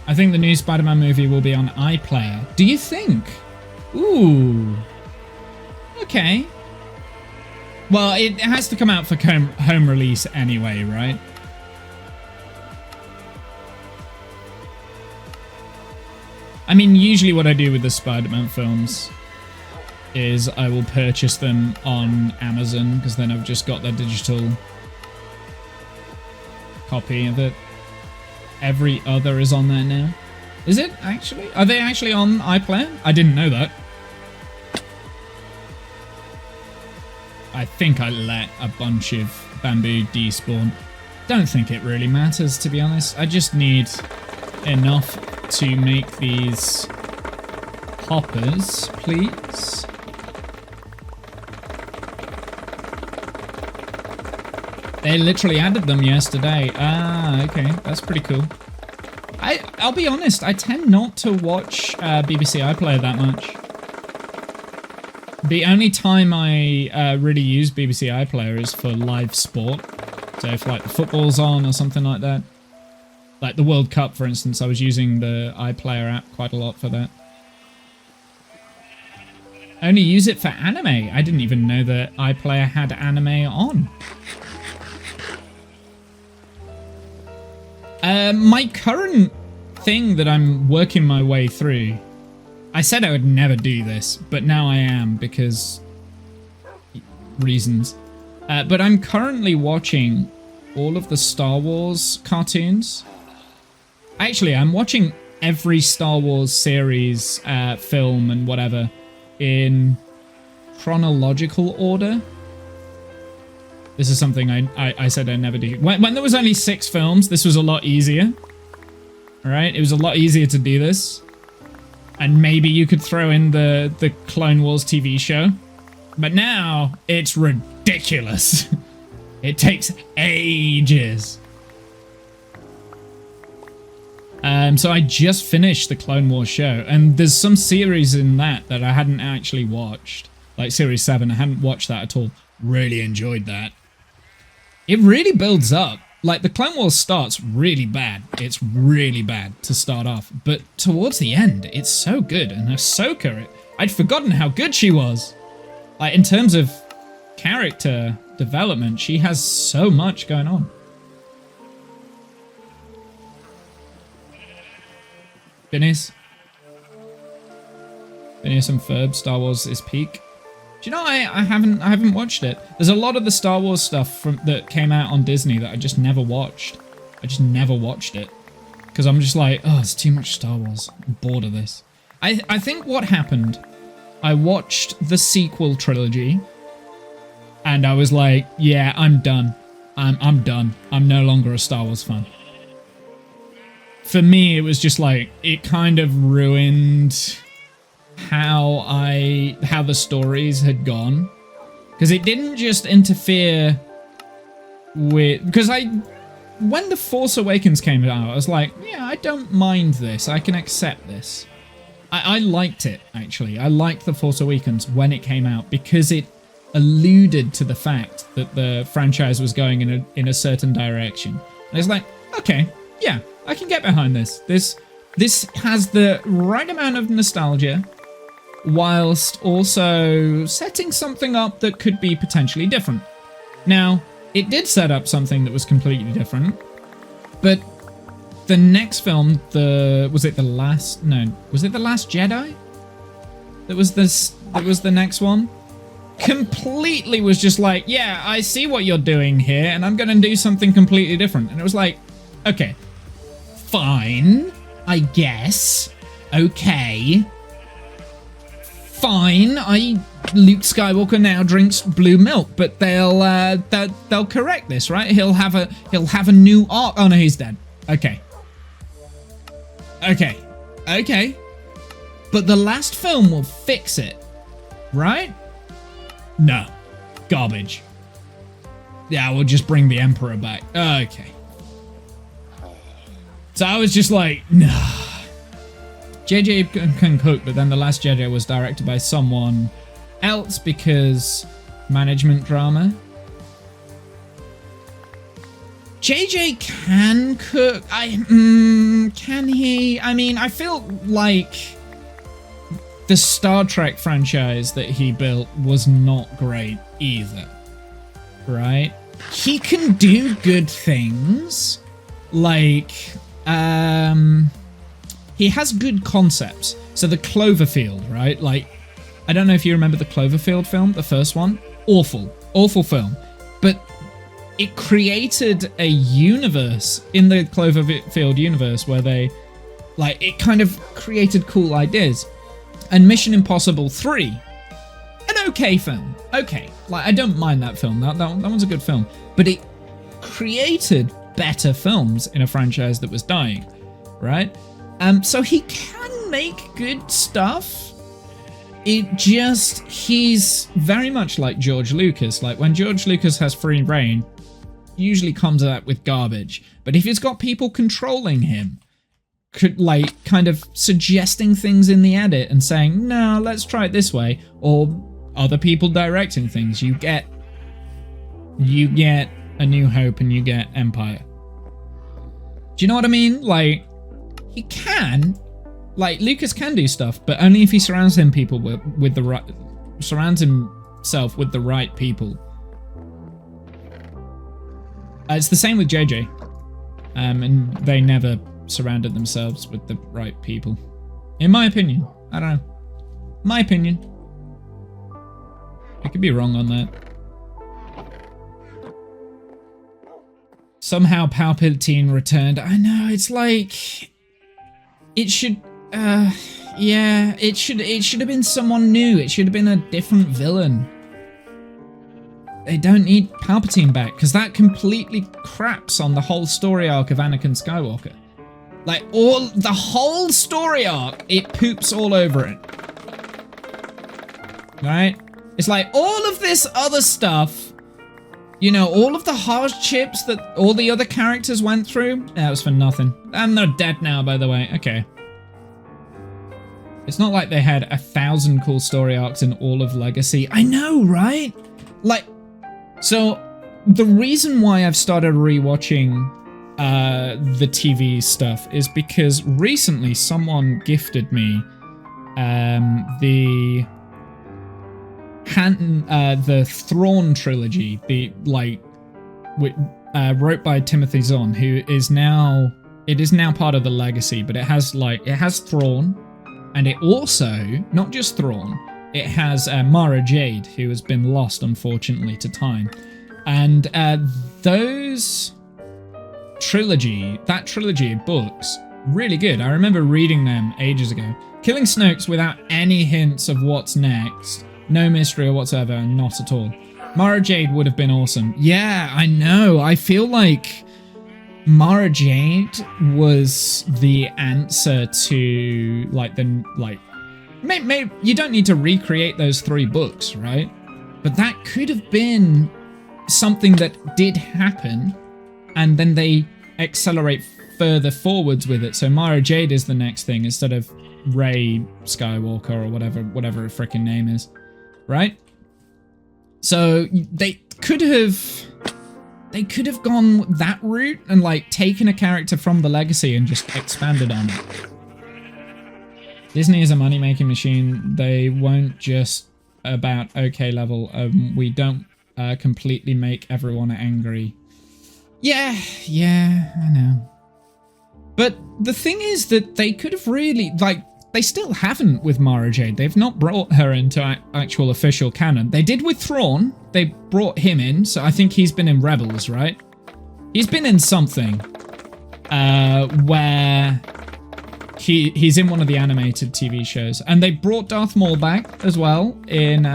I think the new Spider-Man movie will be on iPlayer. Do you think? Ooh. Okay. Well, it has to come out for home release anyway, right? I mean, usually what I do with the Spider-Man films is I will purchase them on Amazon, because then I've just got the digital copy of it. Every other is on there now. Is it actually? Are they actually on iPlayer? I didn't know that. I think I let a bunch of bamboo despawn. Don't think it really matters, to be honest. I just need enough to make these hoppers, please. They literally added them yesterday. Ah, okay. That's pretty cool. I'll be honest, I tend not to watch BBC iPlayer that much. The only time I really use BBC iPlayer is for live sport. So if like the football's on or something like that. Like the World Cup, for instance, I was using the iPlayer app quite a lot for that. I only use it for anime. I didn't even know that iPlayer had anime on. My current thing that I'm working my way through, I said I would never do this, but now I am because reasons. But I'm currently watching all of the Star Wars cartoons. Actually, I'm watching every Star Wars series, film and whatever in chronological order. This is something I said I never do. When there was only 6 films, this was a lot easier. Alright, it was a lot easier to do this. And maybe you could throw in the Clone Wars TV show. But now, it's ridiculous. It takes ages. So I just finished the Clone Wars show, and there's some series in that I hadn't actually watched. Like Series 7, I hadn't watched that at all. Really enjoyed that. It really builds up. Like, the Clone Wars starts really bad. It's really bad to start off. But towards the end, it's so good. And Ahsoka, I'd forgotten how good she was. Like, in terms of character development, she has so much going on. Phineas and Ferb, Star Wars is peak. Do you know, I haven't watched it. There's a lot of the Star Wars stuff that came out on Disney that I just never watched. I just never watched it. Because I'm just like, oh, it's too much Star Wars. I'm bored of this. I think what happened, I watched the sequel trilogy, and I was like, yeah, I'm done. I'm done. I'm no longer a Star Wars fan. For me, it was just like, it kind of ruined how the stories had gone. Because it didn't just interfere with... Because when The Force Awakens came out, I was like, yeah, I don't mind this. I can accept this. I liked it, actually. I liked The Force Awakens when it came out because it alluded to the fact that the franchise was going in a certain direction. And I was like, okay, yeah, I can get behind this. This has the right amount of nostalgia whilst also setting something up that could be potentially different. Now, it did set up something that was completely different, but the next film, was it The Last Jedi? That was the next one? Completely was just like, yeah, I see what you're doing here, and I'm gonna do something completely different. And it was like, okay, fine, I guess. Okay. Fine, Luke Skywalker now drinks blue milk, but they'll correct this, right? He'll have a new arc. Oh no, he's dead. Okay. But the last film will fix it, right? No. Garbage. Yeah, we'll just bring the Emperor back. Okay. So I was just like, nah. JJ can cook, but then The Last Jedi was directed by someone else because management drama. JJ can cook. Can he? I mean, I feel like the Star Trek franchise that he built was not great either, right? He can do good things, like, he has good concepts. So the Cloverfield, right? Like, I don't know if you remember the Cloverfield film, the first one. Awful film. But it created a universe in the Cloverfield universe where it kind of created cool ideas. And Mission Impossible 3, an okay film. Okay, like, I don't mind that film. That one's a good film. But it created better films in a franchise that was dying, right? So he can make good stuff. He's very much like George Lucas. Like, when George Lucas has free reign, usually comes out with garbage. But if he's got people controlling him, kind of suggesting things in the edit and saying, no, let's try it this way, or other people directing things, you get A New Hope and you get Empire. Do you know what I mean? Like, he can, like, Lucas can do stuff, but only if he surrounds himself with the right people. It's the same with JJ, and they never surrounded themselves with the right people, in my opinion. I don't know. My opinion. I could be wrong on that. Somehow Palpatine returned. I know, it's like... It should... yeah, it should have been someone new. It should have been a different villain. They don't need Palpatine back, because that completely craps on the whole story arc of Anakin Skywalker. Like, the whole story arc, it poops all over it. Right? It's like, all of this other stuff, you know, all of the hardships that all the other characters went through, that was for nothing. And they're dead now, by the way. Okay. It's not like they had 1,000 cool story arcs in all of Legacy. I know, right? Like, so the reason why I've started rewatching the TV stuff is because recently someone gifted me the Thrawn trilogy, wrote by Timothy Zahn, who is now part of the Legacy, but it has Thrawn, and it also, not just Thrawn, it has Mara Jade, who has been lost unfortunately to time, and that trilogy of books, really good. I remember reading them ages ago. Killing Snoke's without any hints of what's next. No mystery or whatsoever, not at all. Mara Jade would have been awesome. Yeah, I know. I feel like Mara Jade was the answer to, maybe you don't need to recreate those 3 books, right? But that could have been something that did happen, and then they accelerate further forwards with it. So Mara Jade is the next thing instead of Rey Skywalker or whatever her freaking name is. Right? So they could have gone that route and like taken a character from the Legacy and just expanded on it. Disney is a money-making machine. They won't just about okay level. We don't completely make everyone angry. Yeah, I know. But the thing is that they could have really, they still haven't with Mara Jade. They've not brought her into actual official canon. They did with Thrawn. They brought him in, so I think he's been in Rebels, right? He's been in something where he's in one of the animated TV shows. And they brought Darth Maul back as well in...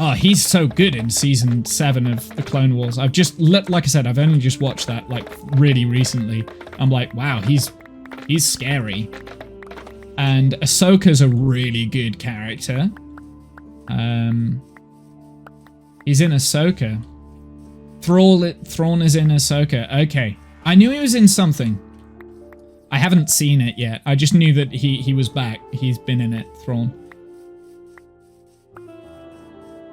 Oh, he's so good in season 7 of the Clone Wars. I've just, like I said, I've only just watched that like really recently. I'm like, wow, he's scary. And Ahsoka's a really good character. He's in Ahsoka. Thrawn is in Ahsoka. Okay, I knew he was in something. I haven't seen it yet. I just knew that he was back. He's been in it, Thrawn.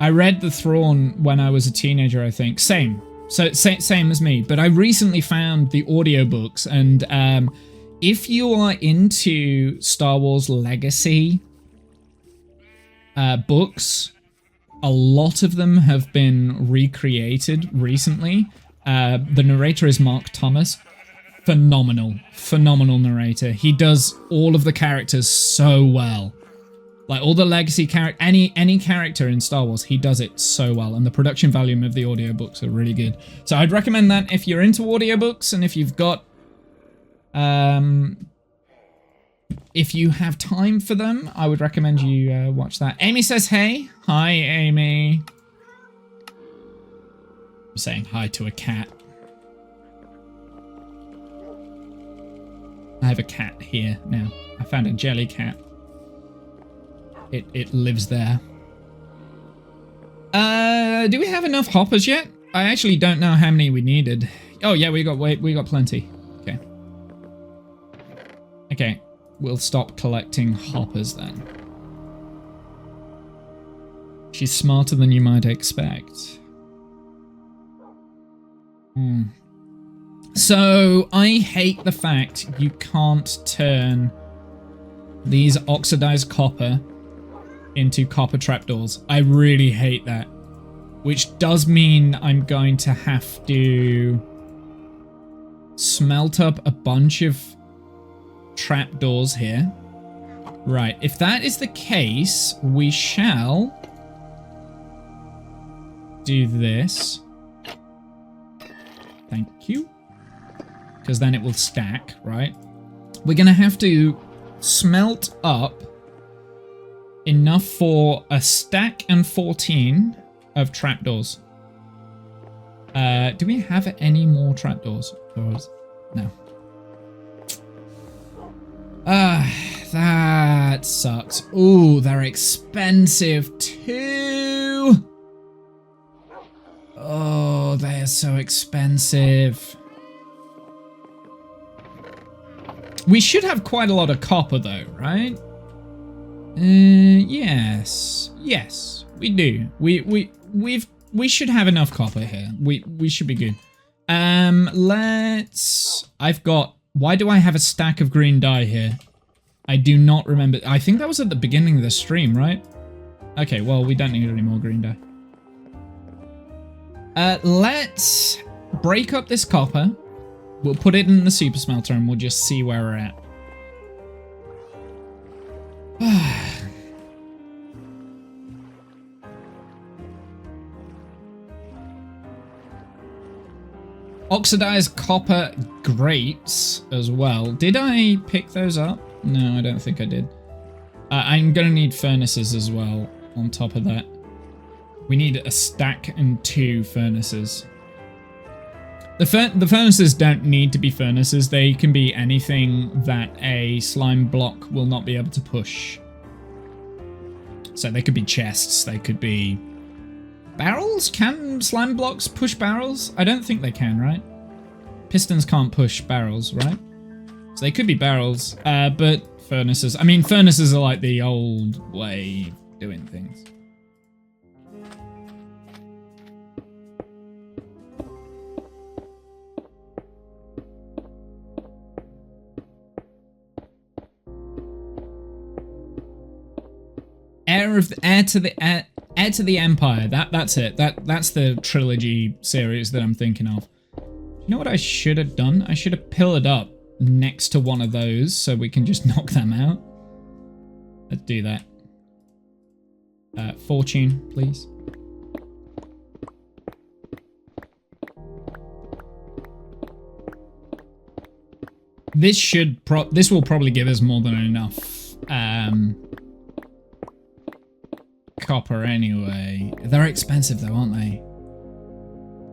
I read the Thrawn when I was a teenager, I think. Same. So same as me. But I recently found the audiobooks, and if you are into Star Wars Legacy books, a lot of them have been recreated recently. The narrator is Mark Thomas. Phenomenal narrator. He does all of the characters so well. Like all the legacy character, any character in Star Wars, he does it so well, and the production value of the audiobooks are really good. So I'd recommend that if you're into audiobooks, and if you've got, if you have time for them, I would recommend you watch that. Amy says, "Hey, hi, Amy." I'm saying hi to a cat. I have a cat here now. I found a jelly cat. It lives there. Do we have enough hoppers yet? I actually don't know how many we needed. Oh yeah, we got plenty. Okay. Okay, we'll stop collecting hoppers then. She's smarter than you might expect. So, I hate the fact you can't turn these oxidized copper into copper trapdoors. I really hate that. Which does mean I'm going to have to smelt up a bunch of trapdoors here. Right, if that is the case, we shall do this. Thank you. Because then it will stack, right? We're going to have to smelt up enough for a stack and 14 of trapdoors. Do we have any more trapdoors? No. That sucks. Ooh, they're expensive too. Oh, they are so expensive. We should have quite a lot of copper though, right? Yes. Yes, we do. We should have enough copper here. We should be good. Why do I have a stack of green dye here? I do not remember. I think that was at the beginning of the stream, right? Okay, well, we don't need any more green dye. Let's break up this copper. We'll put it in the super smelter and we'll just see where we're at. Oxidized copper grates as well. Did I pick those up? No, I don't think I did. I'm gonna need furnaces as well on top of that. We need a stack and 2 furnaces. The furnaces don't need to be furnaces. They can be anything that a slime block will not be able to push. So they could be chests. They could be barrels. Can slime blocks push barrels? I don't think they can, right? Pistons can't push barrels, right? So they could be barrels, but furnaces. I mean, furnaces are like the old way of doing things. Heir to the Empire. That's it. That's the trilogy series that I'm thinking of. You know what I should have done? I should have pillared up next to one of those so we can just knock them out. Let's do that. Fortune, please. This will probably give us more than enough copper anyway. They're expensive though, aren't they?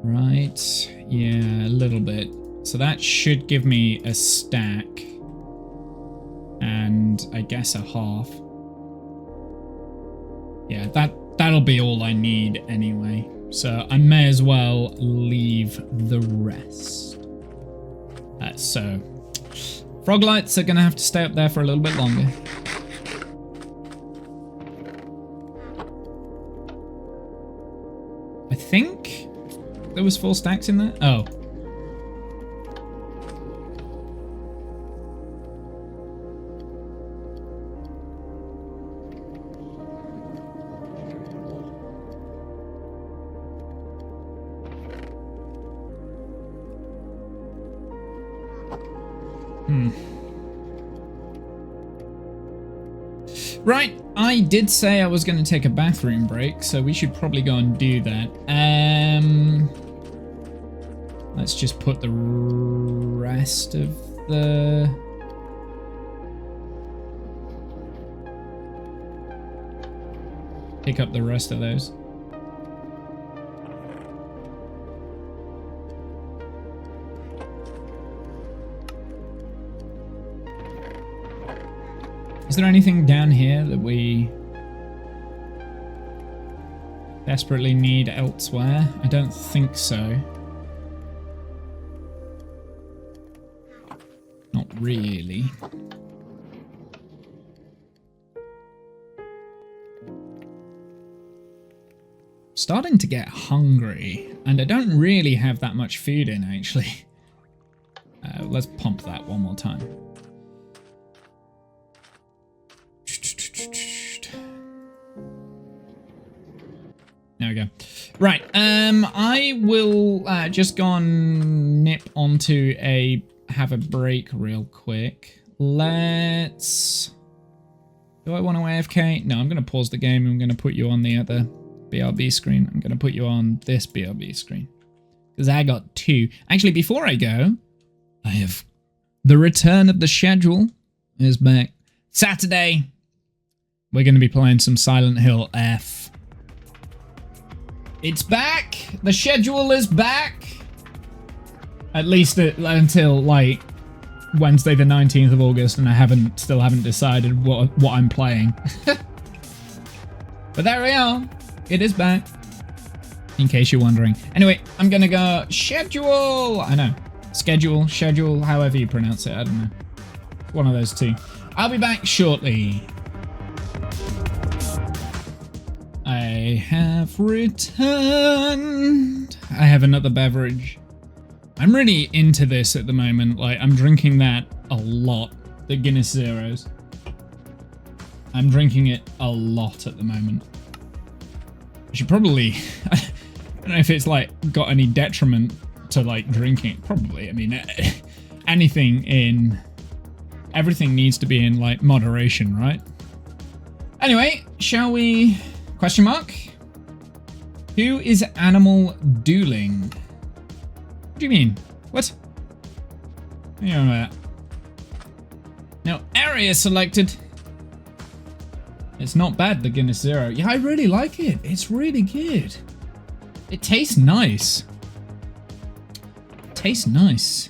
Right. Yeah, a little bit. So that should give me a stack. And I guess a half. Yeah, that'll be all I need anyway. So I may as well leave the rest. So frog lights are gonna have to stay up there for a little bit longer. I think there was 4 stacks in there. Oh. Right, I did say I was going to take a bathroom break, so we should probably go and do that. Let's just put the rest of the... Pick up the rest of those. Is there anything down here that we desperately need elsewhere? I don't think so. Not really. Starting to get hungry, and I don't really have that much food in, actually. Let's pump that one more time. There we go. Right, I will just go and nip onto have a break real quick. Let's... Do I want to AFK? No, I'm going to pause the game. I'm going to put you on the other BRB screen. I'm going to put you on this BRB screen. Because I got 2. Actually, before I go, I have the return of the schedule is back. Saturday, we're going to be playing some Silent Hill F. It's back. The schedule is back. At least until like Wednesday the 19th of August, and I still haven't decided what I'm playing. But there we are. It is back. In case you're wondering. Anyway, I'm gonna go schedule. I know. Schedule, however you pronounce it. I don't know. One of those two. I'll be back shortly. I have returned. I have another beverage. I'm really into this at the moment. Like, I'm drinking that a lot. The Guinness Zeros. I'm drinking it a lot at the moment. I should probably... I don't know if it's, like, got any detriment to, like, drinking it. Probably. I mean, everything needs to be in, like, moderation, right? Anyway, shall we... Question mark? Who is animal dueling? What do you mean? What? You know that. No, area selected. It's not bad, the Guinness Zero. Yeah, I really like it. It's really good. It tastes nice. Tastes nice.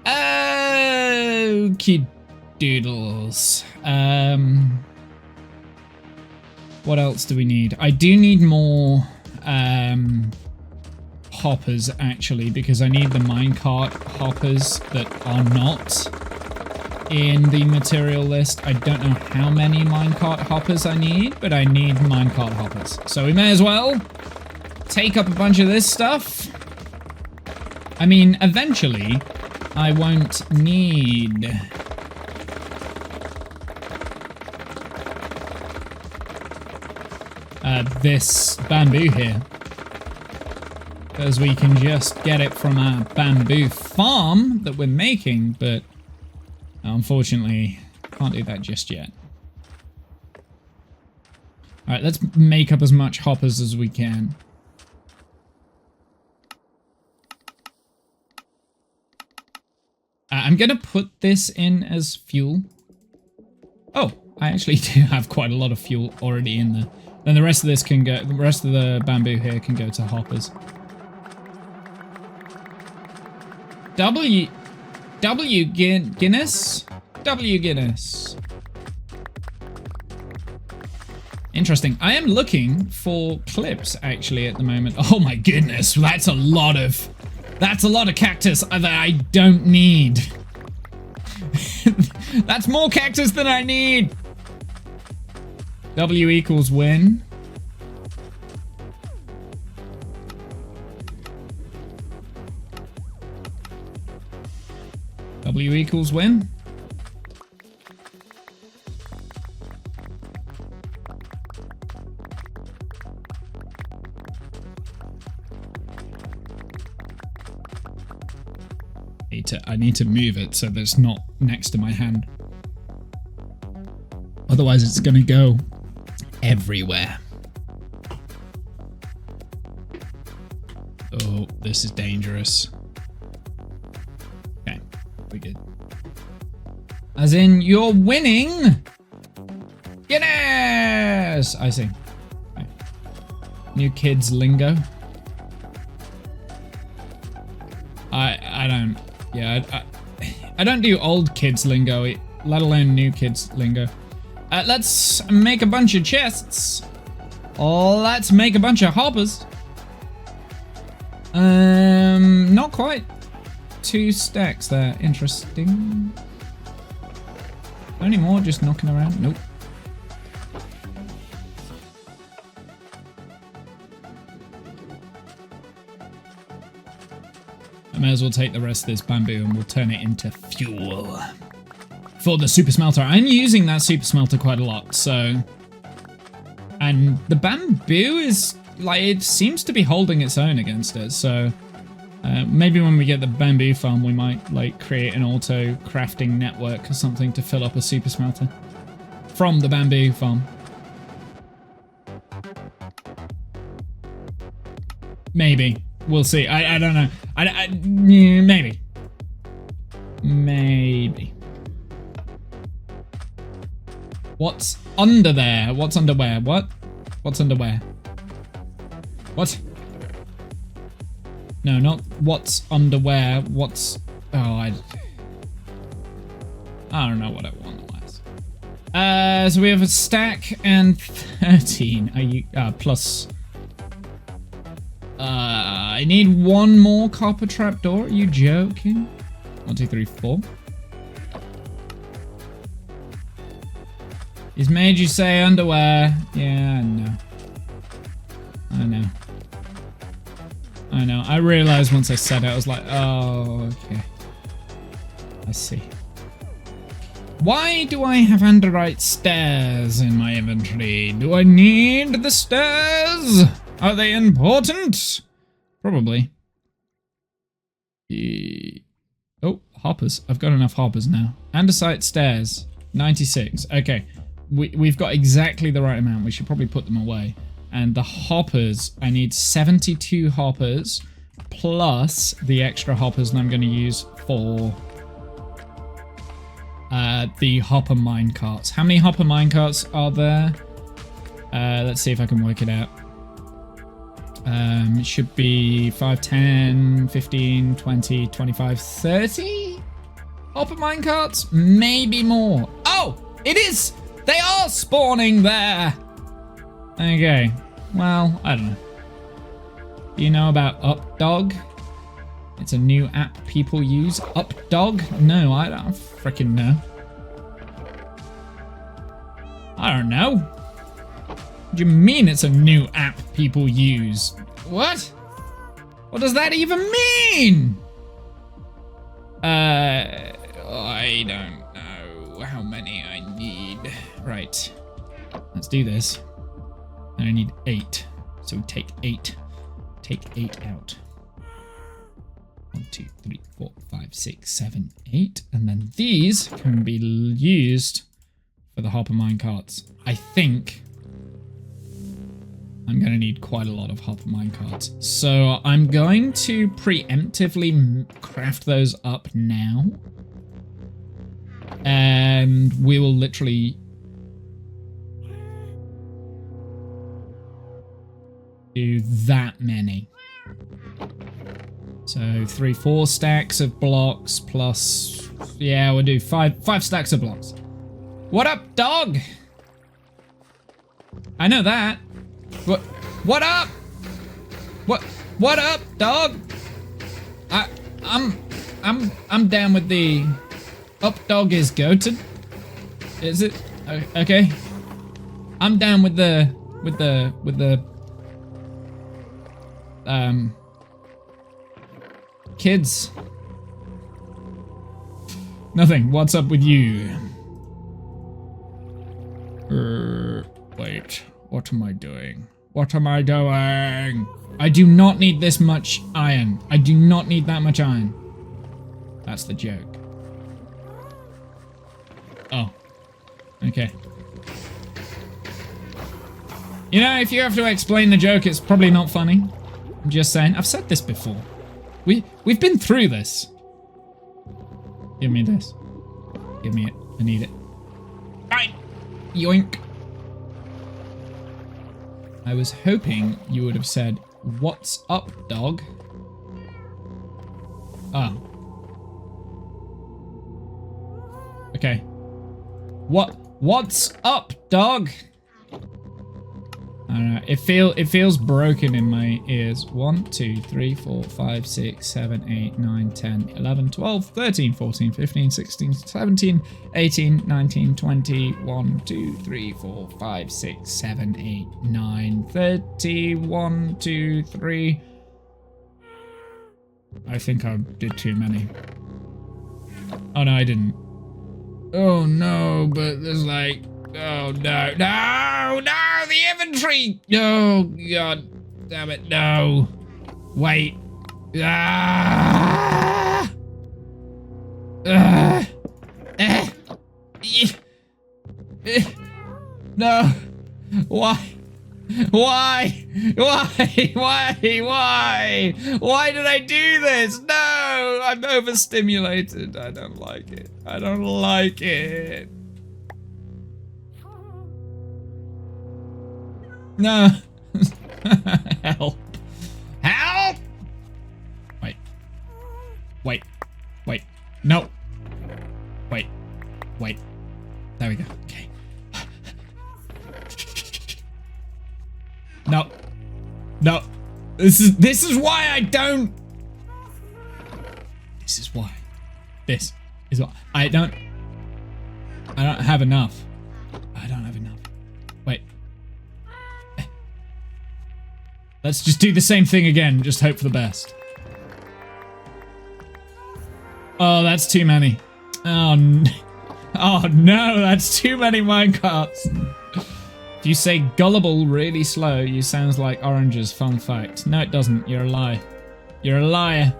Okie doodles. What else do we need? I do need more hoppers, actually, because I need the minecart hoppers that are not in the material list. I don't know how many minecart hoppers I need, but I need minecart hoppers. So we may as well take up a bunch of this stuff. I mean, eventually, I won't need... this bamboo here, because we can just get it from our bamboo farm that we're making, but unfortunately can't do that just yet. Alright, let's make up as much hoppers as we can. I'm gonna put this in as fuel. Oh, I actually do have quite a lot of fuel already in there. Then the rest of this can go, the rest of the bamboo here can go to hoppers. Guinness? W Guinness. Interesting. I am looking for clips actually at the moment. Oh my goodness, that's a lot of cactus that I don't need. That's more cactus than I need. W equals win. W equals win. I need to move it so that it's not next to my hand. Otherwise it's gonna go everywhere. Oh, this is dangerous. Okay, we good. As in, you're winning! Guinness! I see. Okay. New kids lingo. I don't... Yeah, I don't do old kids lingo, let alone new kids lingo. Let's make a bunch of chests. Let's make a bunch of hoppers. Not quite 2 stacks there. Interesting. Any more just knocking around? Nope. I may as well take the rest of this bamboo and we'll turn it into fuel. For the super smelter. I'm using that super smelter quite a lot, so... And the bamboo is, like, it seems to be holding its own against it, so... maybe when we get the bamboo farm, we might, like, create an auto crafting network or something to fill up a super smelter. From the bamboo farm. Maybe. We'll see. I don't know. Maybe. Maybe. What's under there? What's under where? What? What's under where? What? No, not what's under where. What's... Oh, I don't know what I want last. So we have a stack and 13. Are you... plus... I need one more copper trapdoor. Are you joking? 1, 2, 3, 4. He's made you say underwear. Yeah, I know. I know. I know. I realized once I said it, I was like, oh, okay. I see. Why do I have Anderite stairs in my inventory? Do I need the stairs? Are they important? Probably. Oh, hoppers. I've got enough hoppers now. Andesite stairs. 96. Okay. We've got exactly the right amount. We should probably put them away. And the hoppers, I need 72 hoppers plus the extra hoppers that I'm going to use for the hopper minecarts. How many hopper minecarts are there? Let's see if I can work it out. It should be 5, 10, 15, 20, 25, 30 hopper minecarts? Maybe more. Oh, it is! They are spawning there! Okay, well, I don't know. Do you know about UpDog? It's a new app people use. UpDog? No, I don't freaking know. I don't know. What do you mean it's a new app people use? What? What does that even mean? I don't know how many I need. Right. Let's do this. And I need 8. So take 8. Take 8 out. 1, 2, 3, 4, 5, 6, 7, 8. And then these can be used for the hopper minecarts. I think I'm going to need quite a lot of hopper minecarts. So I'm going to preemptively craft those up now. And we will literally do that many. So 3, 4 stacks of blocks plus, yeah, we'll do 5 stacks of blocks. What up, dog? I know that. What up? What up, dog? I'm down with the UpDog is goated. Is it? Okay. I'm down with the kids. Nothing. What's up with you? Wait. What am I doing? What am I doing? I do not need this much iron. I do not need that much iron. That's the joke. Oh. Okay. You know, if you have to explain the joke, it's probably not funny. I'm just saying. I've said this before. We've been through this. Give me this. Give me it. I need it. Fine. Yoink. I was hoping you would have said, "What's up, dog?" Ah. Okay. What's up, dog? I don't know. It feels broken in my ears. 1, 2, 3, 4, 5, 6, 7, 8, 9, 10, 11, 12, 13, 14, 15, 16, 17, 18, 19, 20, 1, 2, 3, 4, 5, 6, 7, 8, 9, 30, 1, 2, 3. I think I did too many. Oh no, I didn't. Oh no, but there's like, oh no, no, no, the inventory! Oh god, damn it, no. Wait. Ah! No. Why? Why? Why? Why? Why did I do this? No! I'm overstimulated. I don't like it. I don't like it. No. Help. Help! Wait. Wait. Wait. No. Wait. Wait. There we go. Okay. No. No. This is why I don't. This is why. This is why I don't have enough. I don't have enough. Wait. Let's just do the same thing again. Just hope for the best. Oh, that's too many. Oh, oh no, that's too many minecarts. If you say gullible really slow, you sounds like oranges. Fun fact. No, it doesn't. You're a liar. You're a liar.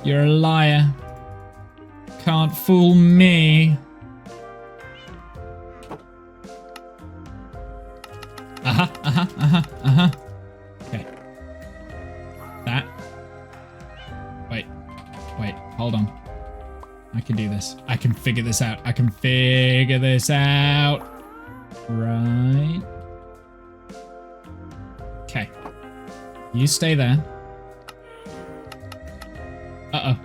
You're a liar. Can't fool me. Okay. That. Wait. Wait. Hold on. I can do this. I can figure this out. I can figure this out. Right. Okay. You stay there. Uh-oh.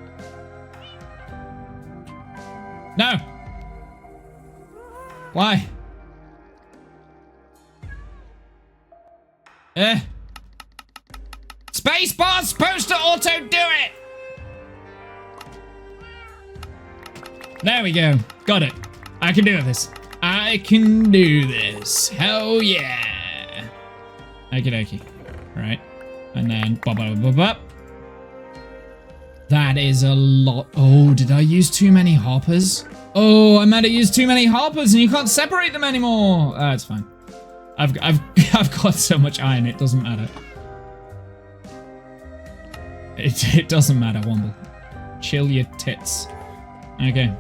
No! Why? Spacebar's supposed to auto do it! There we go. Got it. I can do this. I can do this. Hell yeah. Okie dokie. Alright. And then bop, bop, bop, bop. That is a lot. Oh, did I use too many hoppers? Oh, I might have used too many hoppers and you can't separate them anymore. It's fine. I've got so much iron, it doesn't matter. It doesn't matter, Womble. Chill your tits. Okay.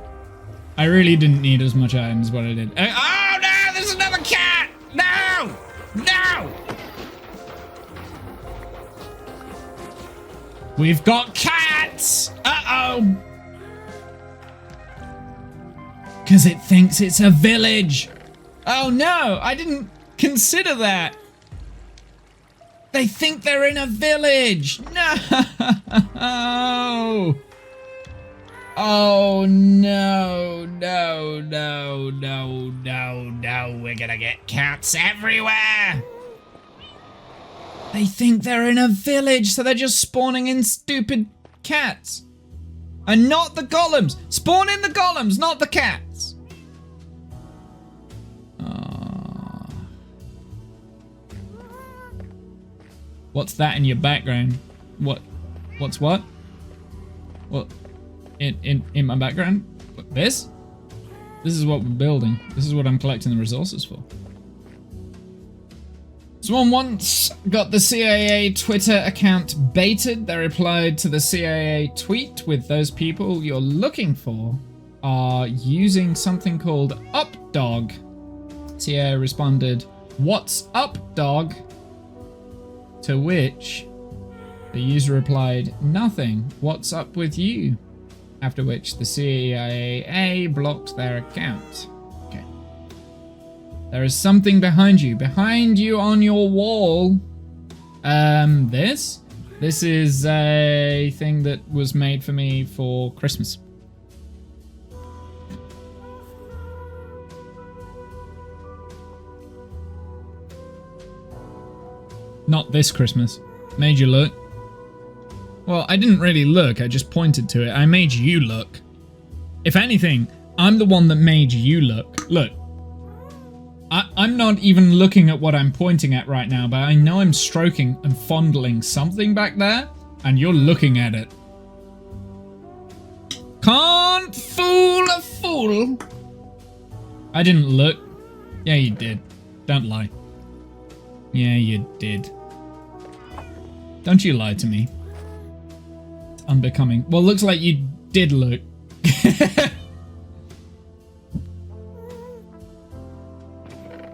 I really didn't need as much iron as what I did. Oh no, there's another cat! No! No! We've got cats! Uh-oh! Because it thinks it's a village. Oh no, I didn't consider that. They think they're in a village. No! Oh no, no, no, no, no, no. We're gonna get cats everywhere. They think they're in a village, so they're just spawning in stupid cats. And not the golems. Spawn in the golems, not the cats. What's that in your background? What's what? What? In my background? What, this? This is what we're building. This is what I'm collecting the resources for. Someone once got the CIA Twitter account baited. They replied to the CIA tweet with those people you're looking for are using something called updog. CIA responded, "What's up, dog?" To which the user replied, "Nothing. What's up with you?" After which the CIA blocked their account. Okay. There is something behind you on your wall. This is a thing that was made for me for Christmas. Not this Christmas. Made you look. Well, I didn't really look, I just pointed to it. I made you look. If anything, I'm the one that made you look. Look. I'm not even looking at what I'm pointing at right now, but I know I'm stroking and fondling something back there, and you're looking at it. Can't fool a fool. I didn't look. Yeah, you did. Don't lie. Yeah, you did. Don't you lie to me. It's unbecoming. Well, looks like you did look.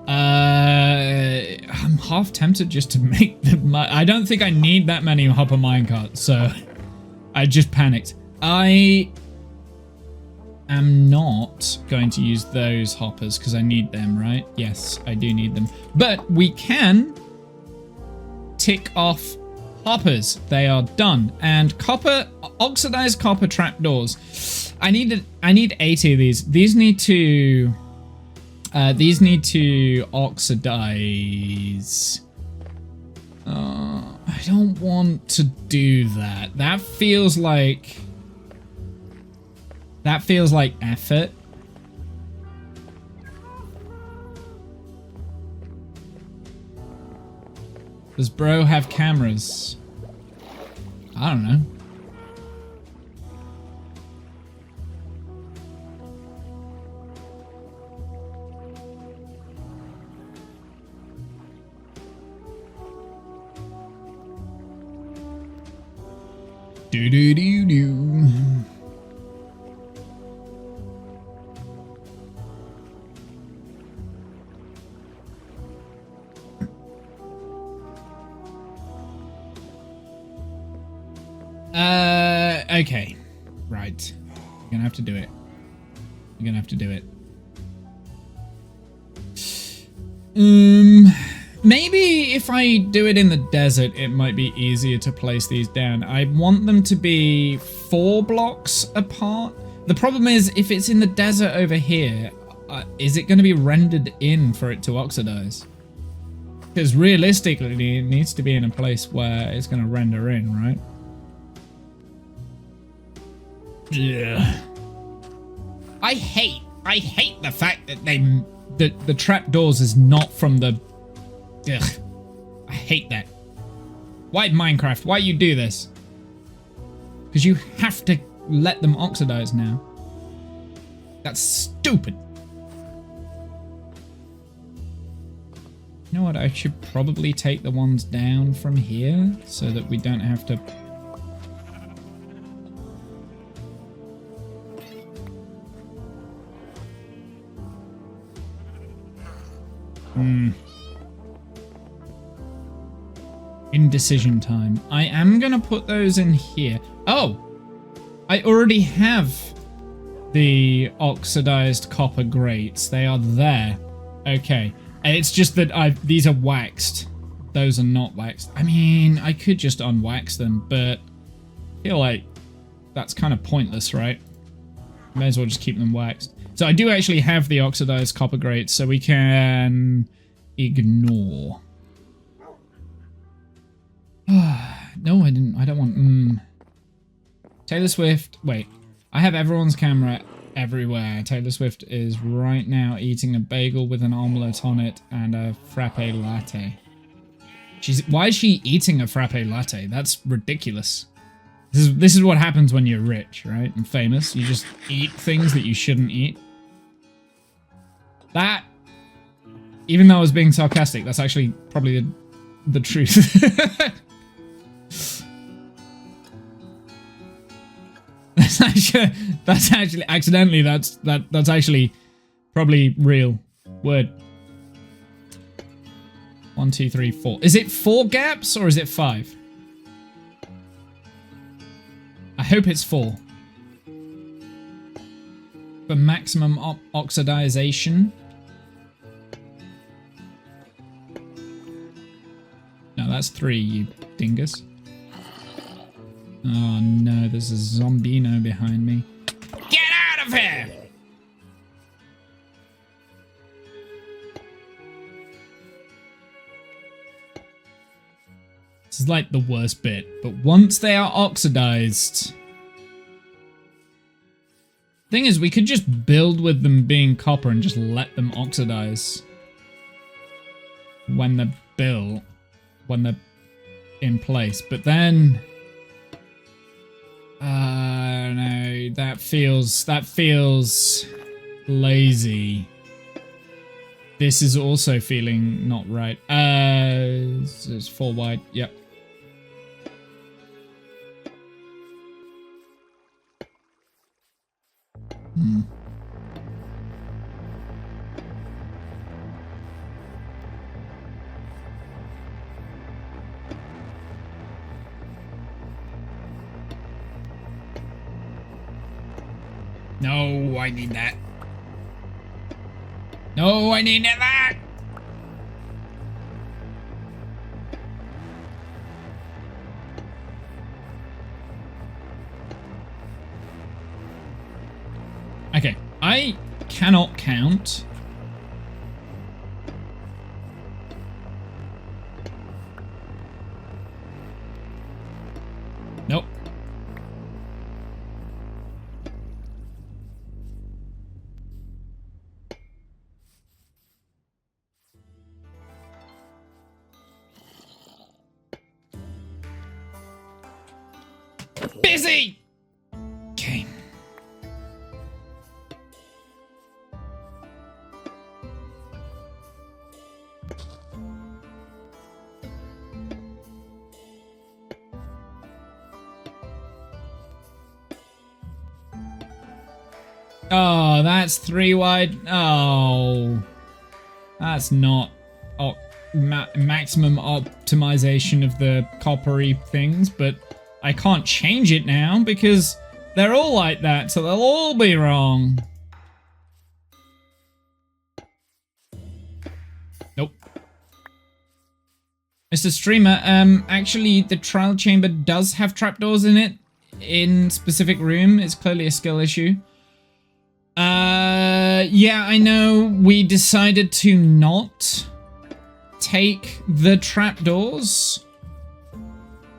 I'm half tempted just to make I don't think I need that many hopper minecarts, so I just panicked. I am not going to use those hoppers because I need them, right? Yes, I do need them. But we can tick off hoppers. They are done. And copper, oxidized copper trapdoors. I need 80 of these. These need to oxidize. I don't want to do that. That feels like effort. Does bro have cameras? I don't know. Do do do do. Okay. Right. You're gonna have to do it. You're gonna have to do it. Maybe if I do it in the desert, it might be easier to place these down. I want them to be 4 blocks apart. The problem is, if it's in the desert over here, is it going to be rendered in for it to oxidize? Because realistically, it needs to be in a place where it's going to render in, right? Yeah. I hate the fact that the trapdoors is not from the... Ugh. I hate that. Why Minecraft? Why you do this? Because you have to let them oxidize now. That's stupid. You know what? I should probably take the ones down from here so that we don't have to... Indecision time. I am gonna put those in here. Oh! I already have the oxidized copper grates. They are there. Okay. It's just that these are waxed. Those are not waxed. I mean, I could just unwax them, but I feel like that's kind of pointless, right? May as well just keep them waxed. So I do actually have the oxidized copper grates, so we can ignore. No, I didn't. I don't want... Taylor Swift. Wait. I have everyone's camera everywhere. Taylor Swift is right now eating a bagel with an omelette on it and a frappe latte. Why is she eating a frappe latte? That's ridiculous. This is what happens when you're rich, right? And famous. You just eat things that you shouldn't eat. That, even though I was being sarcastic, that's actually probably the truth. That's actually accidentally. That's actually probably real. Word. 1, 2, 3, 4. Is it 4 gaps or is it 5? I hope it's 4. For maximum oxidization. No, that's 3, you dingus. Oh no, there's a zombino behind me. Get out of here! This is like the worst bit, but once they are oxidized... Thing is, we could just build with them being copper and just let them oxidize. When they're built. When they're in place. But then... no, that feels lazy. This is also feeling not right. It's 4 wide, yep. No, I need that. No, I need that. Okay, I cannot count. Nope. Busy! Okay. Oh, that's 3 wide. Oh, that's not maximum optimization of the coppery things, but I can't change it now because they're all like that, so they'll all be wrong. Nope. Mr. Streamer, actually the trial chamber does have trapdoors in it in specific room. It's clearly a skill issue. Yeah, I know we decided to not take the trapdoors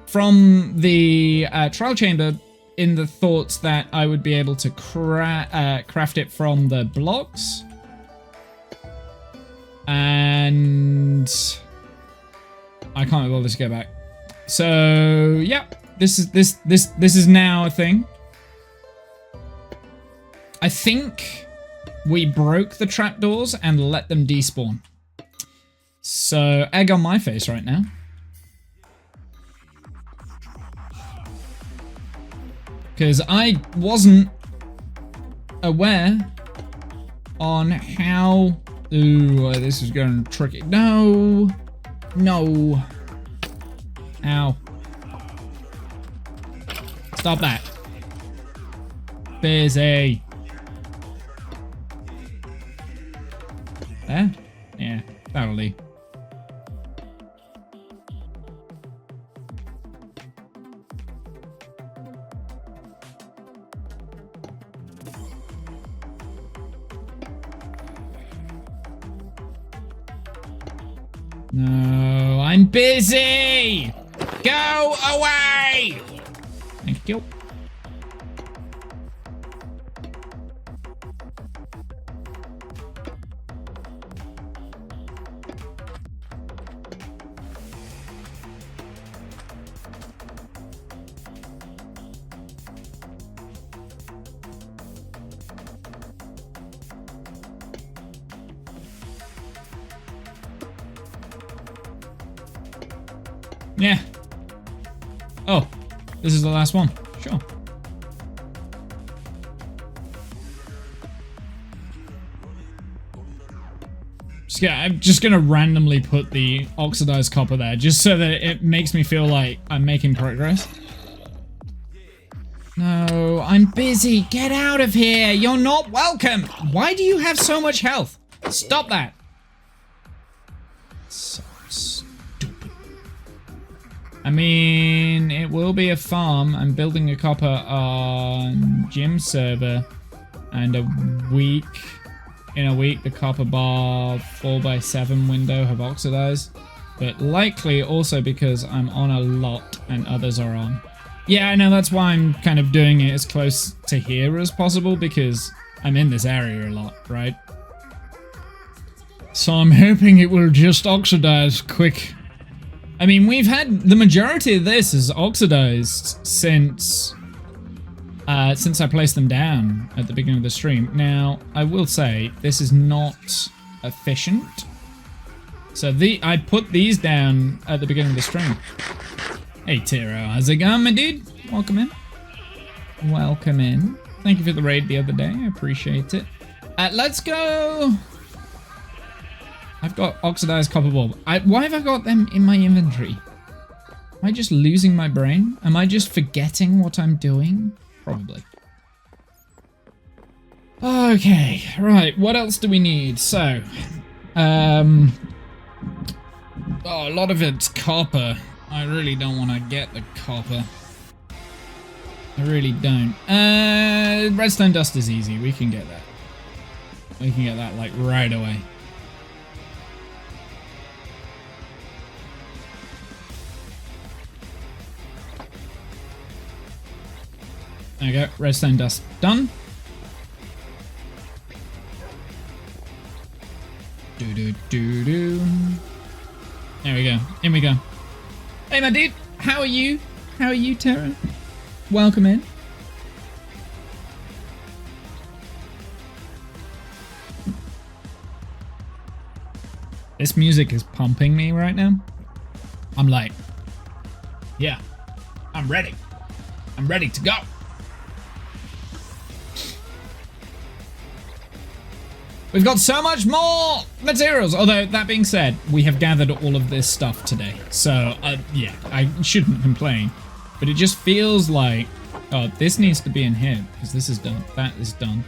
from the trial chamber in the thoughts that I would be able to craft it from the blocks. And I can't be bothered to go back. So, yeah, this is now a thing. I think we broke the trapdoors and let them despawn. So, egg on my face right now. Because I wasn't aware on how... Ooh, this is going tricky. No! No! Ow. Stop that. Busy. There? Yeah, that'll do. No, I'm busy! Go away! Thank you. Yeah. Oh, this is the last one. Sure. I'm just gonna randomly put the oxidized copper there, just so that it makes me feel like I'm making progress. No, I'm busy. Get out of here. You're not welcome. Why do you have so much health? Stop that. So stupid. I mean, it will be a farm. I'm building a copper on gym server, and in a week, the copper bar 4x7 window have oxidized, but likely also because I'm on a lot and others are on. Yeah, I know, that's why I'm kind of doing it as close to here as possible, because I'm in this area a lot, right? So I'm hoping it will just oxidize quick. I mean, we've had the majority of this is oxidized since I placed them down at the beginning of the stream. Now, I will say, this is not efficient. So I put these down at the beginning of the stream. Hey, Tiro, how's it going, my dude? Welcome in. Welcome in. Thank you for the raid the other day. I appreciate it. Let's go. I've got oxidized copper bulb. Why have I got them in my inventory? Am I just losing my brain? Am I just forgetting what I'm doing? Probably. Okay, right, what else do we need? So, oh, a lot of it's copper. I really don't want to get the copper. I really don't. Redstone dust is easy. We can get that. We can get that, like, right away. There we go. Redstone dust done. Do. There we go. In we go. Hey, my dude. How are you? How are you, Tara? Welcome in. This music is pumping me right now. I'm like, yeah, I'm ready. I'm ready to go. We've got so much more materials. Although, that being said, we have gathered all of this stuff today. So, yeah, I shouldn't complain. But it just feels like, oh, this needs to be in here because this is done. That is done.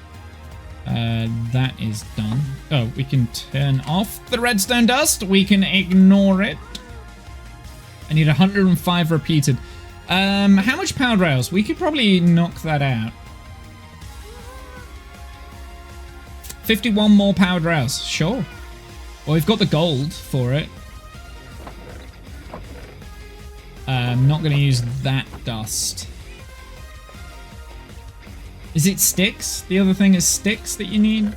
That is done. Oh, we can turn off the redstone dust. We can ignore it. I need 105 repeated. How much powered rails? We could probably knock that out. 51 more powered rails. Sure. Well, we've got the gold for it. I'm not going to use that dust. Is it sticks? The other thing is sticks that you need?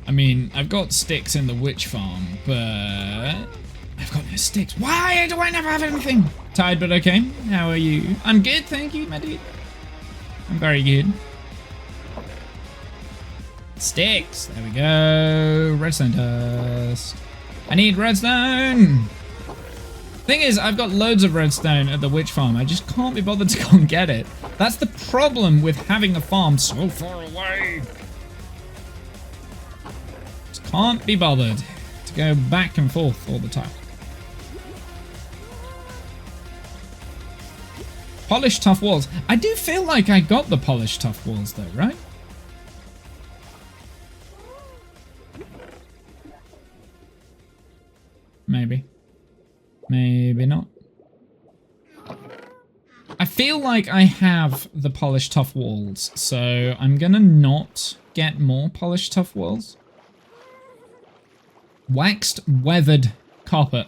I mean, I've got sticks in the witch farm, but I've got no sticks. Why do I never have anything? Tired, but okay. How are you? I'm good, thank you, my dude. I'm very good. Sticks. There we go. Redstone dust. I need redstone. Thing is, I've got loads of redstone at the witch farm. I just can't be bothered to go and get it. That's the problem with having a farm so far away. Just can't be bothered to go back and forth all the time. Polished tough walls. I do feel like I got the polished tough walls though, right? Maybe. Maybe not. I feel like I have the polished tough walls, so I'm gonna not get more polished tough walls. Waxed weathered copper.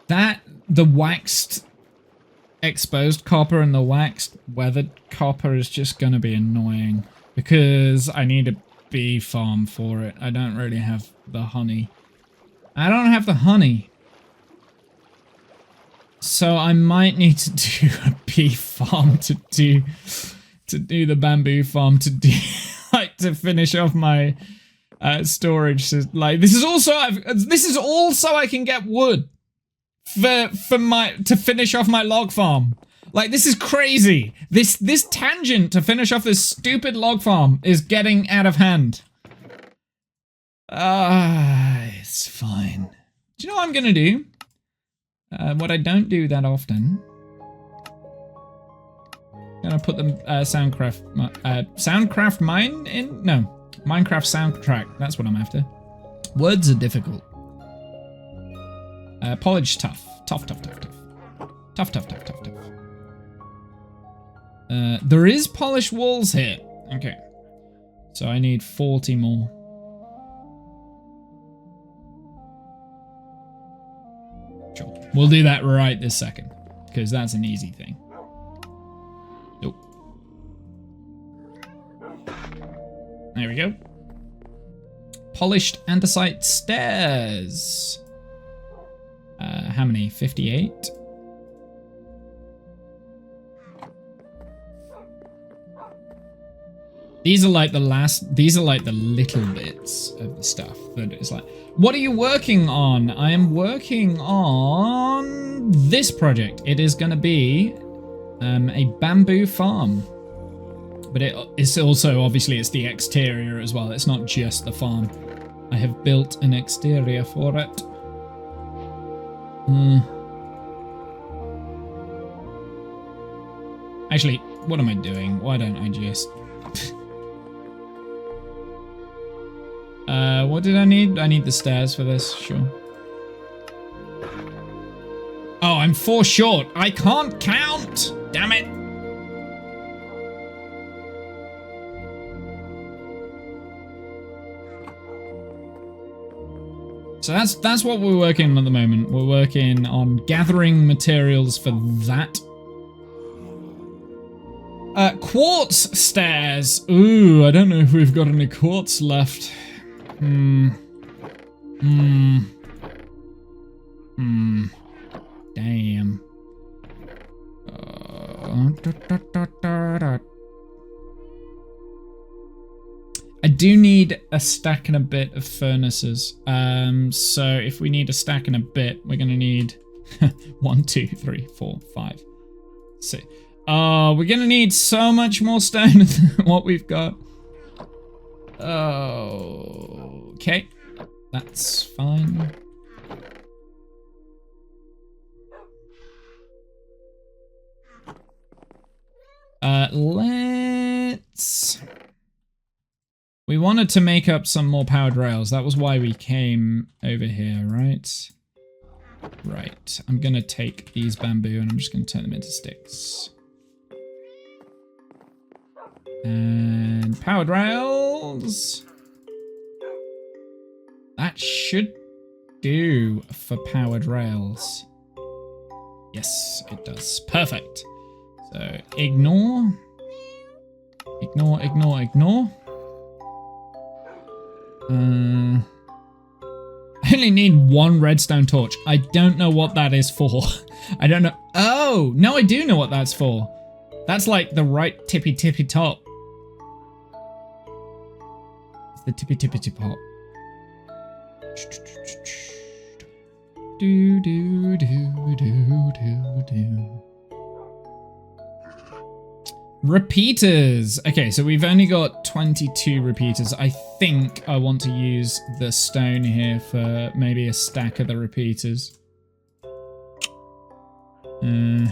That, the waxed exposed copper and the waxed weathered copper is just gonna be annoying because I need a bee farm for it. I don't really have the honey. I don't have the honey. So I might need to do a bee farm to do the bamboo farm to do like to finish off my storage. So, like this is also I can get wood to finish off my log farm. Like this is crazy. This tangent to finish off this stupid log farm is getting out of hand. It's fine. Do you know what I'm gonna do? What I don't do that often. I'm gonna put the Soundcraft mine in? No. Minecraft soundtrack. That's what I'm after. Words are difficult. Polished tough. Tough. There is polished walls here. Okay. So I need 40 more. Sure. We'll do that right this second. Because that's an easy thing. Nope. There we go. Polished andesite stairs. How many? 58? These are like the little bits of the stuff that is like, what are you working on? I am working on this project. It is going to be a bamboo farm. But it's also, obviously, it's the exterior as well. It's not just the farm. I have built an exterior for it. Actually, what am I doing? Why don't I just... what did I need? I need the stairs for this, sure. Oh, I'm 4 short. I can't count! Damn it! So that's what we're working on at the moment. We're working on gathering materials for that. Quartz stairs. Ooh, I don't know if we've got any quartz left. Damn. I do need a stack and a bit of furnaces. So if we need a stack and a bit, we're gonna need 1, 2, 3, 4, 5, 6. We're gonna need so much more stone than what we've got. Oh, okay, that's fine. Let's... We wanted to make up some more powered rails. That was why we came over here, right? Right. I'm gonna take these bamboo and I'm just gonna turn them into sticks. And powered rails. That should do for powered rails. Yes, it does. Perfect. So ignore. Ignore, ignore, ignore. I only need 1 redstone torch. I don't know what that is for. I don't know. Oh, no, I do know what that's for. That's like the right tippy top. It's the tippy top. Do do do do do do. Repeaters. Okay, so we've only got 22 repeaters. I think I want to use the stone here for maybe a stack of the repeaters. Yeah,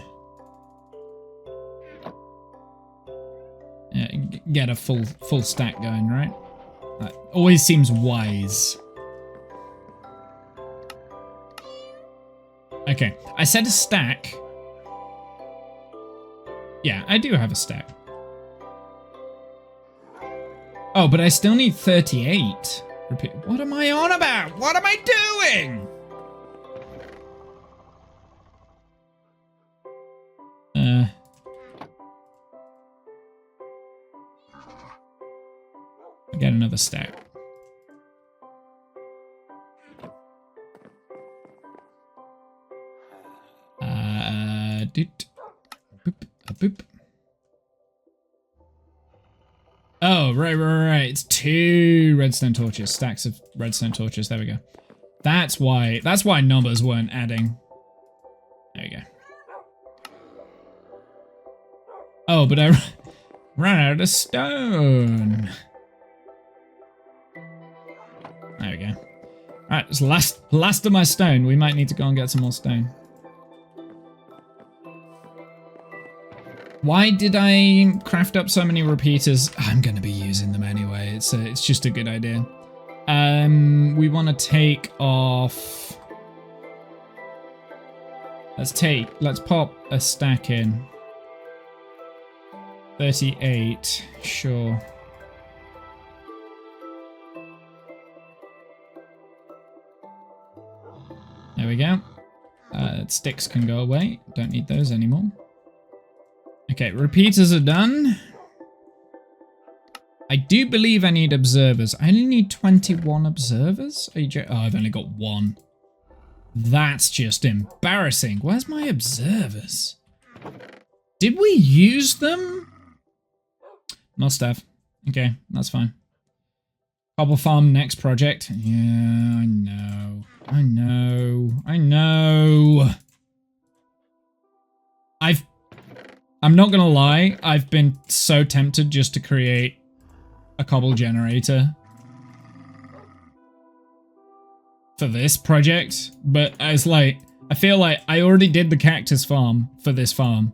get a full stack going, right? That always seems wise. Okay, I said a stack. Yeah, I do have a stack. Oh, but I still need 38. Repeat. What am I on about? What am I doing? I get another stack. Boop, boop. Oh, right. It's 2 redstone torches, stacks of redstone torches. There we go. That's why numbers weren't adding. There we go. Oh, but I ran out of stone. There we go. Alright, it's last of my stone. We might need to go and get some more stone. Why did I craft up so many repeaters? I'm going to be using them anyway. It's just a good idea. We want to take off... Let's pop a stack in. 38, sure. There we go. Sticks can go away. Don't need those anymore. Okay, repeaters are done. I do believe I need observers. I only need 21 observers? Oh, I've only got 1. That's just embarrassing. Where's my observers? Did we use them? Must have. Okay, that's fine. Cobble farm next project. Yeah, I know. I'm not gonna lie, I've been so tempted just to create a cobble generator for this project, but I feel like I already did the cactus farm for this farm.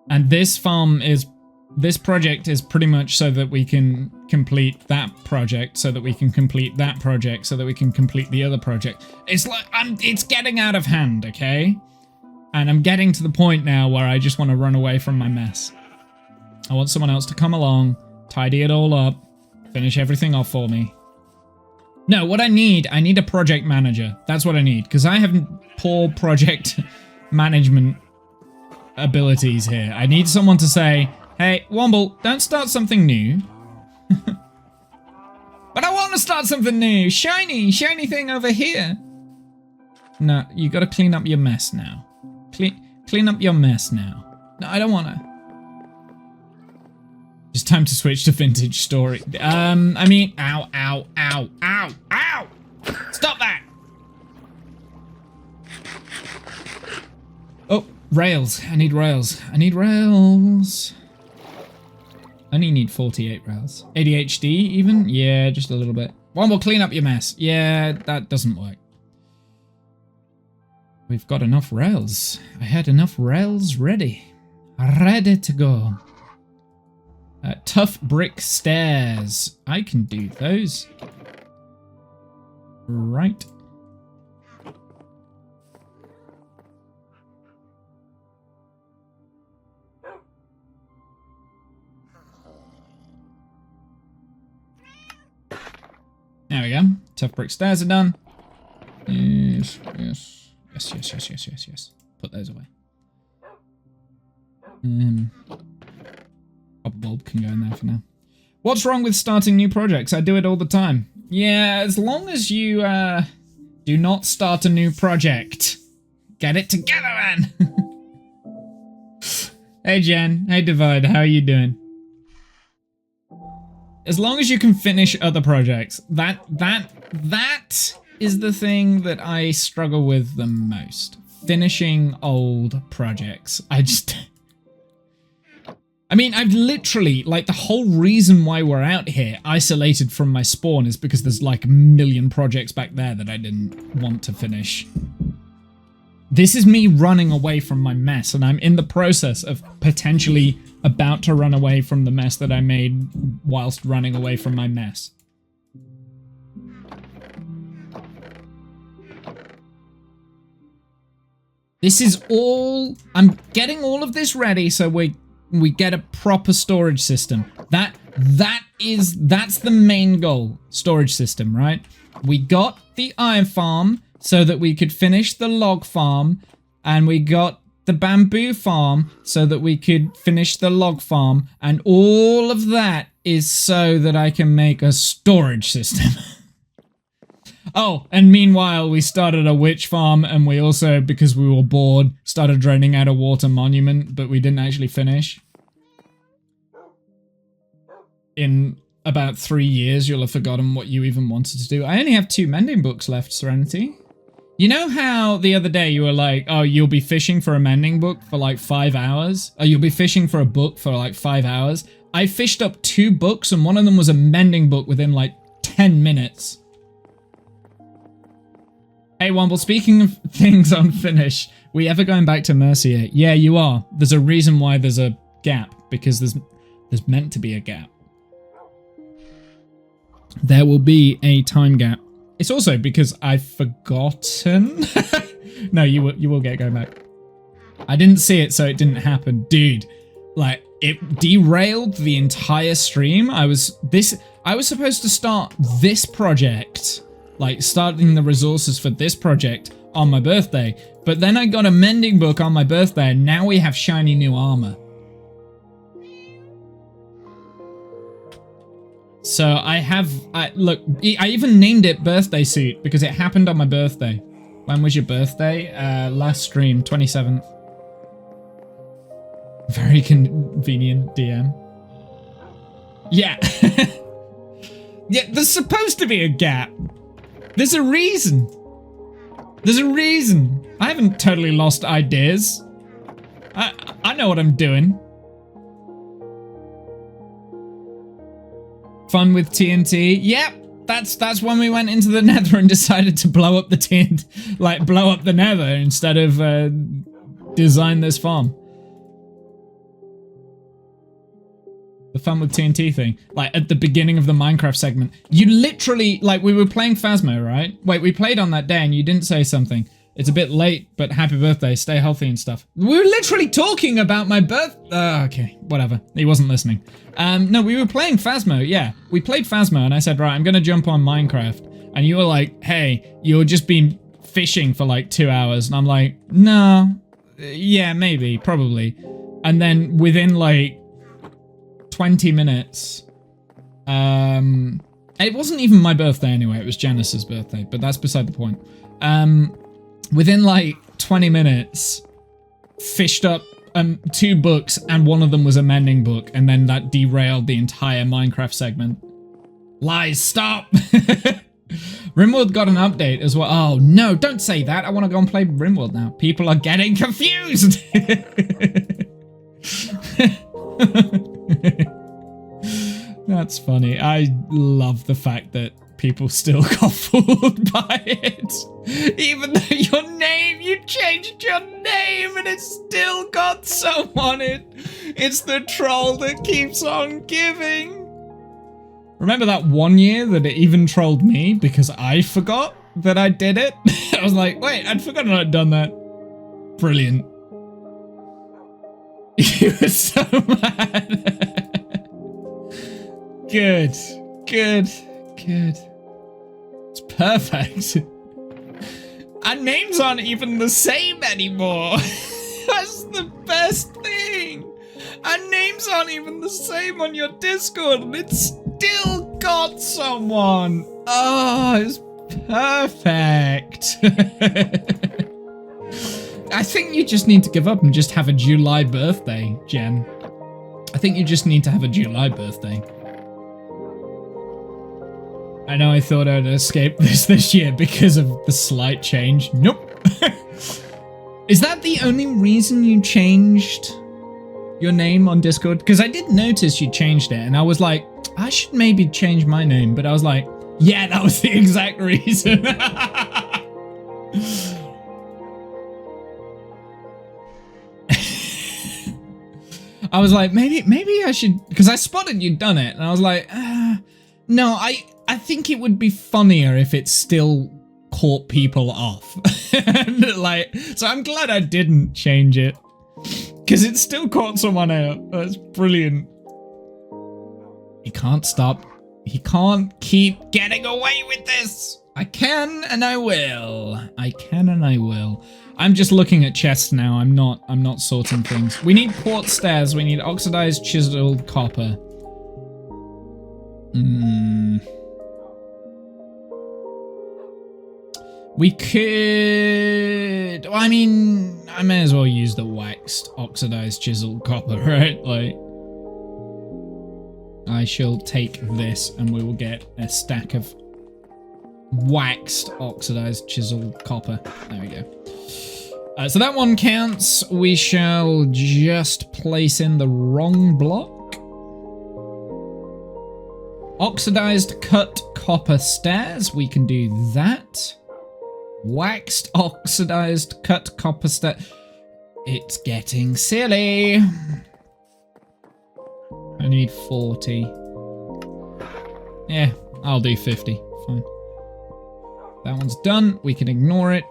And this project is pretty much so that we can complete that project, so that we can complete that project, so that we can complete the other project. It's like, it's getting out of hand, okay? And I'm getting to the point now where I just want to run away from my mess. I want someone else to come along, tidy it all up, finish everything off for me. No, what I need a project manager. That's what I need, because I have poor project management abilities here. I need someone to say, hey, Womble, don't start something new. But I want to start something new. Shiny thing over here. No, you got to clean up your mess now. Clean up your mess now. No, I don't want to. It's time to switch to vintage story. I mean, ow, ow, ow, ow, ow! Stop that! Oh, rails. I need rails. I need rails. I only need 48 rails. ADHD even? Yeah, just a little bit. One more, clean up your mess. Yeah, that doesn't work. We've got enough rails. I had enough rails ready. Ready to go. Tough brick stairs. I can do those. Right. There we go. Tough brick stairs are done. Yes, yes. Yes, yes, yes, yes, yes, yes. Put those away. Copper bulb can go in there for now. What's wrong with starting new projects? I do it all the time. Yeah, as long as you do not start a new project. Get it together, man. Hey Jen, hey Divide, how are you doing? As long as you can finish other projects. That is the thing that I struggle with the most. Finishing old projects. I mean, I've literally, like, the whole reason why we're out here isolated from my spawn is because there's like a million projects back there that I didn't want to finish. This is me running away from my mess, and I'm in the process of potentially about to run away from the mess that I made whilst running away from my mess. This is all... I'm getting all of this ready so we get a proper storage system. That's the main goal. Storage system, right? We got the iron farm so that we could finish the log farm, and we got the bamboo farm so that we could finish the log farm, and all of that is so that I can make a storage system. Oh, and meanwhile, we started a witch farm, and we also, because we were bored, started draining out a water monument, but we didn't actually finish. In about 3 years, you'll have forgotten what you even wanted to do. I only have 2 mending books left, Serenity. You know how the other day you were like, oh, you'll be fishing for a mending book for like 5 hours? Or you'll be fishing for a book for like 5 hours? I fished up 2 books, and one of them was a mending book within like 10 minutes. Hey Womble, speaking of things unfinished, we ever going back to Mercier? Yeah, you are. There's a reason why there's a gap, because there's meant to be a gap. There will be a time gap. It's also because I've forgotten. No, you will get going back. I didn't see it, so it didn't happen. Dude, like, it derailed the entire stream. I was supposed to start this project, like starting the resources for this project on my birthday, but then I got a mending book on my birthday, and now we have shiny new armor. So look, I even named it birthday suit because it happened on my birthday. When was your birthday? Last stream, 27th. Very convenient DM. Yeah. Yeah, there's supposed to be a gap. There's a reason. There's a reason. I haven't totally lost ideas. I know what I'm doing. Fun with TNT. Yep, that's when we went into the Nether and decided to blow up the TNT, like blow up the Nether instead of design this farm. The fun with TNT thing. Like, at the beginning of the Minecraft segment. You literally, like, we were playing Phasmo, right? Wait, we played on that day and you didn't say something. It's a bit late, but happy birthday, stay healthy and stuff. We were literally talking about my okay, whatever. He wasn't listening. No, we were playing Phasmo, yeah. We played Phasmo and I said, right, I'm gonna jump on Minecraft. And you were like, hey, you've just been fishing for like 2 hours. And I'm like, no, yeah, maybe, probably. And then within like 20 minutes, it wasn't even my birthday anyway, it was Janice's birthday, but that's beside the point. Within like 20 minutes, fished up 2 books and one of them was a mending book, and then that derailed the entire Minecraft segment. Lies, stop! RimWorld got an update as well. Oh no, don't say that. I want to go and play RimWorld now. People are getting confused! That's funny. I love the fact that people still got fooled by it. Even though you changed your name and it still got someone. It's the troll that keeps on giving. Remember that one year that it even trolled me because I forgot that I did it? I was like, wait, I'd forgotten I'd done that. Brilliant. You were so mad. Good. It's perfect. Our names aren't even the same anymore. That's the best thing. Our names aren't even the same on your Discord, and it's still got someone. Oh, it's perfect. I think you just need to give up and just have a July birthday, Jen. I think you just need to have a July birthday. I know I thought I'd escape this year because of the slight change. Nope. Is that the only reason you changed your name on Discord? Because I did notice you changed it and I was like, I should maybe change my name. But I was like, yeah, that was the exact reason. I was like, maybe I should, because I spotted you'd done it and I was like, no, I think it would be funnier if it still caught people off. And like, so I'm glad I didn't change it because it still caught someone out. That's brilliant. He can't stop. He can't keep getting away with this. I can and I will. I can and I will. I'm just looking at chests now. I'm not sorting things. We need quartz stairs. We need oxidized chiseled copper. We could... Well, I mean, I may as well use the waxed, oxidized, chiseled copper, right? Like, I shall take this and we will get a stack of waxed, oxidized, chiseled copper. There we go. So that one counts. We shall just place in the wrong block. Oxidized cut copper stairs. We can do that. Waxed, oxidized, cut copper stairs. It's getting silly. I need 40. Yeah, I'll do 50. Fine. That one's done. We can ignore it.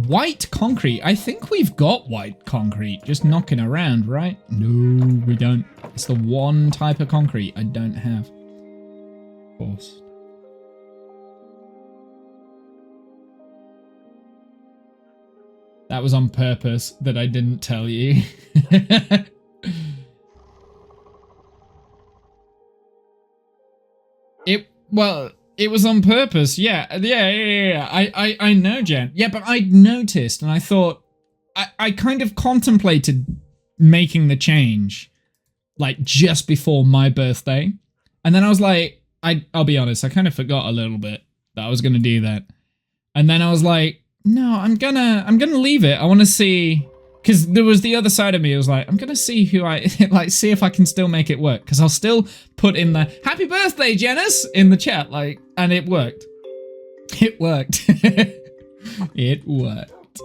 White concrete. I think we've got white concrete just knocking around, right? No, we don't. It's the one type of concrete I don't have. Of course. That was on purpose that I didn't tell you. It was on purpose. Yeah. I know, Jen. Yeah, but I noticed and I thought I kind of contemplated making the change like just before my birthday. And then I was like, I'll be honest, I kind of forgot a little bit that I was going to do that. And then I was like, no, I'm gonna leave it. I want to see, because there was the other side of me. It was like, I'm gonna see who see if I can still make it work. Because I'll still put in the happy birthday, Janice, in the chat, and it worked. It worked. It worked.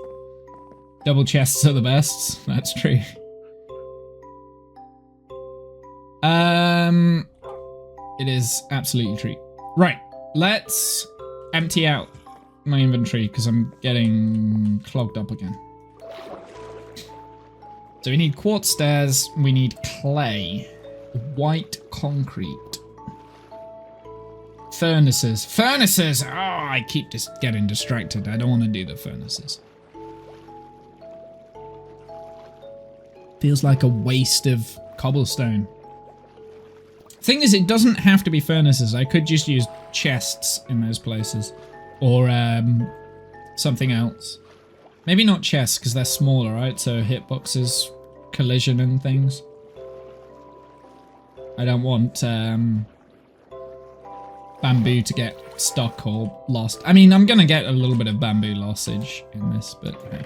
Double chests are the best. That's true. It is absolutely true. Right, let's empty out my inventory because I'm getting clogged up again. So we need quartz stairs, we need clay, white concrete, furnaces. Furnaces! Oh, I keep just getting distracted. I don't want to do the furnaces. Feels like a waste of cobblestone. Thing is, it doesn't have to be furnaces. I could just use chests in those places. Or something else. Maybe not chests, because they're smaller, right? So hitboxes, collision and things. I don't want bamboo to get stuck or lost. I mean, I'm going to get a little bit of bamboo lossage in this, but hey.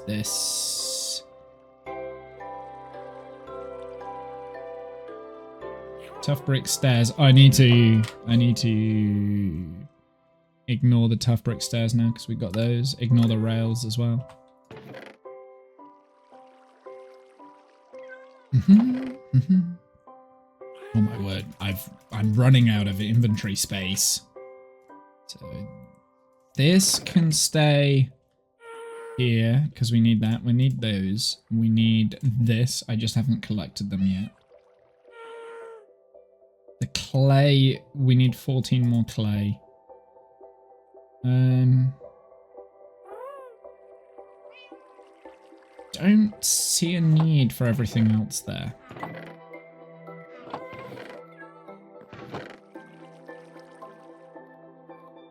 This. Tough brick stairs. Oh, I need to ignore the tough brick stairs now because we got those. Ignore the rails as well. Oh my word! I'm running out of inventory space. So this can stay here because we need that. We need those. We need this. I just haven't collected them yet. The clay, we need 14 more clay. Don't see a need for everything else there.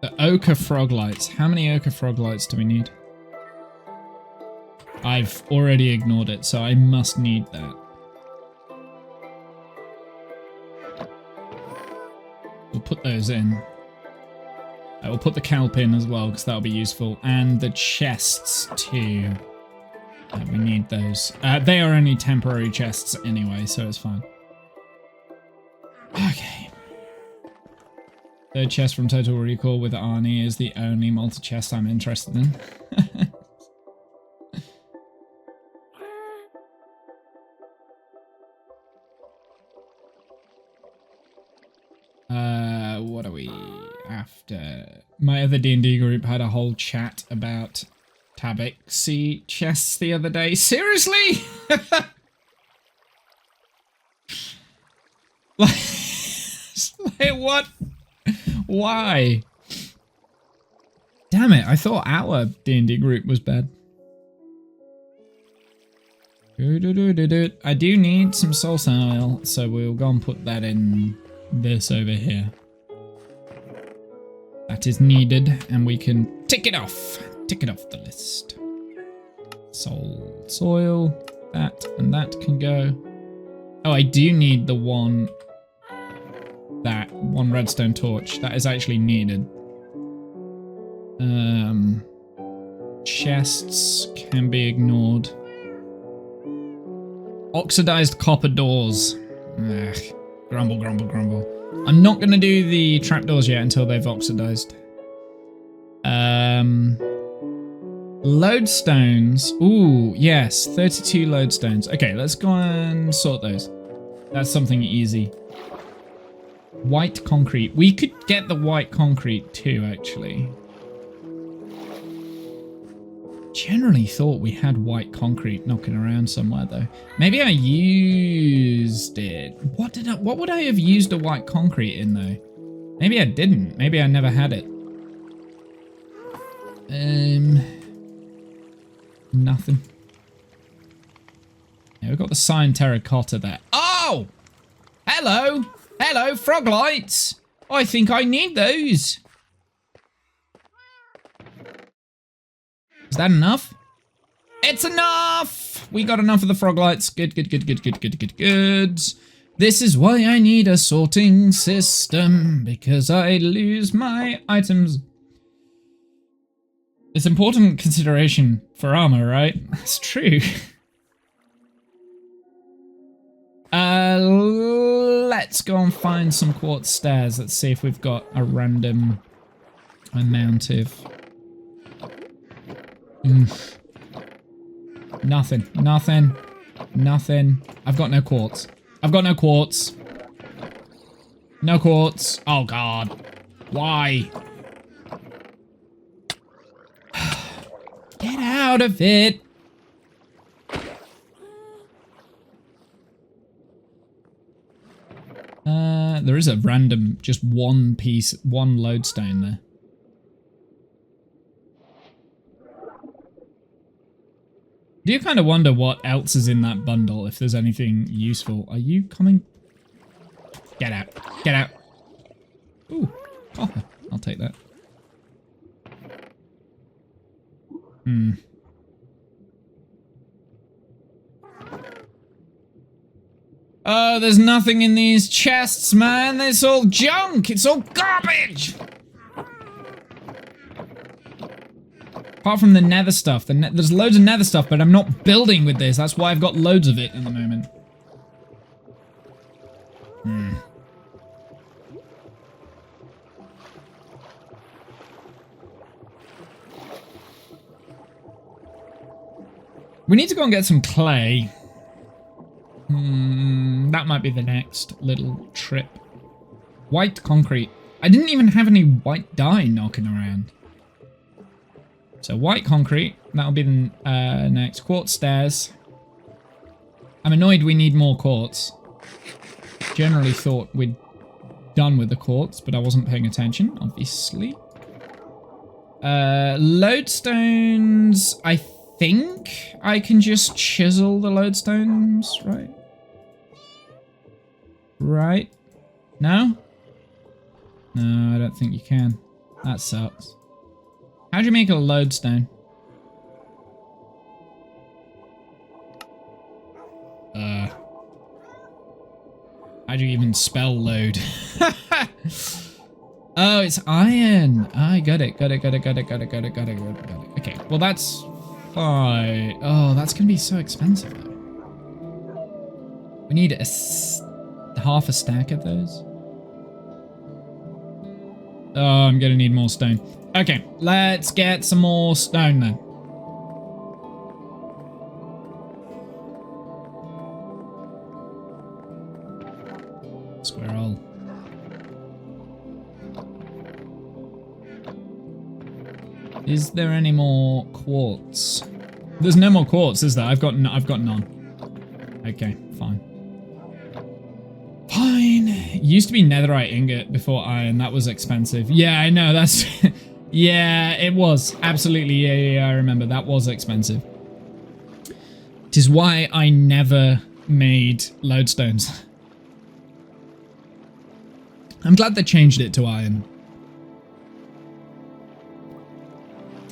The ochre frog lights. How many ochre frog lights do we need? I've already ignored it, so I must need that. We'll put those in. I will put the kelp in as well, because that'll be useful. And the chests too. We need those. They are only temporary chests anyway, so it's fine. Okay. Third chest from Total Recall with Arnie is the only multi-chest I'm interested in. What are we after? My other D&D group had a whole chat about Tabaxi chests the other day. Seriously? like what? Why? Damn it, I thought our D&D group was bad. I do need some soul oil, so we'll go and put that in this over here. That is needed, and we can tick it off. Tick it off the list. Soul, soil, that, and that can go. Oh, I do need the one redstone torch. That is actually needed. Chests can be ignored. Oxidized copper doors. Ugh. Grumble, grumble, grumble. I'm not going to do the trapdoors yet until they've oxidized. Lodestones. Ooh, yes. 32 lodestones. Okay, let's go and sort those. That's something easy. White concrete. We could get the white concrete too, actually. Generally thought we had white concrete knocking around somewhere though. Maybe I used it. What would I have used a white concrete in though? Maybe I didn't. Maybe I never had it. Nothing. Yeah, we've got the cyan terracotta there. Oh! Hello! Hello, frog lights! I think I need those. Is that enough? It's enough! We got enough of the frog lights. Good. This is why I need a sorting system, because I lose my items. It's important consideration for armor, right? That's true. Let's go and find some quartz stairs. Let's see if we've got a random amount of... Nothing. Nothing. Nothing. I've got no quartz. I've got no quartz. No quartz. Oh, God. Why? Get out of it. There is a random, just one piece, one lodestone there. Do you kind of wonder what else is in that bundle, if there's anything useful? Are you coming? Get out. Get out. Ooh, copper. I'll take that. Hmm. Oh, there's nothing in these chests, man. It's all junk. It's all garbage. Apart from the nether stuff. There's loads of nether stuff, but I'm not building with this. That's why I've got loads of it in the moment. Hmm. We need to go and get some clay. That might be the next little trip. White concrete. I didn't even have any white dye knocking around. So white concrete. That'll be the next. Quartz stairs. I'm annoyed we need more quartz. Generally thought we'd done with the quartz, but I wasn't paying attention, obviously. Lodestones, I think I can just chisel the lodestones, right? Right? No? No, I don't think you can. That sucks. How do you make a lodestone? How do you even spell load? Oh, it's iron. I got it. Got it. Okay, well that's fine. Oh, that's gonna be so expensive though. We need half a stack of those. Oh, I'm gonna need more stone. Okay, let's get some more stone then. Squirrel. Is there any more quartz? There's no more quartz, is there? I've got none. Okay, fine. Fine. It used to be netherite ingot before iron. That was expensive. Yeah, I know. That's... yeah, it was. Absolutely. Yeah, I remember. That was expensive. It is why I never made lodestones. I'm glad they changed it to iron.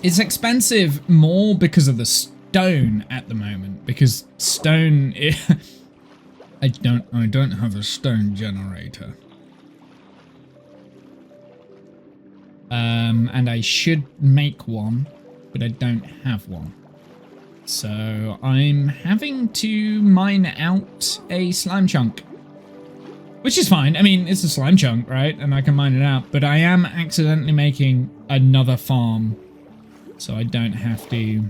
It's expensive more because of the stone at the moment. Because stone... I don't have a stone generator. And I should make one, but I don't have one. So I'm having to mine out a slime chunk. Which is fine. I mean, it's a slime chunk, right? And I can mine it out. But I am accidentally making another farm. So I don't have to...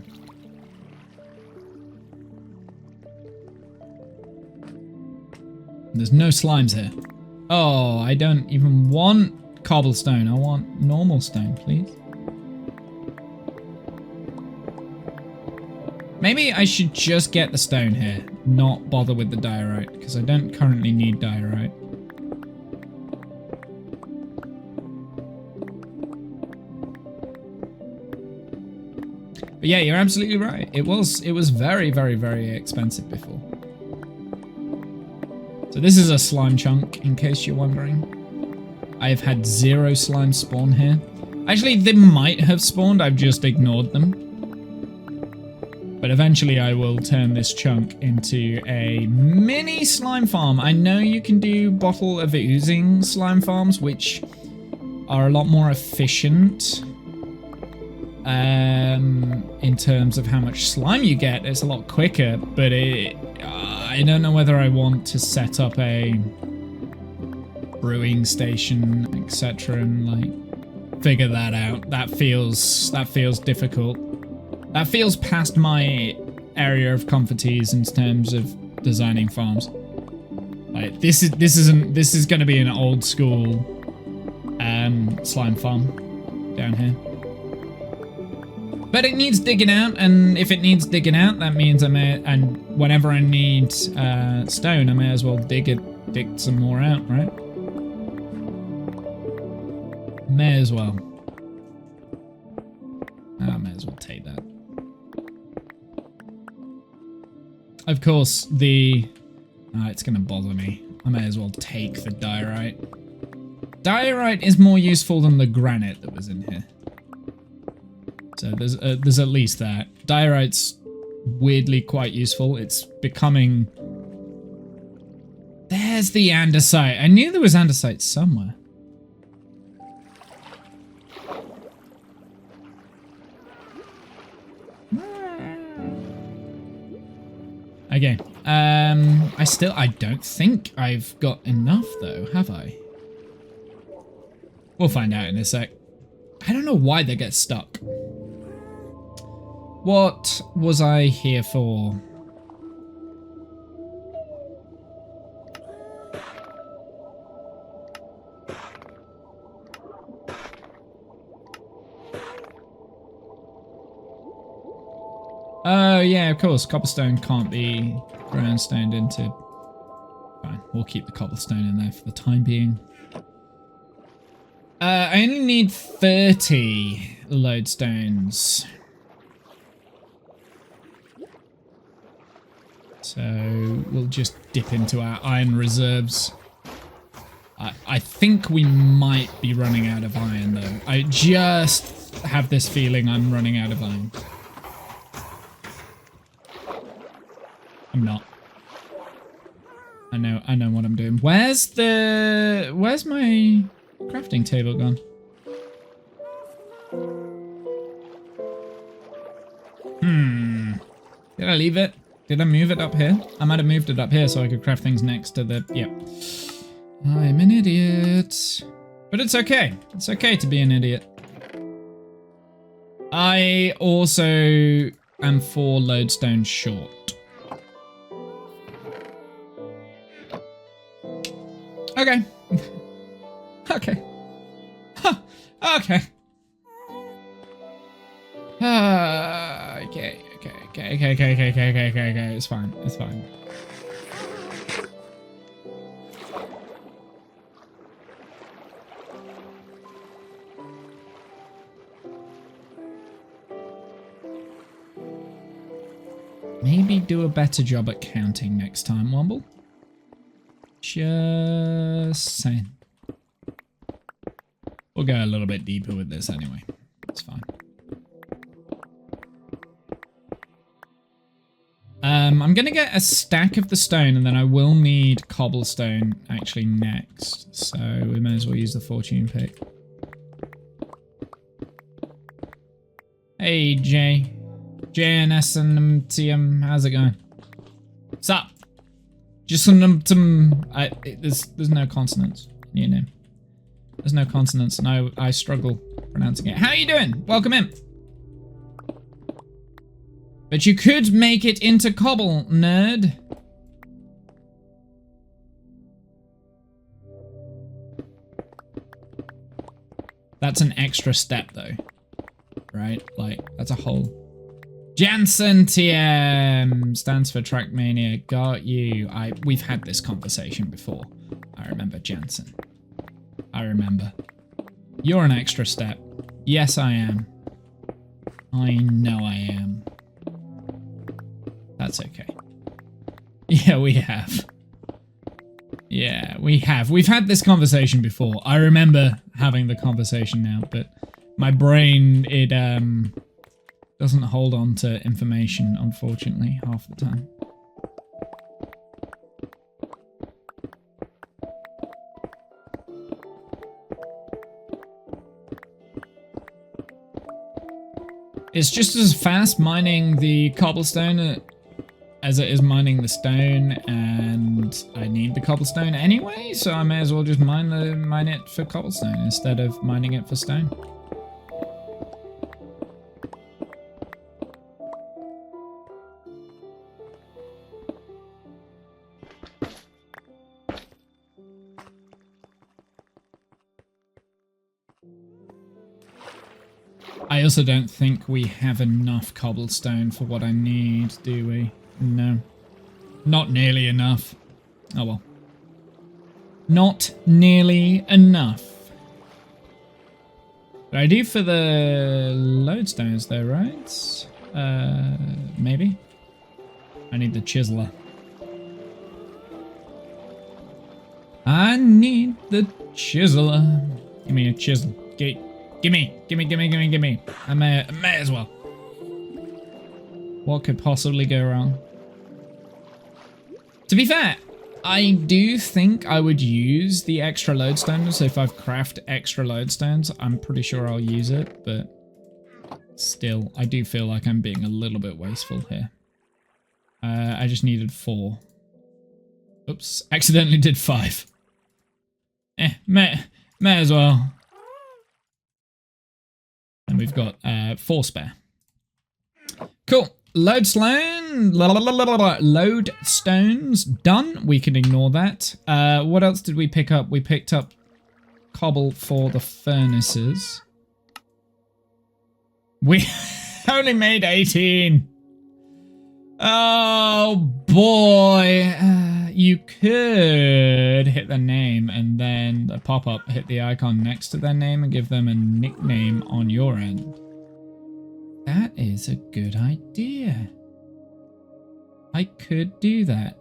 There's no slimes here. Oh, I don't even want cobblestone. I want normal stone, please. Maybe I should just get the stone here, not bother with the diorite, because I don't currently need diorite. But yeah, you're absolutely right. It was very, very, very expensive before. So this is a slime chunk, in case you're wondering. I have had 0 slime spawn here. Actually, they might have spawned, I've just ignored them. But eventually I will turn this chunk into a mini slime farm. I know you can do bottle of oozing slime farms, which are a lot more efficient. In terms of how much slime you get, it's a lot quicker, but I don't know whether I want to set up a brewing station, etc., and like figure that out. That feels difficult. That feels past my area of comforties in terms of designing farms. Like this is going to be an old school slime farm down here. But it needs digging out, and if it needs digging out, that means and whenever I need stone, I may as well dig some more out, right? May as well. I may as well take that. Of course, it's going to bother me. I may as well take the diorite. Diorite is more useful than the granite that was in here. So there's at least that. Diorite's weirdly quite useful. It's becoming... There's the andesite. I knew there was andesite somewhere. Okay. I don't think I've got enough though, have I? We'll find out in a sec. I don't know why they get stuck. What was I here for? Oh yeah, of course, cobblestone can't be groundstoned into. Fine, we'll keep the cobblestone in there for the time being. I only need 30 lodestones. So we'll just dip into our iron reserves. I think we might be running out of iron though. I just have this feeling I'm running out of iron. I'm not. I know what I'm doing. Where's my crafting table gone? Did I leave it? Did I move it up here? I might have moved it up here so I could craft things next to the... Yep. I'm an idiot. But it's okay. It's okay to be an idiot. I also am 4 lodestone short. Okay. Okay. Huh. Okay. Okay. It's fine. It's fine. Maybe do a better job at counting next time, Womble. Just saying. We'll go a little bit deeper with this anyway. It's fine. I'm gonna get a stack of the stone and then I will need cobblestone actually next. So we may as well use the fortune pick. Hey Jay. JNS and MTM, how's it going? What's up? Just some there's no consonants in your name. There's no consonants and I struggle pronouncing it. How are you doing? Welcome in. But you could make it into cobble, nerd. That's an extra step though. Right? Like, that's a whole... Jansen TM stands for Trackmania. Got you. We've had this conversation before. I remember Jansen. I remember. You're an extra step. Yes, I am. I know I am. That's okay. Yeah, we have. Yeah, we have. We've had this conversation before. I remember having the conversation now, but my brain, it doesn't hold on to information, unfortunately, half the time. It's just as fast mining the cobblestone as it is mining the stone, and I need the cobblestone anyway, so I may as well just mine it for cobblestone instead of mining it for stone. I also don't think we have enough cobblestone for what I need, do we? No. Not nearly enough. Oh well. Not nearly enough. But I do for the lodestones though, right? Maybe? I need the chiseler. I need the chiseler. Give me a chisel. Gimme. I may as well. What could possibly go wrong? To be fair, I do think I would use the extra lodestones. If I've crafted extra lodestones, I'm pretty sure I'll use it, but still, I do feel like I'm being a little bit wasteful here. I just needed 4. Oops, accidentally did 5. May as well. And we've got 4 spare. Cool. Lodestones done. We can ignore that. What else did we pick up? We picked up cobble for the furnaces. We only made 18. Oh boy. You could hit their name and then the pop-up hit the icon next to their name and give them a nickname on your end. That is a good idea. I could do that.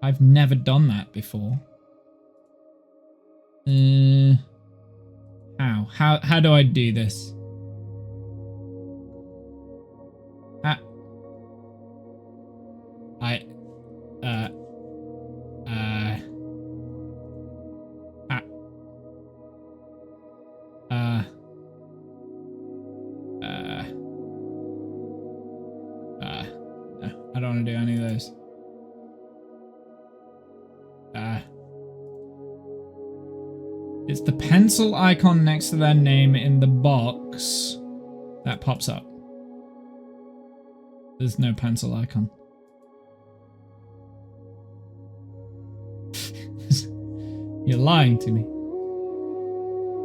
I've never done that before. How do I do this? I don't want to do any of those. It's the pencil icon next to their name in the box that pops up. There's no pencil icon. You're lying to me.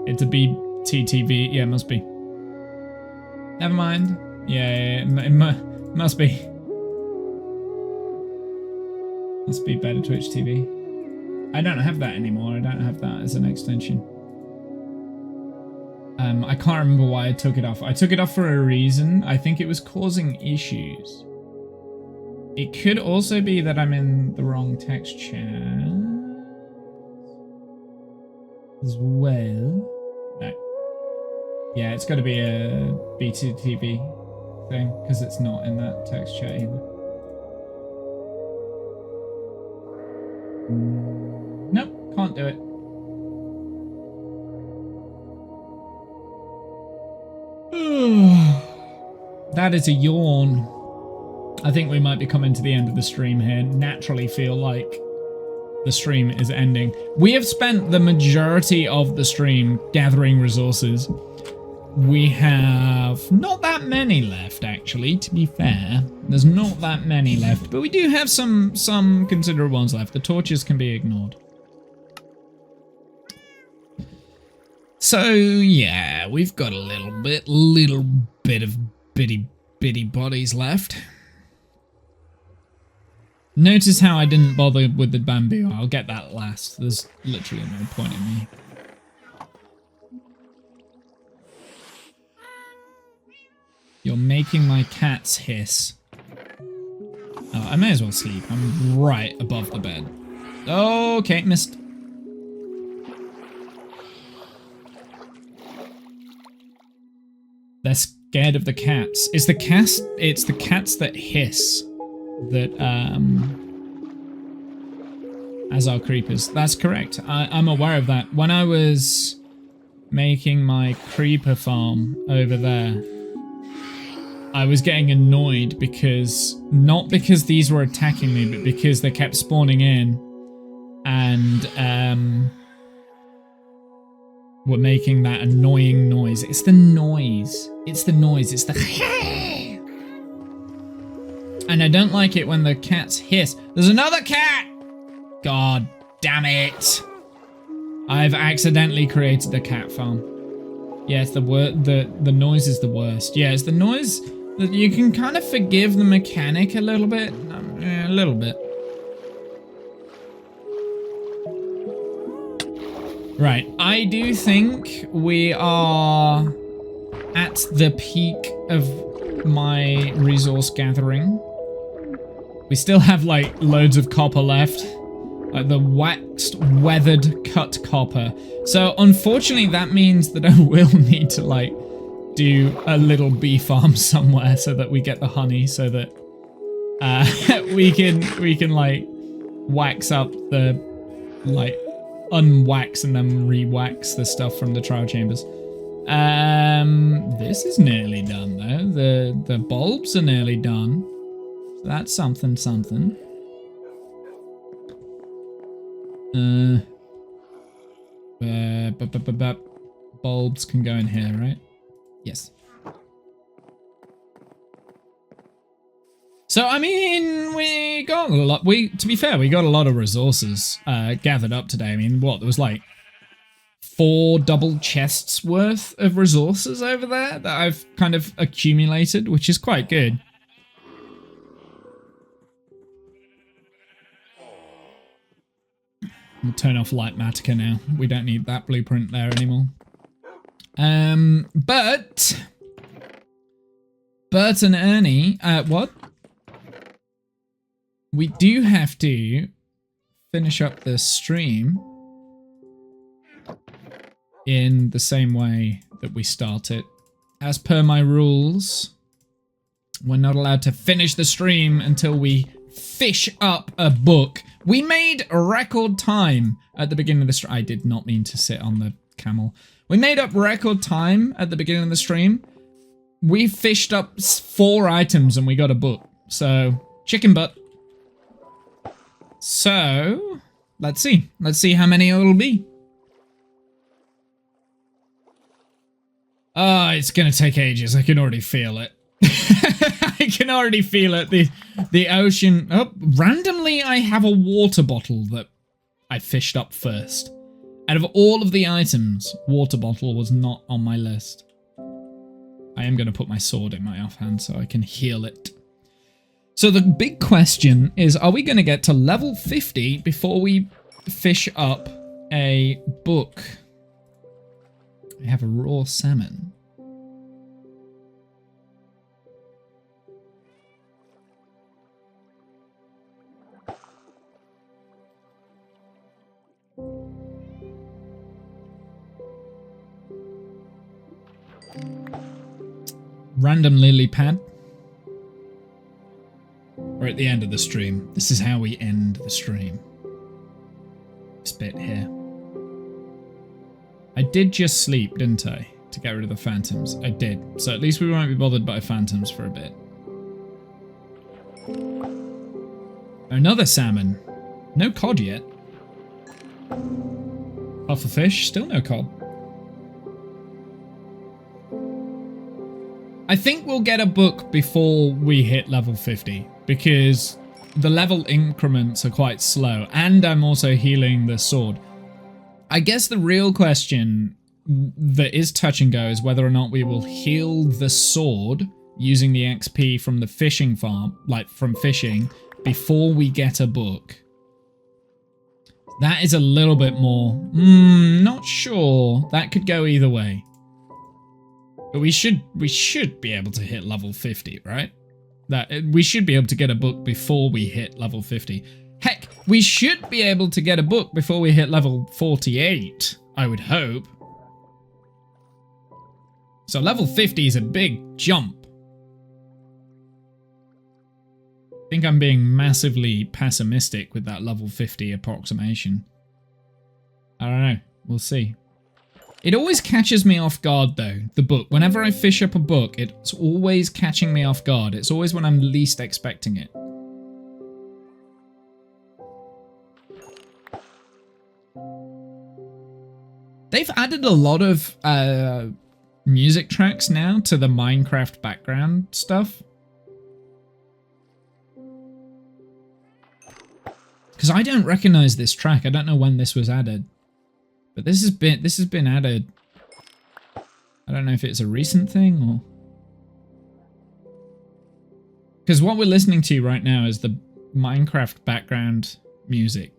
It's a BTTV. Yeah, it must be. Never mind. Yeah, it must be. Must be better Twitch TV. I don't have that anymore. I don't have that as an extension. I can't remember why I took it off. I took it off for a reason. I think it was causing issues. It could also be that I'm in the wrong text chat as well. No. Yeah, it's got to be a BTTV thing because it's not in that text chat either. Nope, can't do it. That is a yawn. I think we might be coming to the end of the stream here. Naturally feel like the stream is ending. We have spent the majority of the stream gathering resources. We have not that many left, actually, to be fair. There's not that many left, but we do have some considerable ones left. The torches can be ignored. So, yeah, we've got a little bit of bitty bodies left. Notice how I didn't bother with the bamboo. I'll get that last. There's literally no point in me. You're making my cats hiss. Oh, I may as well sleep. I'm right above the bed. Okay, missed. They're scared of the cats. It's the cats that hiss that as our creepers. That's correct. I'm aware of that. When I was making my creeper farm over there, I was getting annoyed because, not because these were attacking me, but because they kept spawning in and were making that annoying noise. It's the noise. It's the noise. It's the and I don't like it when the cats hiss. There's another cat! God damn it. I've accidentally created a cat farm. Yeah, it's the noise is the worst. Yeah, it's the noise that you can kind of forgive the mechanic a little bit. Yeah, a little bit. Right, I do think we are at the peak of my resource gathering. We still have like loads of copper left. Like the waxed, weathered, cut copper. So unfortunately that means that I will need to like do a little bee farm somewhere so that we get the honey so that we can like wax up the like unwax and then re-wax the stuff from the trial chambers. This is nearly done though. The bulbs are nearly done. So that's something. Bulbs can go in here, right? Yes. So I mean, we got a lot. To be fair, we got a lot of resources gathered up today. I mean, what there was like 4 double chests worth of resources over there that I've kind of accumulated, which is quite good. We'll turn off Lightmatica now. We don't need that blueprint there anymore. But Bert and Ernie, what? We do have to finish up the stream in the same way that we start it. As per my rules, we're not allowed to finish the stream until we fish up a book. We made a record time at the beginning of the stream. I did not mean to sit on the camel. We made up record time at the beginning of the stream. We fished up 4 items and we got a book. So, chicken butt. So, let's see. Let's see how many it'll be. Oh, it's gonna take ages. I can already feel it. I can already feel it. The ocean. Oh, randomly I have a water bottle that I fished up first. Out of all of the items, water bottle was not on my list. I am going to put my sword in my offhand so I can heal it. So the big question is, are we going to get to level 50 before we fish up a book? I have a raw salmon. Random lily pad. We're at the end of the stream. This is how we end the stream. This bit here. I did just sleep, didn't I? To get rid of the phantoms. I did. So at least we won't be bothered by phantoms for a bit. Another salmon. No cod yet. Puffer fish. Still no cod. I think we'll get a book before we hit level 50 because the level increments are quite slow and I'm also healing the sword. I guess the real question that is touch and go is whether or not we will heal the sword using the XP from the fishing farm, like from fishing, before we get a book. That is a little bit more, not sure. That could go either way. But we should be able to hit level 50, right? We should be able to get a book before we hit level 50. Heck, we should be able to get a book before we hit level 48, I would hope. So level 50 is a big jump. I think I'm being massively pessimistic with that level 50 approximation. I don't know. We'll see. It always catches me off guard though, the book. Whenever I fish up a book, it's always catching me off guard. It's always when I'm least expecting it. They've added a lot of music tracks now to the Minecraft background stuff. Because I don't recognize this track. I don't know when this was added. But this has been added I don't know if it's a recent thing or... Because what we're listening to right now is the Minecraft background music.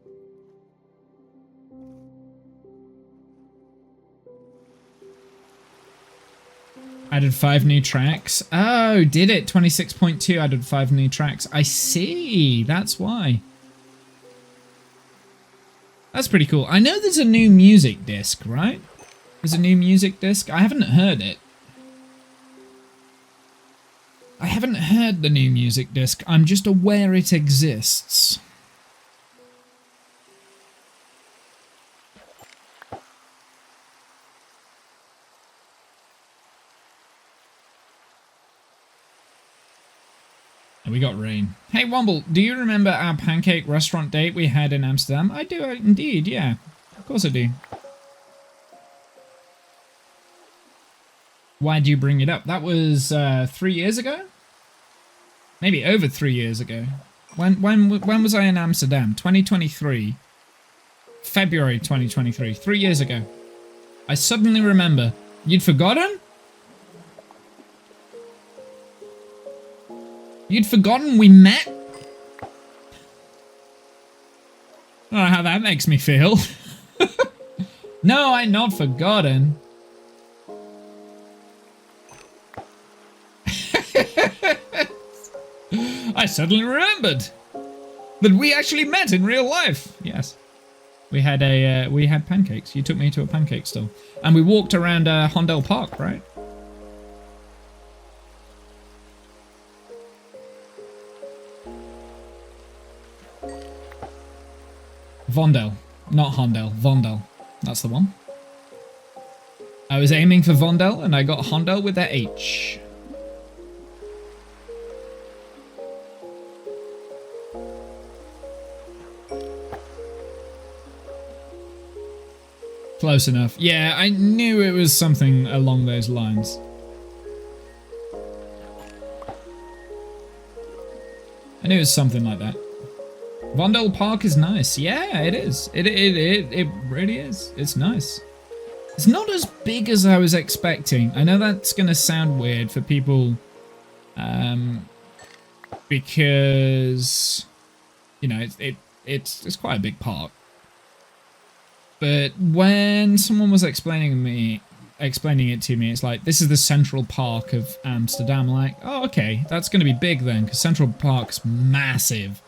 Added 5 new tracks. Oh, did it? 26.2 added 5 new tracks. I see. That's why. That's pretty cool. I know there's a new music disc, right? There's a new music disc. I haven't heard it. I haven't heard the new music disc. I'm just aware it exists. And we got rain. Hey Womble, do you remember our pancake restaurant date we had in Amsterdam? I do indeed, yeah. Of course I do. Why do you bring it up? That was 3 years ago? Maybe over 3 years ago. When was I in Amsterdam? 2023. February 2023. 3 years ago. I suddenly remember. You'd forgotten? You'd forgotten we met? I don't know how that makes me feel. No, I'm not forgotten. I suddenly remembered that we actually met in real life. Yes, we had pancakes. You took me to a pancake store, and we walked around Hondel Park, right? Vondel, not Hondel. Vondel, that's the one. I was aiming for Vondel, and I got Hondel with a H. Close enough. Yeah, I knew it was something along those lines. I knew it was something like that. Vondel Park is nice. Yeah, it is. It really is. It's nice. It's not as big as I was expecting. I know that's going to sound weird for people, because, you know, it's quite a big park. But when someone was explaining it to me, it's like, this is the Central Park of Amsterdam. Like, oh, okay, that's going to be big then, because Central Park's massive.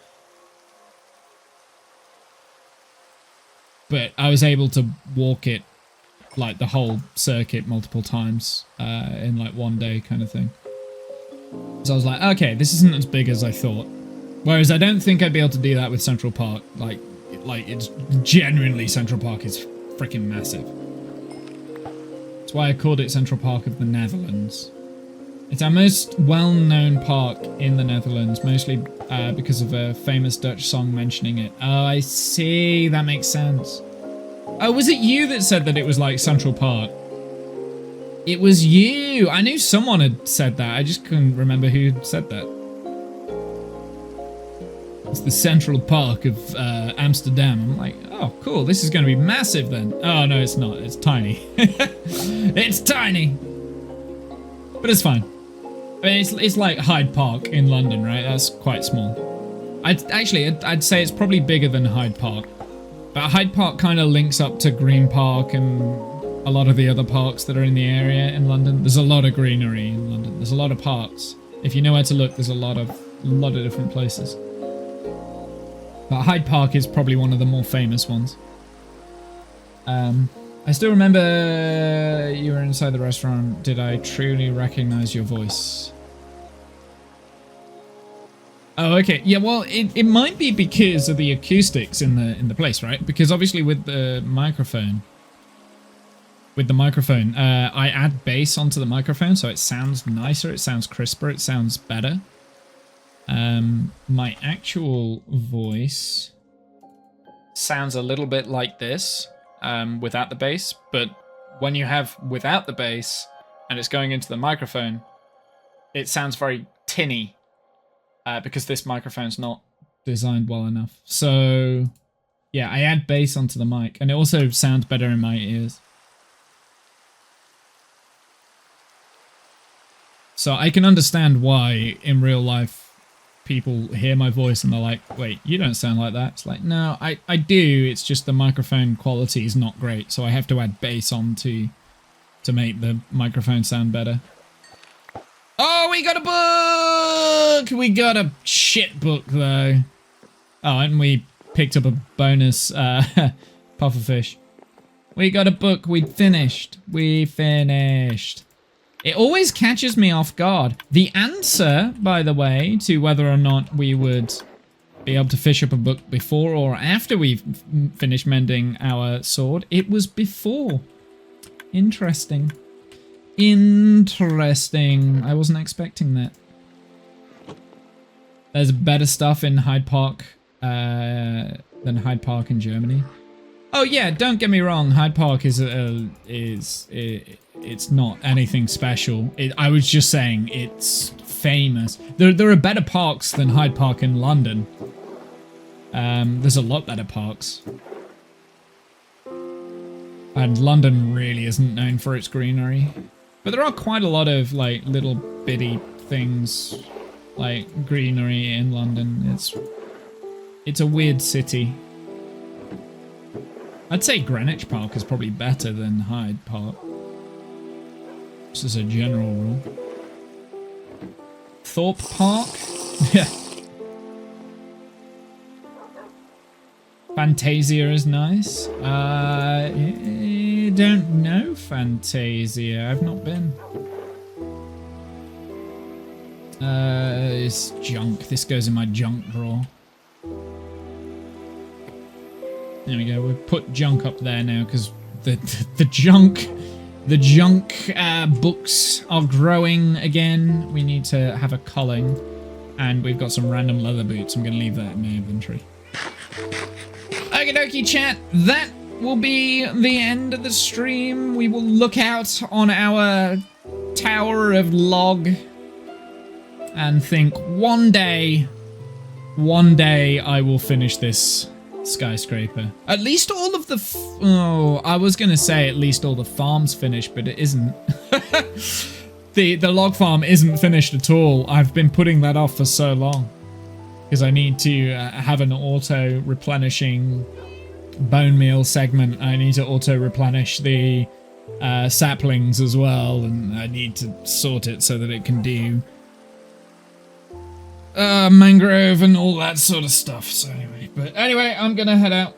But I was able to walk it, like, the whole circuit multiple times in, like, one day kind of thing. So I was like, okay, this isn't as big as I thought. Whereas I don't think I'd be able to do that with Central Park. Like it's genuinely, Central Park is freaking massive. That's why I called it Central Park of the Netherlands. It's our most well-known park in the Netherlands, mostly because of a famous Dutch song mentioning it. Oh, I see. That makes sense. Oh, was it you that said that it was like Central Park? It was you. I knew someone had said that. I just couldn't remember who said that. It's the Central Park of Amsterdam. I'm like, oh, cool. This is going to be massive then. Oh, no, it's not. It's tiny. It's tiny. But it's fine. I mean, it's like Hyde Park in London, right? That's quite small. I'd say it's probably bigger than Hyde Park. But Hyde Park kind of links up to Green Park and a lot of the other parks that are in the area in London. There's a lot of greenery in London. There's a lot of parks. If you know where to look, there's a lot of different places. But Hyde Park is probably one of the more famous ones. I still remember you were inside the restaurant. Did I truly recognize your voice? Oh, okay. Yeah, well, it might be because of the acoustics in the place, right? Because obviously with the microphone, I add bass onto the microphone, so it sounds nicer, it sounds crisper, it sounds better. My actual voice sounds a little bit like this, without the bass, but when you have without the bass and it's going into the microphone, it sounds very tinny, because this microphone's not designed well enough. So yeah, I add bass onto the mic, and it also sounds better in my ears. So I can understand why in real life people hear my voice and they're like, wait, you don't sound like that. It's like, no, I do. It's just the microphone quality is not great. So I have to add bass on to make the microphone sound better. Oh, we got a book! We got a shit book, though. Oh, and we picked up a bonus pufferfish. We got a book. We finished. We finished. It always catches me off guard. The answer, by the way, to whether or not we would be able to fish up a book before or after we've finished mending our sword, it was before. Interesting. Interesting. I wasn't expecting that. There's better stuff in Hyde Park than Hyde Park in Germany. Oh yeah, don't get me wrong. Hyde Park it's not anything special. I was just saying it's famous. There are better parks than Hyde Park in London. There's a lot better parks. And London really isn't known for its greenery. But there are quite a lot of like little bitty things like greenery in London. It's a weird city. I'd say Greenwich Park is probably better than Hyde Park. This is a general rule. Thorpe Park? Yeah. Fantasia is nice. I don't know Fantasia. I've not been. It's junk. This goes in my junk drawer. There we go. We've put junk up there now because the junk books are growing again. We need to have a culling, and we've got some random leather boots. I'm going to leave that in my inventory. Okie dokie, chat. That will be the end of the stream. We will look out on our tower of log and think one day I will finish this skyscraper. At least all of the I was gonna say at least all the farms finished, but it isn't. the log farm isn't finished at all. I've been putting that off for so long because I need to have an auto replenishing bone meal segment. I need to auto replenish the saplings as well, and I need to sort it so that it can do mangrove and all that sort of stuff. So anyway, I'm gonna head out.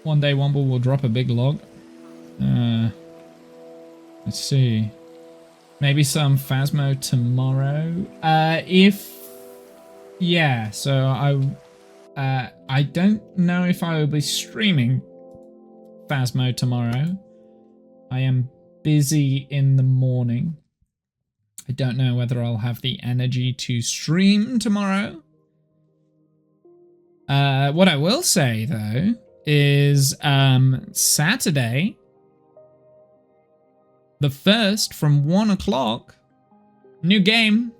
One day Womble will drop a big log. Let's see. Maybe some Phasmo tomorrow. Yeah, so I don't know if I will be streaming Phasmo tomorrow. I am busy in the morning. I don't know whether I'll have the energy to stream tomorrow. What I will say, though, is Saturday, the 1st from 1 o'clock, new game.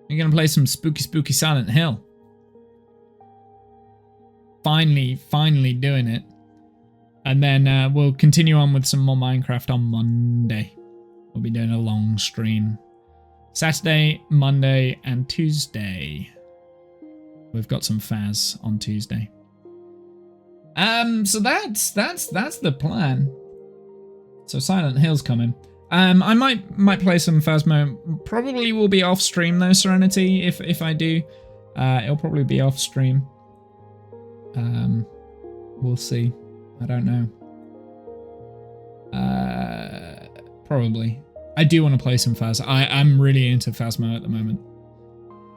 You're going to play some spooky Silent Hill. Finally doing it. And then we'll continue on with some more Minecraft on Monday. We'll be doing a long stream. Saturday, Monday, and Tuesday. We've got some Faz on Tuesday. So that's the plan. So Silent Hill's coming. I might play some Phasmo. Probably will be off stream though, Serenity. If I do, it'll probably be off stream. We'll see. I don't know. Probably. I do want to play some Phas. I'm really into Phasmo at the moment.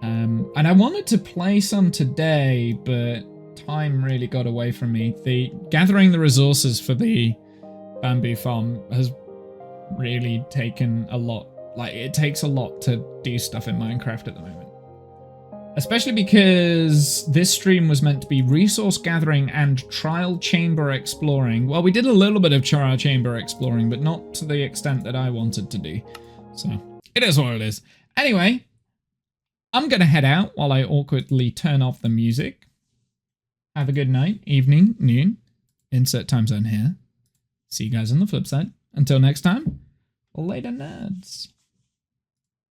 And I wanted to play some today, but time really got away from me. Gathering the resources for the bamboo farm has really taken a lot. Like, it takes a lot to do stuff in Minecraft at the moment. Especially because this stream was meant to be resource gathering and trial chamber exploring. Well, we did a little bit of trial chamber exploring, but not to the extent that I wanted to do. So, it is what it is. Anyway, I'm going to head out while I awkwardly turn off the music. Have a good night, evening, noon. Insert time zone here. See you guys on the flip side. Until next time, later nerds.